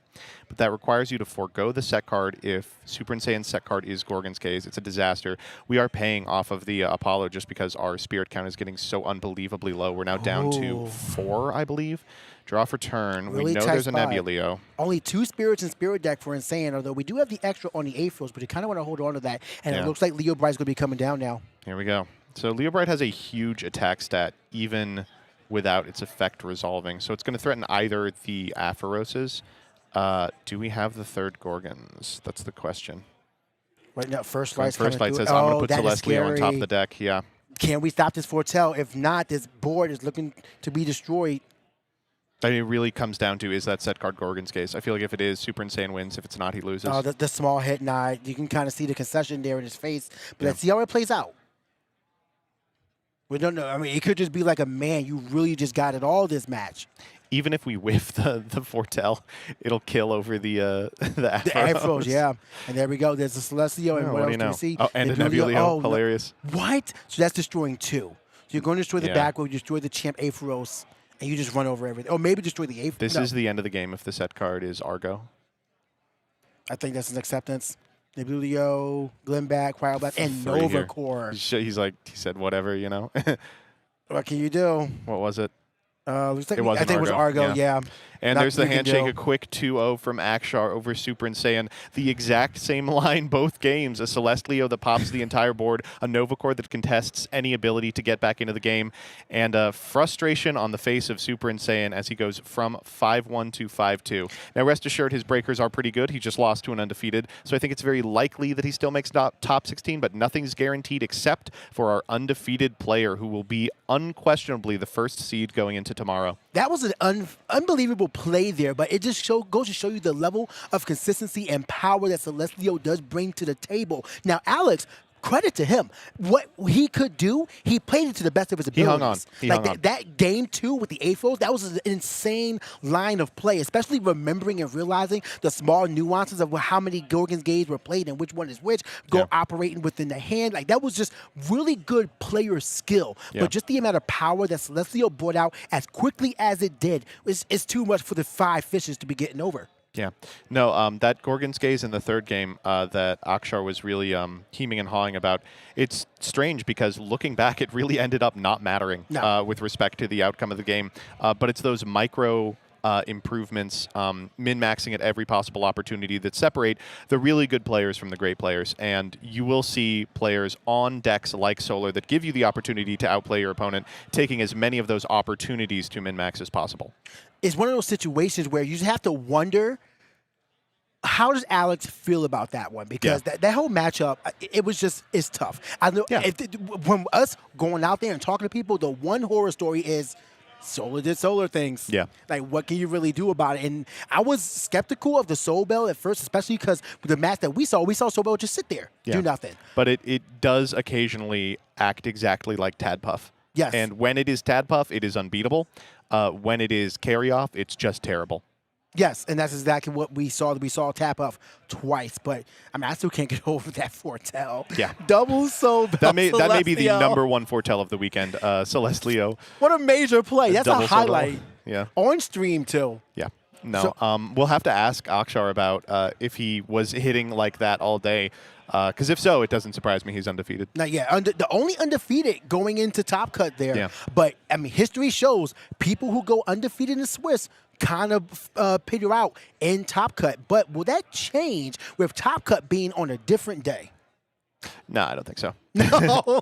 But that requires you to forego the set card if Super Saiyan's set card is Gorgon's Gaze. It's a disaster. We are paying off of the Apollo just because our spirit count is getting so unbelievably low. We're now down to 4, I believe. Draw for turn. Really we know tight there's a spot. Nebuleo. Only 2 spirits in Spirit deck for Insane, although we do have the extra on the Afros, but you kind of want to hold on to that. And Yeah. it looks like Leo Bright's going to be coming down now. Here we go. So Leo Bright has a huge attack stat, even without its effect resolving. So it's going to threaten either the Apheroses. Do we have the third Gorgons? That's the question. Right now, First Going Light's First coming Light through. says, I'm Oh, going to put that is Celestleo on top of scary. the deck. Yeah. Can we stop this foretell? If not, this board is looking to be destroyed. I mean, it really comes down to, is that set card Gorgon's Gaze? I feel like if it is, Super Insane wins. If it's not, he loses. Oh, the small hit nod. You can kind of see the concession there in his face. But let's see how it plays out. We don't know. I mean, it could just be like a man, you really just got it all this match. Even if we whiff the foretell, it'll kill over the Afros. The Afros, yeah. And there we go. There's the Celestio. And Oh, what do else you do know? we see? Oh, and a Nebuleo. Nebuleo. Oh, no. Hilarious. What? So that's destroying 2. So you're going to destroy the Yeah. back row, you destroy the champ Aphros, and you just run over everything. Or maybe destroy the Aphros. This is the end of the game if the set card is Argo. I think that's an acceptance. Nebuleo, Glenback, Wildback, and Free Nova here. Core. He's like, he said whatever, you know. What can you do? What was it? Looks like It wasn't I think it was Argo, yeah. And Not there's the you can handshake, do. a quick 2-0 from Akshar over Super Saiyan. The exact same line both games. A Celestleo that pops the entire board, a Nova Core that contests any ability to get back into the game, and frustration on the face of Super Saiyan as he goes from 5-1 to 5-2. Now, rest assured, his breakers are pretty good. He just lost to an undefeated, so I think it's very likely that he still makes top 16, but nothing's guaranteed except for our undefeated player, who will be unquestionably the first seed going into tomorrow. That was an unbelievable play there, but it just goes to show you the level of consistency and power that Celestleo does bring to the table. Now, Alex, credit to him. What he could do, he played it to the best of his He abilities. hung on. He like hung on. that game 2 with the Afros, that was an insane line of play, especially remembering and realizing the small nuances of how many Gorgon's Gaze were played and which one is which, operating within the hand. Like, that was just really good player skill. Yeah. But just the amount of power that Celestleo brought out as quickly as it did is too much for the 5 fishes to be getting over. Yeah. No, that Gorgon's Gaze in the third game that Akshar was really heeming and hawing about, it's strange because looking back, it really ended up not mattering with respect to the outcome of the game. But it's those micro improvements, min-maxing at every possible opportunity that separate the really good players from the great players. And you will see players on decks like Solar that give you the opportunity to outplay your opponent, taking as many of those opportunities to min-max as possible. It's one of those situations where you just have to wonder, how does Alex feel about that one? Because that whole matchup, it's tough. I know when us going out there and talking to people, the one horror story is Solar did Solar things. Yeah. Like, what can you really do about it? And I was skeptical of the Soul Bell at first, especially because with the match that we saw Soul Bell just sit there, do nothing. But it does occasionally act exactly like Tadpuff. Yes. And when it is Tadpuff, it is unbeatable. When it is Carry Off, it's just terrible. Yes, and that's exactly what we saw. We saw tap off twice, but I mean, I still can't get over that foretell. Yeah. Double Soul Bell. That may be the Celestial. #1 foretell of the weekend. Celestleo. What a major play. That's a Double Soul Bell. highlight. Yeah. On stream, too. Yeah. No. We'll have to ask Akshar about if he was hitting like that all day. Because if so, it doesn't surprise me he's undefeated. Now, yeah, the only undefeated going into Top Cut there. Yeah. But, I mean, history shows people who go undefeated in Swiss kind of peter out in Top Cut. But will that change with Top Cut being on a different day? No, I don't think so. No.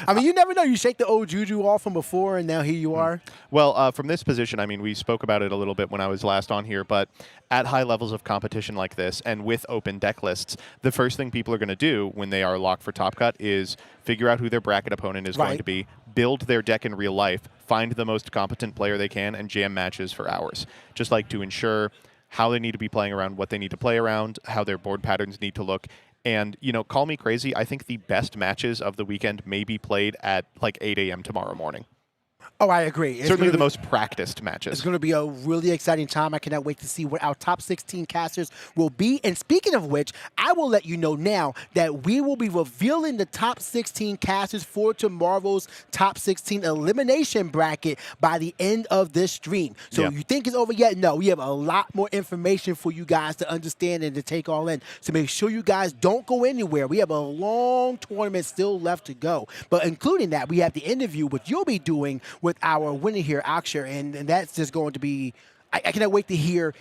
I mean, you never know. You shake the old juju off from before, and now here you are. Well, from this position, I mean, we spoke about it a little bit when I was last on here, but at high levels of competition like this and with open deck lists, the first thing people are going to do when they are locked for Top Cut is figure out who their bracket opponent is going to be, build their deck in real life, find the most competent player they can, and jam matches for hours, just like to ensure how they need to be playing around, what they need to play around, how their board patterns need to look. And, you know, call me crazy, I think the best matches of the weekend may be played at like 8 a.m. tomorrow morning. Oh, I agree. It's Certainly the most practiced matches. It's going to be a really exciting time. I cannot wait to see what our top 16 casters will be. And speaking of which, I will let you know now that we will be revealing the top 16 casters for tomorrow's top 16 elimination bracket by the end of this stream. So you think it's over yet? No, we have a lot more information for you guys to understand and to take all in. So make sure you guys don't go anywhere. We have a long tournament still left to go. But including that, we have the interview, which you'll be doing with our winner here, Akshay, and that's just going to be, I cannot wait to hear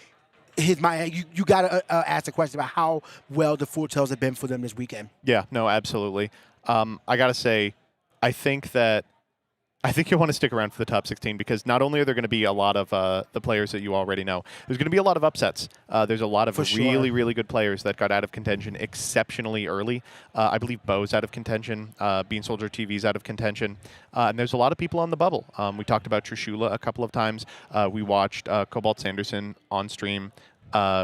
his mind. You got to ask a question about how well the foretells have been for them this weekend. Yeah, no, absolutely. I got to say, I think you'll want to stick around for the top 16 because not only are there going to be a lot of the players that you already know, there's going to be a lot of upsets. There's a lot of really, really good players that got out of contention exceptionally early. I believe Bo's out of contention. Bean Soldier TV's out of contention. And there's a lot of people on the bubble. We talked about Trishula a couple of times. We watched Cobalt Sanderson on stream.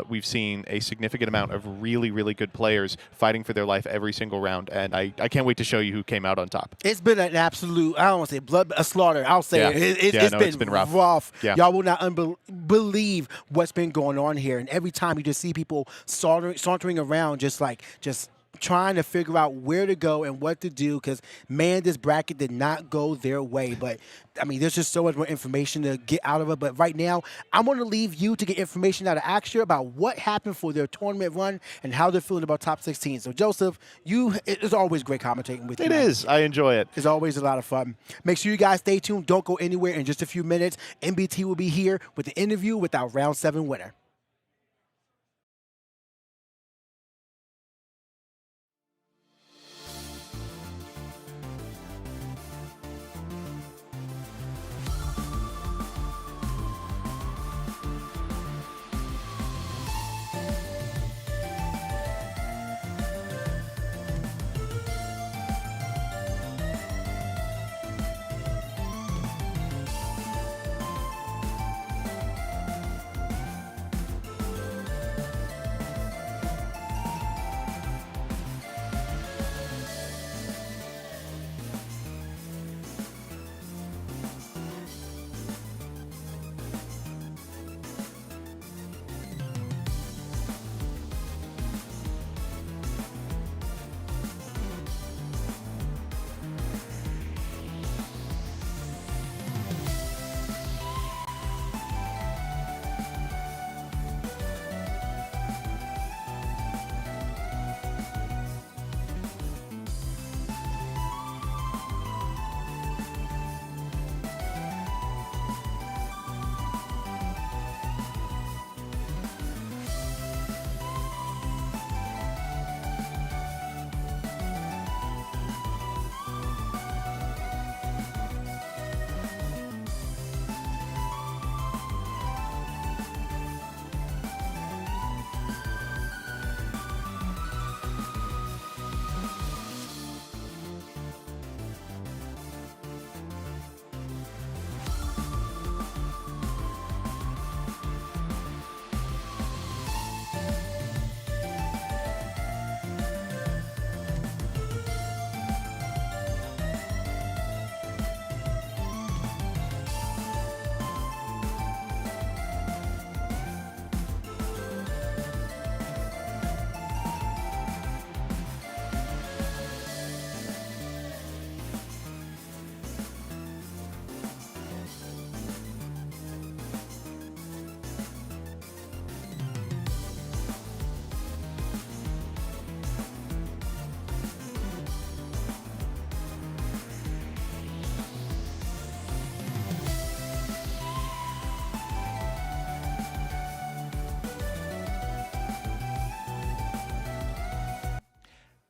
We've seen a significant amount of really, really good players fighting for their life every single round, and I can't wait to show you who came out on top. It's been an absolute, I don't want to say a slaughter. I'll say it's been rough. Yeah. Y'all will not believe what's been going on here. And every time you just see people sauntering around just trying to figure out where to go and what to do because, man, this bracket did not go their way. But, I mean, there's just so much more information to get out of it. But right now, I'm going to leave you to get information out of Akshay about what happened for their tournament run and how they're feeling about top 16. So, Joseph, it's always great commentating with you. It is. I enjoy it. It's always a lot of fun. Make sure you guys stay tuned. Don't go anywhere. In just a few minutes, MBT will be here with the interview with our Round 7 winner.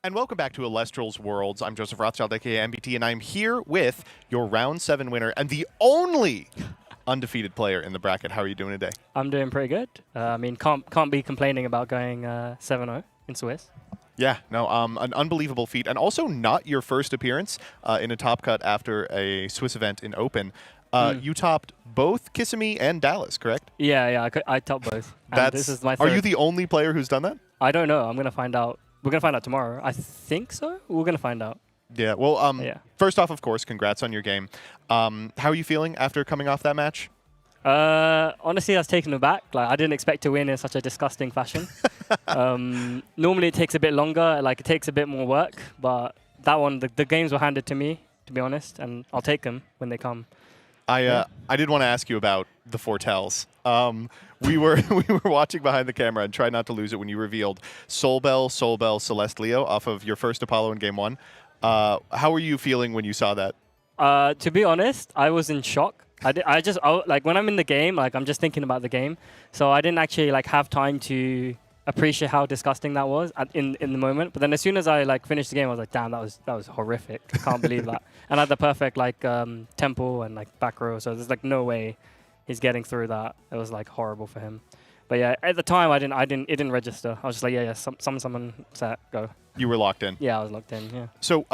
And welcome back to Elestrals Worlds. I'm Joseph Rothschild, aka MBT, and I'm here with your Round 7 winner and the only undefeated player in the bracket. How are you doing today? I'm doing pretty good. I mean, can't be complaining about going 7-0 in Swiss. Yeah, no, an unbelievable feat, and also not your first appearance in a top cut after a Swiss event in Open. You topped both Kissimmee and Dallas, correct? Yeah, I topped both. And this is my third. Are you the only player who's done that? I don't know. I'm gonna find out. We're gonna find out tomorrow. I think so. We're gonna find out. Yeah. Well, Yeah. First off, of course, congrats on your game. How are you feeling after coming off that match? Honestly, I was taken aback. Like, I didn't expect to win in such a disgusting fashion. Normally, it takes a bit longer. Like, it takes a bit more work. But that one, the games were handed to me, to be honest, and I'll take them when they come. I did want to ask you about the foretells. We were watching behind the camera and tried not to lose it when you revealed Soul Bell, Celeste Leo off of your first Apollo in Game 1. How were you feeling when you saw that? To be honest, I was in shock. Like, when I'm in the game, like, I'm just thinking about the game. So I didn't actually like have time to appreciate how disgusting that was in the moment. But then as soon as I like finished the game, I was like, damn, that was horrific. I can't believe that. And I had the perfect like tempo and like back row. So there's like no way he's getting through that. It was like horrible for him. But yeah, at the time it didn't register. I was just like, yeah, someone set, go. You were locked in. Yeah, I was locked in. Yeah. So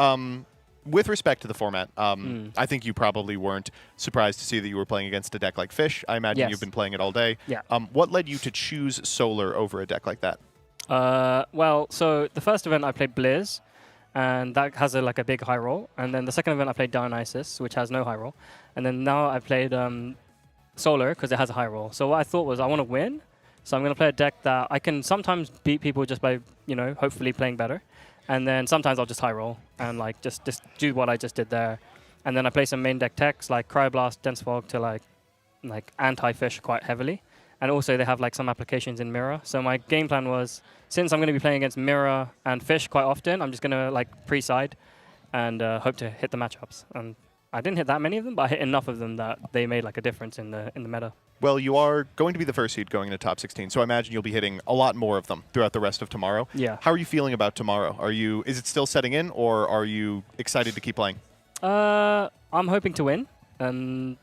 with respect to the format, I think you probably weren't surprised to see that you were playing against a deck like Fish. I imagine you've been playing it all day. Yeah. What led you to choose Solar over a deck like that? Well, so the first event I played Blizz, and that has like a big high roll. And then the second event I played Dionysus, which has no high roll. And then now I played Solar because it has a high roll. So what I thought was I want to win, so I'm going to play a deck that I can sometimes beat people just by, hopefully playing better. And then sometimes I'll just high roll and like just do what I just did there. And then I play some main deck techs like Cryoblast, Dense Fog to like anti-Fish quite heavily. And also they have like some applications in Mirror. So my game plan was, since I'm going to be playing against Mirror and Fish quite often, I'm just going to like pre-side and hope to hit the matchups. And I didn't hit that many of them, but I hit enough of them that they made like a difference in the meta. Well, you are going to be the first seed going into top 16, so I imagine you'll be hitting a lot more of them throughout the rest of tomorrow. Yeah. How are you feeling about tomorrow? Is it still setting in, or are you excited to keep playing? I'm hoping to win. I mean,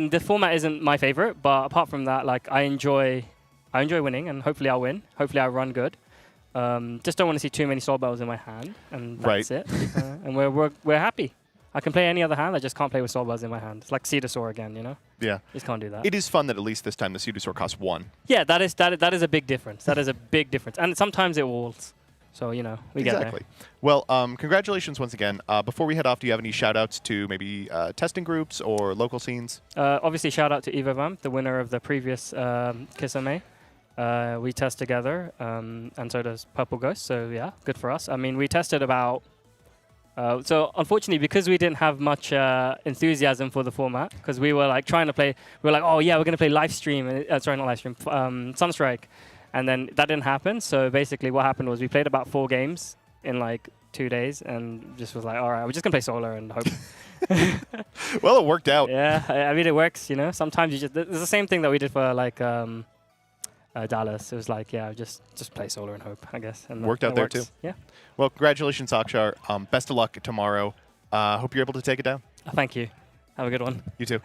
the format isn't my favorite, but apart from that, like I enjoy winning, and hopefully I'll win. Hopefully I'll run good. Just don't want to see too many Soul Bells in my hand, and that's it. And we're happy. I can play any other hand, I just can't play with Soul Bells in my hand. It's like Cedasaur again, Yeah. Just can't do that. It is fun that at least this time the Cedasaur costs 1. Yeah, that is a big difference. That is a big difference. And sometimes it walls. So, we get there. Well, congratulations once again. Before we head off, do you have any shout-outs to maybe testing groups or local scenes? Obviously, shout out to EvoVamp, the winner of the previous Kissimmee. We test together, and so does Purple Ghost. So, yeah, good for us. I mean, we tested about... so unfortunately, because we didn't have much enthusiasm for the format, because we were like trying to play, we were like, oh yeah, we're going to play Lifestream, sorry, not Lifestream, Sunstrike, and then that didn't happen. So basically what happened was we played about 4 games in like 2 days and just was like, all right, we're just going to play Solar and hope. Well, it worked out. Yeah, I mean, it works, Sometimes you just, it's the same thing that we did for like Dallas. It was like, yeah, just play Solar and hope, I guess. And worked out there too. Yeah. Well, congratulations, Akshar. Best of luck tomorrow. Hope you're able to take it down. Thank you. Have a good one. You too.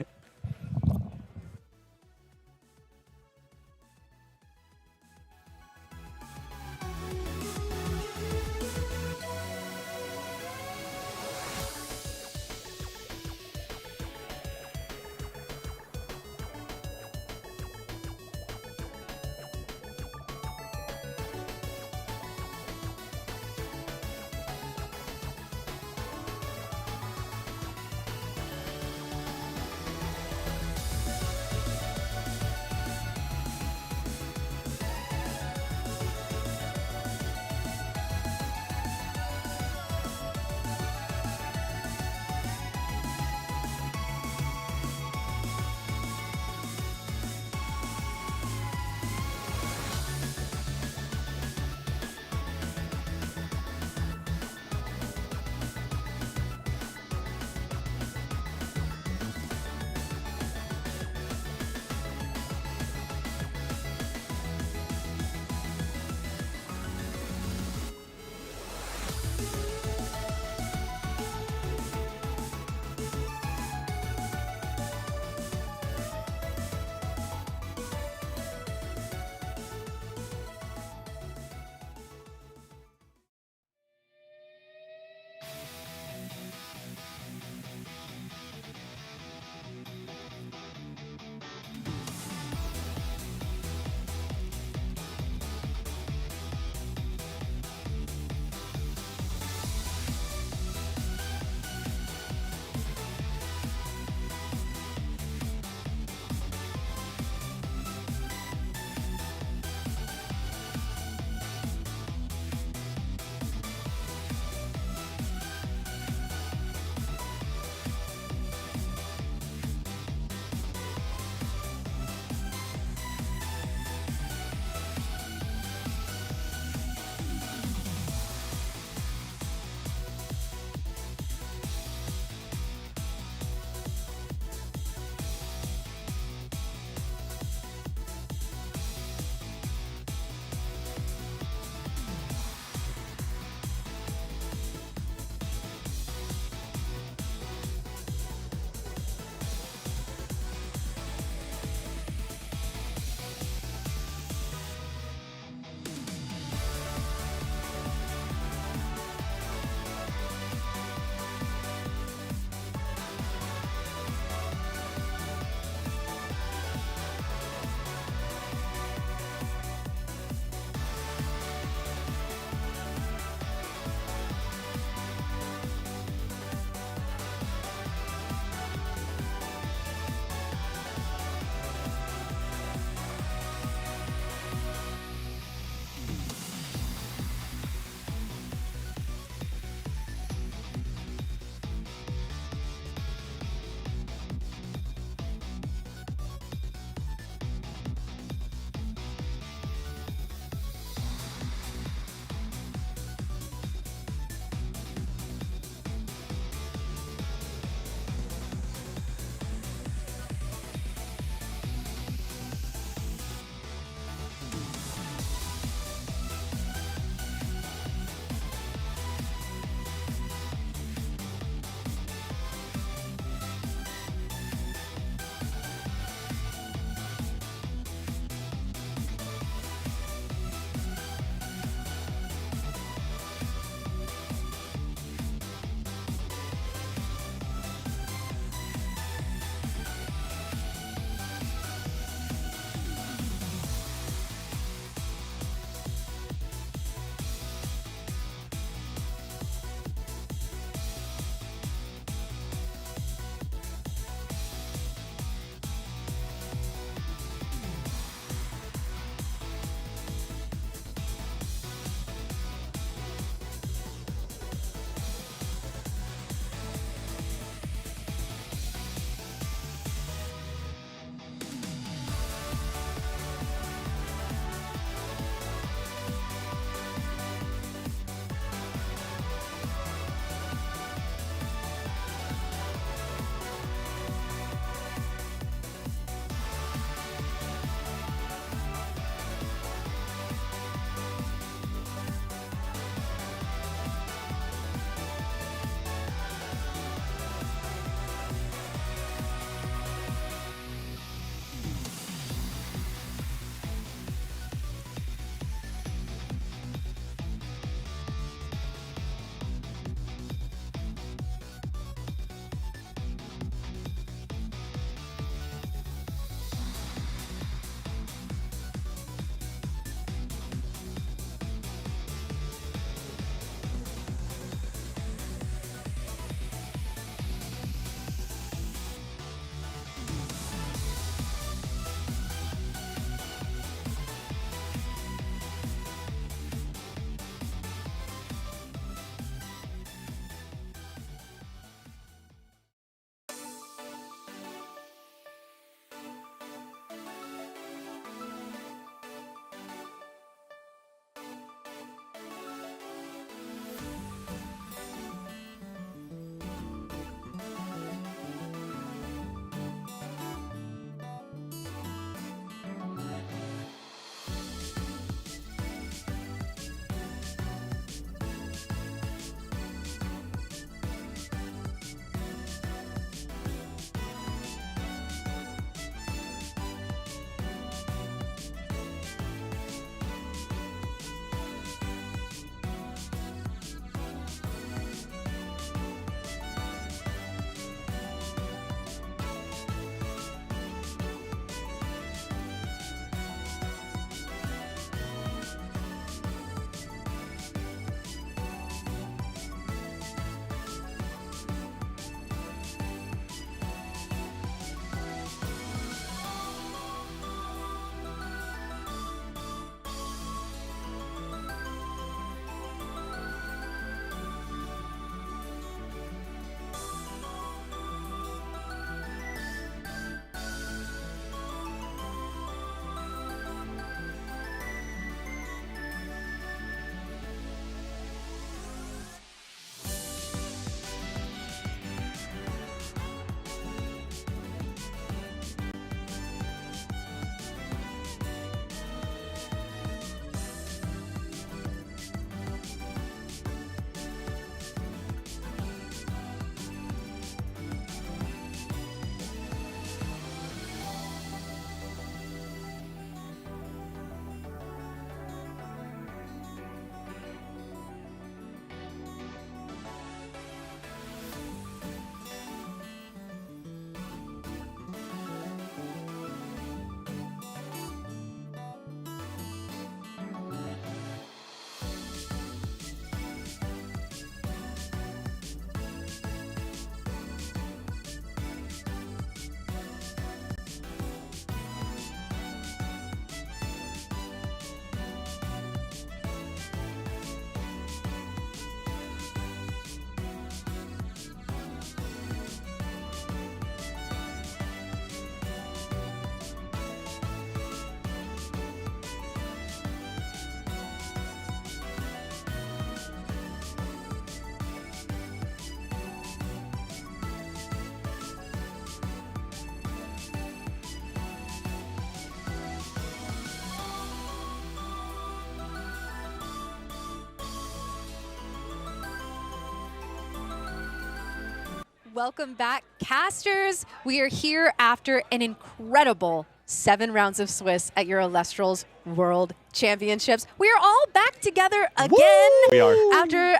Welcome back, casters. We are here after an incredible 7 rounds of Swiss at your Elestrals World Championships. We are all back together again. We are.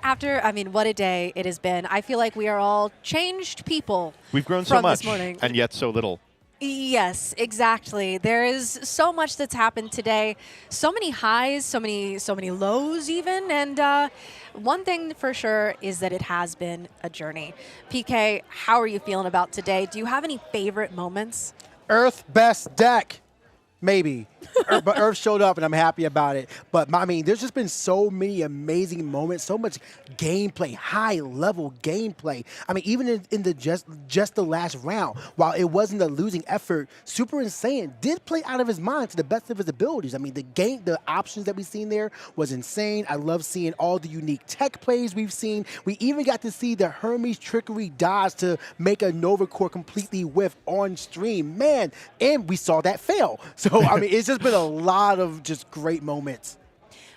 After, I mean, what a day it has been. I feel like we are all changed people. We've grown so from much, this morning. and yet so little. Yes, exactly. There is so much that's happened today. So many highs, so many lows even. And one thing for sure is that it has been a journey. PK, how are you feeling about today? Do you have any favorite moments? Earth best deck. Maybe. But Earth showed up, and I'm happy about it. But, I mean, there's just been so many amazing moments, so much gameplay, high-level gameplay. I mean, even in the just the last round, while it wasn't a losing effort, Super Insane did play out of his mind to the best of his abilities. I mean, the options that we've seen there was insane. I love seeing all the unique tech plays we've seen. We even got to see the Hermes trickery dodge to make a Nova Core completely whiff on stream. Man, and we saw that fail. So, I mean, it's just been a lot of just great moments.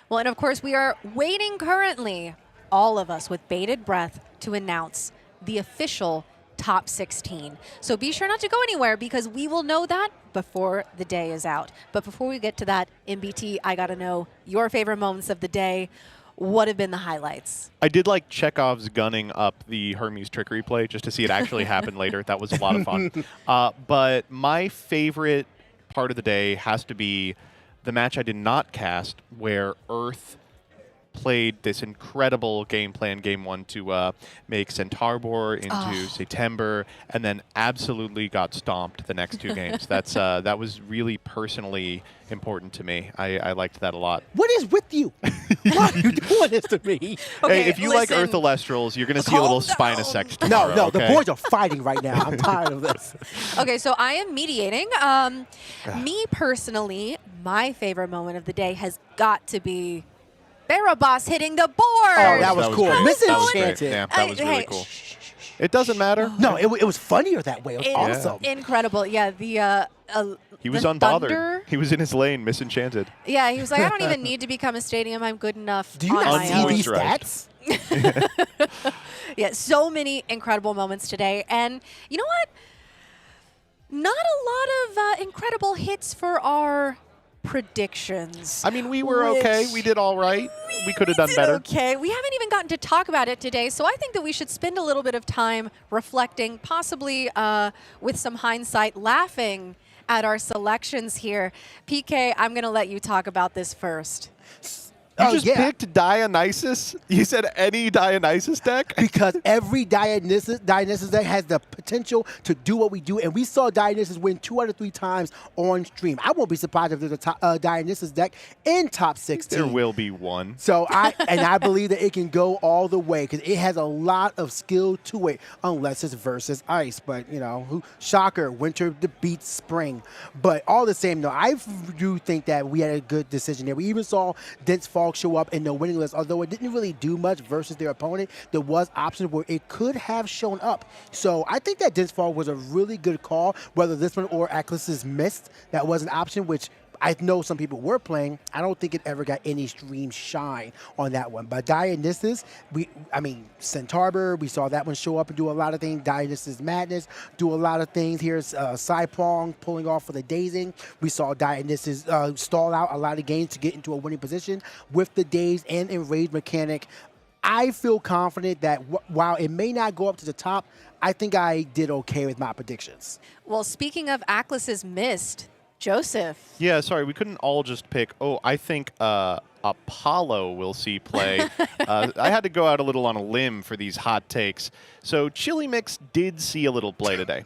Well, and of course, we are waiting currently, all of us with bated breath, to announce the official top 16. So be sure not to go anywhere because we will know that before the day is out. But before we get to that, MBT, I got to know your favorite moments of the day. What have been the highlights? I did like Chekhov's gunning up the Hermes trickery play just to see it actually happen later. That was a lot of fun. But my favorite part of the day has to be the match I did not cast, where Earth played this incredible game plan game 1 to make Centarbor into September, and then absolutely got stomped the next 2 games. That was really personally important to me. I liked that a lot. What is with you? Why are you doing this to me? Okay, hey, if you like Earth Elestrals, you're going to see a little Spinosect No, tomorrow, no, okay? the boys are fighting right now. I'm tired of this. Okay, so I am mediating. Me personally, my favorite moment of the day has got to be Barabas hitting the board. Oh, that was cool. great. Misenchanted. That was really Hey, cool. It doesn't matter. No, it was funnier that way. It was awesome. Incredible. Yeah, He was the unbothered. Thunder. He was in his lane, misenchanted. Yeah, he was like, I don't even need to become a stadium. I'm good enough. Do you on not my see own. these Moisturized. stats? Yeah, so many incredible moments today. And you know what? Not a lot of incredible hits for our predictions. I mean, we were okay. We did all right. We could have done better. Okay, we haven't even gotten to talk about it today, so I think that we should spend a little bit of time reflecting, possibly with some hindsight, laughing at our selections here. PK, I'm going to let you talk about this first. You just picked Dionysus? You said any Dionysus deck? Because every Dionysus deck has the potential to do what we do, and we saw Dionysus win 2 out of 3 times on stream. I won't be surprised if there's a Dionysus deck in top 16. There will be one. So I believe that it can go all the way because it has a lot of skill to it, unless it's versus ice. But you know, shocker, winter beats spring. But all the same, though, I do think that we had a good decision there. We even saw Dense Fall show up in the winning list, although it didn't really do much versus their opponent. There was options where it could have shown up. So I think that Dense Fall was a really good call, whether this one or Atlas's Mist. That was an option, which I know some people were playing. I don't think it ever got any stream shine on that one. But Dionysus, Centarbor, we saw that one show up and do a lot of things. Dionysus Madness do a lot of things. Here's Saipong pulling off for the dazing. We saw Dionysus stall out a lot of games to get into a winning position with the daze and enrage mechanic. I feel confident that while it may not go up to the top, I think I did okay with my predictions. Well, speaking of Atlas's Mist, Joseph. Yeah, sorry, we couldn't all just pick, I think Apollo will see play. I had to go out a little on a limb for these hot takes. So Chili Mix did see a little play today.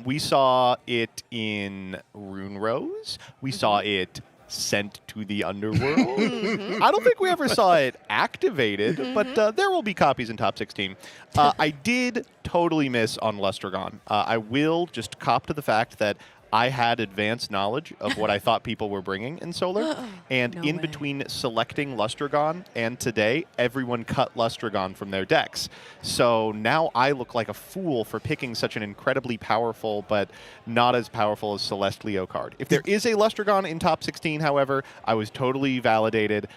We saw it in Rune Rose. We saw it sent to the underworld. I don't think we ever saw it activated, but there will be copies in top 16. I did totally miss on Lustragon. I will just cop to the fact that I had advanced knowledge of what I thought people were bringing in Solar, and in between selecting Lustragon and today, everyone cut Lustragon from their decks. So now I look like a fool for picking such an incredibly powerful, but not as powerful as Celeste Leo card. If there is a Lustragon in top 16, however, I was totally validated,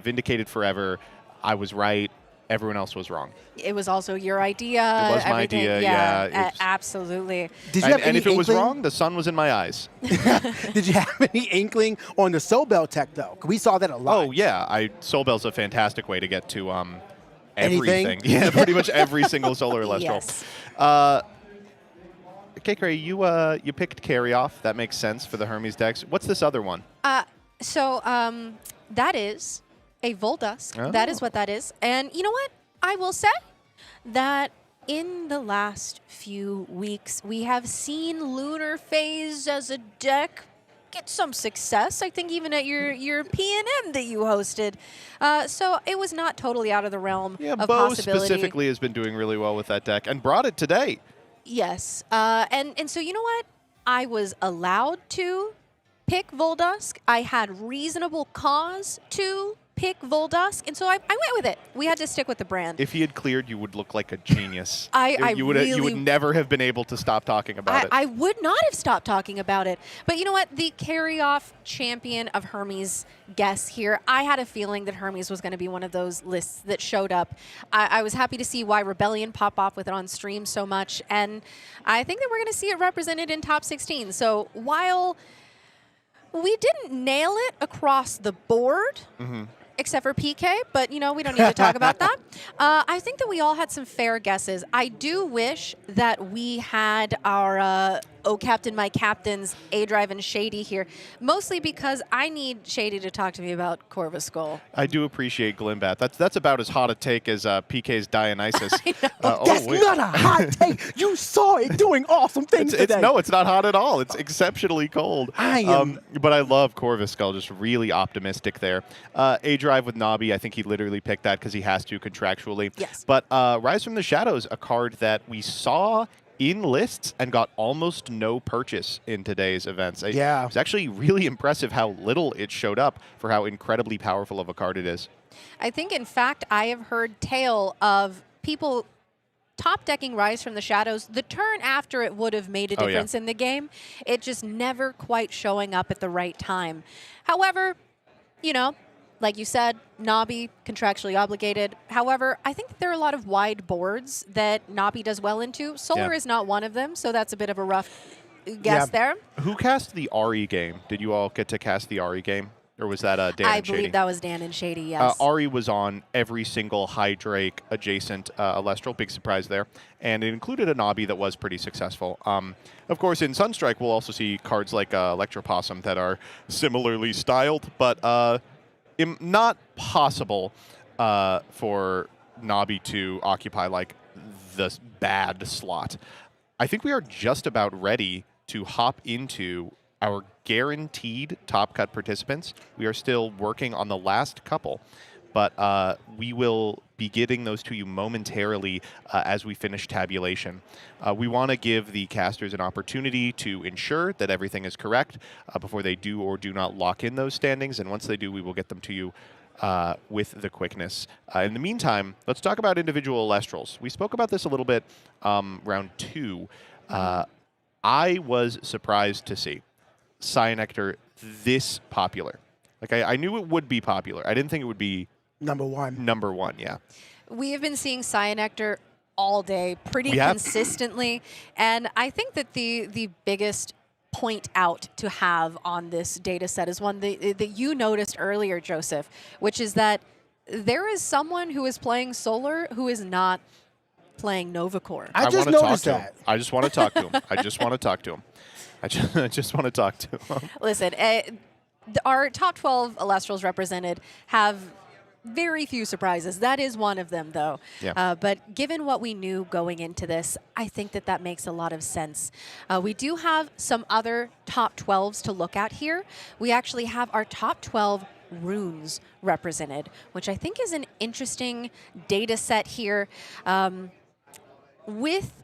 vindicated forever. I was right. everyone else was wrong. It was also your idea. It was my everything. idea, Yeah, yeah, absolutely. Did you have And any if it was inkling- wrong, the sun was in my eyes. Did you have any inkling on the Soul Bell tech though? 'Cause we saw that a lot. Oh yeah, Soul Bell's a fantastic way to get to Anything? everything. Yeah, pretty much every single solar Elestral. Yes. K-Cray, you picked Carry Off. That makes sense for the Hermes decks. What's this other one? So that is a Voldusk. That is what that is. And you know what? I will say that in the last few weeks, we have seen Lunar Phase as a deck get some success. I think even at your P&M that you hosted. So it was not totally out of the realm Yeah, of Bo possibility. specifically has been doing really well with that deck and brought it today. Yes. And so you know what? I was allowed to pick Voldusk. I had reasonable cause to pick Voldusk, and so I went with it. We had to stick with the brand. If he had cleared, you would look like a genius. You you would never have been able to stop talking about it. I would not have stopped talking about it. But you know what? The carry-off champion of Hermes guess here, I had a feeling that Hermes was going to be one of those lists that showed up. I was happy to see why Rebellion pop off with it on stream so much, and I think that we're going to see it represented in top 16. So while we didn't nail it across the board, except for PK, but you know, we don't need to talk about that. I think that we all had some fair guesses. I do wish that we had our Oh Captain, My Captains, A-Drive and Shady here, mostly because I need Shady to talk to me about Corvus Skull. I do appreciate Glimbat. That's about as hot a take as PK's Dionysus. That's not a hot take. You saw it doing awesome things today. No, it's not hot at all. It's exceptionally cold. But I love Corvus Skull, just really optimistic there. A-Drive with Nabi, I think he literally picked that because he has to contractually. Yes. But Rise from the Shadows, a card that we saw in lists and got almost no purchase in today's events. Yeah. It's actually really impressive how little it showed up for how incredibly powerful of a card it is. I think, in fact, I have heard tale of people top decking Rise from the Shadows the turn after it would have made a difference in the game. It just never quite showing up at the right time. However, you know, like you said, Nabi, contractually obligated. However, I think that there are a lot of wide boards that Nabi does well into. Solar is not one of them, so that's a bit of a rough guess there. Who cast the Ari game? Did you all get to cast the Ari game? Or was that Dan I and Shady? believe that was Dan and Shady, yes. Ari was on every single High Drake adjacent Elestral. Big surprise there. And it included a Nabi that was pretty successful. Of course, in Sunstrike, we'll also see cards like Electropossum that are similarly styled, but not possible for Nabi to occupy like the bad slot. I think we are just about ready to hop into our guaranteed top cut participants. We are still working on the last couple, but we will be getting those to you momentarily as we finish tabulation. We want to give the casters an opportunity to ensure that everything is correct before they do or do not lock in those standings, and once they do, we will get them to you with the quickness. In the meantime, let's talk about individual Elestrals. We spoke about this a little bit round 2. I was surprised to see Cyanectar this popular. Like, I knew it would be popular. I didn't think it would be Number one, yeah. We have been seeing Cyanectar all day pretty consistently, and I think that the biggest point out to have on this data set is one that you noticed earlier, Joseph, which is that there is someone who is playing Solar who is not playing Novacore. I just noticed that. I just want to talk to him. I just want to talk to him. I just want to talk to him. Listen, our top 12 Elestrals represented have very few surprises. That is one of them, though. Yeah. But given what we knew going into this, I think that that makes a lot of sense. We do have some other top 12s to look at here. We actually have our top 12 runes represented, which I think is an interesting data set here. With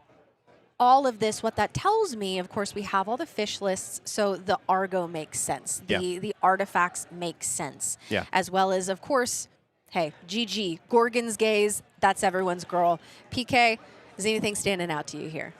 all of this, what that tells me, of course, we have all the fish lists, so the Argo makes sense. The artifacts make sense. Yeah. As well as, of course, hey, GG, Gorgon's Gaze, that's everyone's girl. PK, is anything standing out to you here?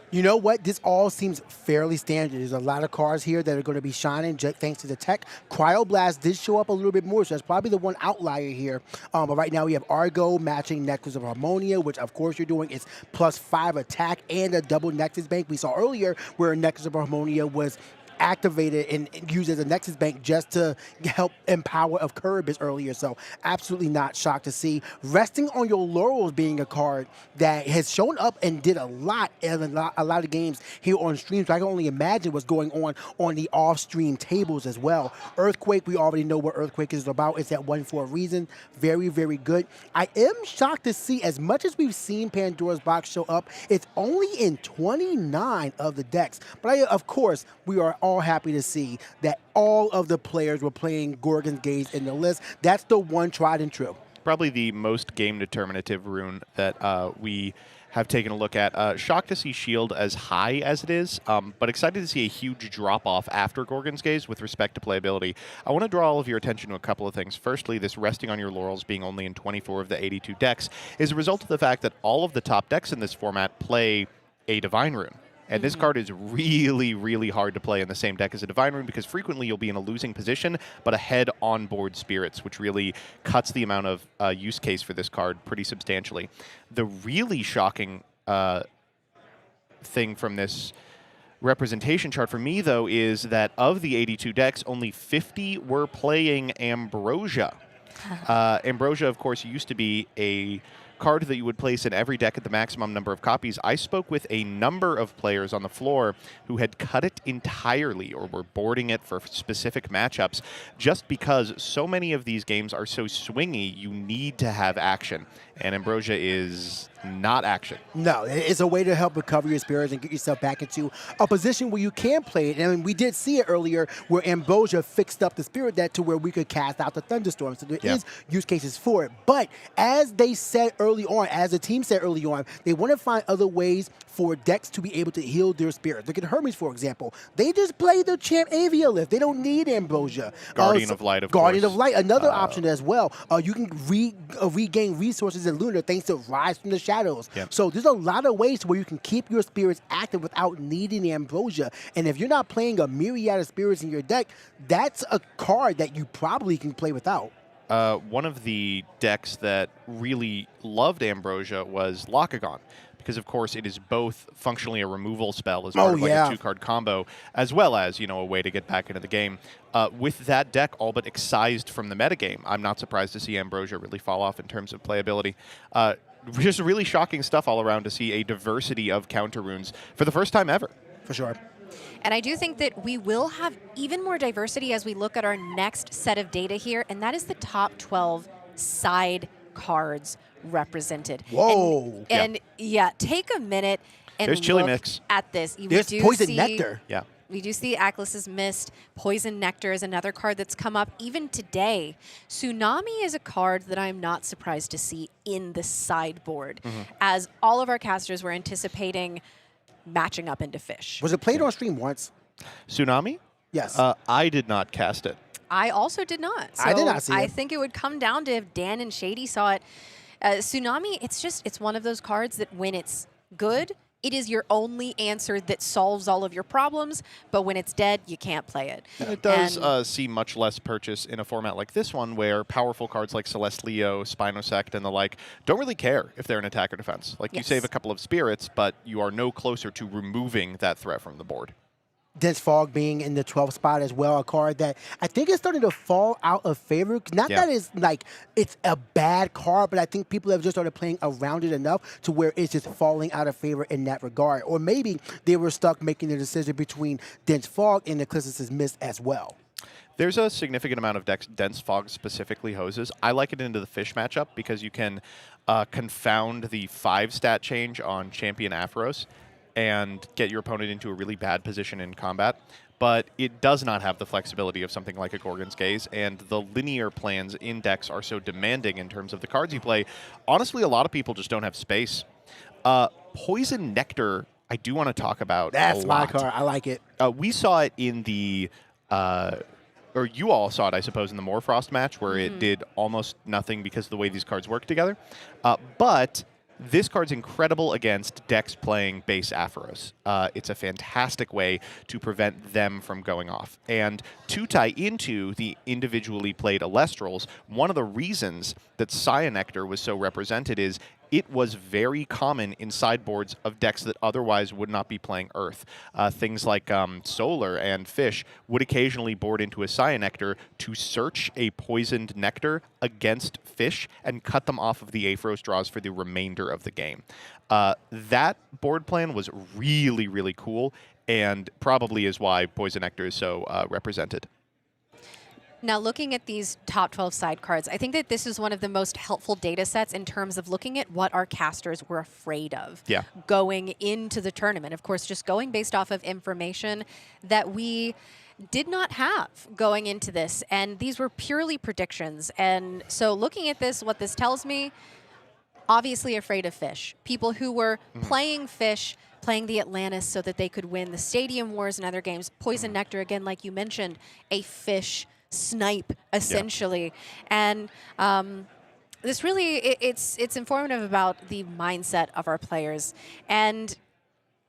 You know what? This all seems fairly standard. There's a lot of cards here that are going to be shining thanks to the tech. Cryoblast did show up a little bit more, so that's probably the one outlier here. But right now we have Argo matching Necklace of Harmonia, which of course you're doing is +5 attack and a double Nexus Bank. We saw earlier where Necklace of Harmonia was activated and used as a Nexus Bank just to help empower of Kerberos earlier. So absolutely not shocked to see Resting on Your Laurels being a card that has shown up and did a lot in a lot of games here on stream. So I can only imagine what's going on the off-stream tables as well. Earthquake, we already know what Earthquake is about. It's that one for a reason. Very, very good. I am shocked to see, as much as we've seen Pandora's Box show up, it's only in 29 of the decks. But of course, we are all happy to see that all of the players were playing Gorgon's Gaze in the list. That's the one tried and true. Probably the most game determinative rune that we have taken a look at. Shocked to see Shield as high as it is, but excited to see a huge drop-off after Gorgon's Gaze with respect to playability. I want to draw all of your attention to a couple of things. Firstly, this Resting on Your Laurels being only in 24 of the 82 decks is a result of the fact that all of the top decks in this format play a Divine Rune. And this card is really, really hard to play in the same deck as a Divine Rune because frequently you'll be in a losing position, but ahead on board Spirits, which really cuts the amount of use case for this card pretty substantially. The really shocking thing from this representation chart for me, though, is that of the 82 decks, only 50 were playing Ambrosia. Ambrosia, of course, used to be a card that you would place in every deck at the maximum number of copies. I spoke with a number of players on the floor who had cut it entirely or were boarding it for specific matchups just because so many of these games are so swingy, you need to have action. And Ambrosia is not action. No, it's a way to help recover your spirits and get yourself back into a position where you can play it. And we did see it earlier where Ambrosia fixed up the spirit deck to where we could cast out the Thunderstorm. So there is use cases for it. But as they said early on, as the team said early on, they want to find other ways for decks to be able to heal their spirits. Look at Hermes, for example. They just play the Champ Aviolith. They don't need Ambrosia. Guardian of Light, of Guardian course. of Light, another option as well. You can regain resources in Lunar thanks to Rise from the Shadows. Yep. So there's a lot of ways where you can keep your spirits active without needing Ambrosia. And if you're not playing a myriad of spirits in your deck, that's a card that you probably can play without. One of the decks that really loved Ambrosia was Lockagon, because of course it is both functionally a removal spell as part of like a 2-card combo, as well as, you know, a way to get back into the game. With that deck all but excised from the metagame, I'm not surprised to see Ambrosia really fall off in terms of playability. Just really shocking stuff all around to see a diversity of counter runes for the first time ever. For sure. And I do think that we will have even more diversity as we look at our next set of data here, and that is the top 12 side cards represented. Whoa. And yeah, take a minute and There's Chili look Mix. at this. There's Poison Nectar. Yeah. We do see Atlas's Mist. Poison Nectar is another card that's come up even today. Tsunami is a card that I'm not surprised to see in the sideboard, as all of our casters were anticipating matching up into Fish. Was it played on stream once? Tsunami? Yes. I did not cast it. I also did not. So I did not see I it. think it would come down to if Dan and Shady saw it. Tsunami, it's one of those cards that when it's good, it is your only answer that solves all of your problems, but when it's dead, you can't play it. And it does see much less purchase in a format like this one, where powerful cards like Celeste Leo, Spinosect, and the like don't really care if they're an attack or defense. Like, you save a couple of spirits, but you are no closer to removing that threat from the board. Dense Fog being in the 12th spot as well, a card that I think is starting to fall out of favor. Not that it's like it's a bad card, but I think people have just started playing around it enough to where it's just falling out of favor in that regard. Or maybe they were stuck making the decision between Dense Fog and Eclipse's Mist as well. There's a significant amount of decks Dense Fog specifically hoses. I like it into the Fish matchup because you can confound the 5-stat change on Champion Aphros and get your opponent into a really bad position in combat. But it does not have the flexibility of something like a Gorgon's Gaze, and the linear plans in decks are so demanding in terms of the cards you play. Honestly, a lot of people just don't have space. Poison Nectar, I do want to talk about. That's my card. I like it. We saw it in the, or you all saw it, I suppose, in the Morfrost match, where it did almost nothing because of the way these cards work together. But This card's incredible against decks playing base Aphros. It's a fantastic way to prevent them from going off. And to tie into the individually played Elestrals, one of the reasons that Cyanectar was so represented is it was very common in sideboards of decks that otherwise would not be playing Earth. Things like Solar and Fish would occasionally board into a Cyanectar to search a poisoned nectar against Fish and cut them off of the Aphros draws for the remainder of the game. That board plan was really, really cool, and probably is why Poison Nectar is so represented. Now, looking at these top 12 side cards, I think that this is one of the most helpful data sets in terms of looking at what our casters were afraid of going into the tournament. Of course, just going based off of information that we did not have going into this. And these were purely predictions. And so looking at this, what this tells me, obviously afraid of Fish. People who were playing Fish, playing the Atlantis so that they could win the Stadium Wars and other games. Poison Nectar, again, like you mentioned, a Fish snipe, essentially. And this really, it's informative about the mindset of our players. And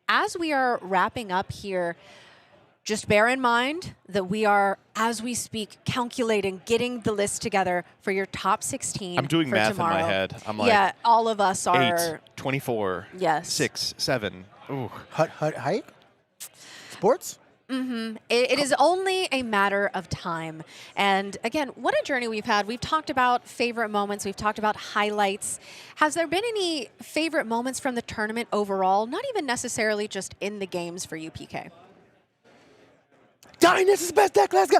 as we are wrapping up here, just bear in mind that we are, as we speak, calculating, getting the list together for your top 16. I'm doing for math tomorrow. in my head. I'm like, yeah, all of us are 8, 24, yes. 6, 7. Ooh. Height? Sports? It is only a matter of time. And again, what a journey we've had. We've talked about favorite moments. We've talked about highlights. Has there been any favorite moments from the tournament overall? Not even necessarily just in the games for you, PK. Dynasty is best deck. Let's go.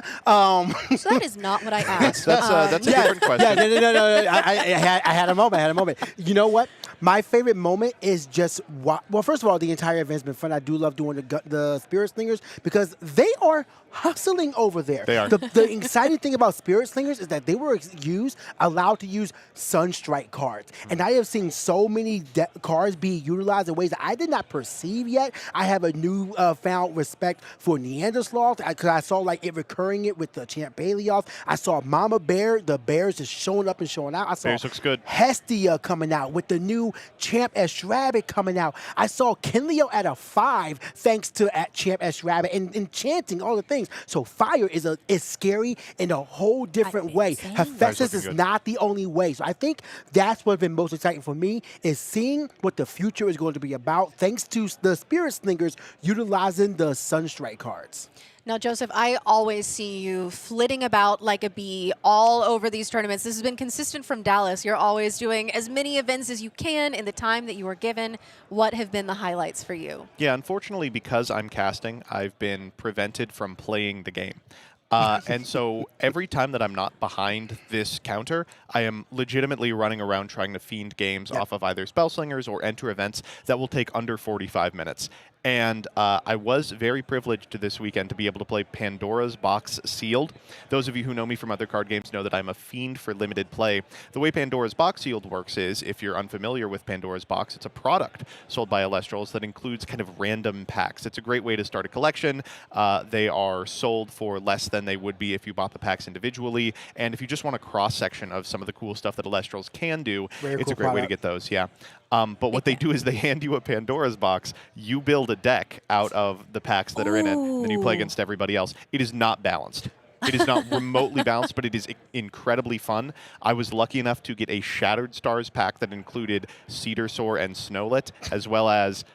So that is not what I asked. That's a different question. Yeah, no. I had a moment. You know what? My favorite moment is just, well, first of all, the entire event's been fun. I do love doing the Spirit Slingers because they are hustling over there. They are. The exciting thing about Spirit Slingers is that they were allowed to use Sunstrike cards. And I have seen so many cards be utilized in ways that I did not perceive yet. I have a new found respect for Neanderthals because I saw like it recurring it with the Champ Baleoff. I saw Mama Bear, the bears just showing up and showing out. I saw Bears looks good. Hestia coming out with the new Champ S Rabbit coming out. I saw Kinleo at a 5 thanks to Champ S Rabbit and enchanting all the things. So fire is scary in a whole different way. Hephaestus is not the only way. So I think that's what's been most exciting for me is seeing what the future is going to be about thanks to the Spirit Slingers utilizing the Sunstrike cards. Now, Joseph, I always see you flitting about like a bee all over these tournaments. This has been consistent from Dallas. You're always doing as many events as you can in the time that you are given. What have been the highlights for you? Yeah, unfortunately, because I'm casting, I've been prevented from playing the game. And so every time that I'm not behind this counter, I am legitimately running around trying to fiend games off of either Spell Slingers or enter events that will take under 45 minutes. And I was very privileged this weekend to be able to play Pandora's Box Sealed. Those of you who know me from other card games know that I'm a fiend for limited play. The way Pandora's Box Sealed works is, if you're unfamiliar with Pandora's Box, it's a product sold by Elestrals that includes kind of random packs. It's a great way to start a collection. They are sold for less than they would be if you bought the packs individually. And if you just want a cross-section of some of the cool stuff that Elestrals can do, it's a great way to get those, but what they do is they hand you a Pandora's box, you build a deck out of the packs that are in it, and then you play against everybody else. It is not balanced. It is not remotely balanced, but it is incredibly fun. I was lucky enough to get a Shattered Stars pack that included Cedar Soar and Snowlet, as well as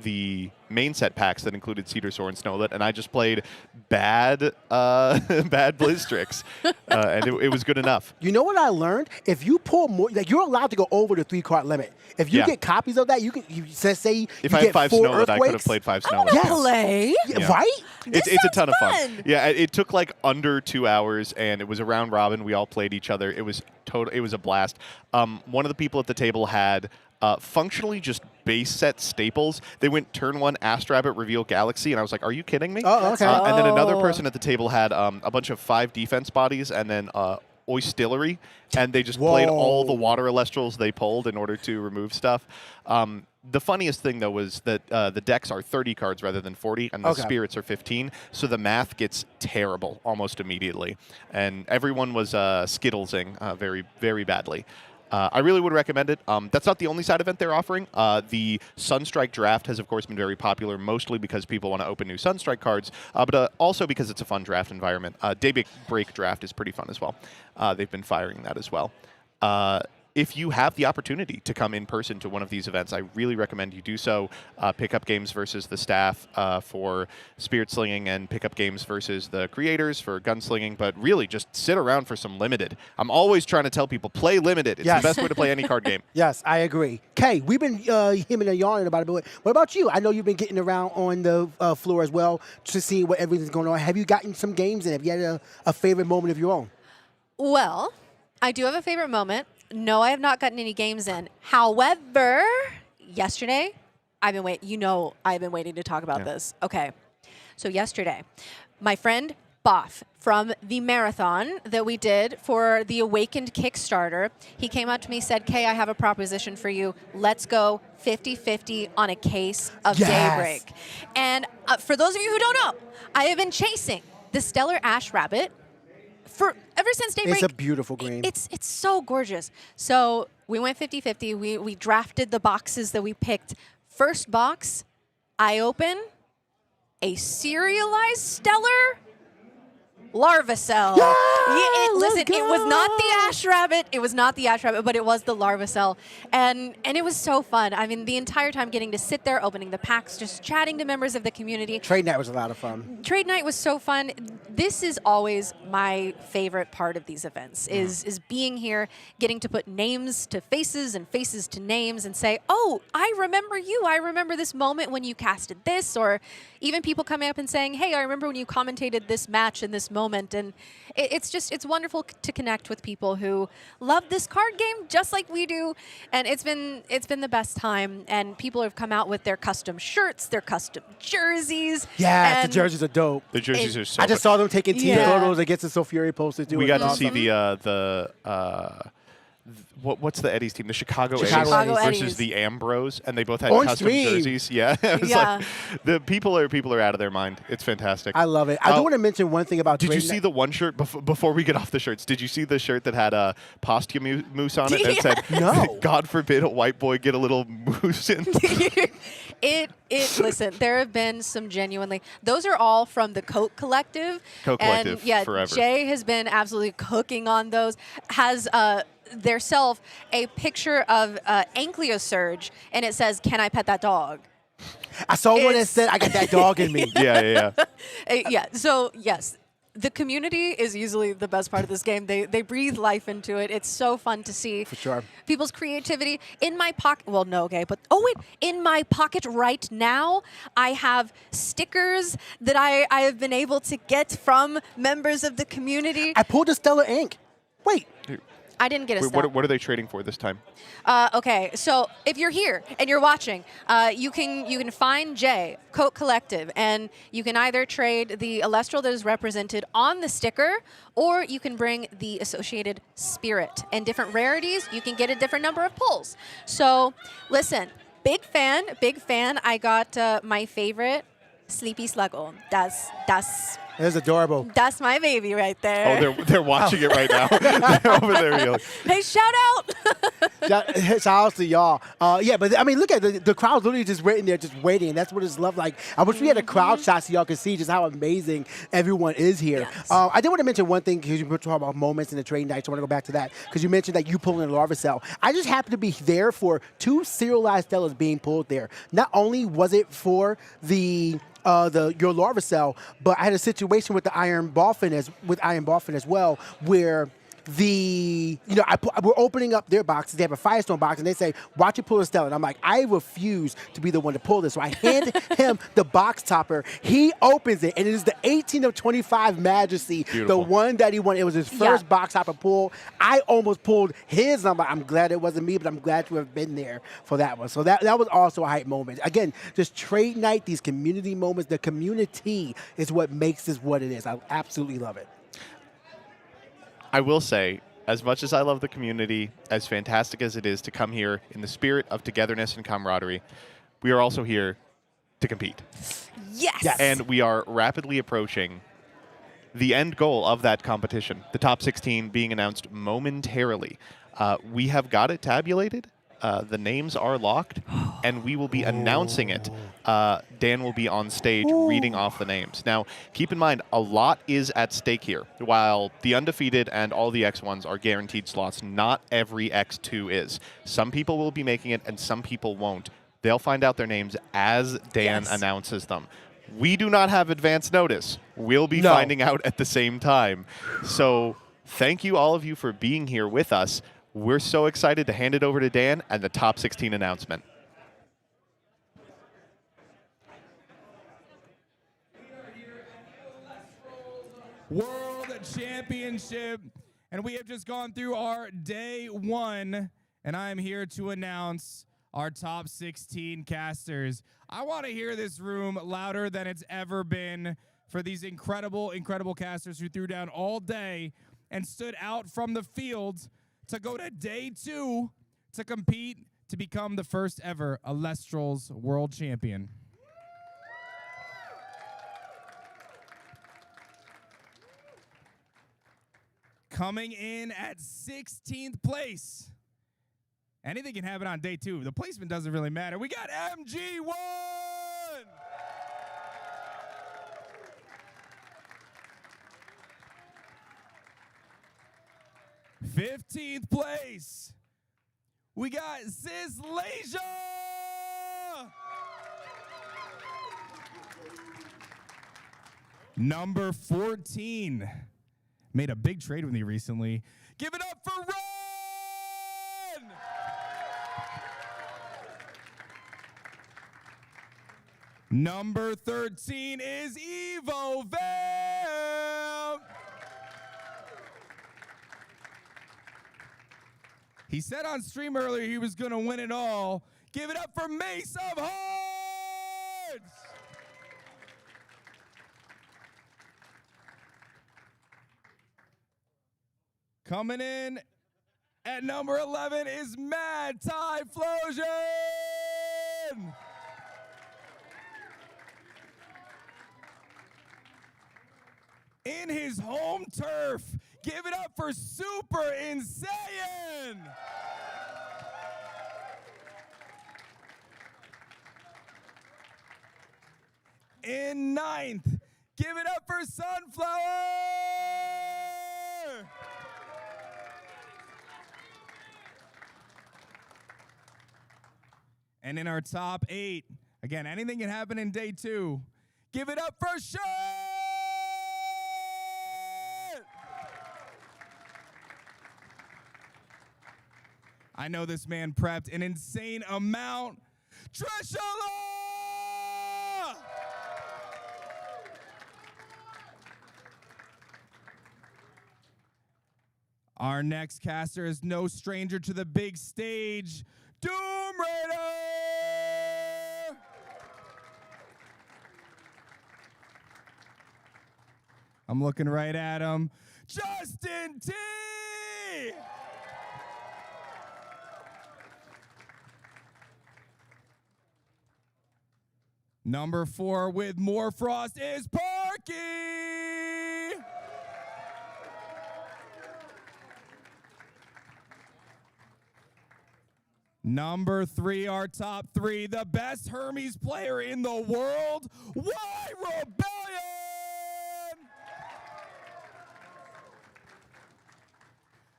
the main set packs that included Cedar Soar and Snowlet, and I just played bad Blizztrix, and it was good enough. You know what I learned? If you pull more, like you're allowed to go over the 3-card limit. If you get copies of that, you can. Say if you I get had 5 4 Snowlet, I could have played 5 Snowlet. I play. Yeah. Right? It's a ton of fun. Yeah, it took like under 2 hours, and it was a round robin. We all played each other. It was It was a blast. One of the people at the table had functionally just base set staples. They went turn 1 Astrabbit Reveal Galaxy, and I was like, are you kidding me? Oh, okay. And then another person at the table had a bunch of 5 defense bodies and then Oistillery, and they just played all the water Elestrals they pulled in order to remove stuff. The funniest thing, though, was that the decks are 30 cards rather than 40, and the spirits are 15, so the math gets terrible almost immediately. And everyone was skittlesing very, very badly. I really would recommend it. That's not the only side event they're offering. The Sunstrike draft has, of course, been very popular, mostly because people want to open new Sunstrike cards, but also because it's a fun draft environment. Daybreak draft is pretty fun as well. They've been firing that as well. If you have the opportunity to come in person to one of these events, I really recommend you do so. Pick up games versus the staff for Spirit Slinging and pick up games versus the creators for gunslinging, but really just sit around for some Limited. I'm always trying to tell people, play Limited. It's the best way to play any card game. Yes, I agree. Kay, we've been hemming and yawning about it, but what about you? I know you've been getting around on the floor as well to see what everything's going on. Have you gotten some games in? Have you had a favorite moment of your own? Well, I do have a favorite moment. No, I have not gotten any games in. However, yesterday, I've been waiting to talk about this. Okay. So yesterday, my friend Boff from the marathon that we did for the Awakened Kickstarter, he came up to me and said, Kay, I have a proposition for you. Let's go 50-50 on a case of Daybreak. And for those of you who don't know, I have been chasing the Stellar Ash Rabbit ever since Daybreak. It's a beautiful green. It's so gorgeous. So we went 50-50. We drafted the boxes that we picked. First box, I open a serialized Stellar Larvacell. Listen, it was not the Ash Rabbit. It was not the Ash Rabbit, but it was the Larvacell. And it was so fun. I mean, the entire time getting to sit there, opening the packs, just chatting to members of the community. Trade night was a lot of fun. Trade night was so fun. This is always my favorite part of these events, is being here, getting to put names to faces and faces to names and say, oh, I remember you. I remember this moment when you casted this, or even people coming up and saying, hey, I remember when you commentated this match in this moment. And it's wonderful to connect with people who love this card game just like we do. And it's been the best time. And people have come out with their custom shirts, their custom jerseys. Yeah, the jerseys are dope. The jerseys are so I just saw them taking team photos against the SoFury posters. We got to see what's the Eddies team? The Chicago Eddies Eddies versus the Ambrose, and they both had Orange custom Dream. jerseys. Yeah, it was like the people are out of their mind. It's fantastic. I love it. I do want to mention one thing about. Did you see the one shirt before we get off the shirts? Did you see the shirt that had a Posthumous on it and said, "No, God forbid a white boy get a little moose in." Listen, there have been some genuinely, those are all from the Coat Collective. Coat Collective, and yeah, forever. Jay has been absolutely cooking on those. Has theirself a picture of Ankylosurge, and it says, "Can I pet that dog?" I saw one that said, "I got that dog in me." Yeah. Yeah. So yes. The community is usually the best part of this game. They breathe life into it. It's so fun to see. For sure. People's creativity. In my pocket, well, no, okay, but, oh, wait, in my pocket right now, I have stickers that I have been able to get from members of the community. I pulled a Stellar Ink. Wait. I didn't get a Wait, step. what are they trading for this time? Okay, so if you're here and you're watching, you can find Jay, Coat Collective, and you can either trade the Elestral that is represented on the sticker, or you can bring the associated spirit. And different rarities, you can get a different number of pulls. So listen, big fan. I got my favorite Sleepy Sluggle. That's It's adorable. That's my baby right there. Oh, they're watching it right now. They're over there yelling. Hey, shout out! Shout out to y'all. Yeah, but I mean, look at the crowd's literally just waiting there, just waiting. And that's what it's love like. I wish we had a crowd shot so y'all could see just how amazing everyone is here. Yes. I did want to mention one thing because you were talking about moments in the trading night. So I want to go back to that because you mentioned that you pulling a Larvacell. I just happened to be there for 2 serialized Stellas being pulled there. Not only was it for your Larvacell, but I had a situation with the Iron Boffin as well, where we're opening up their boxes. They have a Firestone box, and they say, "Watch it pull a Stella." And I'm like, I refuse to be the one to pull this. So I hand him the box topper. He opens it, and it is the 18 of 25 Majesty, the one that he wanted. It was his first box topper pull. I almost pulled his. And I'm glad it wasn't me, but I'm glad to have been there for that one. So that was also a hype moment. Again, just trade night, these community moments. The community is what makes this what it is. I absolutely love it. I will say, as much as I love the community, as fantastic as it is to come here in the spirit of togetherness and camaraderie, we are also here to compete. Yes! And we are rapidly approaching the end goal of that competition, the top 16 being announced momentarily. We have got it tabulated. The names are locked, and we will be announcing it. Dan will be on stage reading off the names. Now, keep in mind, a lot is at stake here. While the undefeated and all the X1s are guaranteed slots, not every X2 is. Some people will be making it, and some people won't. They'll find out their names as Dan announces them. We do not have advance notice. We'll be finding out at the same time. So thank you, all of you, for being here with us. We're so excited to hand it over to Dan and the top 16 announcement. World Championship, and we have just gone through our day 1, and I'm here to announce our top 16 casters. I want to hear this room louder than it's ever been for these incredible, incredible casters who threw down all day and stood out from the field to go to day 2 to compete to become the first ever Elestrals World Champion. Coming in at 16th place. Anything can happen on day 2. The placement doesn't really matter. We got MG1! 15th place, we got Sislasia. Number 14, made a big trade with me recently. Give it up for Ron. Number 13 is Evo Vamp. He said on stream earlier he was going to win it all. Give it up for Mace of Hearts! Coming in at number 11 is Mad Typhlosion! In his home turf, give it up for Super Insane! In 9th, give it up for Sunflower! And in our top 8, again, anything can happen in day 2. Give it up for Shirt! I know this man prepped an insane amount. Trishala! Our next caster is no stranger to the big stage, Doom Raider! I'm looking right at him. Justin T! Number 4 with more frost is Parky! Number 3, our top 3, the best Hermes player in the world, Why Rebellion!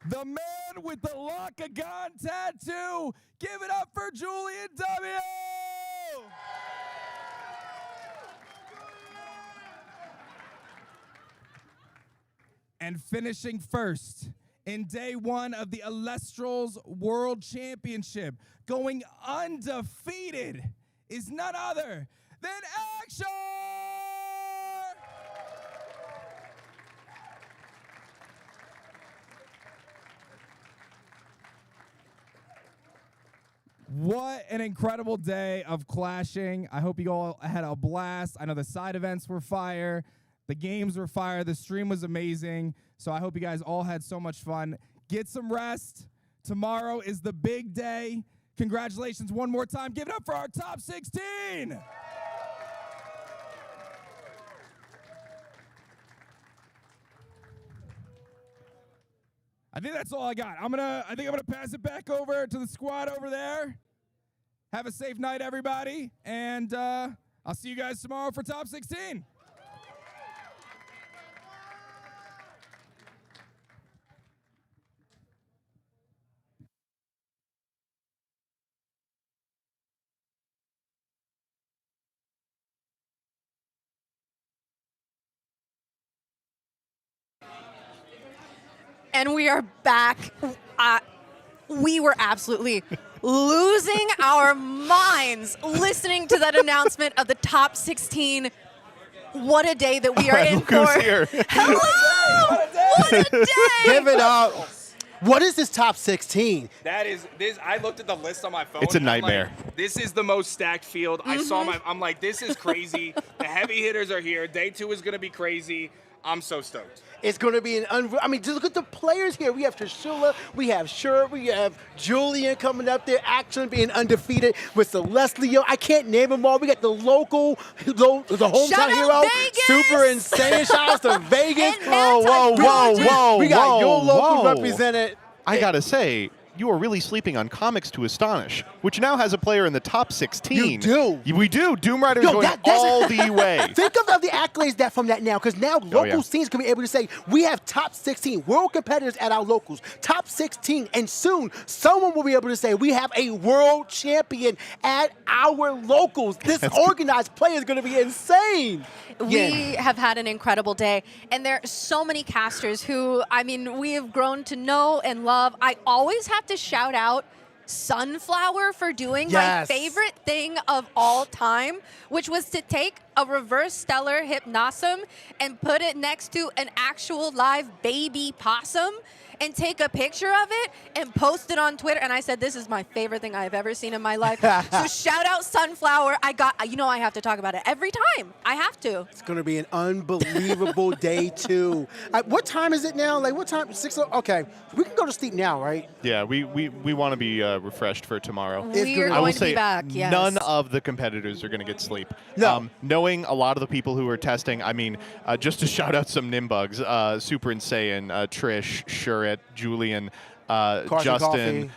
The man with the Lockagon tattoo, give it up for Julian W! And finishing first in day 1 of the Elestrals World Championship, going undefeated, is none other than Action! What an incredible day of clashing. I hope you all had a blast. I know the side events were fire. The games were fire. The stream was amazing. So I hope you guys all had so much fun. Get some rest. Tomorrow is the big day. Congratulations one more time. Give it up for our top 16. I think that's all I got. I think I'm gonna pass it back over to the squad over there. Have a safe night, everybody, and I'll see you guys tomorrow for top 16. And we are back. We were absolutely losing our minds listening to that announcement of the top 16. What a day that we are in Look who's for. here. Hello! What a day! Give it up. What is this top 16? That is this. I looked at the list on my phone. It's a and I'm nightmare. like, this is the most stacked field. I saw I'm like, this is crazy. The heavy hitters are here. Day 2 is gonna be crazy. I'm so stoked. It's going to be I mean, just look at the players here. We have Trishula, we have Shirt, we have Julian coming up there, Action being undefeated with Celeste Leo. I can't name them all. We got the local, the hometown Shout out hero, Vegas! Super insane. Shout out to Vegas. And Whoa. We got your local whoa. represented. I gotta say, you are really sleeping on Comics to Astonish, which now has a player in the top 16. You do. We do. Doom Rider is going all the way. Think of the accolades that from that now, because now local scenes can be able to say, we have top 16 world competitors at our locals, top 16, and soon someone will be able to say, we have a world champion at our locals. This organized play is going to be insane. We have had an incredible day, and there are so many casters who, I mean, we have grown to know and love. I always have to shout out Sunflower for doing my favorite thing of all time, which was to take a reverse stellar hypnosum and put it next to an actual live baby possum and take a picture of it and post it on Twitter. And I said, this is my favorite thing I've ever seen in my life. So shout out Sunflower. I have to talk about it every time. I have to. It's going to be an unbelievable day 2. What time is it now? Like, what time? 6 o'clock? Okay. We can go to sleep now, right? Yeah, we want to be refreshed for tomorrow. We are going to be back, yes. None of the competitors are going to get sleep. No. Knowing a lot of the people who are testing, I mean, just to shout out some Nimbugs, Super Insane, Trish, Shuret, Julian, Justin.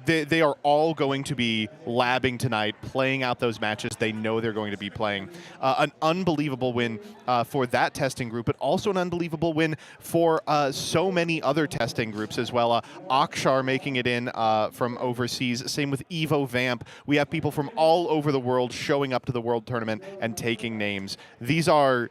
They are all going to be labbing tonight, playing out those matches they know they're going to be playing. An unbelievable win for that testing group, but also an unbelievable win for so many other testing groups as well. Akshar making it in from overseas. Same with Evo Vamp. We have people from all over the world showing up to the World Tournament and taking names. These are...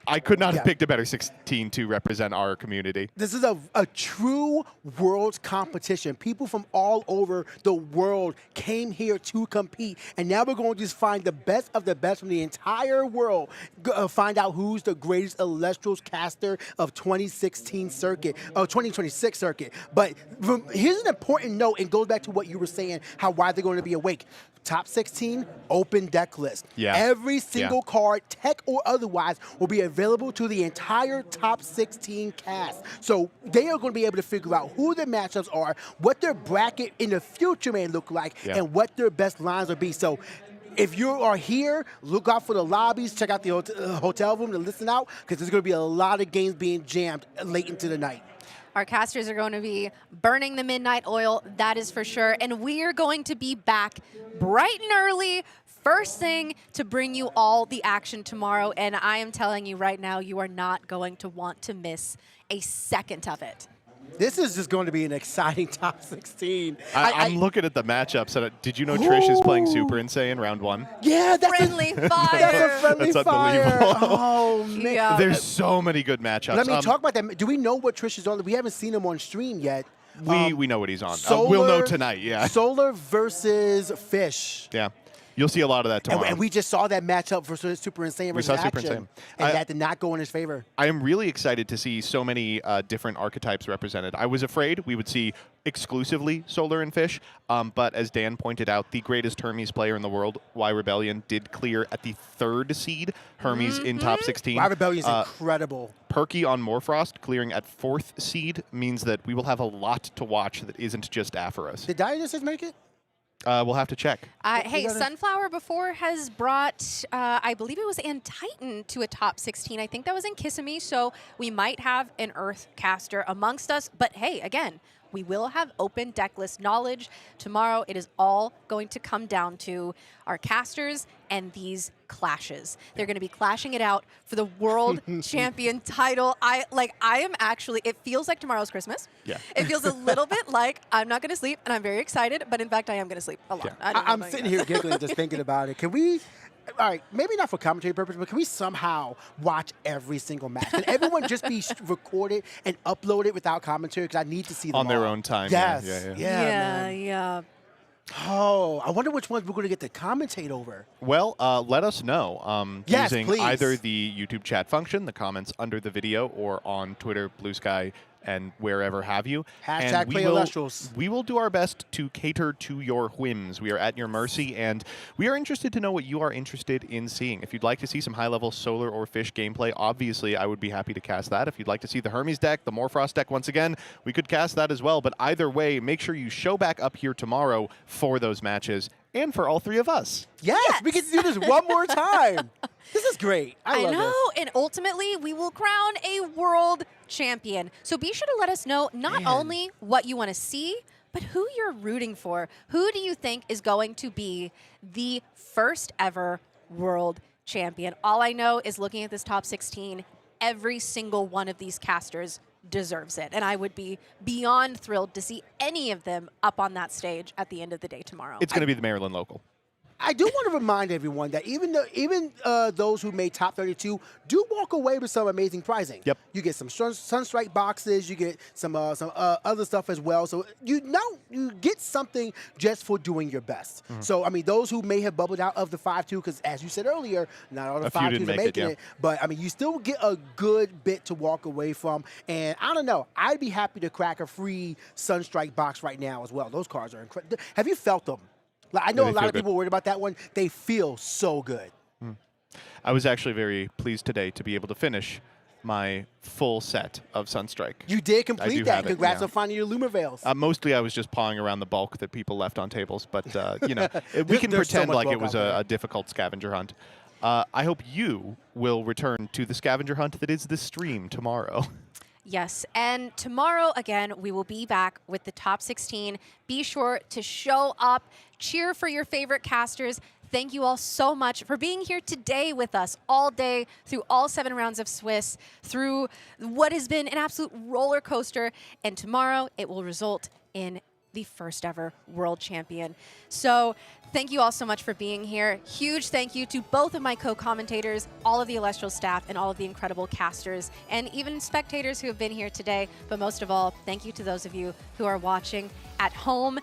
I could not have picked a better 16 to represent our community. This is a true world competition. People from all over the world came here to compete, and now we're going to just find the best of the best from the entire world, find out who's the greatest Elestrals caster of 2016 circuit, 2026 circuit. But here's an important note, and goes back to what you were saying, why they're going to be awake. Top 16, open deck list. Yeah. Every single card, tech or otherwise, will be available to the entire top 16 cast. So they are going to be able to figure out who their matchups are, what their bracket in the future may look like, and what their best lines will be. So if you are here, look out for the lobbies, check out the hotel room to listen out, because there's going to be a lot of games being jammed late into the night. Our casters are going to be burning the midnight oil, that is for sure. And we are going to be back bright and early, first thing, to bring you all the action tomorrow. And I am telling you right now, you are not going to want to miss a second of it. This is just going to be an exciting top 16. I'm looking at the matchups. And did you know Trish is playing Super Insane round 1? Yeah, that's friendly fire. That's a friendly That's fire. unbelievable. Oh, man. Yeah. There's so many good matchups. Let me talk about that. Do we know what Trish is on? We haven't seen him on stream yet. We know what he's on. Solar, we'll know tonight, Solar versus Fish. Yeah. You'll see a lot of that tomorrow. And we just saw that matchup versus Super Insane versus We saw Super Action, Insane. and that did not go in his favor. I am really excited to see so many different archetypes represented. I was afraid we would see exclusively Solar and Fish, but as Dan pointed out, the greatest Hermes player in the world, Y Rebellion, did clear at the 3rd seed, Hermes in top 16. Y Rebellion is incredible. Perky on Morfrost clearing at 4th seed means that we will have a lot to watch that isn't just Aphoros. Did Dionysus make it? We'll have to check. Hey, Sunflower before has brought, I believe it was Ann Titan to a top 16. I think that was in Kissimmee, so we might have an Earth caster amongst us. But hey, again, we will have open deck list knowledge. Tomorrow, it is all going to come down to our casters and these clashes. They're going to be clashing it out for the World Champion title. I am actually, it feels like tomorrow's Christmas. Yeah. It feels a little bit like I'm not going to sleep, and I'm very excited, but in fact, I am going to sleep a lot. Yeah. I'm sitting here giggling just thinking about it. Can we, all right, maybe not for commentary purposes, but can we somehow watch every single match? Can everyone just be recorded and uploaded without commentary? Because I need to see them On their all. own time. Yes. Yeah. man. Yeah. Oh, I wonder which ones we're going to get to commentate over. Well, let us know Yes, using please. either the YouTube chat function, the comments under the video, or on Twitter, Blue Sky, and wherever have you. Hashtag And play Elestrals. we will do our best to cater to your whims. We are at your mercy, and we are interested to know what you are interested in seeing. If you'd like to see some high-level Solar or Fish gameplay, obviously I would be happy to cast that. If you'd like to see the Hermes deck, the Morfrost deck once again, we could cast that as well. But either way, make sure you show back up here tomorrow for those matches and for all three of us. Yes, we get to do this one more time. This is great. I love know, this. and ultimately, we will crown a world champion. So be sure to let us know not only what you want to see, but who you're rooting for. Who do you think is going to be the first ever world champion? All I know is looking at this top 16, every single one of these casters deserves it. And I would be beyond thrilled to see any of them up on that stage at the end of the day tomorrow. It's going to be the Maryland local. I do want to remind everyone that even those who made top 32 do walk away with some amazing prizing. Yep. You get some Sunstrike boxes. You get some other stuff as well. So you get something just for doing your best. So I mean, those who may have bubbled out of the 5-2, because as you said earlier, not all the 5-2s are making it. But I mean, you still get a good bit to walk away from. And I don't know, I'd be happy to crack a free Sunstrike box right now as well. Those cards are incredible. Have you felt them? Like, I know a lot of people worried about that one. They feel so good. I was actually very pleased today to be able to finish my full set of Sunstrike. You did complete that. Congrats on on finding your Luma Veils. Mostly I was just pawing around the bulk that people left on tables, but you know, we can There's so pretend much like it bulk was out there. a difficult scavenger hunt. I hope you will return to the scavenger hunt that is this stream tomorrow. Yes, and tomorrow, again, we will be back with the top 16. Be sure to show up, cheer for your favorite casters. Thank you all so much for being here today with us all day through all 7 rounds of Swiss, through what has been an absolute roller coaster. And tomorrow, it will result in the first ever world champion. So thank you all so much for being here. Huge thank you to both of my co-commentators, all of the Elestrals staff, and all of the incredible casters, and even spectators who have been here today. But most of all, thank you to those of you who are watching at home.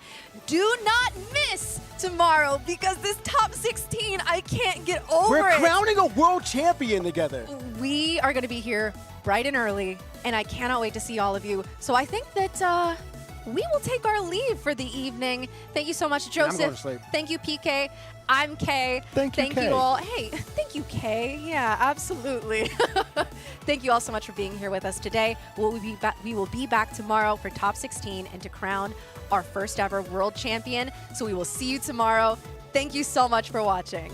Do not miss tomorrow, because this top 16, I can't get over it. We're crowning a world champion together. We are going to be here bright and early, and I cannot wait to see all of you. So I think that we will take our leave for the evening. Thank you so much, Joseph. I'm going to sleep. Thank you, PK. I'm Kay. Thank you, Kay. You all. Hey, thank you, Kay. Yeah, absolutely. Thank you all so much for being here with us today. We will be back tomorrow for top 16 and to crown our first ever world champion. So we will see you tomorrow. Thank you so much for watching.